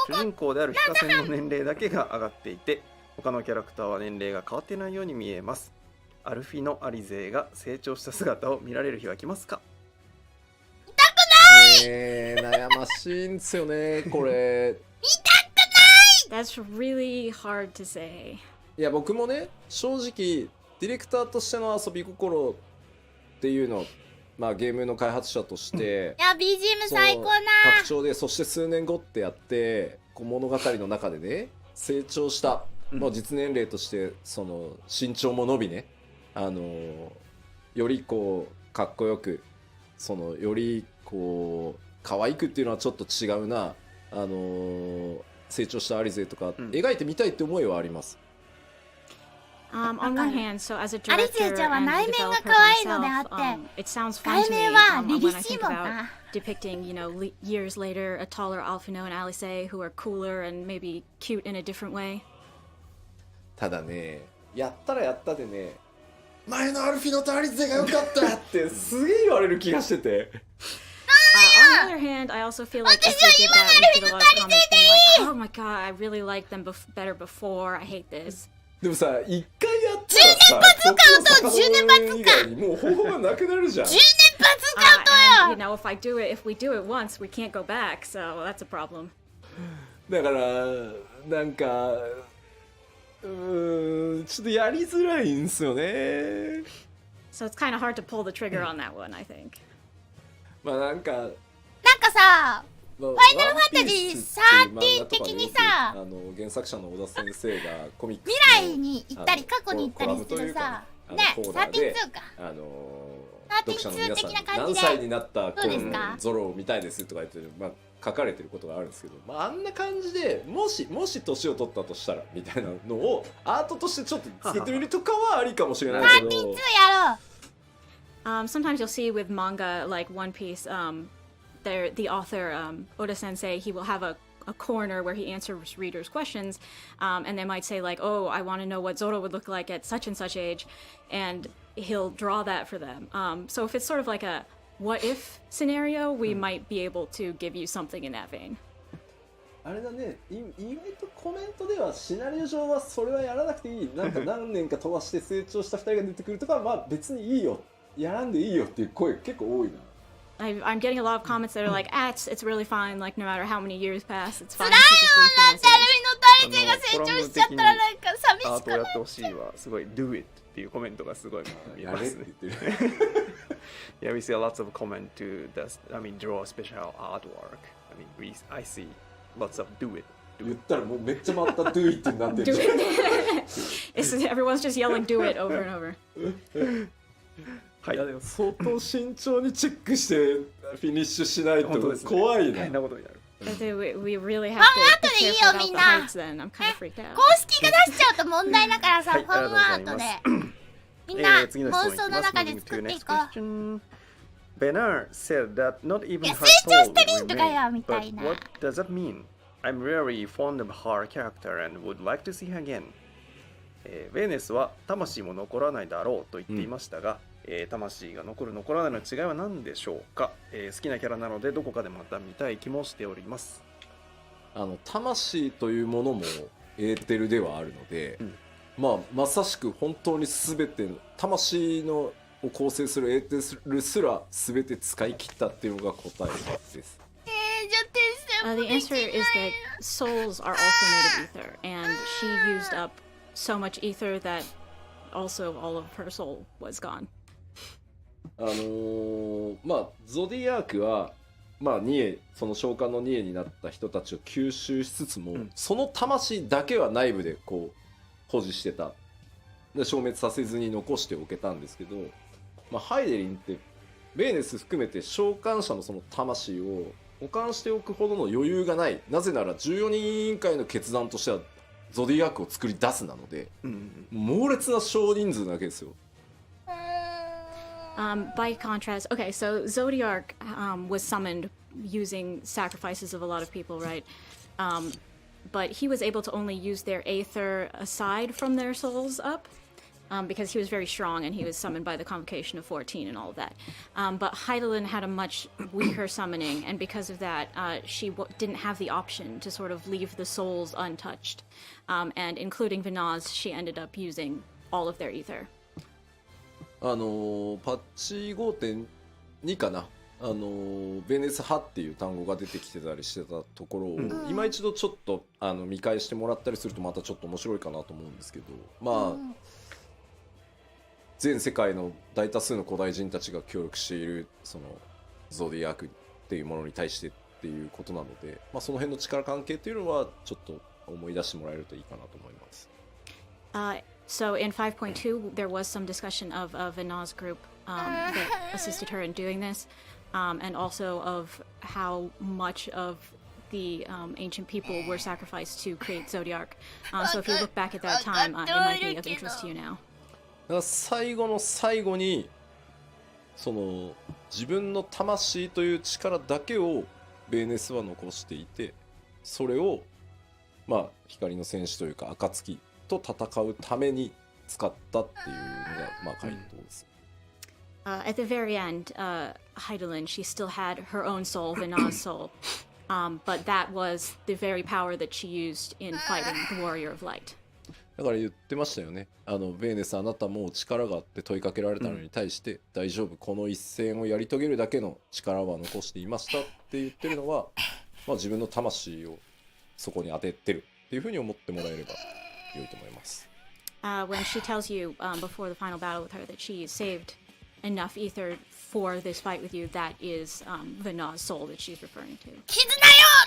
主人公であるヒカセンの年齢だけが上がっていて他のキャラクターは年齢が変わっていないように見えます。アルフィノ・アリゼが成長した姿を見られる日は来ますか？見たくない、悩ましいんですよねこれ。見たくない。 That's really hard to say. いや僕もね正直ディレクターとしての遊び心っていうのまあゲームの開発者として、いや BGM 最高な拡張でそして数年後ってやってこう物語の中でね成長した、もう実年齢としてその身長も伸びねよりこうかっこよくそのよりこう可愛くっていうのはちょっと違うな成長したアリゼとか描いてみたいって思いはあります。On one hand, so as a director and developer myself, it sounds fun to me when I think about depicting, years later, a taller Alfino and Alice who are cooler and maybe cute in a different way. ただね、やったらやったでね、前のアルフィノとアリゼが良かったってすげえ言われる気がしてて。On the other hand, I also feel like if we did that, we get a lot of comments being like, oh my god, I really liked them better before, I hate this. でもさ、一回やったらさ、10年バズカもう方法がなくなるじゃん。10年バズカとよ。if we do it once, we can't go back, so that's a problem. だからなんかちょっとやりづらいんすよね。So it's kind of hard to pull the trigger on that one, I think. まあなんかさ。ファイナルファンタジー13的にさ、原作者の小田先生がコミックス未来に行ったり過去に行ったりするさ、ね、13か読者の皆さんに何歳になったゾロを見たいですとか言って書かれてることがあるんですけど、あんな感じでもし年を取ったとしたらみたいなのをアートとしてちょっと作ってみるとかはありかもしれないけど。13やろう。Sometimes you'll see with manga like One Piece, the author, Oda Sensei, he will have a corner where he answers readers' questions, and they might say like, oh, I want to know what Zoro would look like at such and such age, and he'll draw that for them. So if it's sort of like a what if scenario, we might be able to give you something in that vein. あれだね、意外とコメントではシナリオ上はそれはやらなくていい、なんか何年か飛ばして成長した2人が出てくるとかまあ別にいいよ、やらんでいいよっていう声結構多いな。I'm getting a lot of comments that are like, it's really fine, like no matter how many years pass, it's fine. 辛いよな、ダルミの誰が成長しちゃったらなんか寂しくなっちゃう。アートやってほしいわ、すごい do it っていうコメントがすごい見ますね。Yeah, we see lots of comment to draw a special artwork. I see lots of do it. 言ったらもうめっちゃまた do it になってる。Everyone's just yelling do it over and over. いやでも相当慎重にチェックしてフィニッシュしないと怖いな。大変なことになる。We really have ファン to アート be でいい careful よ about み the んな heights then. I'm kind of freaked out. 公式が出しちゃうと問題だからさ、はいファンアートでみんな次の質問妄想の中で作っていこう。 Benar said that not even い her や成長して soul みん will とかよ remain. みた But いな。 what does that mean? I'm very fond of her character and would like to see her again. ベーネスは魂も残らないだろうと言っていましたが、魂が残る残らないの違いは何でしょうか、好きなキャラなのでどこかでまた見たい気もしております。魂というものもエーテルではあるので、まさしく本当に全ての魂のを構成するエーテルすら全て使い切ったっていうのが答えです。じゃあ The answer is that souls are also made of ether, and she used up so much ether that also all of her soul was gone. ゾディアークはニエ、その召喚のニエになった人たちを吸収しつつも、その魂だけは内部でこう保持してた。で消滅させずに残しておけたんですけど、ハイデリンってベーネス含めて召喚者のその魂を保管しておくほどの余裕がない。なぜなら14人委員会の決断としてはゾディアークを作り出すなので、猛烈な少人数なわけですよ。By contrast, okay, so Zodiark was summoned using sacrifices of a lot of people, right? But he was able to only use their aether aside from their souls up, because he was very strong and he was summoned by the convocation of 14 and all of that. But Heidelin had a much weaker summoning, and because of that, she didn't have the option to sort of leave the souls untouched. And including Vinaz, she ended up using all of their ether. パッチ 5.2 かな、ベネス派っていう単語が出てきてたりしてたところを、今一度ちょっと見返してもらったりするとまたちょっと面白いかなと思うんですけど、全世界の大多数の古代人たちが協力しているそのゾディアークっていうものに対してっていうことなので、その辺の力関係っていうのはちょっと思い出してもらえるといいかなと思います。So in 5.2, there was some discussion of Vinaz's group that assisted her in doing this, and also of how much of the ancient people were sacrificed to create Zodiark. So if you look back at that time, it might be of interest to you now. だから最後の最後にその自分の魂という力だけをベーネスは残していて、それを光の戦士というか暁と戦うために使ったっていうのが回答です。At the very end, Heidelin, she still had her own soul, Vinaz's soul, but that was the very power that she used in fighting the Warrior of Light. だから言ってましたよね。ベーネスあなたも力があって問いかけられたのに対して、大丈夫、この一戦をやり遂げるだけの力は残していましたって言ってるのは、自分の魂をそこに当ててるっていうふうに思ってもらえれば良いと思います。When she tells you before the final battle with her that she saved enough ether for this fight with you, that is Vinaz's soul that she's referring to. 絆よ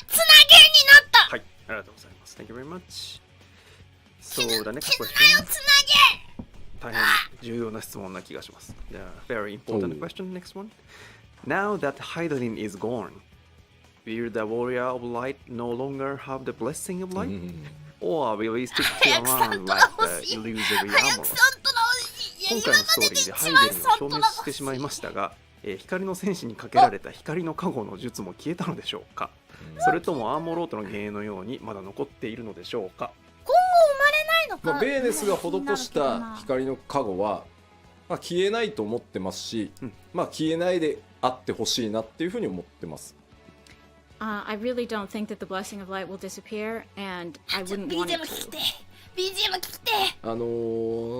つなげになった。はい、ありがとうございます。Thank you very much. So the next 絆 question. よつな大変重要な質問な気がします。The very important question. Next one. Now that Heidelin is gone, will the warrior of light no longer have the blessing of light? Or will we stick to around like the illusory げ。早 armor? くサントラをし。今回のストーリーでハイデリンが消滅してしまいましたが、光の戦士にかけられた光の加護の術も消えたのでしょうか、それともアーモロートの幻影のようにまだ残っているのでしょうか。今後生まれないのか。ベーネスが施した光の加護は、消えないと思ってますし、消えないであってほしいなっていうふうに思ってます I really don't think that the blessing of light will disappear, and I wouldn't want it BGM 聞き to. て BGM 聞きて。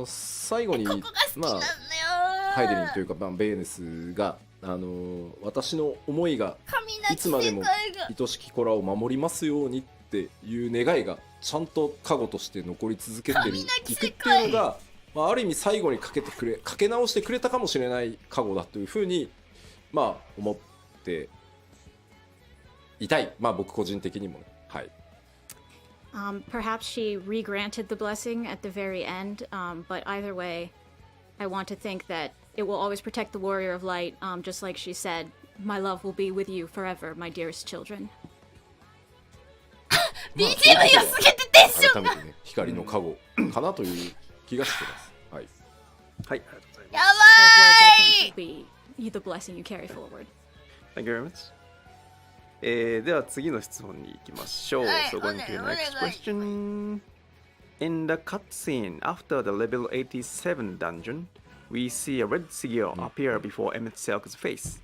最後にここが好きなんだよ。ハイデリンというか、ベーネスが、私の思いがいつまでも愛しき子らを守りますようにっていう願いがちゃんと加護として残り続けていくっていうのが、ある意味最後にかけ直してくれたかもしれない加護だというふうに思っていたい。僕個人的にもね。はい。Perhaps she re-granted the blessing at the very end, but either way, I want to think that it will always protect the Warrior of Light, just like she said, my love will be with you forever, my dearest children. BGM 良すぎてテンションが改めてね、光の加護かなという気がしてます。はい。はい、ありがとうございます。や Those words I ば think will be the blessing you carry forward. Thank you very much. では次の質問に行きましょう。はい So going to the お願い next question. In the cutscene after the level 87 dungeon, we see a red sigil appear before Emmett Silk's face.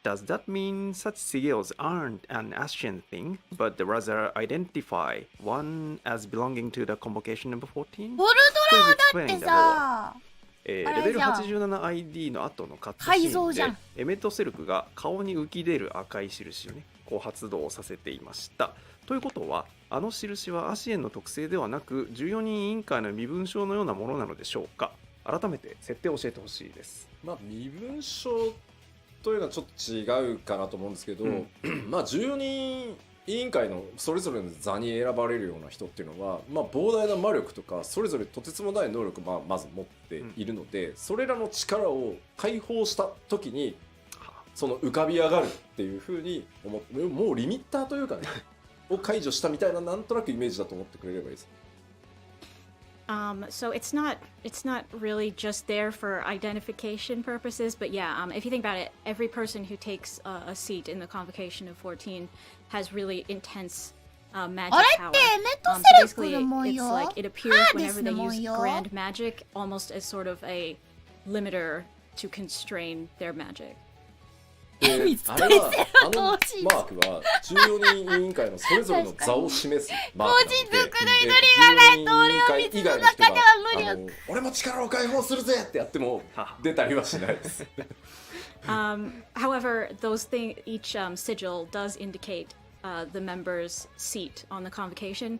Does that mean such sigils aren't an Ashen thing, but rather identify one as belonging to the convocation number 14? ボルドラーだってさレあれベルじゃん 87ID の後のカットシ改ーンで造じゃんエメットセルクが顔に浮き出る赤い印をねこう発動させていました。ということはあの印はアシエンの特性ではなく14人委員会の身分証のようなものなのでしょうか。改めて設定を教えてほしいです。まあ身分証というのはちょっと違うかなと思うんですけど、まあ14人委員会のそれぞれの座に選ばれるような人っていうのは、まあ、膨大な魔力とかそれぞれとてつもない能力をまず持っているので、それらの力を解放した時にその浮かび上がるっていうふうに思って、もうリミッターというかねを解除したみたいななんとなくイメージだと思ってくれればいいです。So it's not really just there for identification purposes, but yeah, if you think about it, every person who takes a seat in the convocation of 14 has really intense magic あれ power. ってエメット So セル basically, クの模 it's 様 like it appears 歯です whenever ね they 模 use 様 grand magic, almost as sort of a limiter to constrain their magic. であれはあのマークは14人委員会のそれぞれの座を示すマークなので、個人族の祈りがないと俺は水の中では無力。俺も力を解放するぜってやっても出たりはしないです。However, each sigil does indicate the member's seat on the convocation.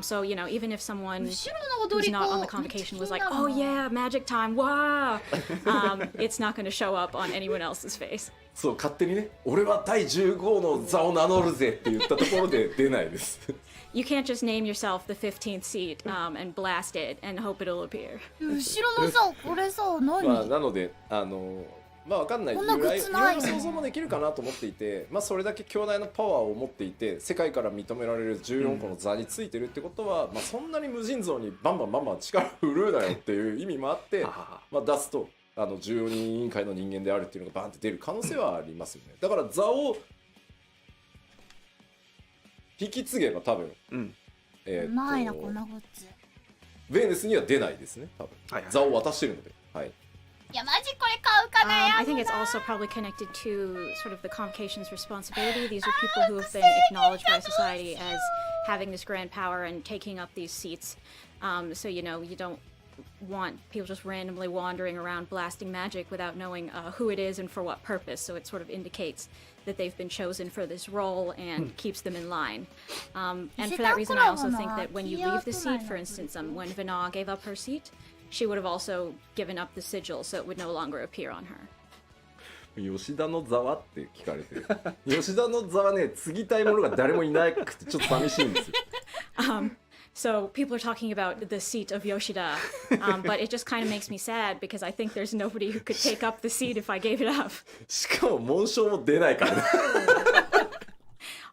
So, you know, even if someone 後ろの踊 who's り not on 子 the convocation was 気に like, なる oh な yeah, magic time, wow, it's not going to show up on anyone else's face. そう勝手にね、俺は第15の座を名乗るぜって言ったところで出ないです。You can't just name yourself the 15th seat and blast it and hope it'll appear. 後ろのさこれさ何、まあなのでまあわかんない、こんなグッズないよねいろいろ想像もできるかなと思っていて、まあそれだけ強大なパワーを持っていて世界から認められる14個の座についてるってことは、まあそんなに無尽蔵にバンバン力を振るうなよっていう意味もあってまあ出すと14人委員会の人間であるっていうのがバンって出る可能性はありますよね。だから座を引き継げば多分、ないなこんなグッズ。ヴェーネスには出ないですね多分、はいはい座を渡してるので、はい、いやマジこれ買うかな I think it's also probably connected to sort of the convocation's responsibility. These are people who have been acknowledged by society as having this grand power and taking up these seats. So, you know, you don't want people just randomly wandering around blasting magic without knowing who it is and for what purpose. So it sort of indicates that they've been chosen for this role and keeps them in line. And for that reason, I also think that when you leave the seat, for instance, when Vana gave up her seat, she would have also given up the sigil, so it would no longer appear on her. 吉田の座はって聞かれて吉田の座はね継ぎたい者が誰もいなくてちょっと寂しいんですよ。So people are talking about the seat of Yoshida, but it just kind of makes me sad because I think there's nobody who could take up the seat if I gave it up. しかも紋章も出ないからね。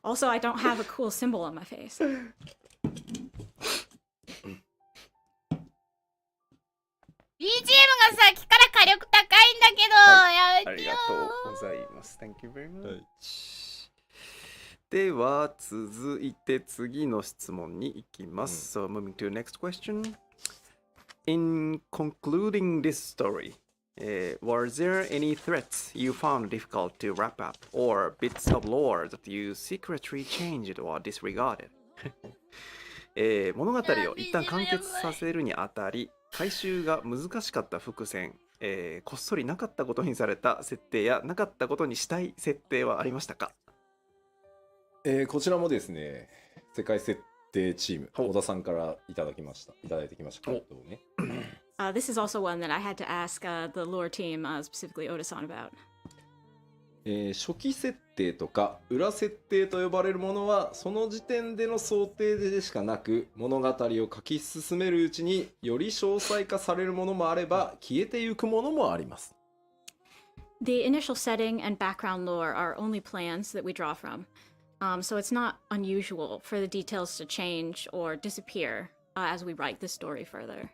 Also, I don't have a cool symbol on my face. BGM がさっきから火力高いんだけど、やめてよありがとうございます。Thank you very much. では続いて次の質問に行きます。So moving to the next question. In concluding this story, were there any threats you found difficult to wrap up or bits of lore that you secretly changed or disregarded? 物語を一旦完結させるにあたり回収が難しかった伏線、こっそりなかったことにされた設定やなかったことにしたい設定はありましたか？こちらもですね世界設定チーム小田さんからいただいてきました回答をね。This is also one that I had to ask the lore team, specifically Oda-san, about. 初期設定とか裏設定と呼ばれるものはその時点での想定でしかなく物語を書き進めるうちにより詳細化されるものもあれば消えてゆくものもあります。 The initial setting and background lore are only plans that we draw from. So it's not unusual for the details to change or disappear as we write the story further.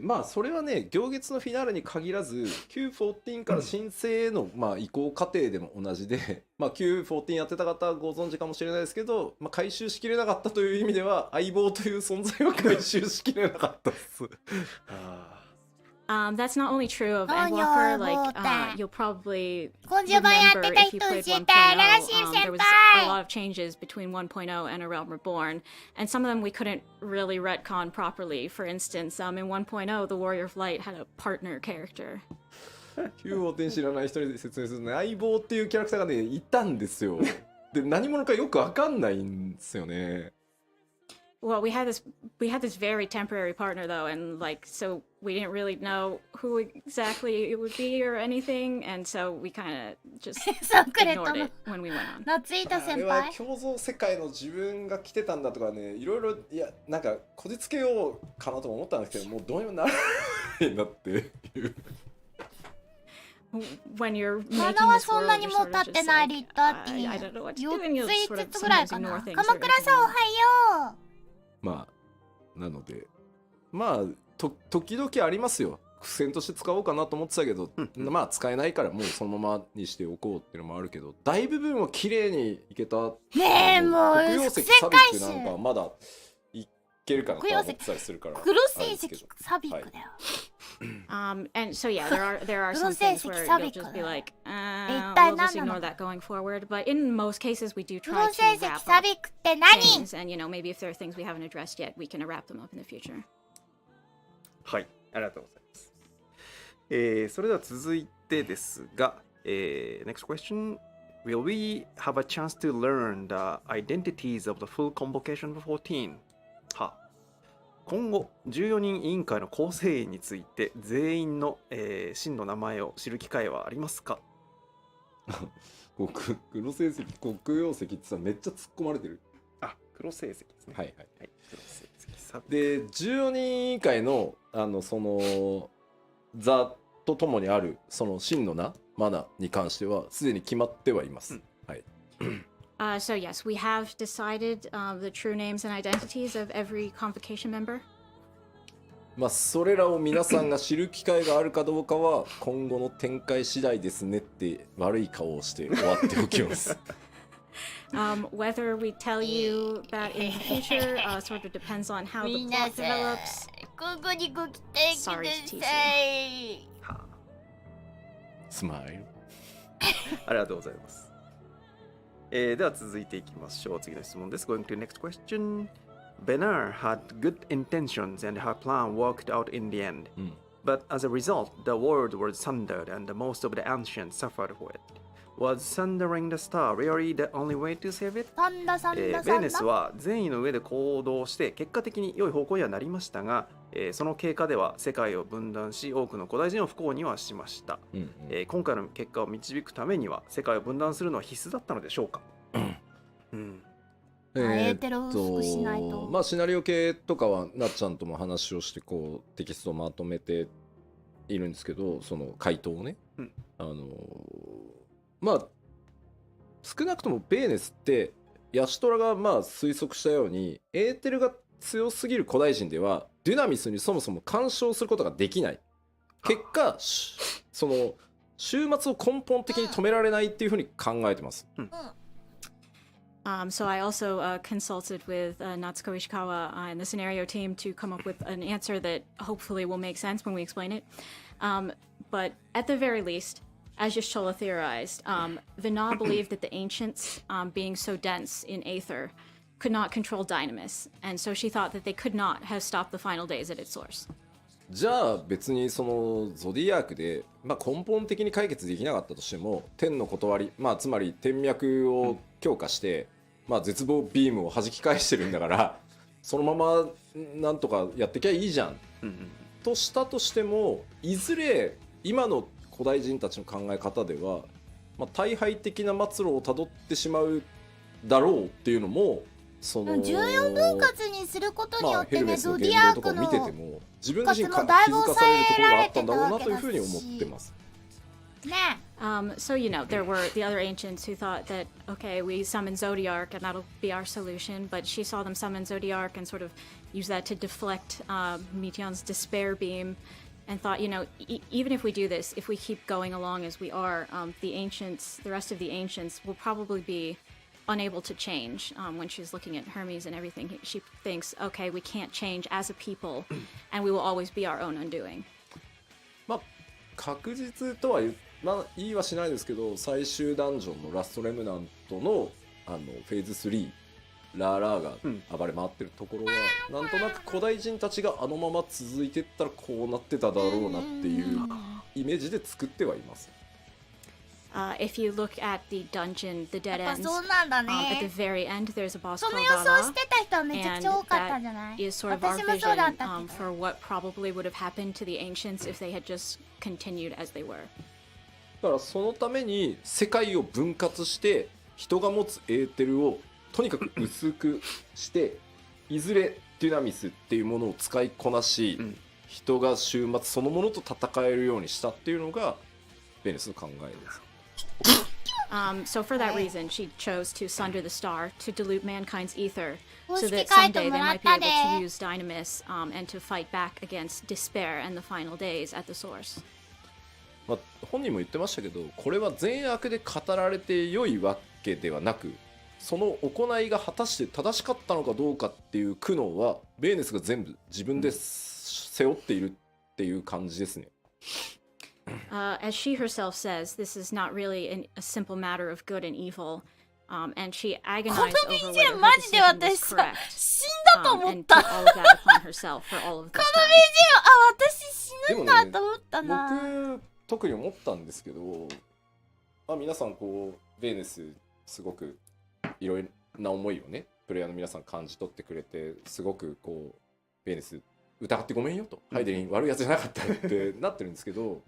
まあそれはね、行月のフィナーレに限らず Q14 から新生へのまあ移行過程でも同じで、まあ Q14 やってた方はご存知かもしれないですけど、まあ、回収しきれなかったという意味では相棒という存在は回収しきれなかったです。That's not only true of Endwalker, like, you'll probably remember if you played 1.0, there was a lot of changes between 1.0 and A Realm Reborn, and some of them we couldn't really retcon properly. For instance, in 1.0, the Warrior of Light had a partner character. Q14 知らない人に説明するとね、相棒っていうキャラクターがね、いたんですよ。で、何者かよくわかんないんですよね。Well, we had this very temporary partner though, and like so we didn't really know who exactly it would be or anything, and so we kind of just ignored it when we went on. あれは共存世界の自分が来てたんだとかね、いろいろいやなんかこじつけようかなと思ったんですけど、もうどうにもならないんだっていう。When you're まだはそんなにも経ってないリッターティー。4つ5つぐらいかな。鎌倉さんおはよう。まあなのでまあ時々ありますよ。付箋として使おうかなと思ってたけど、まあ使えないからもうそのままにしておこうっていうのもあるけど、大部分は綺麗にいけた。ねえもう黒曜石サビックなんかまだいけるかなと思ってたりするから。黒星石サビックだよ。And so yeah, there are some things where you'll just be like, we'll just ignore that going forward. But in most cases, we do try to wrap up things, and maybe if there are things we haven't addressed yet, we can wrap them up in the future. はい、ありがとうございます。それでは続いてですが、next question. Will we have a chance to learn the identities of the full convocation of 14? は今後14人委員会の構成員について全員の、真の名前を知る機会はありますか？黒成績、黒曜石ってさめっちゃ突っ込まれてる。あ、黒成績ですね。はいはい。はい、黒成績。で、14人委員会のその座とともにあるその真の名マナに関してはすでに決まってはいます。はい。So yes, we have decided the true names and identities of every convocation member. まあそれらを皆さんが知る機会があるかどうかは今後の展開次第ですねって悪い顔をして終わっておきます。Whether we tell you that in the future sort of depends on how the plot develops. ここにご期待ください。スマイル。ありがとうございます。では続いていきましょう。次の質問です。Going to the next question. Benar had good intentions and her plan worked out in the end. But as a result, the world was sundered and most of the ancients suffered for it. Was sundering the star really the only way to save it? ベーネスは善意の上で行動して結果的に良い方向にはなりましたが、その経過では世界を分断し多くの古代人を不幸にはしました。今回の結果を導くためには世界を分断するのは必須だったのでしょうか？まあシナリオ系とかはなっちゃんとも話をしてこうテキストをまとめているんですけど、その回答をね、まあ少なくともベーネスってヤシトラがまあ推測したようにエーテルが強すぎる古代人ではデュナミスにそもそも干渉することができない。結果その終末を根本的に止められないっていうふうに考えてます。So I also consulted with Natsuko Ishikawa and the scenario team to come up with an answer that hopefully will make sense when we explain it. But at the very least, as Yashola theorized, Vina believed that the ancients, being so dense in aether, could not control Dynamis, and so she thought that they could not have stopped the final days at its source. じゃあ別にそのゾディアークで、まあ、根本的に解決できなかったとしても天の断り、まあ、つまり天脈を強化して、まあ、絶望ビームを弾き返してるんだからそのままなんとかやってきゃいいじゃん、としたとしてもいずれ今の古代人たちの考え方では、まあ、大敗的な末路をたどってしまうだろうっていうのもその14分割にすることによってね、ゾディアークの見てても自分自身気づかされるところがあったんだろうなというふうに思ってます。ね。So, there were the other ancients who thought that, okay, we summon Zodiark and that'll be our solution. But she saw them summon Zodiark and sort of use that to deflect Mition's despair beam and thought, even if we do this, if we keep going along as we are, the rest of the ancients will probably be unable to change. When she's looking at Hermes and everything, she thinks, okay, we can't change as a people and we will always be our own undoing. まあ確実とは言いはしないですけど、最終ダンジョンのラストレムナントのフェーズ3ラーラーが暴れ回ってるところは、なんとなく古代人たちがあのまま続いてったらこうなってただろうなっていうイメージで作ってはいます。If you look at the dungeon, the dead やっぱ ends, そうなんだ at ね。 the very end, there's a boss そ called の予想 Dada, してた人はめちゃくちゃ多かったん and じゃない？ that is sort of our 私もそうだ vision ったけど。 for what probably would have happened to the ancients if they had just continued as they were. だからそのために世界を分割して人が持つエーテルをとにかく薄くしていずれデュナミスっていうものを使いこなし、人が終末そのものと戦えるようにしたっていうのがベネスの考えです。So for that reason, she chose to sunder the star to dilute mankind's ether, 公 so 式 that 書いて someday も they らっ might be た able で。 to use Dynamis and to fight back against despair and the final days at the source. まあ、本人も言ってましたけど、これは善悪で語られて良いわけではなく、その行いが果たして正しかったのかどうかっていう苦悩はベーネスが全部自分で背負っているっていう感じですね。As she herself says, this is not really a simple matter of good and evil, and she この agonized over BGM whether マ her ジで decision 私 was さ correct, 死んだと思っ and た。 took all of that upon herself for all of こ this の time. BGM あ私死ぬんだと思ったな。僕特に思ったんですけど、まあ、皆さんこうベーネスすごくいろいろな思いをねプレイヤーの皆さん感じ取ってくれて、すごくこうベーネス疑ってごめんよと、ハイデリン悪いやつじゃなかったよってなってるんですけど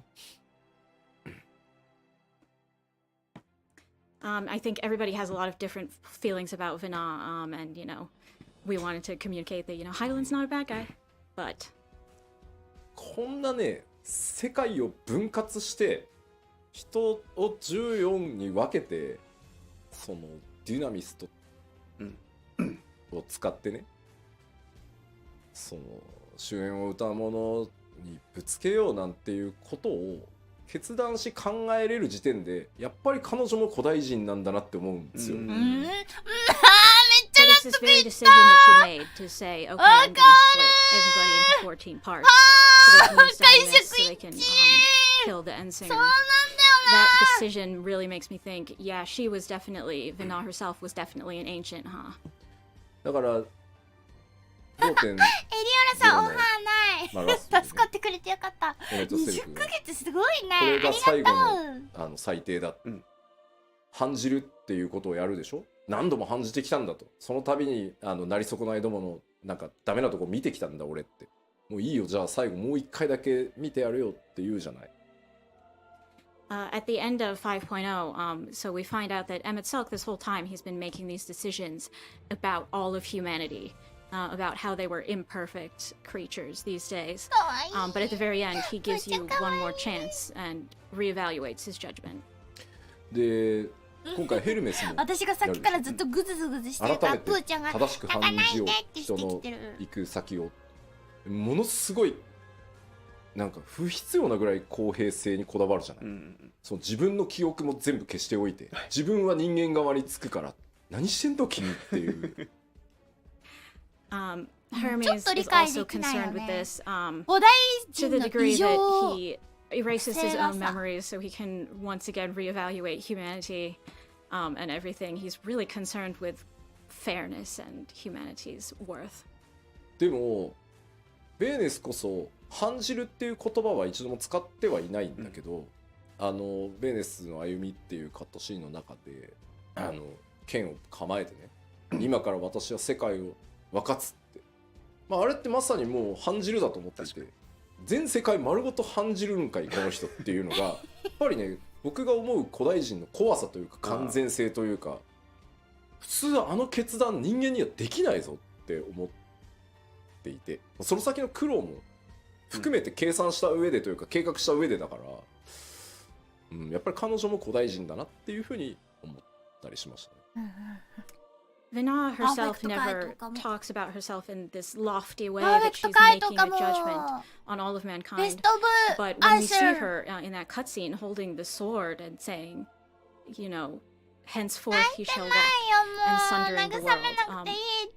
I think everybody has a lot of different feelings about Vina, and we wanted to communicate that Hyland's not a bad guy, but こんなね世界を分割して人を14に分けてそのデュナミストを使ってね、その終焉を歌うものにぶつけようなんていうことを決断し考えれる時点でやっぱり彼女も古代人なんだなって思うんですよ。めっちゃ but 納 it's this 得 very いっ decision た。 that she made to say, okay, I'm going to split everybody into 14 parts so they can use Dynamis, so they can kill the end そう singer. なんだよ That な。 decision really makes me think, yeah, she was definitely, Vina herself was definitely an ancient, huh? だから5.0エリオラさんオファーまあない。ラストでね助かってくれてよかった。コメントセリフ20ヶ月すごいね。これが最後ありがとう。の最低だ、反じるっていうことをやるでしょ。何度も反じてきたんだと、その度になり損ないどものなんかダメなとこ見てきたんだ俺って、もういいよじゃあ最後もう一回だけ見てやるよって言うじゃない。At the end of 5.0, so we find out that Emmett Silk, this whole time, he's been making these decisions about all of humanity, about how they were imperfect creatures these days. かわいい。 But at the very end, he gives you one more chance and reevaluates his judgment. で今回ヘルメスも私がさっきからずっとグズグズしてるから改めてプーちゃんが正しく反じを泣かないでってして人のきてる。行く先をものすごいなんか不必要なぐらい公平性にこだわるじゃない、その自分の記憶も全部消しておいて自分は人間側につくから何してんの君っていう Hermes is also concerned with this, 古代 to 人 the の degree 異常 that he erases his own 性がさ memories so he can once again reevaluate humanity and everything. He's really concerned with fairness and humanity's worth. でもベーネスこそ反じるっていう言葉は一度も使ってはいないんだけど、ベーネスの歩みっていうカットシーンの中で剣を構えてね、今から私は世界を分かつって、まあ、あれってまさにもう反じるだと思っていて、全世界丸ごと反じるんかいこの人っていうのがやっぱりね僕が思う古代人の怖さというか完全性というか、普通あの決断人間にはできないぞって思っていて、その先の苦労も含めて計算した上でというか計画した上でだから、やっぱり彼女も古代人だなっていうふうに思ったりしましたね。Vina herself never talks about herself in this lofty way that she's making a judgment on all of mankind. But when we see her in that cutscene holding the sword and saying, you know, henceforth he shall walk and sundering the world,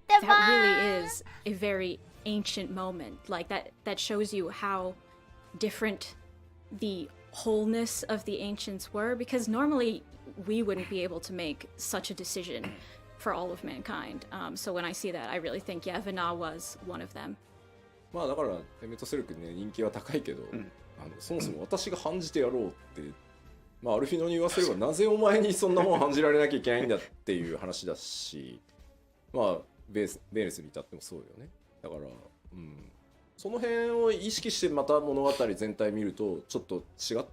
that really is a very ancient moment. Like that shows you how different the wholeness of the ancients were, because normally we wouldn't be able to make such a decision for all of mankind. So when I see that, I really think, yeah, Vina was one of them. まあだからエメット・セルクね人気は高いけど、そもそも私が判じてやろうって、まあアルフィノに言わせればなぜお前にそんなもん判じられなきゃいけないんだっていう話だし、まあベーレスに至ってもそうよね。だから、その辺を意識してまた物語全体見るとちょっと違っ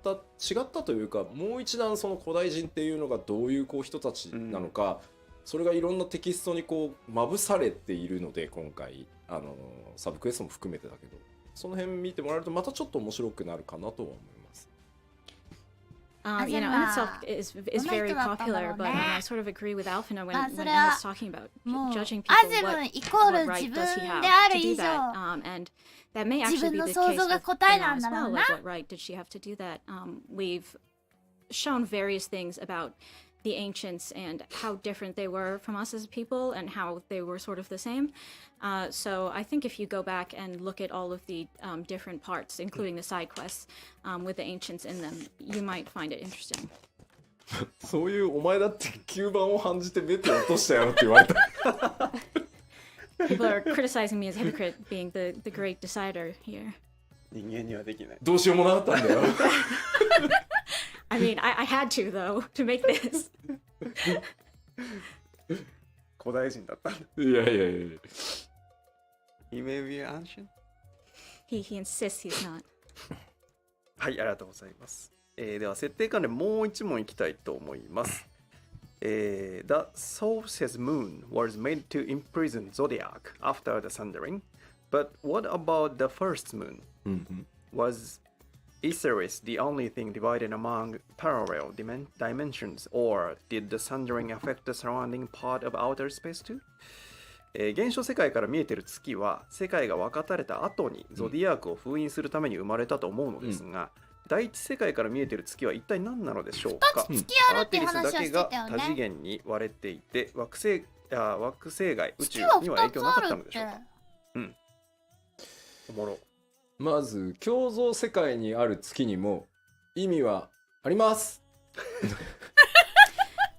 たというか、もう一段その古代人っていうのがどういうこう人たちなのか、それがいろんなテキストにこうまぶされているので、今回サブクエストも含めてだけど、その辺見てもらえるとまたちょっと面白くなるかなとは思います。You know, in itself is very popular, but I sort of agree with Alfina when he was talking about judging people. What right does he have to do that? And that may actually be the case with Vina as well. Like, what right did she have to do that? We've shown various things about the ancients and how different they were from us as people and how they were sort of the same. So I think if you go back and look at all of the different parts, including the side quests with the ancients in them, you might find it interesting. そういうお前だって吸盤を判じてベッド落としたよって言われた。People are criticizing me as a hypocrite being the great decider here. 人間にはできない。どうしようもなかったんだよ。I mean, I had to though to make this. 古代人だったんだ。いやいやいや。He may be ancient? He insists he's not. はい、ありがとうございます。では設定関連もう一問いきたいと思います。The Solstice Moon was made to imprison Zodiac after the sundering, but what about the first moon? Was Osiris the only thing divided among parallel dimensions, or did the sundering affect the surrounding part of outer space too? 現象世界から見えている月は世界が分かたれた後にゾディアークを封印するために生まれたと思うのですが、第一世界から見えている月は一体何なのでしょうか。アーティリスだけが多次元に割れていて惑星外宇宙には影響なかったのでしょうか。おもろ。まず共造世界にある月にも意味はあります。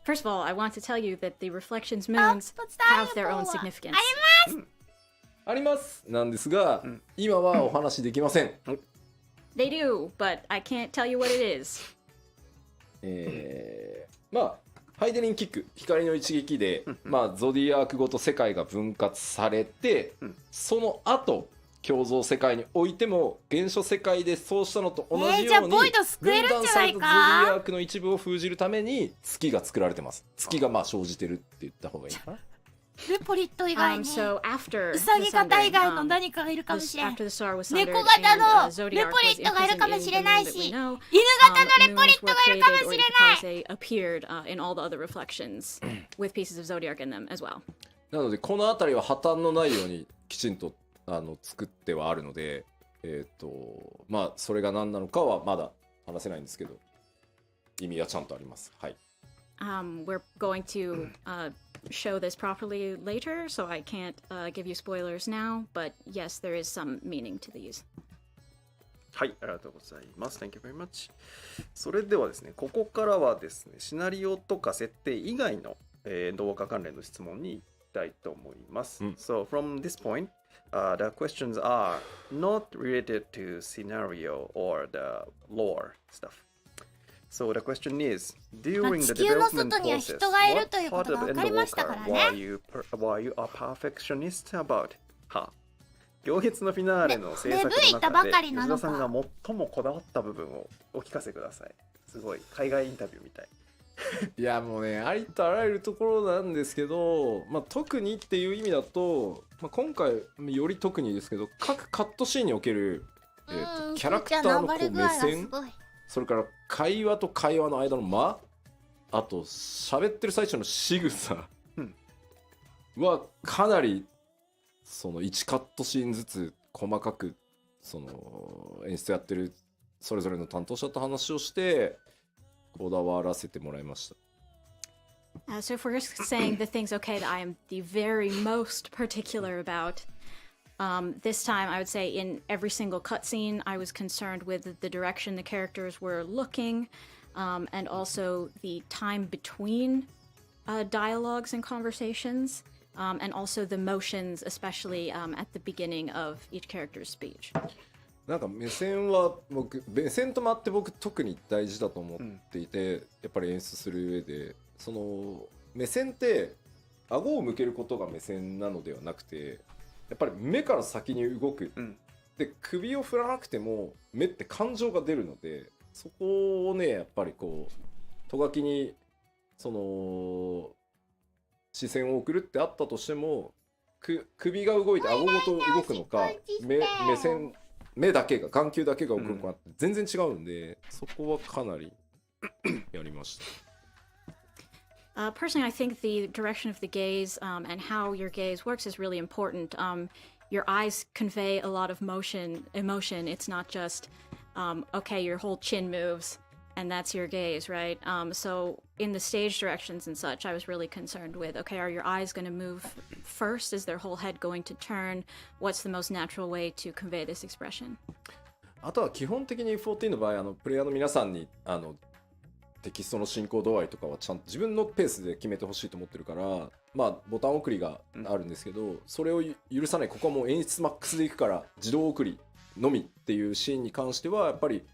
First of all, I want to tell you that the reflections moons have their own significance. ありますなんですが、今はお話できません。They do, but I can't tell you what it is. まあハイデリンキック、光の一撃で、まあゾディアークごと世界が分割されて、その後共造世界においても原初世界でそうしたのと同じように分断されたゾディアークの一部を封じるために月が作られてます。月がまあ生じてるって言った方がいいのかな。ルポリット以外に So after ウサギ型以外の何かがいるかもしれん。 after the star was 猫 sundered 型 and の Zodiac レポリ was ットがいるかも imprisoned し in れ the ない moon that し、 we 犬 know, 型のレポリット moons が were いるかも created し or れない。 because they appeared in all the other reflections with pieces of Zodiac in them as well. なのでこの辺りは破綻のないようにきちんと作ってはあるので、まあそれが何なのかはまだ話せないんですけど、意味はちゃんとあります。はい。We're going to show this properly later, so I can't give you spoilers now, but yes, there is some meaning to these. はい、ありがとうございます。Thank you very much. それではですね、ここからはですね、シナリオとか設定以外の、動画関連の質問に行きたいと思います。So from this point, the questions are not related to scenario or the lore stuff.So the question is, during the development process, what part of Endwalker were you a perfectionist about? は行列のフィナーレの制作の中で吉田さんが最もこだわった部分をお聞かせください。すごい海外インタビューみたい。いやもうね、ありとあらゆるところなんですけど、まあ、特にっていう意味だと、まあ、今回より特にですけど、各カットシーンにおける、キャラクターのこう目線それから会話と会話の間の間、あと喋ってる最中の仕草はかなりその1カットシーンずつ細かくその演出やってるそれぞれの担当者と話をしてこだわらせてもらいました。So if we're just saying the things, okay, that I am the very most particular about, this time I would say in every single cutscene, I was concerned with the direction the characters were looking, and also the time between dialogues and conversations, and also the motions, especially at the beginning of each character's speech. なんか目線と間って僕特に大事だと思っていて、やっぱり演出する上でその目線って顎を向けることが目線なのではなくて、やっぱり目から先に動く、で首を振らなくても目って感情が出るので、そこをねやっぱりこうとがきにその視線を送るってあったとしても首が動いて顎ごと動くのか目だけが眼球だけが動くのかって全然違うんで、そこはかなりやりました。Personally, I think the direction of the gaze and how your gaze works is really important. Your eyes convey a lot of emotion. It's not just, okay, your whole chin moves and that's your gaze, right? So in the stage directions and such, I was really concerned with, okay, are your eyes going to move first? Is their whole head going to turn? What's the most natural way to convey this expression? あとは基本的に14の場合、プレイヤーの皆さんにテキストの進行度合いとかはちゃんと自分のペースで決めてほしいと思ってるから、まあボタン送りがあるんですけど、それを許さない、ここはもう演出マックスでいくから自動送りのみっていうシーンに関してはやっぱり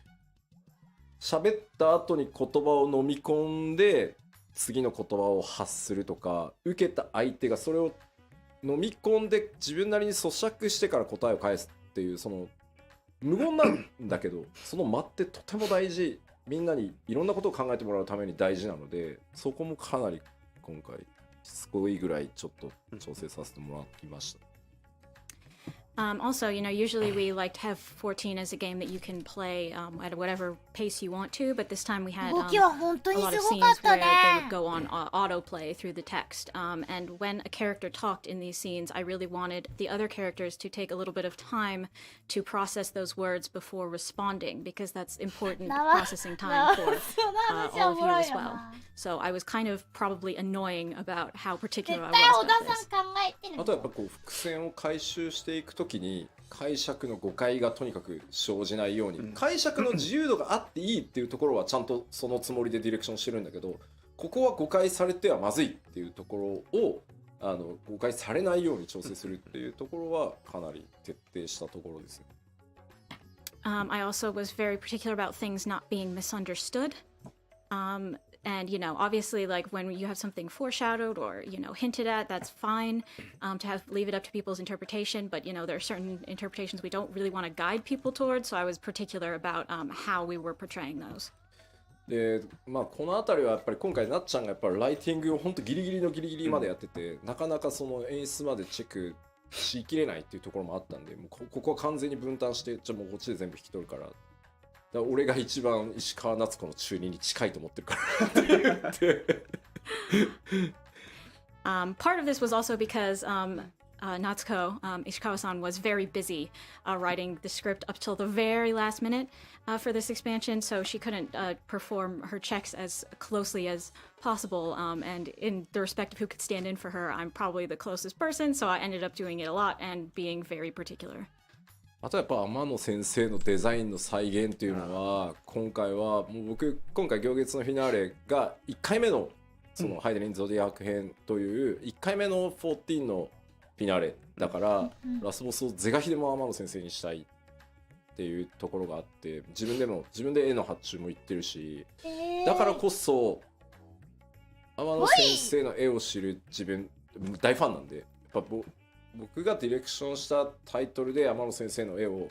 喋った後に言葉を飲み込んで次の言葉を発するとか、受けた相手がそれを飲み込んで自分なりに咀嚼してから答えを返すっていう、その無言なんだけどその間ってとても大事、みんなにいろんなことを考えてもらうために大事なので、そこもかなり今回しつこいぐらいちょっと調整させてもらいました。Also, usually we like to have 14 as a game that you can play at whatever pace you want to, but this time we had a lot of scenes where they would go on autoplay through the text. And when a character talked in these scenes, I really wanted the other characters to take a little bit of time to process those words before responding, because that's important processing time for all of you as well. So I was kind of probably annoying about how particular I was about this. あとやっぱこう伏線を回収していくときに解釈の誤解がとにかく生じないように、解釈の自由度があっていいっていうところはちゃんとそのつもりでディレクションしてるんだけど、ここは誤解されてはまずいっていうところを誤解されないように調整するっていうところはかなり徹底したところですね。I also was very particular about things not being misunderstood. And, obviously, like when you have something foreshadowed or, hinted at, that's fine to leave it up to people's interpretation. But, there are certain interpretations we don't really want to guide people towards. So I was particular about how we were portraying those. で、まあこの辺りはやっぱり今回なっちゃんがやっぱりライティングを本当ギリギリのギリギリまでやってて、なかなかその演出までチェックしきれないっていうところもあったんで、もうここは完全に分担して、じゃあもうこっちで全部引き取るから。だから俺が一番石川夏子の中二に近いと思ってるからって言って。Part of this was also because Natsuko, Ishikawa-san, was very busy writing the script up till the very last minute for this expansion, so she couldn't perform her checks as closely as possible. And in the respect of who could stand in for her, I'm probably the closest person, so I ended up doing it a lot and being very particular. あとやっぱ天野先生のデザインの再現っていうのは今回はもう僕今回行月のフィナーレが1回目のそのハイデリンゾディアーク編という1回目の14のフィナーレだからラスボスを是が非でも天野先生にしたいっていうところがあって、自分で絵の発注も言ってるし、だからこそ天野先生の絵を知る自分大ファンなんで、やっぱ僕がディレクションしたタイトルで天野先生の絵を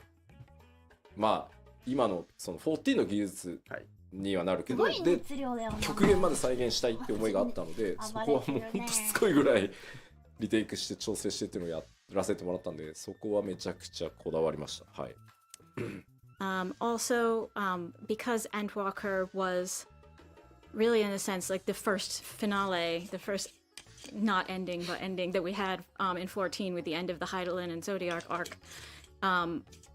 まあ今のその14の技術にはなるけど、で極限まで再現したいって思いがあったので、そこはもうほんとしつこいぐらいリテイクして調整してっていうのをやらせてもらったんで、そこはめちゃくちゃこだわりました。はい。Also, because Endwalker was really, in a sense, like the first finale, the first not ending but ending that we had in 14 with the end of the Heidelin and Zodiac arc.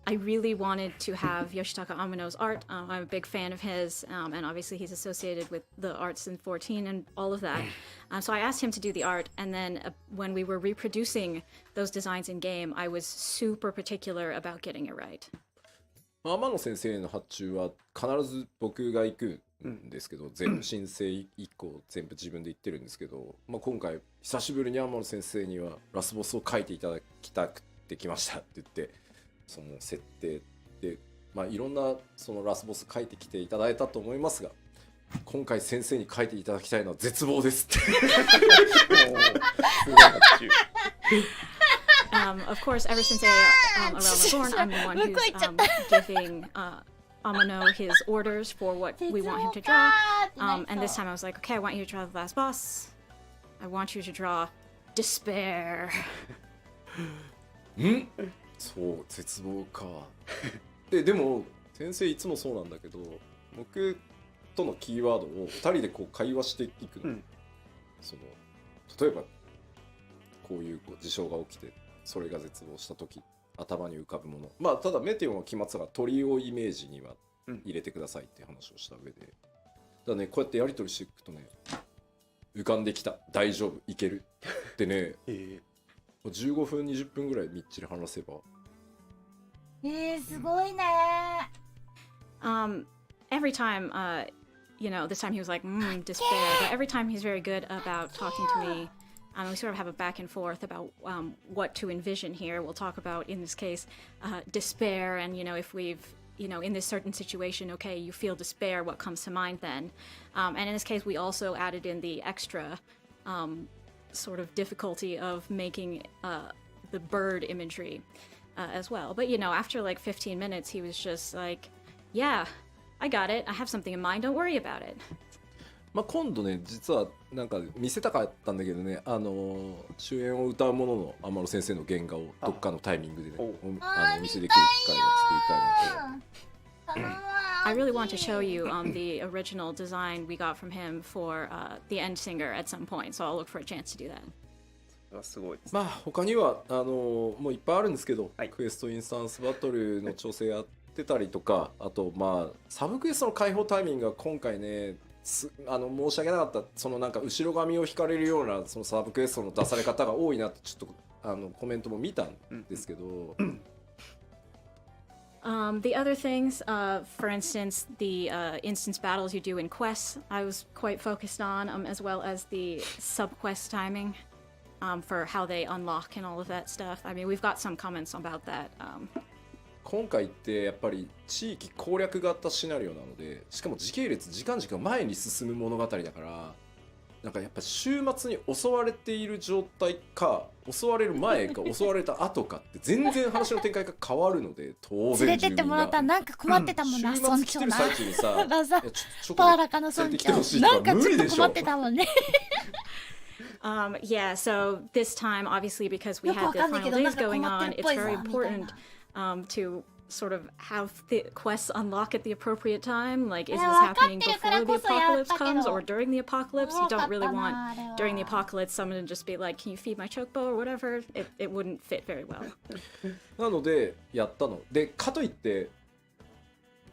I really wanted to have Yoshitaka Amano's art. I'm a big fan of his, and obviously he's associated with the arts in 14 and all of that. So I asked him to do the art, and then when we were reproducing those designs in game, I was super particular about getting it right. 天野先生の発注は必ず僕が行くんですけど、全部申請1個全部自分で言ってるんですけど、今回久しぶりに天野先生にはラスボスを書いていただきたくてきましたって言って、その設定で、いろんなそのラスボス書いてきていただいたと思いますが、今回先生に書いていただきたいのは絶望ですって。Of course, ever since Around the Thorn, I'm the one who's giving Amano his orders for what we want him to draw. And this time I was like, okay, I want you to draw the last boss. I want you to draw Despair. そう、絶望か。でも先生いつもそうなんだけど、僕とのキーワードを2人でこう会話していくの。その例えばこういう事象が起きて、それが絶望した時頭に浮かぶもの、ただメテオンは決まってたから鳥をイメージには入れてくださいっていう話をした上で、だね、こうやってやり取りしていくとね、浮かんできた、大丈夫、いけるってね、15分20分ぐらいみっちり話せば、すごいね。Every time, this time he was like, despair, but every time he's very good about talking to me. We sort of have a back and forth about what to envision here. We'll talk about, in this case, despair, and, if we've, in this certain situation, okay, you feel despair, what comes to mind then? And in this case, we also added in the extra sort of difficulty of making the bird imagery as well. But, after like 15 minutes, he was just like, yeah, I got it. I have something in mind. Don't worry about it. 今度ね、実はなんか見せたかったんだけどね、主演を歌うものの天野先生の原画をどっかのタイミングでね、お見せできる機会を作りたいので。I really want to show you the original design we got from him for the end singer at some point, so I'll look for a chance to do that. すごいです。他にはもういっぱいあるんですけど、クエストインスタンスバトルの調整やってたりとか、あとサブクエストの開放タイミングが今回ね、申し訳なかった、そのなんか後ろ髪を引かれるようなそのサブクエストの出され方が多いなってちょっとコメントも見たんですけど。The other things, for instance, the instance battles you do in quests, I was quite focused on, as well as the sub-quest timing for how they unlock and all of that stuff. I mean, we've got some comments about that. 今回ってやっぱり地域攻略型シナリオなので、しかも時系列時間軸が前に進む物語だから、なんかやっぱ週末に襲われている状態か襲われる前か襲われた後かって全然話の展開が変わるので、当然連れてってもらったらなんか困ってたもんな、村長な。週末来てる最中にさ、パーラカの村長なんかちょっと困ってたもんね。Yeah, so this time, obviously, because we had the final days going on, it's very important to sort of have the quests unlock at the appropriate time. Like, is this happening before the apocalypse comes or during the apocalypse? You don't really want during the apocalypse someone to just be like, can you feed my chocobo or whatever? It wouldn't fit very well. なのでやったので、かといって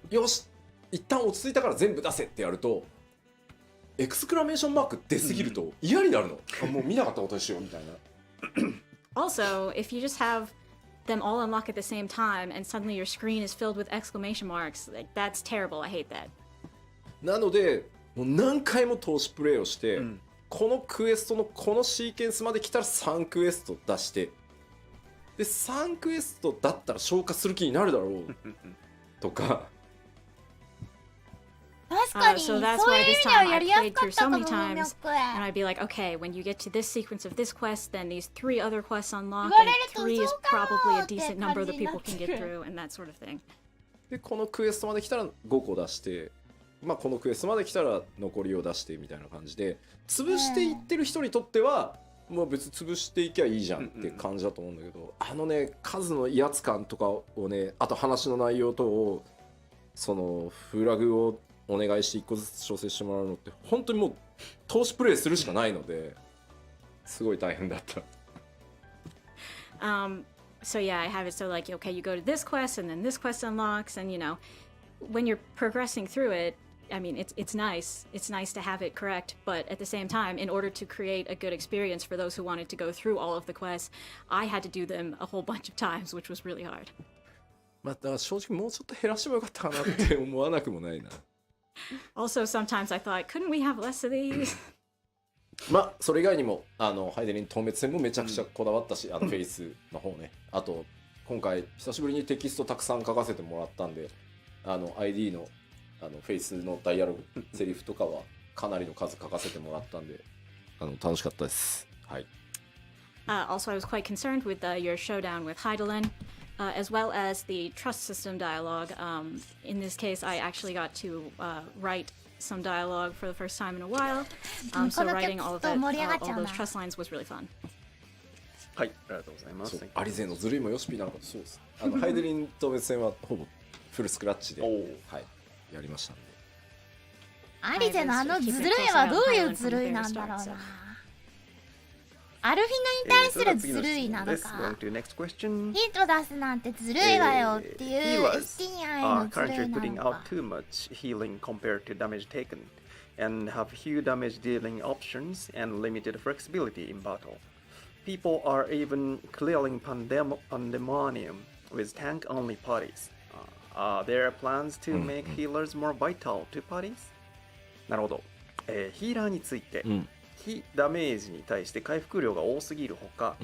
よし一旦落ち着いたから全部出せってやると、エクスクラメーションマーク出すぎると嫌になるの。もう見なかったことにしようみたいな。Also, if you just have them all unlock at the same time and suddenly your screen is filled with exclamation marks, like that's terrible. I hate that. なのでもう何回も投資プレイをして、このクエストのこのシーケンスまで来たら3クエスト出して、で3クエストだったら消化する気になるだろうとか。So that's why this time I played through so many times, and I'd be like, okay, when you get to this sequence of this quest, then these 3 other quests unlock, and 3 is probably a decent number that people can get through, and that sort of thing. でこのクエストまで来たら5個出して、このクエストまで来たら残りを出してみたいな感じで、潰していってる人にとってはもう別に潰していきゃいいじゃんって感じだと思うんだけど、数の威圧感とかをね、あと話の内容とをそのフラグをお願いして1個ずつ調整してもらうのって本当にもう投資プレイするしかないのですごい大変だった。So yeah, I have it so like, okay, you go to this quest and then this quest unlocks, and you know, when you're progressing through it, I mean, it's nice. It's nice to have it correct, but at the same time, in order to create a good experience for those who wanted to go through all of the quests, I had to do them a whole bunch of times, which was really hard. まあだから正直もうちょっと減らしてもよかったかなって思わなくもないな。Also, sometimes I thought, couldn't we have less of these? まあそれ以外にもハイデリン透滅戦もめちゃくちゃこだわったし、フェイスの方ね。あと今回久しぶりにテキストたくさん書かせてもらったんで、ID のフェイスのダイアログ、セリフとかはかなりの数書かせてもらったんで、楽しかったです。はい。Also, I was quite concerned with your showdown with Heidelin, as well as the trust system dialogue. In this case, I actually got to write some dialogue for the first time in a while. So writing all of that, all those trust lines was really fun. はい、ありがとうございます。アリゼのずるいもヨシピーなのかそうです。ハイデリン透滅戦はほぼフルスクラッチで、はい、やりましたんで。アリゼのずるいはどういうずるいなんだろうな。アルフィナに対するずるいなのか。ヒント出すなんてずるいわよっていうスティンアイのずるいなのか。too much healing compared to damage taken, and have few damage dealing options and limited flexibility in battle. People are even clearing pandemonium with tank-only parties. Are there plans to make healers more vital to parties? なるほど。ヒーラーについて。非ダメージに対して回復量が多すぎるほか、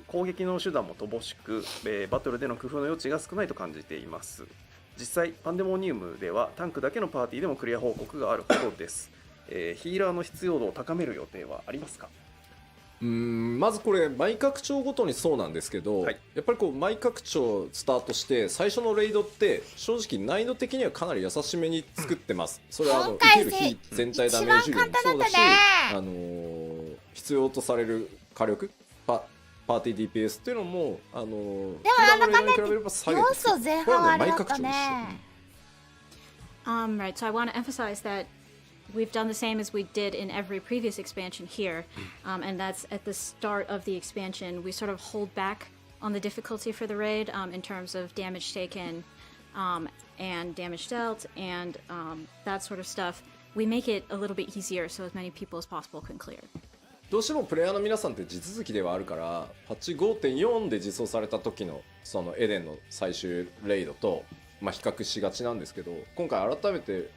攻撃の手段も乏しく、バトルでの工夫の余地が少ないと感じています。実際パンデモニウムではタンクだけのパーティーでもクリア報告があるほどです。ヒーラーの必要度を高める予定はありますか？まずこれ毎拡張ごとにそうなんですけど、やっぱりこう毎拡張スタートして最初のレイドって正直難易度的にはかなり優しめに作ってます。それは受ける非全体ダメージ量もそうだし、必要とされる火力パーティー DPS っていうのもでもなんだかんだ比べれば下げて、要素前半はあれだったね。Right, so I want to emphasize that we've done the same as we did in every previous expansion here, and that's at the start of the expansion we sort of hold back on the difficulty for the raid in terms of damage taken and damage dealt and that sort of stuff. We make it a little bit easier so as many people as possible can clear. どうしてもプレイヤーの皆さんって地続きではあるからパッチ 5.4 で実装された時のそのエデンの最終レイドと比較しがちなんですけど、今回改めてレ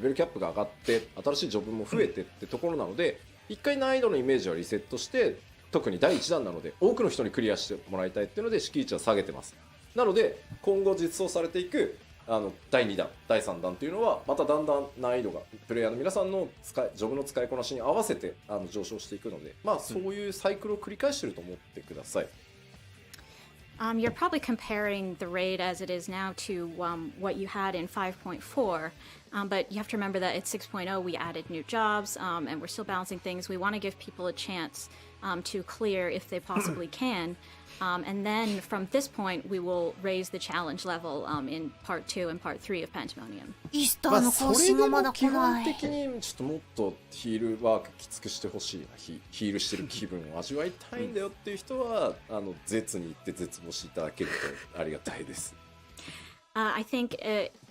ベルキャップが上がって新しいジョブも増えてってところなので、一回難易度のイメージはリセットして、特に第1弾なので多くの人にクリアしてもらいたいっていうので敷地は下げてます。なので今後実装されていく第2弾第3弾っていうのはまただんだん難易度がプレイヤーの皆さんのジョブの使いこなしに合わせて上昇していくので、そういうサイクルを繰り返していると思ってください。You're probably comparing the raid as it is now to what you had in 5.4, but you have to remember that at 6.0 we added new jobs and we're still balancing things. We want to give people a chance to clear if they possibly can, and then from this point we will raise the challenge level in part 2 and part 3 of Pandemonium. イースターの更新がまだ来ない。基本的にちょっともっとヒールワークきつくしてほしいな、ヒールしてる気分を味わいたいんだよっていう人は絶に行って絶望していただけるとありがたいです。I think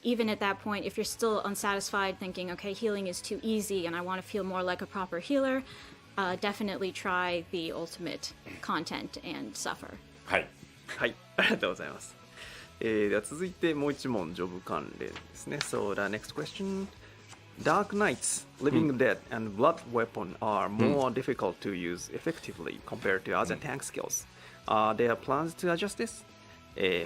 even at that point, if you're still unsatisfied, thinking, okay, healing is too easy and I want to feel more like a proper healer, definitely try the ultimate content and suffer. はい、はい、ありがとうございます。では続いてもう一問ジョブ関連ですね。So the next question. Dark Knights, Living Dead, and Blood Weapon are more difficult to use effectively compared to other tank skills. Are there plans to adjust this?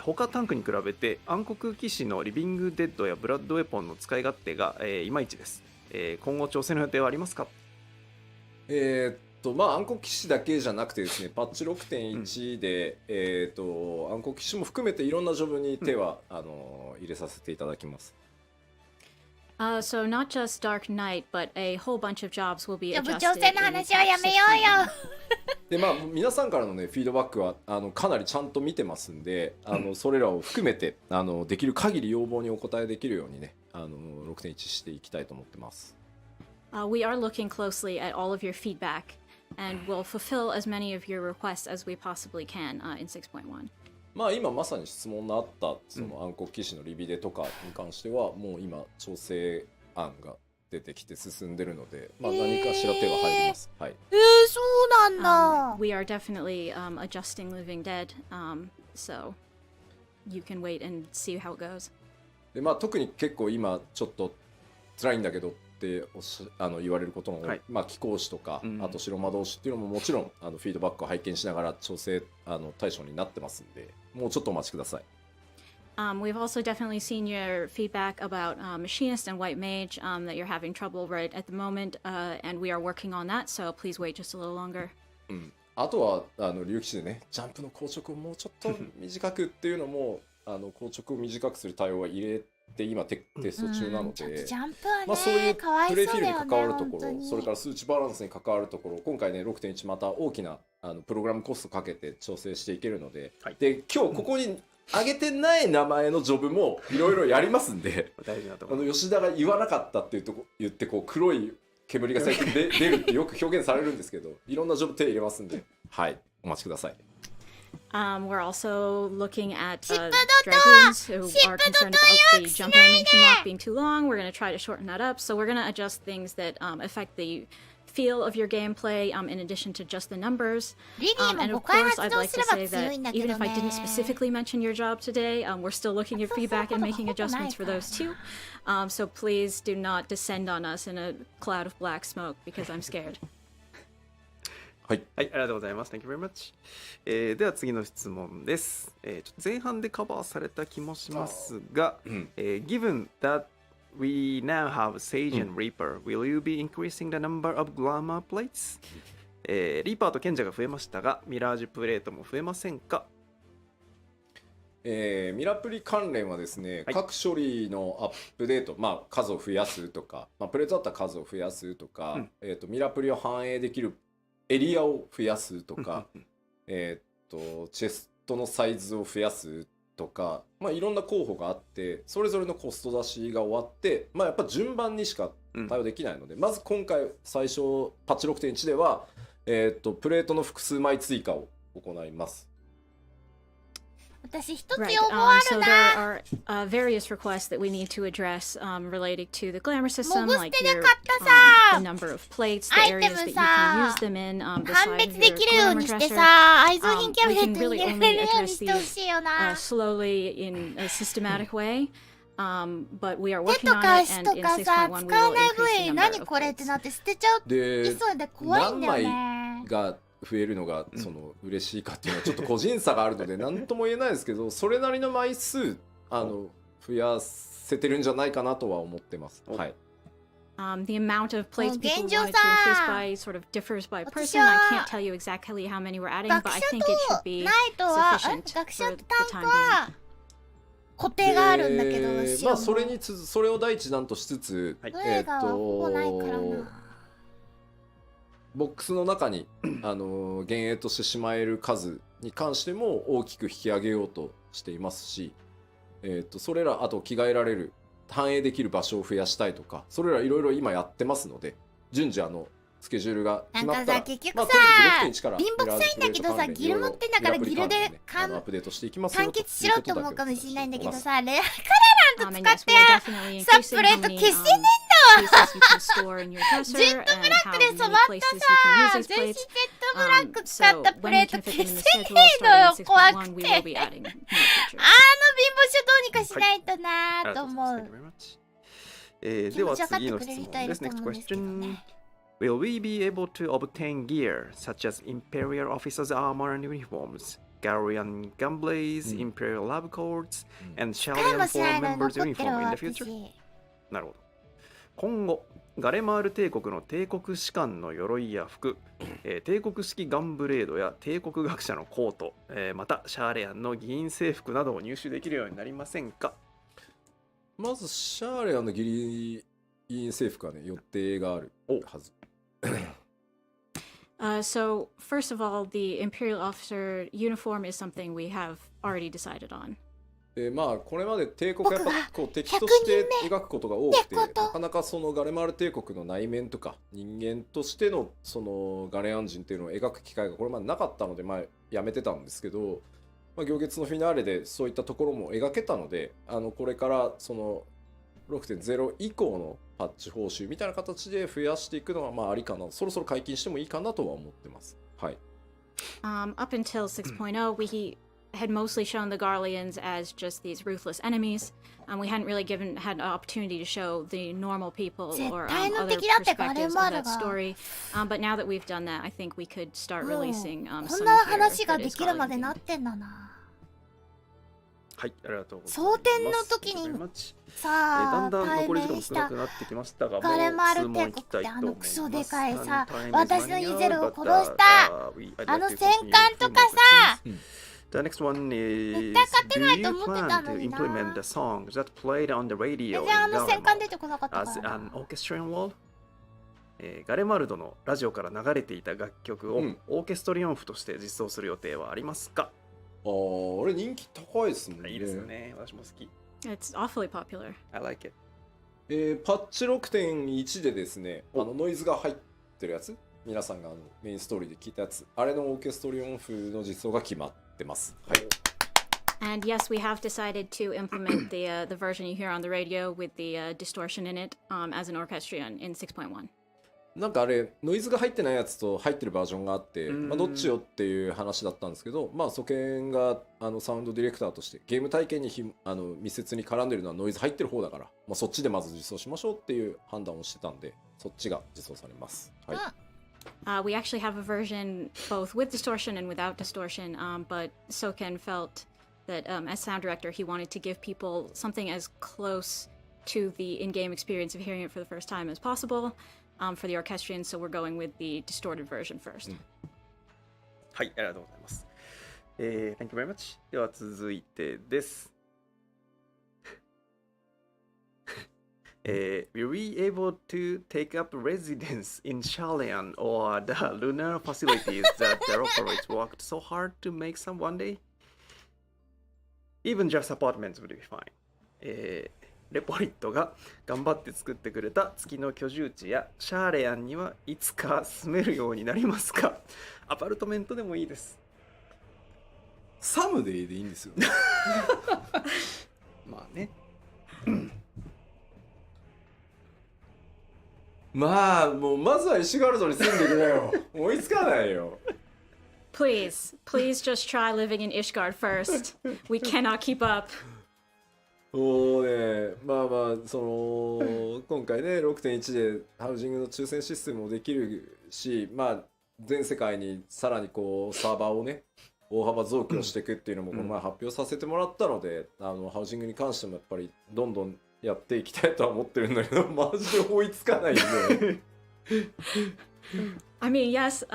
他タンクに比べて暗黒騎士のリビングデッドやブラッドウェポンの使い勝手が、いまいちです。今後調整の予定はありますか？暗黒騎士だけじゃなくてですね、パッチ 6.1 で、暗黒騎士も含めていろんなジョブに手は、入れさせていただきます。So not just Dark Knight, but a whole bunch of jobs will be adjusted. 部長戦の話はやめようよ。でまあ皆さんからのねフィードバックはかなりちゃんと見てますんで、それらを含めてできる限り要望にお答えできるようにね6.1 していきたいと思ってます。We are looking closely at all of your feedback and will fulfill as many of your requests as we possibly can in 6.1. まあ今まさに質問のあったその暗黒騎士のリビデとかに関してはもう今調整案が出てきて進んでるので、まあ何かしら手が入ります。はい。そうなんだ。We are definitely adjusting Living Dead, so you can wait and see how it goes. でまあ特に結構今ちょっと辛いんだけどって言われることも、はい、まあ貴公子とか、あと白魔導士っていうのももちろんフィードバックを拝見しながら調整対象になってますんで、もうちょっとお待ちください。We've also definitely seen your feedback about Machinist and White Mage, that you're having trouble right at the moment, and we are working on that, so please wait just a little longer. あとは竜騎士でね、ジャンプの硬直をもうちょっと短くっていうのも硬直を短くする対応は入れて今テスト中なので、ジャンプはね、まあそういうかわいプレイフィールにそうだよね、関わるところ、本当にそれから数値バランスに関わるところ、今回ね 6.1 また大きなプログラムコストかけて調整していけるので、はい、で今日ここに上げてない名前のジョブもいろいろやりますんで大事なところ。吉田が言わなかったっていうとこ言ってこう黒い煙が最近出るってよく表現されるんですけど、いろんなジョブ手入れますんで、はいお待ちください。We're also looking at dragons who are concerned about the jump animation lock being too long. We're going to try to shorten that up. So we're going to adjust things that affect the feel of your gameplay in addition to just the numbers. And of course, I'd like to say that even if I didn't specifically mention your job today, we're still looking at feedback and making adjustments for those too. So please do not descend on us in a cloud of black smoke because I'm scared. はい、ありがとうございます。Thank you very much. では次の質問です。ちょっと前半でカバーされた気もしますが、Given that we now have Sage and Reaper, will you be increasing the number of glamour plates? リーパーと賢者が増えましたが、ミラージュプレートも増えませんか？ミラプリ関連はですね、はい、各処理のアップデート、まあ、数を増やすとか、まあ、プレートだったら数を増やすとか、ミラプリを反映できるエリアを増やすとか、チェストのサイズを増やすとか、まあ、いろんな候補があって、それぞれのコスト出しが終わって、まあ、やっぱ順番にしか対応できないので、まず今回最初パッチ 6.1 では、プレートの複数枚追加を行います。私一つ要 Right. 望あ So る there な。 are various requests that we need to address related to the glamour system, もぐ捨 like てな your かったさ。 the number of plates, the アイテ areas ム that you さ、 can use them in, the 判 size 別 of で your きるよう glamour にして dresser. さ、愛蔵品キャビ We ネッ can トに really 入れら only れるように address してほ these しいよな。 slowly in a systematic way, but we are 手 working と on か it, 足 and と in かさ、 6.1 we 使わ will ない increase 分 the に number 何 of これって plates. なって捨てちゃうでいそうで怖いんだよ何ね。枚が増えるのがその嬉しいかっていうのはちょっと個人差があるので何とも言えないですけど、それなりの枚数増やせてるんじゃないかなとは思ってます。はい。The amount of plates people 現状 wanted to さ、 increase by sort of differs by 私 person. は I can't tell you exactly how many we're adding, 学 but 者 I think it should と be ナイトは、 sufficient 学者 for と the タンク time being. は固定があるんだけど、まあそれにそれを第一弾としつつ、はい、映画はほぼないからな。ボックスの中に幻影としてしまえる数に関しても大きく引き上げようとしていますし、それらあと着替えられる反映できる場所を増やしたいとか、それらいろいろ今やってますので、順次スケジュールが決まったら、なんかさ、結局さ、まあとにかく 6.1 から貧乏くさいんだけどさ、ギル持ってんだからギルでアップデートしていきますよ完結しろって思うかもしれないんだけどさ、レア And 使 yes, って we are definitely サ increasing プレ how ート many 消してね pieces you can store in your dresser ジェッ and トブラッ how クで many 染まった places you さ、 can use 全 these 身ジェッ plates. トブラック使った So プ when レ we ート can fit 消 them in the せ schedule ねえのよ、 starting in 怖 6.1, く we て。 will be adding more 貧 features. 乏症どうにかしないとなありがーととうございます。思う。 Thank you very much. では次の質問です。Next question. Will we be able to obtain gear such as Imperial Officers' armor and uniforms, Galarian Gunblades, Imperial Lab Cords, and 使い Shalian もしない Foreign の Members 残ってる uniform in わ、 the future? 私。なるほど。今後、ガレマール帝国の帝国士官の鎧や服、帝国式ガンブレードや帝国学者のコート、またシャーレアンの議員制服などを入手できるようになりませんか？まずシャーレアンの議員制服はね予定があるはず。So, first of all, the Imperial Officer uniform is something we have already decided on. まあこれまで帝国はやっぱこう敵として描くことが多くて、なかなかそのガレマル帝国の内面とか人間としてのそのガレアン人っていうのを描く機会がこれまでなかったので、まあやめてたんですけど、まあ、行月のフィナーレでそういったところも描けたので、これからその 6.0 以降のパッチ報酬みたいな形で増やしていくのはまあありかな、そろそろ解禁してもいいかなとは思ってます。はい。Up until 6.0, we had mostly shown the Garleans as just these ruthless enemies. We hadn't really had an opportunity to show the normal people or other perspectives of that story. But now that we've done that, I think we could start releasing some here that is Garlean. はい、ありがとうございます。蒼天の時にさあ、だんだん残り時間も少なくなってきましたが、ガレマル帝国ってクソでかいさ、私のイゼルを殺した戦艦とかさ。The next one is, do you plan to implement the songs that played on the radio in Garlemald as an orchestral wall? ガレマルドのラジオから流れていた楽曲をオーケストリオンフとして実装する予定はありますか？あれ人気高いですもんね。いいですよね。私も好き。It's awfully popular. I like it. パッチ 6.1 でですね、ノイズが入ってるやつ、皆さんがメインストーリーで聞いたやつ、あれのオーケストリオンフの実装が決まってます。はい。And yes, we have decided to implement the version you hear on the radio with the distortion in it as an orchestrion in 6.1. なんかあれノイズが入ってないやつと入ってるバージョンがあって、まあ、どっちよっていう話だったんですけど、まあソケンがサウンドディレクターとしてゲーム体験に密接に絡んでるのはノイズ入ってる方だから、まあ、そっちでまず実装しましょうっていう判断をしてたんで、そっちが実装されます。はい。We actually have a version both with distortion and without distortion, but Soken felt that as sound director, he wanted to give people something as close to the in-game experience of hearing it for the first time as possible for the orchestrion, so we're going with the distorted version first. はい、ありがとうございます。Thank you very much. では続いてです。Were we able to take up residence in Shalian or the lunar facilities that the operates worked so hard to make some one day? Even just apartments would be fine. レポリットが頑張って作ってくれた月の居住地やシャーレアンにはいつか住めるようになりますか？アパルトメントでもいいです。サムデイでいいんですよ。まあね。まあもうまずは石ガルドに住んでくれよ。追いつかないよ。Please just try living in Ishgard first. We cannot keep up. もうね、まあまあその今回ね 6.1 でハウジングの抽選システムもできるし、まあ全世界にさらにこうサーバーをね大幅増強していくっていうのもこの前発表させてもらったので、ハウジングに関してもやっぱりどんどんやっていきたいとは思ってるんだけど、マジで追いつかないんで。I mean, yes.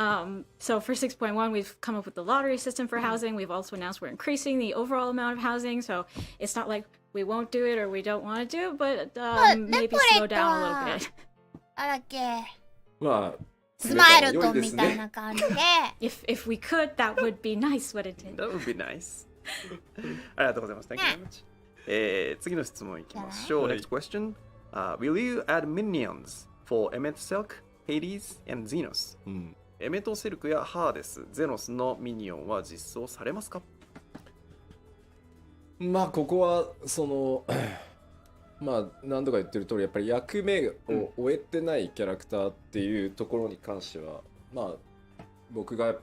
So for 6.1, we've come up with the lottery system for housing. We've also announced we're increasing the overall amount of housing. So it's not like we won't do it or we don't want to do it, but maybe slow down a little bit. あらっけ。まあスマイルトンみたいな感じで。If we could, that would be nice. What it did. That would be nice. ありがとうございます。Thank you very much. 次の質問いきましょう。Next question. Will you add minions for Emmet Silk?Hades and Xenos、エメトセルクやハーデス、ゼノスのミニオンは実装されますか？まあここはそのまあ何度か言ってる通りやっぱり役目を終えてないキャラクターっていうところに関しては、まあ僕が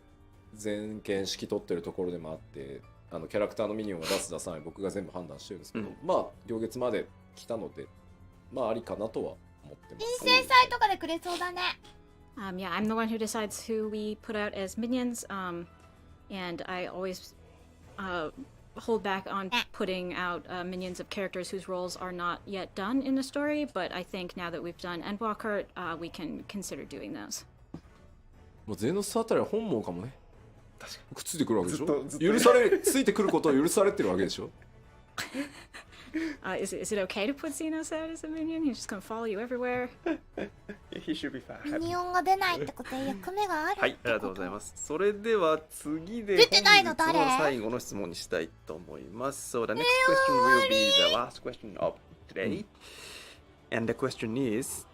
全権指揮取ってるところでもあって、キャラクターのミニオンを出す出さない僕が全部判断してるんですけど、まあ行月まで来たのでまあありかなとは人生祭とかでくれそうだね。Yeah, I'm the one who decides who we put out as minions, and I always hold back on putting out minions of characters whose roles are not yet done in the story, but I think now that we've done Endwalker, we can consider doing those. もうゼノスあたりは本望かもね。確かにくっついてくるわけでしょ。許されついてくることを許されてるわけでしょ。Is it okay to put Xenosat as a minion? He's just gonna follow you everywhere. He should be fine. ミニオンが出ないってことは役目があるってこと。はい、ありがとうございます。それでは次で出てないの誰？本日の最後の質問にしたいと思います。So the next question will be the last question of today. And the question is,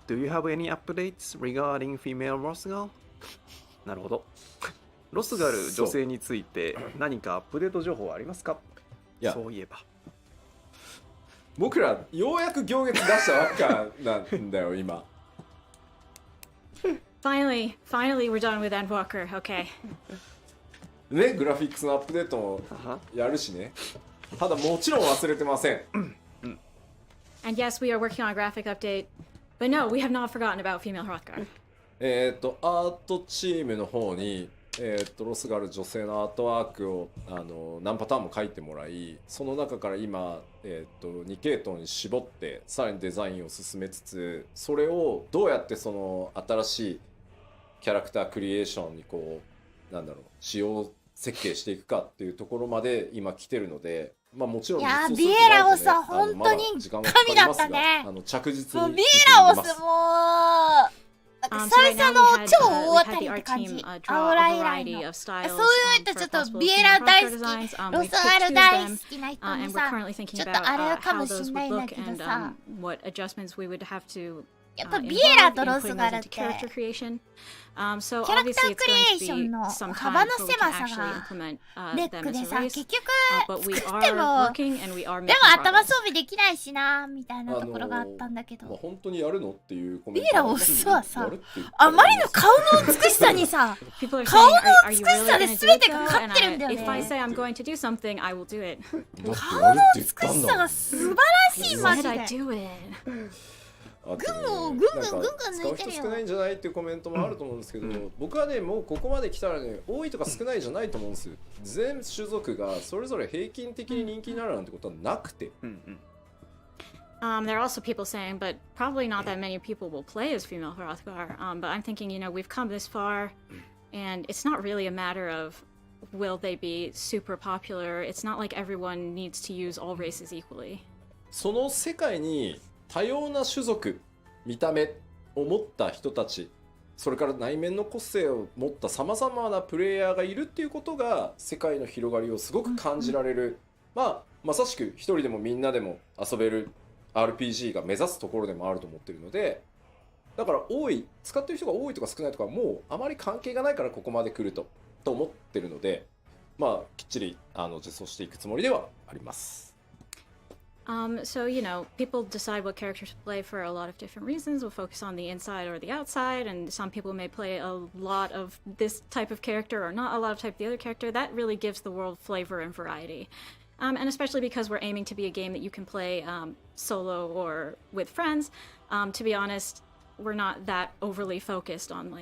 do you have any updates regarding female Rosgal? なるほど。ロスがある女性について何かアップデート情報はありますか？いや、そういえば。僕らようやく行月出したばっかなんだよ今。Finally, we're done with Endwalker. Okay. ね、グラフィックスのアップデートもやるしね。ただもちろん忘れてません。And yes, we are working on a graphic update. But no, we have not forgotten about female Hrothgar. アートチームの方に、ロスがある女性のアートワークを何パターンも書いてもらい、その中から今、2系統に絞ってさらにデザインを進めつつ、それをどうやってその新しいキャラクタークリエーションにこうなんだろう仕様設計していくかっていうところまで今来てるので、まあもちろんいや実装するとビエラなるとねオスは本当に神だったね。着実にもうビエラオスもなんか久々の超大当たりって感じ。青ライライのそういうとちょっとビエラ大好き、ロスガル大好きな人にさ、ちょっとあれかもしんないんだけどさ、やっぱビエラとロスガルってキャラクタークリエーションの幅の狭さがネックでさ、結局作ってもでも頭装備できないしなみたいなところがあったんだけど、本当にやるのっていうコメント。ビエラオスはさ、あまりの顔の美しさにさ、顔の美しさで全てが勝ってるんだよね。顔の美しさが素晴らしいマジで。ぐんぐん抜いてるよ。使う人少ないんじゃないっていうコメントもあると思うんですけど、僕はねもうここまで来たらね多いとか少ないじゃないと思うんですよ。全種族がそれぞれ平均的に人気になるなんてことはなくて。There are also people saying, but probably not that many people will play as female Hrothgar. But I'm thinking, we've come this far, and it's not really a matter of will they be super popular. It's not like everyone needs to use all races equally. その世界に多様な種族、見た目を持った人たち、それから内面の個性を持ったさまざまなプレイヤーがいるっていうことが世界の広がりをすごく感じられる、まさしく一人でもみんなでも遊べる RPG が目指すところでもあると思ってるので、だから使ってる人が多いとか少ないとかもうあまり関係がないからここまで来ると思ってるので、きっちり実装していくつもりではあります。So, people decide what characters to play for a lot of different reasons. We'll focus on the inside or the outside, and some people may play a lot of this type of character or not a lot of type of the other character. That really gives the world flavor and variety. And especially because we're aiming to be a game that you can play solo or with friends. To be honest, we're not that overly focused on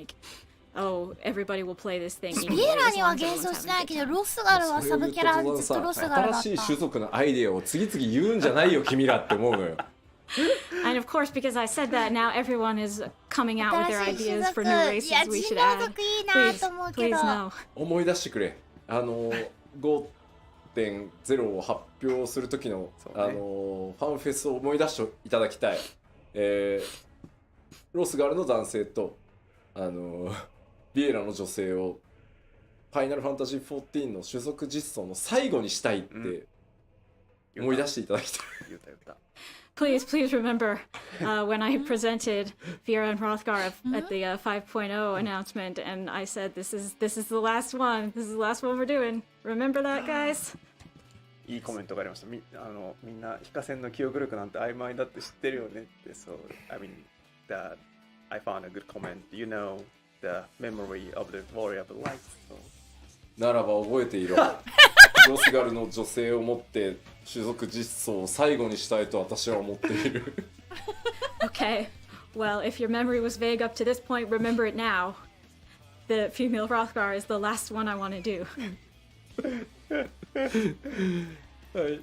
oh, everybody will play this thing. ビエラには幻想しないけど、ロスガルはサブキャラずっとロスガルだった。新しい種族のアイデアを次々言うんじゃないよ君らって思うのよ。And of course, because I said that, now everyone is coming out with their ideas for new races we should add. Please no. 思い出してくれ。5.0 を発表する時の、ファンフェスを思い出していただきたい。ロスガルの男性とビエラの女性をファイナルファンタジー14の種族実装の最後にしたいって思い出していただきたい。Please remember when I presented Viera and Hrothgar at the 5.0 announcement, and I said, "This is the last one. This is the last one we're doing. Remember that, guys?" いいコメントがありました。みんなヒカセンの記憶力なんて曖昧だって知ってるよねって。So I mean that I found a good comment. You know the memory of the warrior of light. So. ならば覚えていろ。ロスガルの女性を持って種族実装を最後にしたいと私は思っている。Okay, well, if your memory was vague up to this point, remember it now. The female Hrothgar is the last one I want to do. はい。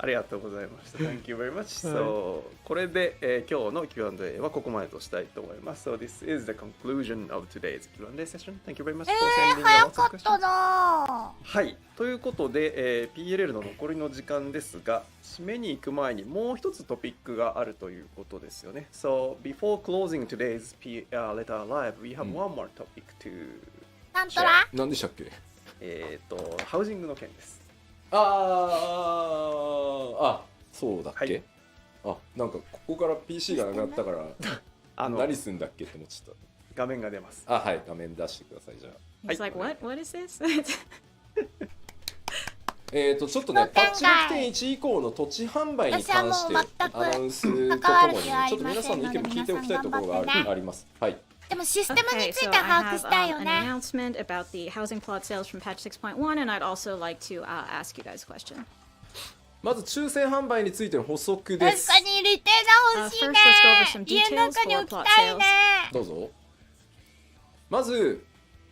ありがとうございました。Thank you very much. So これで、今日の Q&A はここまでとしたいと思います。So this is the conclusion of today's Q&A session. Thank you very much for sending 早 lots か of っ questions. たなはい。ということで、PLL の残りの時間ですが、締めに行く前にもう一つトピックがあるということですよね。So before closing today's letter live, we have one more topic to なんとら何でしたっけ？ハウジングの件です。そうだっけ、はいなんかここから PC がなくなったから何すんだっけって思っちゃっ画面が出ます。た。はい、画面出してください。じゃあ He's like, what is this? ちょっとね、パッチ 6.1 以降の土地販売に関してアナウンスとともに、ちょっと皆さんの意見も聞いておきたいところがあります。はい。でもシステムに Okay, つい so て I 把握 have したいよ an ね。 announcement about the housing plot sales from patch 6.1, and I'd also like to ask you guys a question. まず抽選販売についての補足で確す。かにリテーナ欲しい First, ね let's go over some 家の details 中に for 置き plot たい sales. ね。どうぞ。まず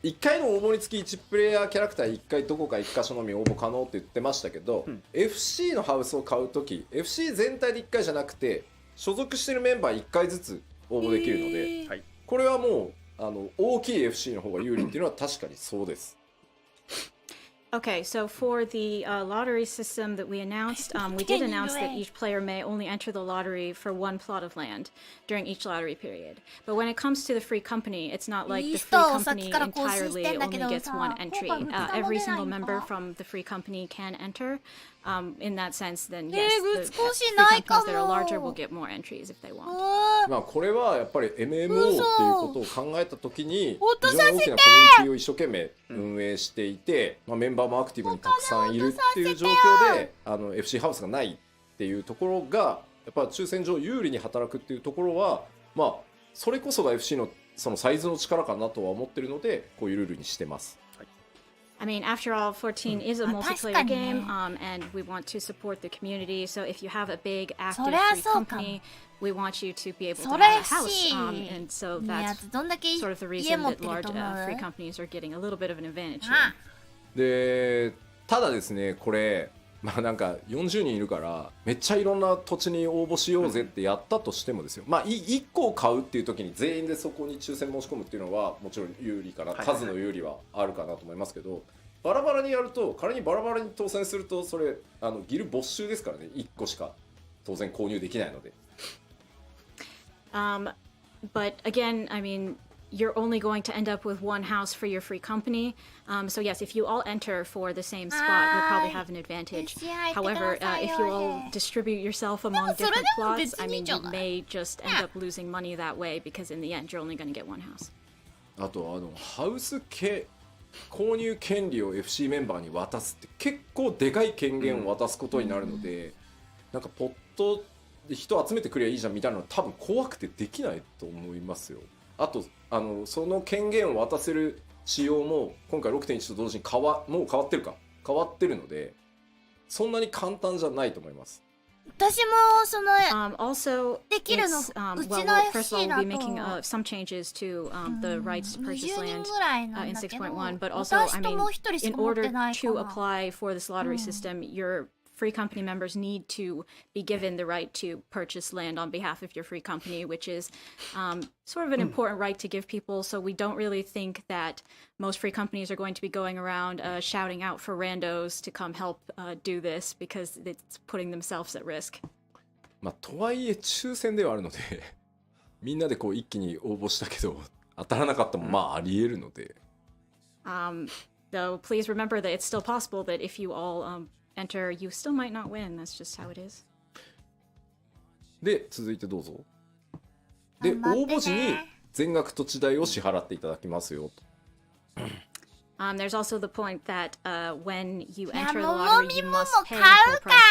1回の応募につき1プレイヤーキャラクター1回どこか1箇所のみ応募可能って言ってましたけど、FC のハウスを買うとき FC 全体で1回じゃなくて所属してるメンバー1回ずつ応募できるので、はい。これはもう大きい FC の方が有利っていうのは確かにそうです。Okay, so for the lottery system that we announced, we did announce that each player may only enter the lottery for one plot of land during each lottery period. But when it comes to the free company, it's not like the free company entirely only gets one entry. Every single member from the free company can enter. In that sense, then yes, the free companies that are larger will get more entries if they want. まあこれはやっぱり MMO っていうことを考えたときに非常に大きなコミュニティを一生懸命運営していて、まあ、メンバーもアクティブにたくさんいるっていう状況でFC ハウスがないっていうところがやっぱ抽選上有利に働くっていうところはまあそれこそが FC のそのサイズの力かなとは思ってるのでこういうルールにしてます。I mean, after all, 14 is a multiplayer game, and we want to support the community. So if you have a big, active free company, we want you to be able to have a house. And so that's sort of the reason that large free companies are getting a little bit of an advantage here. で、ただですね、これ、まあなんか40人いるからめっちゃいろんな土地に応募しようぜってやったとしてもですよ、まあ1個を買うっていう時に全員でそこに抽選申し込むっていうのはもちろん有利かな、数の有利はあるかなと思いますけど、バラバラにやると仮にバラバラに当選するとそれギル没収ですからね。1個しか当然購入できないので。But again, I mean, you're only going to end up with one house for your free company. So yes, if you all enter for the same spot, you'll probably have an advantage. However, if you all distribute yourself among different plots, I mean, you may just end up losing money that way because in the end, you're only going to get one house. あとハウス購入権利を FC メンバーに渡すって結構でかい権限を渡すことになるので、なんかポットで人集めてくればいいじゃんみたいなのは多分怖くてできないと思いますよ。あとその権限を渡せる仕様も今回 6.1 と同時にもう変わってるのでそんなに簡単じゃないと思います。私もその also, できるのうちの first of all, FC we'll だ be と making some changes to the rights to 20 purchase 人 land ぐらいなんだけど in 6.1, but also, 私 I と mean, もう一人し in か持っ order てないか to な apply for this lottery system, your free company members need to be given the right to purchase land on behalf of your free company, which is sort of an important right to give people. So we don't really think that most free companies are going to be going around shouting out for randos to come help do this because it's putting themselves at risk. まあとはいえ抽選ではあるのでみんなでこう一気に応募したけど当たらなかったもまあありえるので。Though please remember that it's still possible that if you all enter, you still might not win. That's just how it is. で続いてどうぞ。で応募時に全額土地代を支払っていただきますよと。There's also the point that when you いや enter the もも lottery, み you もも must 買 pay う the full か price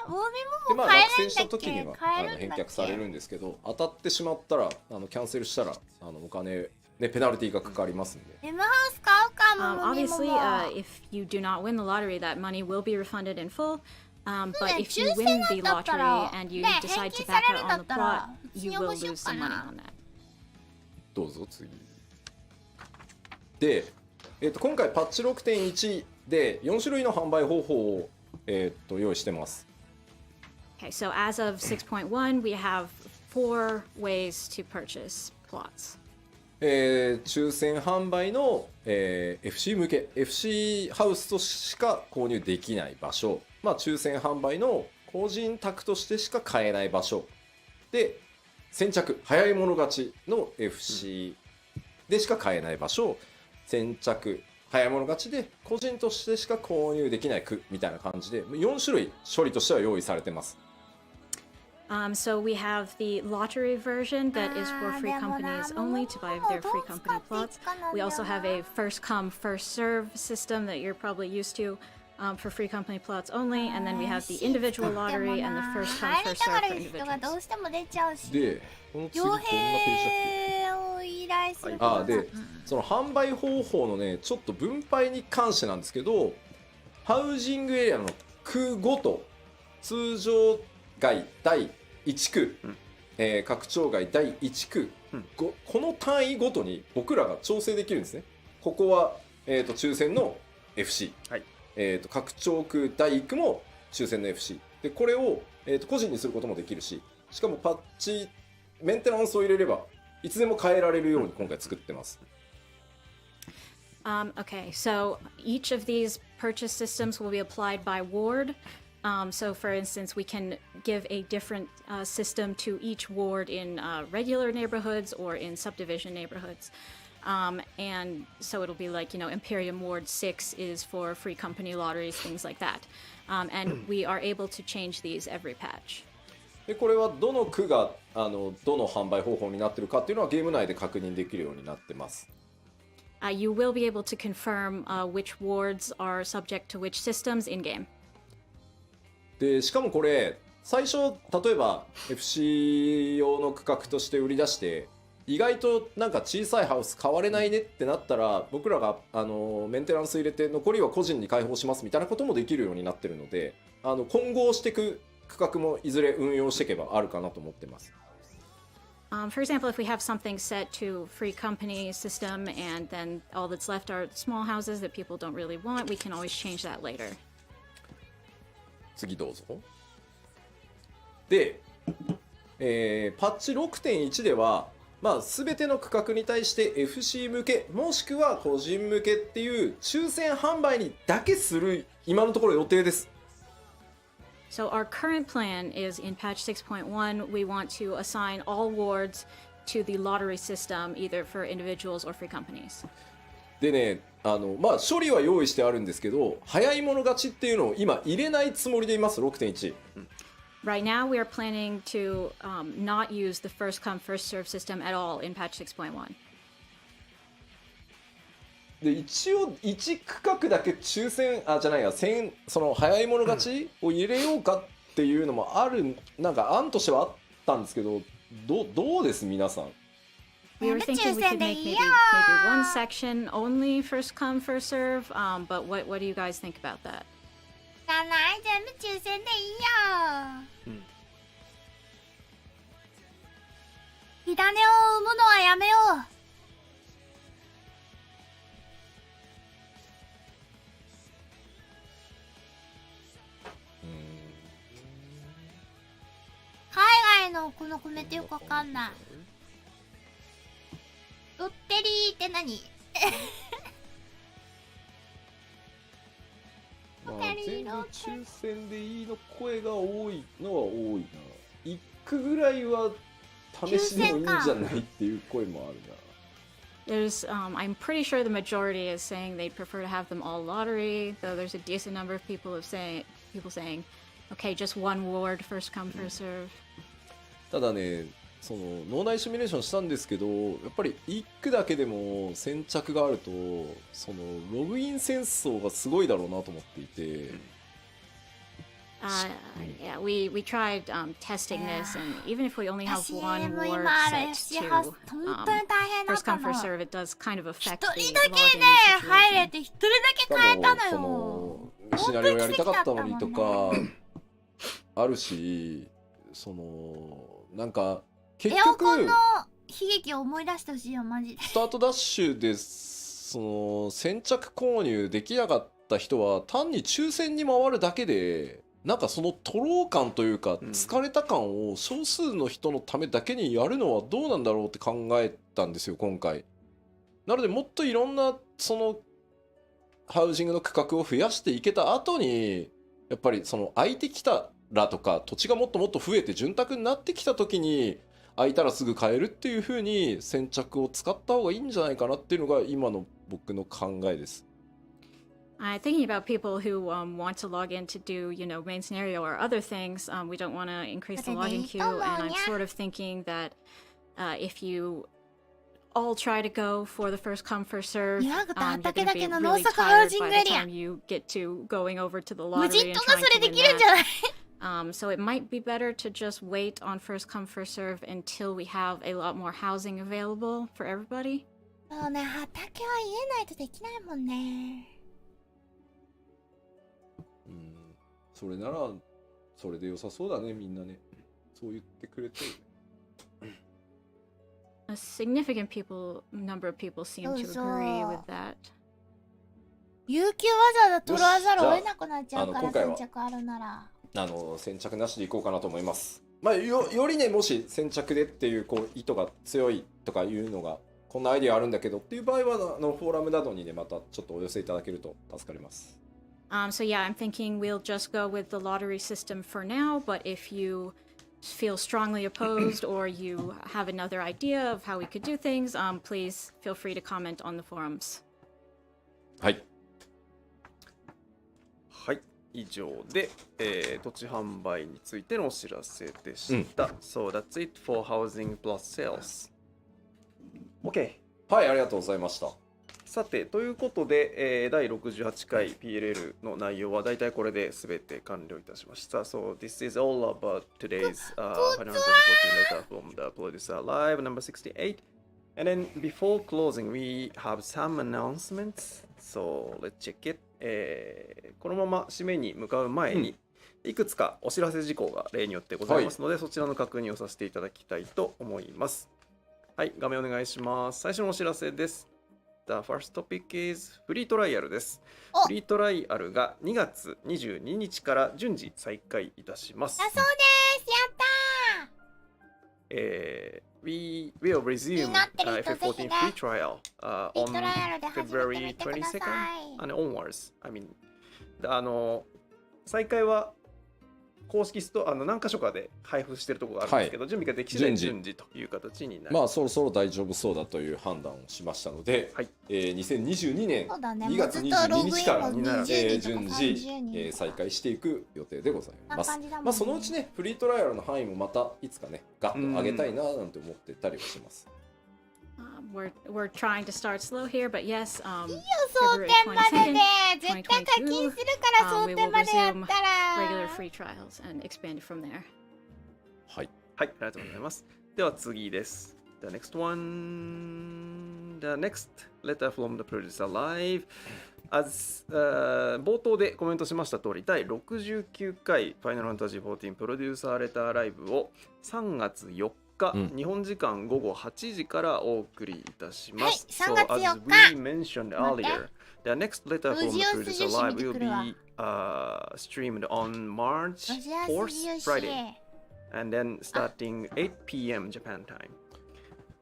of the plot. もみでまあもも買え落選したるんだっ時にはけ買えるん返だっ却されるけんですけど当たってしまったらキャンセルしたらお金ねペナルティがかかりますんで。 M ハウス買うかもみも Obviously, も if you do not win the lottery, that money will be refunded in full. But ね if you 抽 win 選 the だったら lottery and you ね decide 返 to 金 back され out るんだ on っ the た plot, らうち you に will 応募しよ lose うか some money な on that. どうぞ次。で、今回パッチ 6.1 で4種類の販売方法を、用意してます。Okay, so as of 6.1, we have 4 ways to purchase plots. 抽選販売の、FC 向け FC ハウスとしか購入できない場所、まあ、抽選販売の個人宅としてしか買えない場所で、先着早い者勝ちの FC でしか買えない場所、先着早い者勝ちで個人としてしか購入できない区みたいな感じで4種類処理としては用意されてます。So we have the lottery version that is for free companies only to buy their free company plots. We also have a first come, first serve system that you're probably used to for free company plots only. And then we have the individual lottery and the first come, first serve for individuals. で、この次どんなページだっけ？で、その販売方法のね、ちょっと分配に関してなんですけど、ハウジングエリアの区ごと、通常街第1区、拡張街第1区、この単位ごとに僕らが調整できるんですね。ここは、抽選の FC、はい拡張区第1区も抽選の FC で、これを、個人にすることもできるし、しかもパッチメンテナンスを入れればいつでも変えられるように今回作ってます。Okay, so each of these purchase systems will be applied by ward. So for instance, we can give a different system to each ward in regular neighborhoods or in subdivision neighborhoods. And so it'll be like, Imperium Ward 6 is for free company lotteries, things like that. And we are able to change these every patch. でこれはどの区がどの販売方法になっているかっていうのはゲーム内で確認できるようになってます。You will be able to confirm which wards are subject to which systems in game. でしかもこれ最初例えば FC 用の区画として売り出して意外となんか小さいハウス買われないねってなったら、僕らがメンテナンス入れて残りは個人に開放しますみたいなこともできるようになってるので、混合していく区画もいずれ運用していけばあるかなと思ってます。For example, if we have something set to free company system and then all that's left are small houses that people don't really want, we can always change that later. 次どうぞ。で、パッチ 6.1 では、全ての区画に対して FC 向けもしくは個人向けっていう抽選販売にだけする今のところ予定です。So our current plan is in patch 6.1, we want to assign all wards to the lottery system, either for individuals or free companies. でね、処理は用意してあるんですけど、早い者勝ちっていうのを今入れないつもりでいます。 6.1。Right now, we are planning to not use the first come, first serve system at all in patch 6.1. で一応1区画だけ抽選その早い者勝ちを入れようかっていうのもある、なんか案としてはあったんですけど、どうです皆さん。We were thinking we could make maybe one section only first come, first serve, but what do you guys think about that? じゃない全部抽選でいいよ。火種を生むのはやめよう。海外のこのコメントよくわかんない。ロッテリーって何？全部抽選でいいの声が多いのは多いな。1区ぐらいは試しでもいいんじゃないっていう声もあるな。There's, I'm pretty sure the majority is saying they'd prefer to have them all lottery, though there's a decent number of people saying, okay, just one ward, first come, first serve. ただね、その脳内シミュレーションしたんですけど、やっぱり1区だけでも先着があると、そのログイン戦争がすごいだろうなと思っていて。Yeah, we tried testing this, and even if we only have one ward set to first come, first serve, it does kind of affect the login situation. 入れて一人だけ変えたのよ。シナリオやりたかったのにとかあるし、そのなんか結局エアコンの悲劇を思い出してほしいよマジで。スタートダッシュでその先着購入できなかった人は単に抽選に回るだけで。なんかその徒労感というか疲れた感を少数の人のためだけにやるのはどうなんだろうって考えたんですよ今回。なのでもっといろんなそのハウジングの区画を増やしていけた後にやっぱりその空いてきたらとか土地がもっともっと増えて潤沢になってきた時に空いたらすぐ買えるっていう風に先着を使った方がいいんじゃないかなっていうのが今の僕の考えです。Thinking about people who want to log in to do, main scenario or other things, we don't want to increase the login queue, and I'm sort of thinking that if you all try to go for the first come, first serve, you're going to be really tired by the time you get to going over to the lottery and trying to win that. So it might be better to just wait on first come, first serve until we have a lot more housing available for everybody. そうね、畑は言えないとできないもんね。それならそれで良さそうだねみんなね。そう言ってくれて。A significant number of people seem to agree with that. 有給わざわざ取らざるを得なくなっちゃうから先着あるなら。先着なしでいこうかなと思います。まあ よりねもし先着でっていう意図が強いとかいうのがこんなアイディアあるんだけどっていう場合はフォーラムなどにねまたちょっとお寄せいただけると助かります。So yeah, I'm thinking we'll just go with the lottery system for now, but if you feel strongly opposed or you have another idea of how we could do things, please feel free to comment on the forums. はい。はい、以上で、土地販売についてのお知らせでした。So that's it for housing plus sales. OK。はい、ありがとうございました。さて、ということで、第68回 PLL の内容はだいたいこれで全て完了いたしました。So this is all about today's Final Fantasy 14 letter from the Pll Live number 68. And then before closing, we have some announcements. So let's check it. このまま締めに向かう前に、いくつかお知らせ事項が例によってございますので、そちらの確認をさせていただきたいと思います。はい、画面お願いします。最初のお知らせです。The first topic is フリートライアルです。フリートライアルが2月22日から順次再開いたします。そうです。やったー。We will resume Ffxiv free trial on February 22nd and onwards. I mean, 再開は公式ストア何箇所かで配布しているところがあるんですけど、準備ができ次第順次という形になります。まあそろそろ大丈夫そうだという判断をしましたので、2022年2月22日から順次再開していく予定でございます。まあそのうちねフリートライアルの範囲もまたいつかねガッと上げたいななんて思ってたりはします。We're trying to start slow here, but yes, いいよ、争点までで絶対課金するから争点までやったら regular free trials and expand from there. はい、はい、ありがとうございます。では次です。The next one, the next letter from the producer live. As 冒頭でコメントしました通り、第69回 Final Fantasy 14プロデューサーレターライブを3月4日日本時間午後8時からお送りいたします。はい、3月4日。So, as we mentioned earlier, the next letter from the producer live will be streamed on March 4th, Friday, and then starting 8 p.m. Japan time.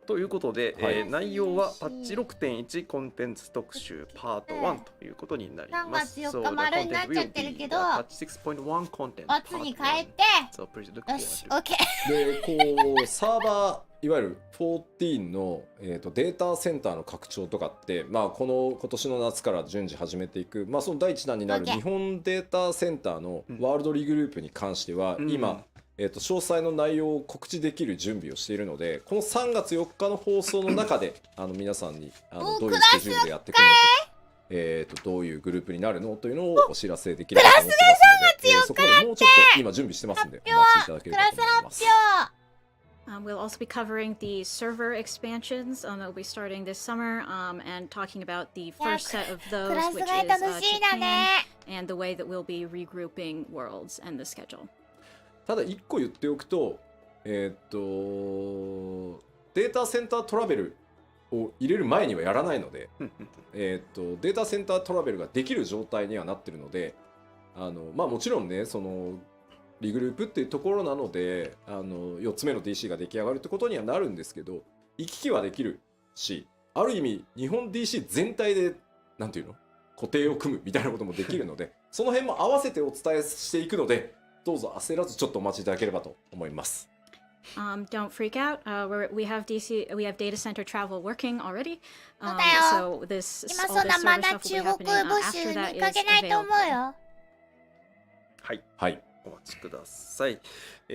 ということで、内容はパッチ 6.1 コンテンツ特集パート1ということになります。3月4日丸になっちゃってるけど、パッチ 6.1 コンテンツパート1。に変えて、So, please look よし、forward to it. OK。でこうサーバーいわゆる14の、データセンターの拡張とかって、まあ、今年の夏から順次始めていく、まあ、その第一弾になる日本データセンターのワールドリーグループに関しては、今詳細の内容を告知できる準備をしているので、この3月4日の放送の中で皆さんにどういうスケジュールでやっていくのと、どういうグループになるのというのをお知らせできればと思ってますので、そこでもうちょっと今準備してますんでお待ちいただければと思います。We'll also be covering the server expansions that will be starting this summer and talking about the first set of those, which is Japan, and the way that we'll be regrouping worlds and the schedule. ただ1個言っておくと、データセンタートラベルを入れる前にはやらないので、データセンタートラベルができる状態にはなってるので、まあもちろんねそのリグループっていうところなので4つ目の DC が出来上がるってことにはなるんですけど、行き来はできるし、ある意味日本 DC 全体でなんていうの固定を組むみたいなこともできるのでその辺も合わせてお伝えしていくので、どうぞ焦らずちょっとお待ちいただければと思います。Don't freak out. We have data center travel working already. So this 今 all そん this なま server だ stuff will 中 be 国 happening 募集 after に that か is けないと思う available. よ。はい、はい。お待ちください。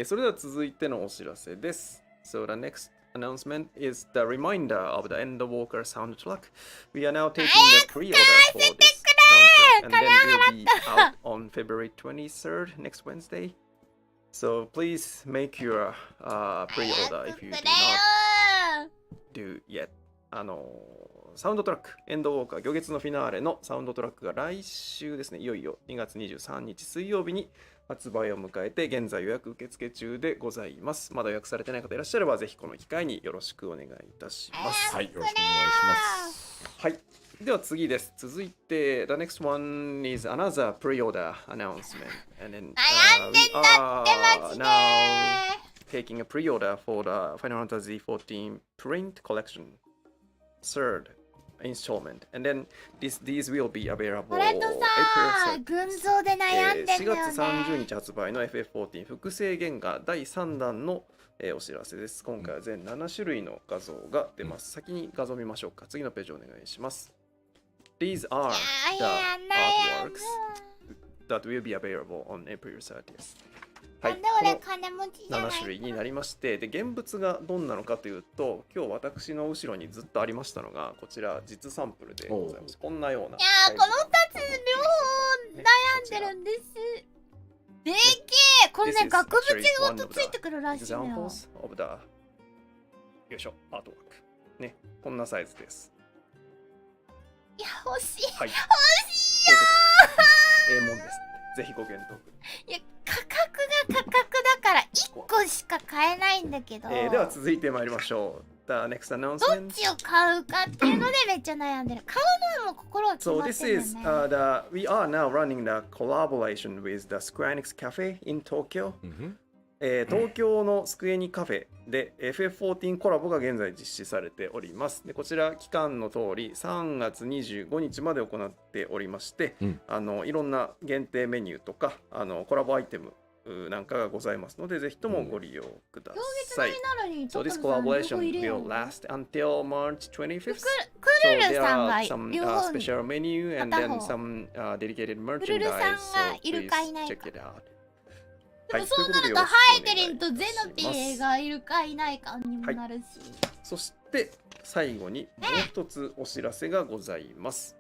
それでは続いてのお知らせです。So the next announcement is the reminder of the Endwalker soundtrack. We are now taking the pre-order for this soundtrack, and then it will be out on February 23rd, next Wednesday. So please make your pre-order if you do not do yet. サウンドトラック、エンドウォーカー、魚月のフィナーレのサウンドトラックが来週ですね、いよいよ2月23日水曜日に発売を迎えて、現在予約受付中でございます。まだ予約されてない方いらっしゃれば、ぜひこの機会によろしくお願いいたします。はい、よろしくお願いします。はい。では次です。続いて、The next one is another pre-order announcement. And then, we are now taking a pre-order for the Final Fantasy 14 print collection third installment. And then these will be available これとさ、群像で悩んでん4だよね。月30日発売の FF14 複製原画第3弾のお知らせです。今回は全7種類の画像が出ます。先に画像見ましょうか。次のページお願いします。These are the artworks that will be available on April 30th. はい、なんで俺金持ちじゃない7種類になりまして、で現物がどんなのかというと、今日私の後ろにずっとありましたのがこちら実サンプルでございます。こんなような。いやー、この2つ両方悩んでるんです。でけえ、これね、額縁ごとついてくるらしいのよ。Examples of the よいしょ、アートワークね、こんなサイズです。いや、欲しい、はい、欲しいよー。もんです。ぜひご検討。いや、価格が価格だから1個しか買えないんだけど、では続いてまいりましょう。The next ど announcement. っちを買うかっていうのでめっちゃ悩んでる。買うのはもう心が決 So まって this るよ is ね。we are now running the collaboration with the Square Enix Cafe in Tokyo. 東京のスクエニカフェで FF14 コラボが現在実施されております。でこちら期間の通り3月25日まで行っておりまして、いろんな限定メニューとかコラボアイテムなんかがございますので、ぜひともご利用ください。So this collaboration will last until March 25th. クルル So there さんが are some 両方に special menu and then some dedicated クルルさん merchandise. が So いる please かいないか。 check it out. でもそうなるとハイテリンとゼノピエがいるかいないかにもなるし、そして最後にもう一つお知らせがございます。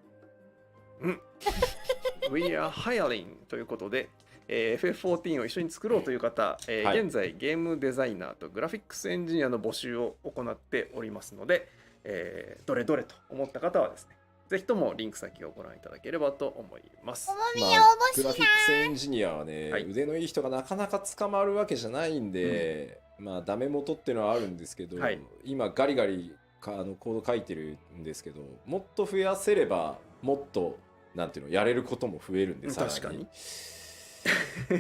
We are hiring ということで、FF14 を一緒に作ろうという方、現在ゲームデザイナーとグラフィックスエンジニアの募集を行っておりますので、どれどれと思った方はですね、ぜひともリンク先をご覧いただければと思います。おもみや応募しグラフィックスエンジニアはね、腕のいい人がなかなか捕まるわけじゃないんで、まあダメ元っていうのはあるんですけど、今ガリガリコード書いてるんですけど、もっと増やせればもっとなんていうのやれることも増えるんで、さらに確かに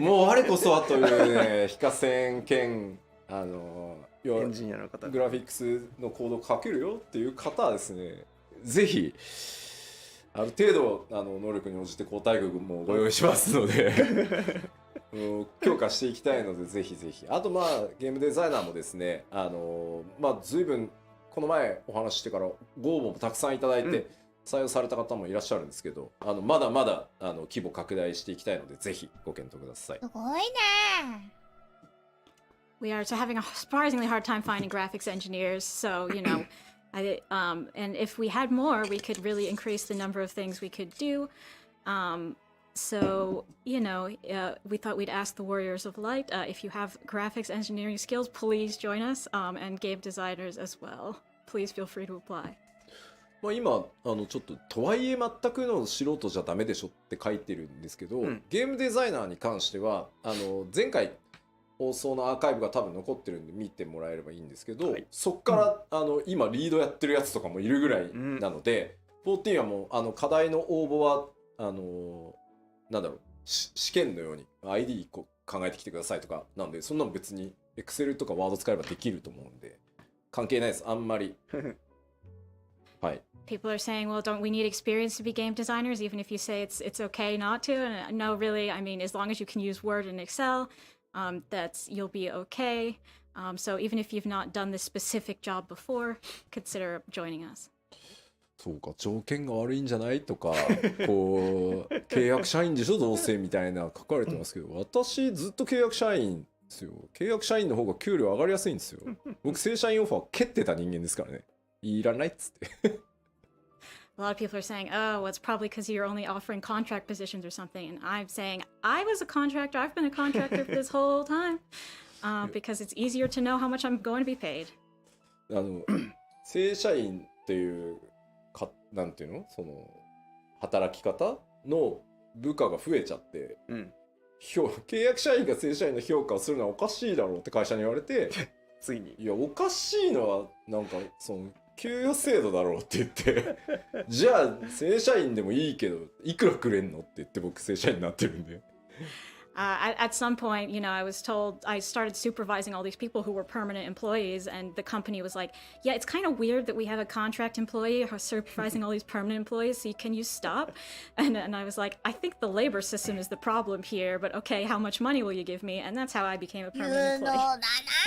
もう我こそはというね、非課線兼エンジニアの方、グラフィックスのコード書けるよっていう方はですね、ぜひある程度能力に応じて交代具もご用意しますので強化していきたいので、ぜひぜひ。あとまあゲームデザイナーもですね、まあ随分この前お話ししてからご応募もたくさんいただいて、採用された方もいらっしゃるんですけど、まだまだ規模拡大していきたいので、ぜひご検討ください。すごいね。We are having a surprisingly hard time finding graphics engineers, so you know, and if we had more, we could really increase the number of things we could do. So you know, we thought we'd ask the Warriors of Light if you have graphics engineering skills, please join us, and game designers as well. Please feel free to apply. まあ今ちょっととはいえ全くの素人じゃダメでしょって書いてるんですけど、ゲームデザイナーに関しては前回放送のアーカイブが多分残ってるんで見てもらえればいいんですけど、そっから今リードやってるやつとかもいるぐらいなので、14はもう課題の応募はなんだろう、試験のように ID 考えてきてくださいとかなんで、そんなの別に Excel とか Word 使えばできると思うんで関係ないです、あんまり。はい。People are saying, well, don't we need experience to be game designers, even if you say it's okay not to? And no, really, I mean, as long as you can use Word and Excel, you'll be okay. So even if you've not done this specific job before, consider joining us. そうか、条件が悪いんじゃないとか、こう契約社員でしょどうせみたいな書かれてますけど、私ずっと契約社員ですよ。契約社員の方が給料上がりやすいんですよ。僕正社員オファー蹴ってた人間ですからね。いらないっつって。A lot of people are saying, oh, well, it's probably because you're only offering contract positions or something. And I'm saying, I was a contractor. I've been a contractor for this whole time because it's easier to know how much I'm going to be paid. 正社員っていうなんていうの、その働き方の部下が増えちゃって、契約社員が正社員の評価をするのはおかしいだろうって会社に言われてついにいやおかしいのはなんかその給与制度だろうって言ってじゃあ正社員でもいいけどいくらくれんのって言って僕正社員になってるんで。At some point, you know, I was told I started supervising all these people who were permanent employees, and the company was like, yeah, it's kind of weird that we have a contract employee supervising all these permanent employees, so can you stop? And I was like, I think the labor system is the problem here, but okay, how much money will you give me? And that's how I became a permanent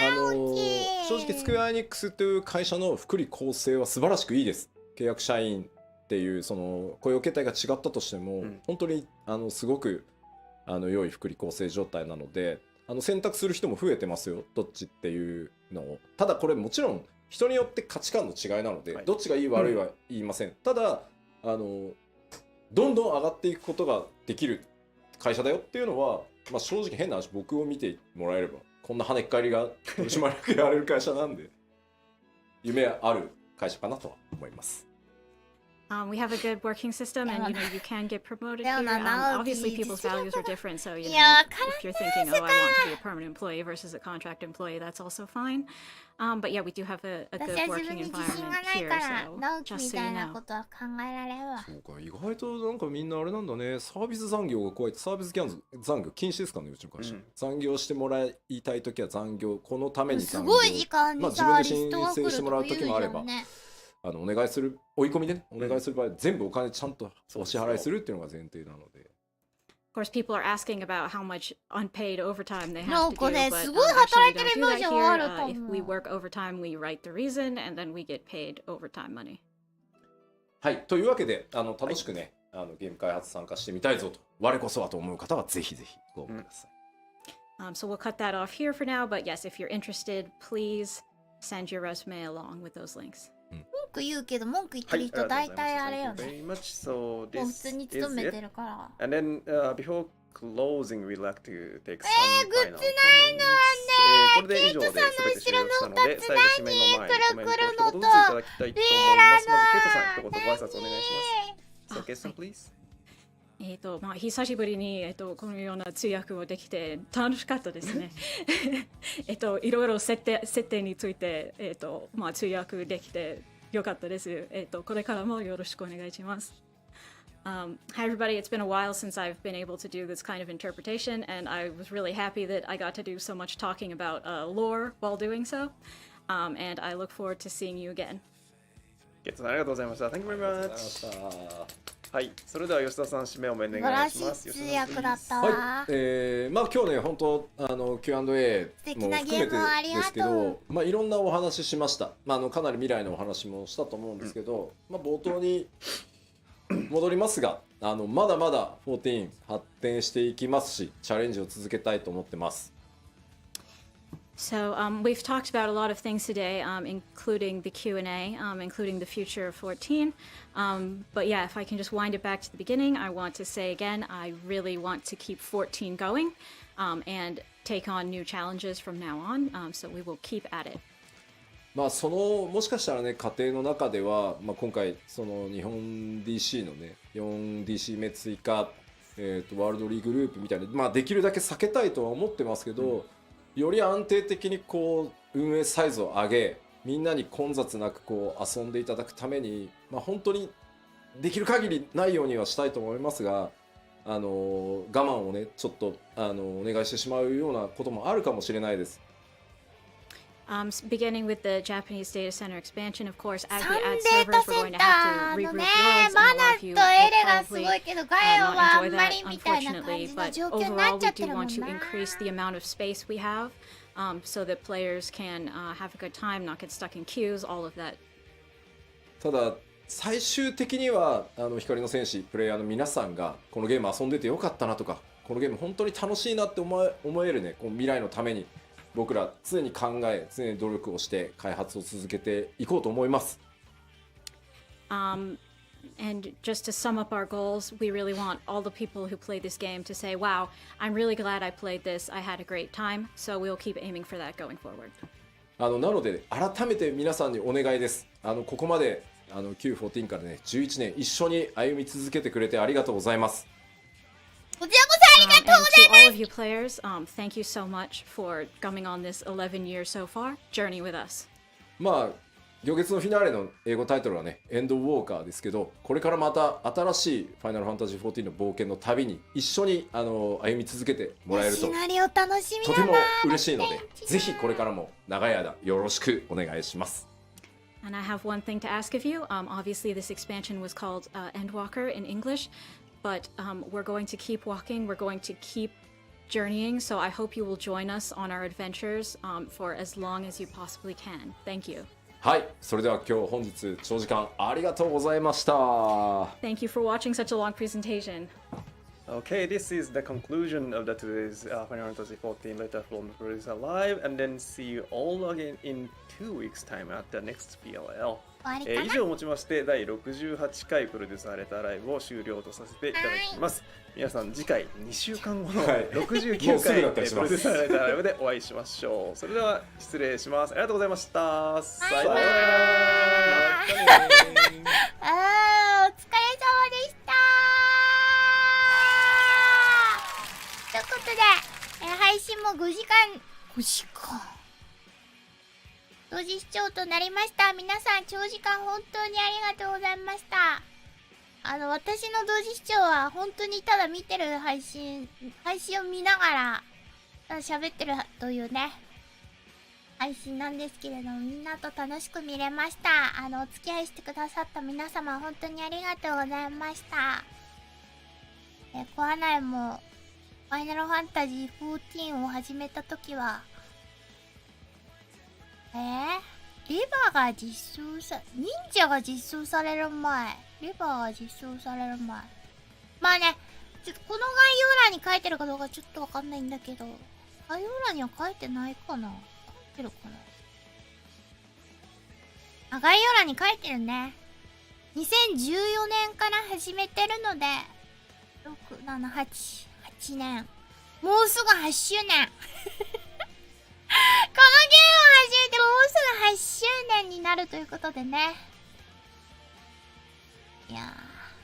employee. 正直スクエアエニックスという会社の福利厚生は素晴らしくいいです。契約社員っていうその雇用形態が違ったとしても、本当にすごく良い福利厚生状態なので選択する人も増えてますよ、どっちっていうのを。ただこれもちろん人によって価値観の違いなので、どっちがいい悪いは言いません。ただどんどん上がっていくことができる会社だよっていうのは、まあ、正直変な話僕を見てもらえればこんな跳ねっ返りが取締役やれる会社なんで夢ある会社かなとは思います。We have a good working system, and you know you can get promoted here. Obviously, people's values are different, so you know if you're thinking, oh, I want to be a permanent employee versus a contract employee, that's also fine. But yeah, we do have a good working environment here, so just so you know. そうか、意外となんかみんなあれなんだね。サービス残業が怖いって、サービス残業禁止ですかね、うちの会社。残業してもらいたいときは残業、このために残業。すごい時間にさ、自分で申請してもらうときもあれば。お願いする追い込みでね、お願いする場合全部お金ちゃんとお支払いするっていうのが前提なので。Of course, people are asking about how much unpaid overtime they have to do, but すごい働いてるイメージはあると思う。If we work overtime, we write the reason, and then we get paid overtime money. はい、というわけで楽しくね、ゲーム開発参加してみたいぞと我こそはと思う方はぜひぜひご応募ください。So we'll cut that off here for now, but yes, if you're interested, please send your resume along with those links. 文句言うけど文句言ってる人大体あれよね。Very much so. もう普通に勤めてるから。And then before closing, we'd like to take some final comments. グッズないのはね。これで以上で全て終了したので、最後締めの前にコメントを一言ずついただきたいと思います。まずケイトさん、一言ご挨拶お願いします。So, ケイトさん、please. 久しぶりに、このような通訳をできて楽しかったですね。いろいろ設定について、通訳できてよかったです。これからもよろしくお願いします。Hi everybody, it's been a while since I've been able to do this kind of interpretation, and I was really happy that I got to do so much talking about lore while doing so, and I look forward to seeing you again. ケイトさん、ありがとうございました。Thank you very much. はい、それでは吉田さん締めをお願いします。素晴らしい通訳だったわ。はい、まあ今日ね本当Q&A も含めてですけど、まあいろんなお話しました。まあかなり未来のお話もしたと思うんですけど、まあ冒頭に戻りますが、まだまだ14発展していきますし、チャレンジを続けたいと思ってます。So we've talked about a lot of things today, including the Q&A, including the future of 14. But yeah, if I can just wind it back to the beginning, I want to say again, I really want to keep 14 going and take on new challenges from now on. So we will keep at it. まあもしかしたらね家庭の中では、まあ、今回その日本 DC のね 4DC 目追加、ワールドリーグループみたいな、まあ、できるだけ避けたいとは思ってますけど、より安定的にこう運営サイズを上げみんなに混雑なくこう遊んでいただくために、まあ、本当にできる限りないようにはしたいと思いますが、我慢をねちょっとお願いしてしまうようなこともあるかもしれないです。Beginning with the Japanese data center expansion, of course, as サ we ン add データ servers, セ we're ン going to タ have ー to の reroute ね worlds, and マ a ナ lot と of エ you レ will がす probably ごいけどガイオはあ not ん enjoy ま that, りみたいな unfortunately. 感じの But 状況になっ overall, ちゃ we って do るも want ん to な。 increase the amount of space we have, so that players can have a good time, not get stuck in queues, all of that. ただ最終的には光の戦士プレイヤーの皆さんがこのゲーム遊んでてよかったなとか、このゲーム本当に楽しいなって思えるね、この未来のために僕ら常に考え、常に努力をして開発を続けていこうと思います。And just to sum up our goals, we really want all the people who play this game to say, wow, I'm really glad I played this. I had a great time. So we'll keep aiming for that going forward. なので改めて皆さんにお願いです。ここまでQ14 からね11年一緒に歩み続けてくれてありがとうございます。こちらこそありがとうござい To ます。 all of you players, thank you so much for coming on this 11 years so far journey with us. まあ行月のフィナーレの英語タイトルはねエンドウォーカーですけど、これからまた新しいファイナルファンタジー14の冒険の旅に一緒に歩み続けてもらえるとシナリオ楽しみとてもだな。嬉しいので、ぜひこれからも長い間よろしくお願いします。And I have one thing to ask of you. Obviously, this expansion was called Endwalker in English, but we're going to keep walking. We're going to keep journeying. So I hope you will join us on our adventures for as long as you possibly can. Thank you. はい、それでは今日本日長時間ありがとうございました。 Thank you for watching such a long presentation. Okay, this is the conclusion of the today's Final Fantasy 14 letter from the producer live, and then see you all again in 2 weeks time at the next PLL. 終わりかな。以上をもちまして第68回プロデューサーレターライブを終了とさせていただきます。皆さん次回2週間後のはい69もうすぐ回だったりしますプロデューサーレターライブでお会いしましょう。それでは失礼します。ありがとうございました。さようなら。またねあーお疲れ様でした。ということで、配信も5時間同時視聴となりました。皆さん長時間本当にありがとうございました。私の同時視聴は本当にただ見てる配信を見ながら喋ってるというね配信なんですけれども、みんなと楽しく見れました。お付き合いしてくださった皆様本当にありがとうございました。コアナイもファイナルファンタジー14を始めた時はレバーが実装忍者が実装される前、レバーが実装される前、まあね、ちょっとこの概要欄に書いてるかどうかちょっとわかんないんだけど、概要欄には書いてないかな、書いてるかな。概要欄に書いてるね。2014年から始めてるので6、7、8年、もうすぐ8周年このゲームを始めてもうすぐ8周年になるということでね。いや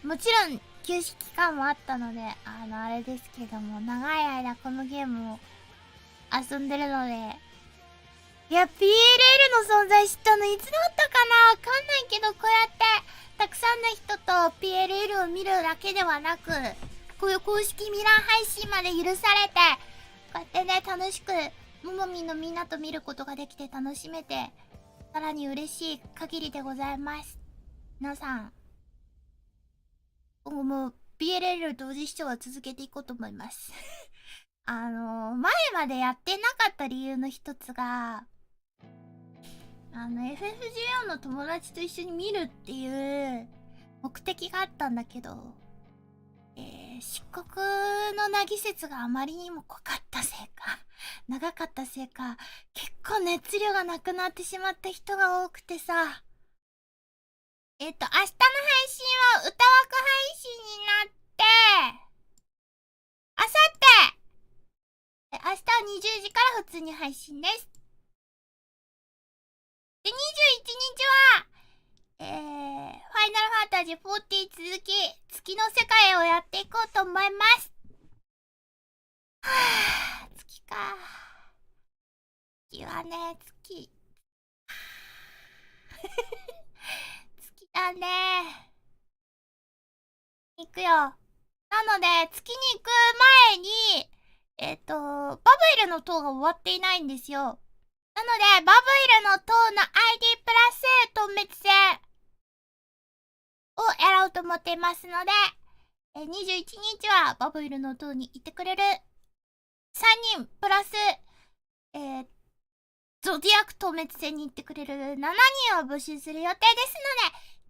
ー、もちろん休止期間もあったのであれですけども、長い間このゲームを遊んでるので、いや PLL の存在知ったのいつだったかな、わかんないけど、こうやってたくさんの人と PLL を見るだけではなく、こういう公式ミラー配信まで許されて、こうやってね楽しくももみのみんなと見ることができて楽しめて、さらに嬉しい限りでございます。皆さん今後も PLL 同時視聴は続けていこうと思います前までやってなかった理由の一つがFF14 の友達と一緒に見るっていう目的があったんだけど、漆黒のな季節があまりにも濃かったせいか長かったせいか、結構熱量がなくなってしまった人が多くてさ、明日の配信は歌枠配信になって、あさって明日は20時から普通に配信です。で、21日はファイナルファンタジー14続き月の世界をやっていこうと思います。はぁ、月か。月はね、月だね。行くよ。なんなので、月に行く前に、バブイルの塔が終わっていないんですよ。なので、バブイルの塔の ID プラス透滅戦をやろうと思っていますので、21日はバブイルの塔に行ってくれる3人プラス、ゾディアク透滅戦に行ってくれる7人を募集する予定です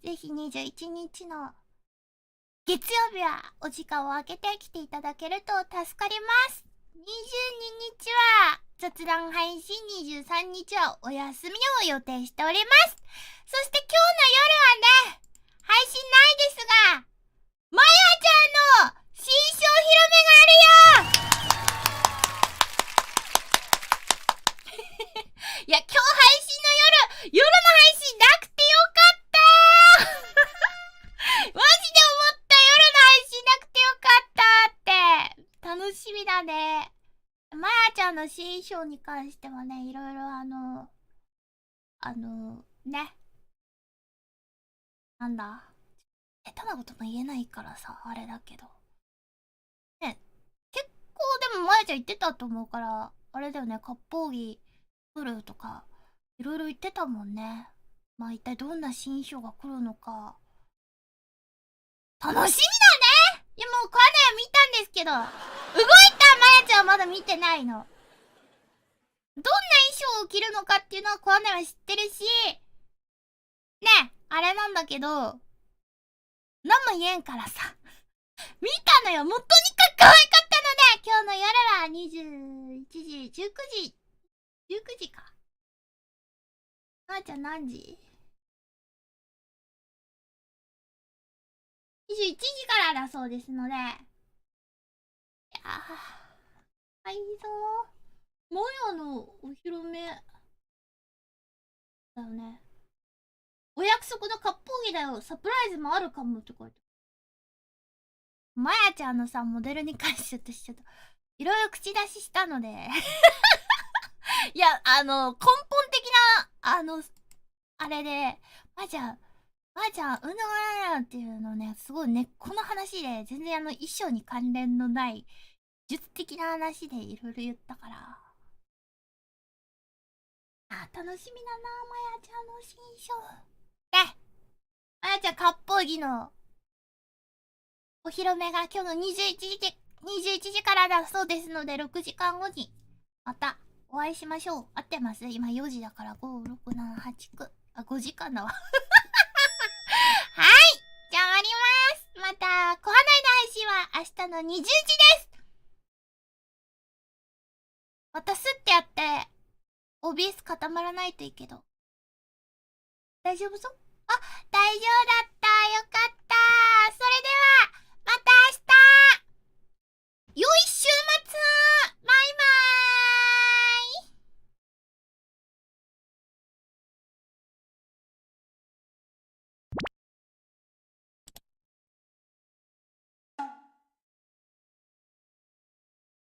ので、ぜひ21日の月曜日はお時間を空けて来ていただけると助かります。22日は雑談配信、23日はお休みを予定しております。そして今日の夜はね、配信ないですが、まやちゃんの新章披露目があるよいや、今日配信の夜の配信なくてよかったマジで思った。夜の配信なくてよかったって。楽しみだね。まやちゃんの新章に関してはね、いろいろね。なんだ。下手なことも言えないからさ、あれだけど。ね、結構でもまやちゃん言ってたと思うから、あれだよね、割烹着来るとか、いろいろ言ってたもんね。まあ一体どんな新章が来るのか。楽しみだね。いやもうこれ見たんですけど、動いたまやちゃんはまだ見てないの。どんな衣装を着るのかっていうのはこわなは知ってるし、ね、あれなんだけど、何も言えんからさ。見たのよ。もうとにかく可愛かったので、今日の夜は21時、19時か。まやちゃん何時 ?21 時からだそうですので。いやー、はいぞー。もやのお披露目。だよね。お約束の割烹着だよ。サプライズもあるかもって書いてある。まやちゃんのさ、モデルに関してとしちゃった。いろいろ口出ししたので。いや、根本的な、あれで、まやちゃん、運動がないっていうのね、すごい根っこの話で、全然衣装に関連のない、術的な話でいろいろ言ったから。楽しみだな、まやちゃんの新章。ね、まやちゃん、割烹着の、お披露目が今日の21時からだそうですので、6時間後に、また、お会いしましょう。合ってます？今4時だから、5、6、7、8、9。5時間だわ。はい。じゃあ終わります。また、こはないの配信は明日の20時です。またスッてやって、OBS 固まらないといいけど。大丈夫そう？あ、大丈夫だった。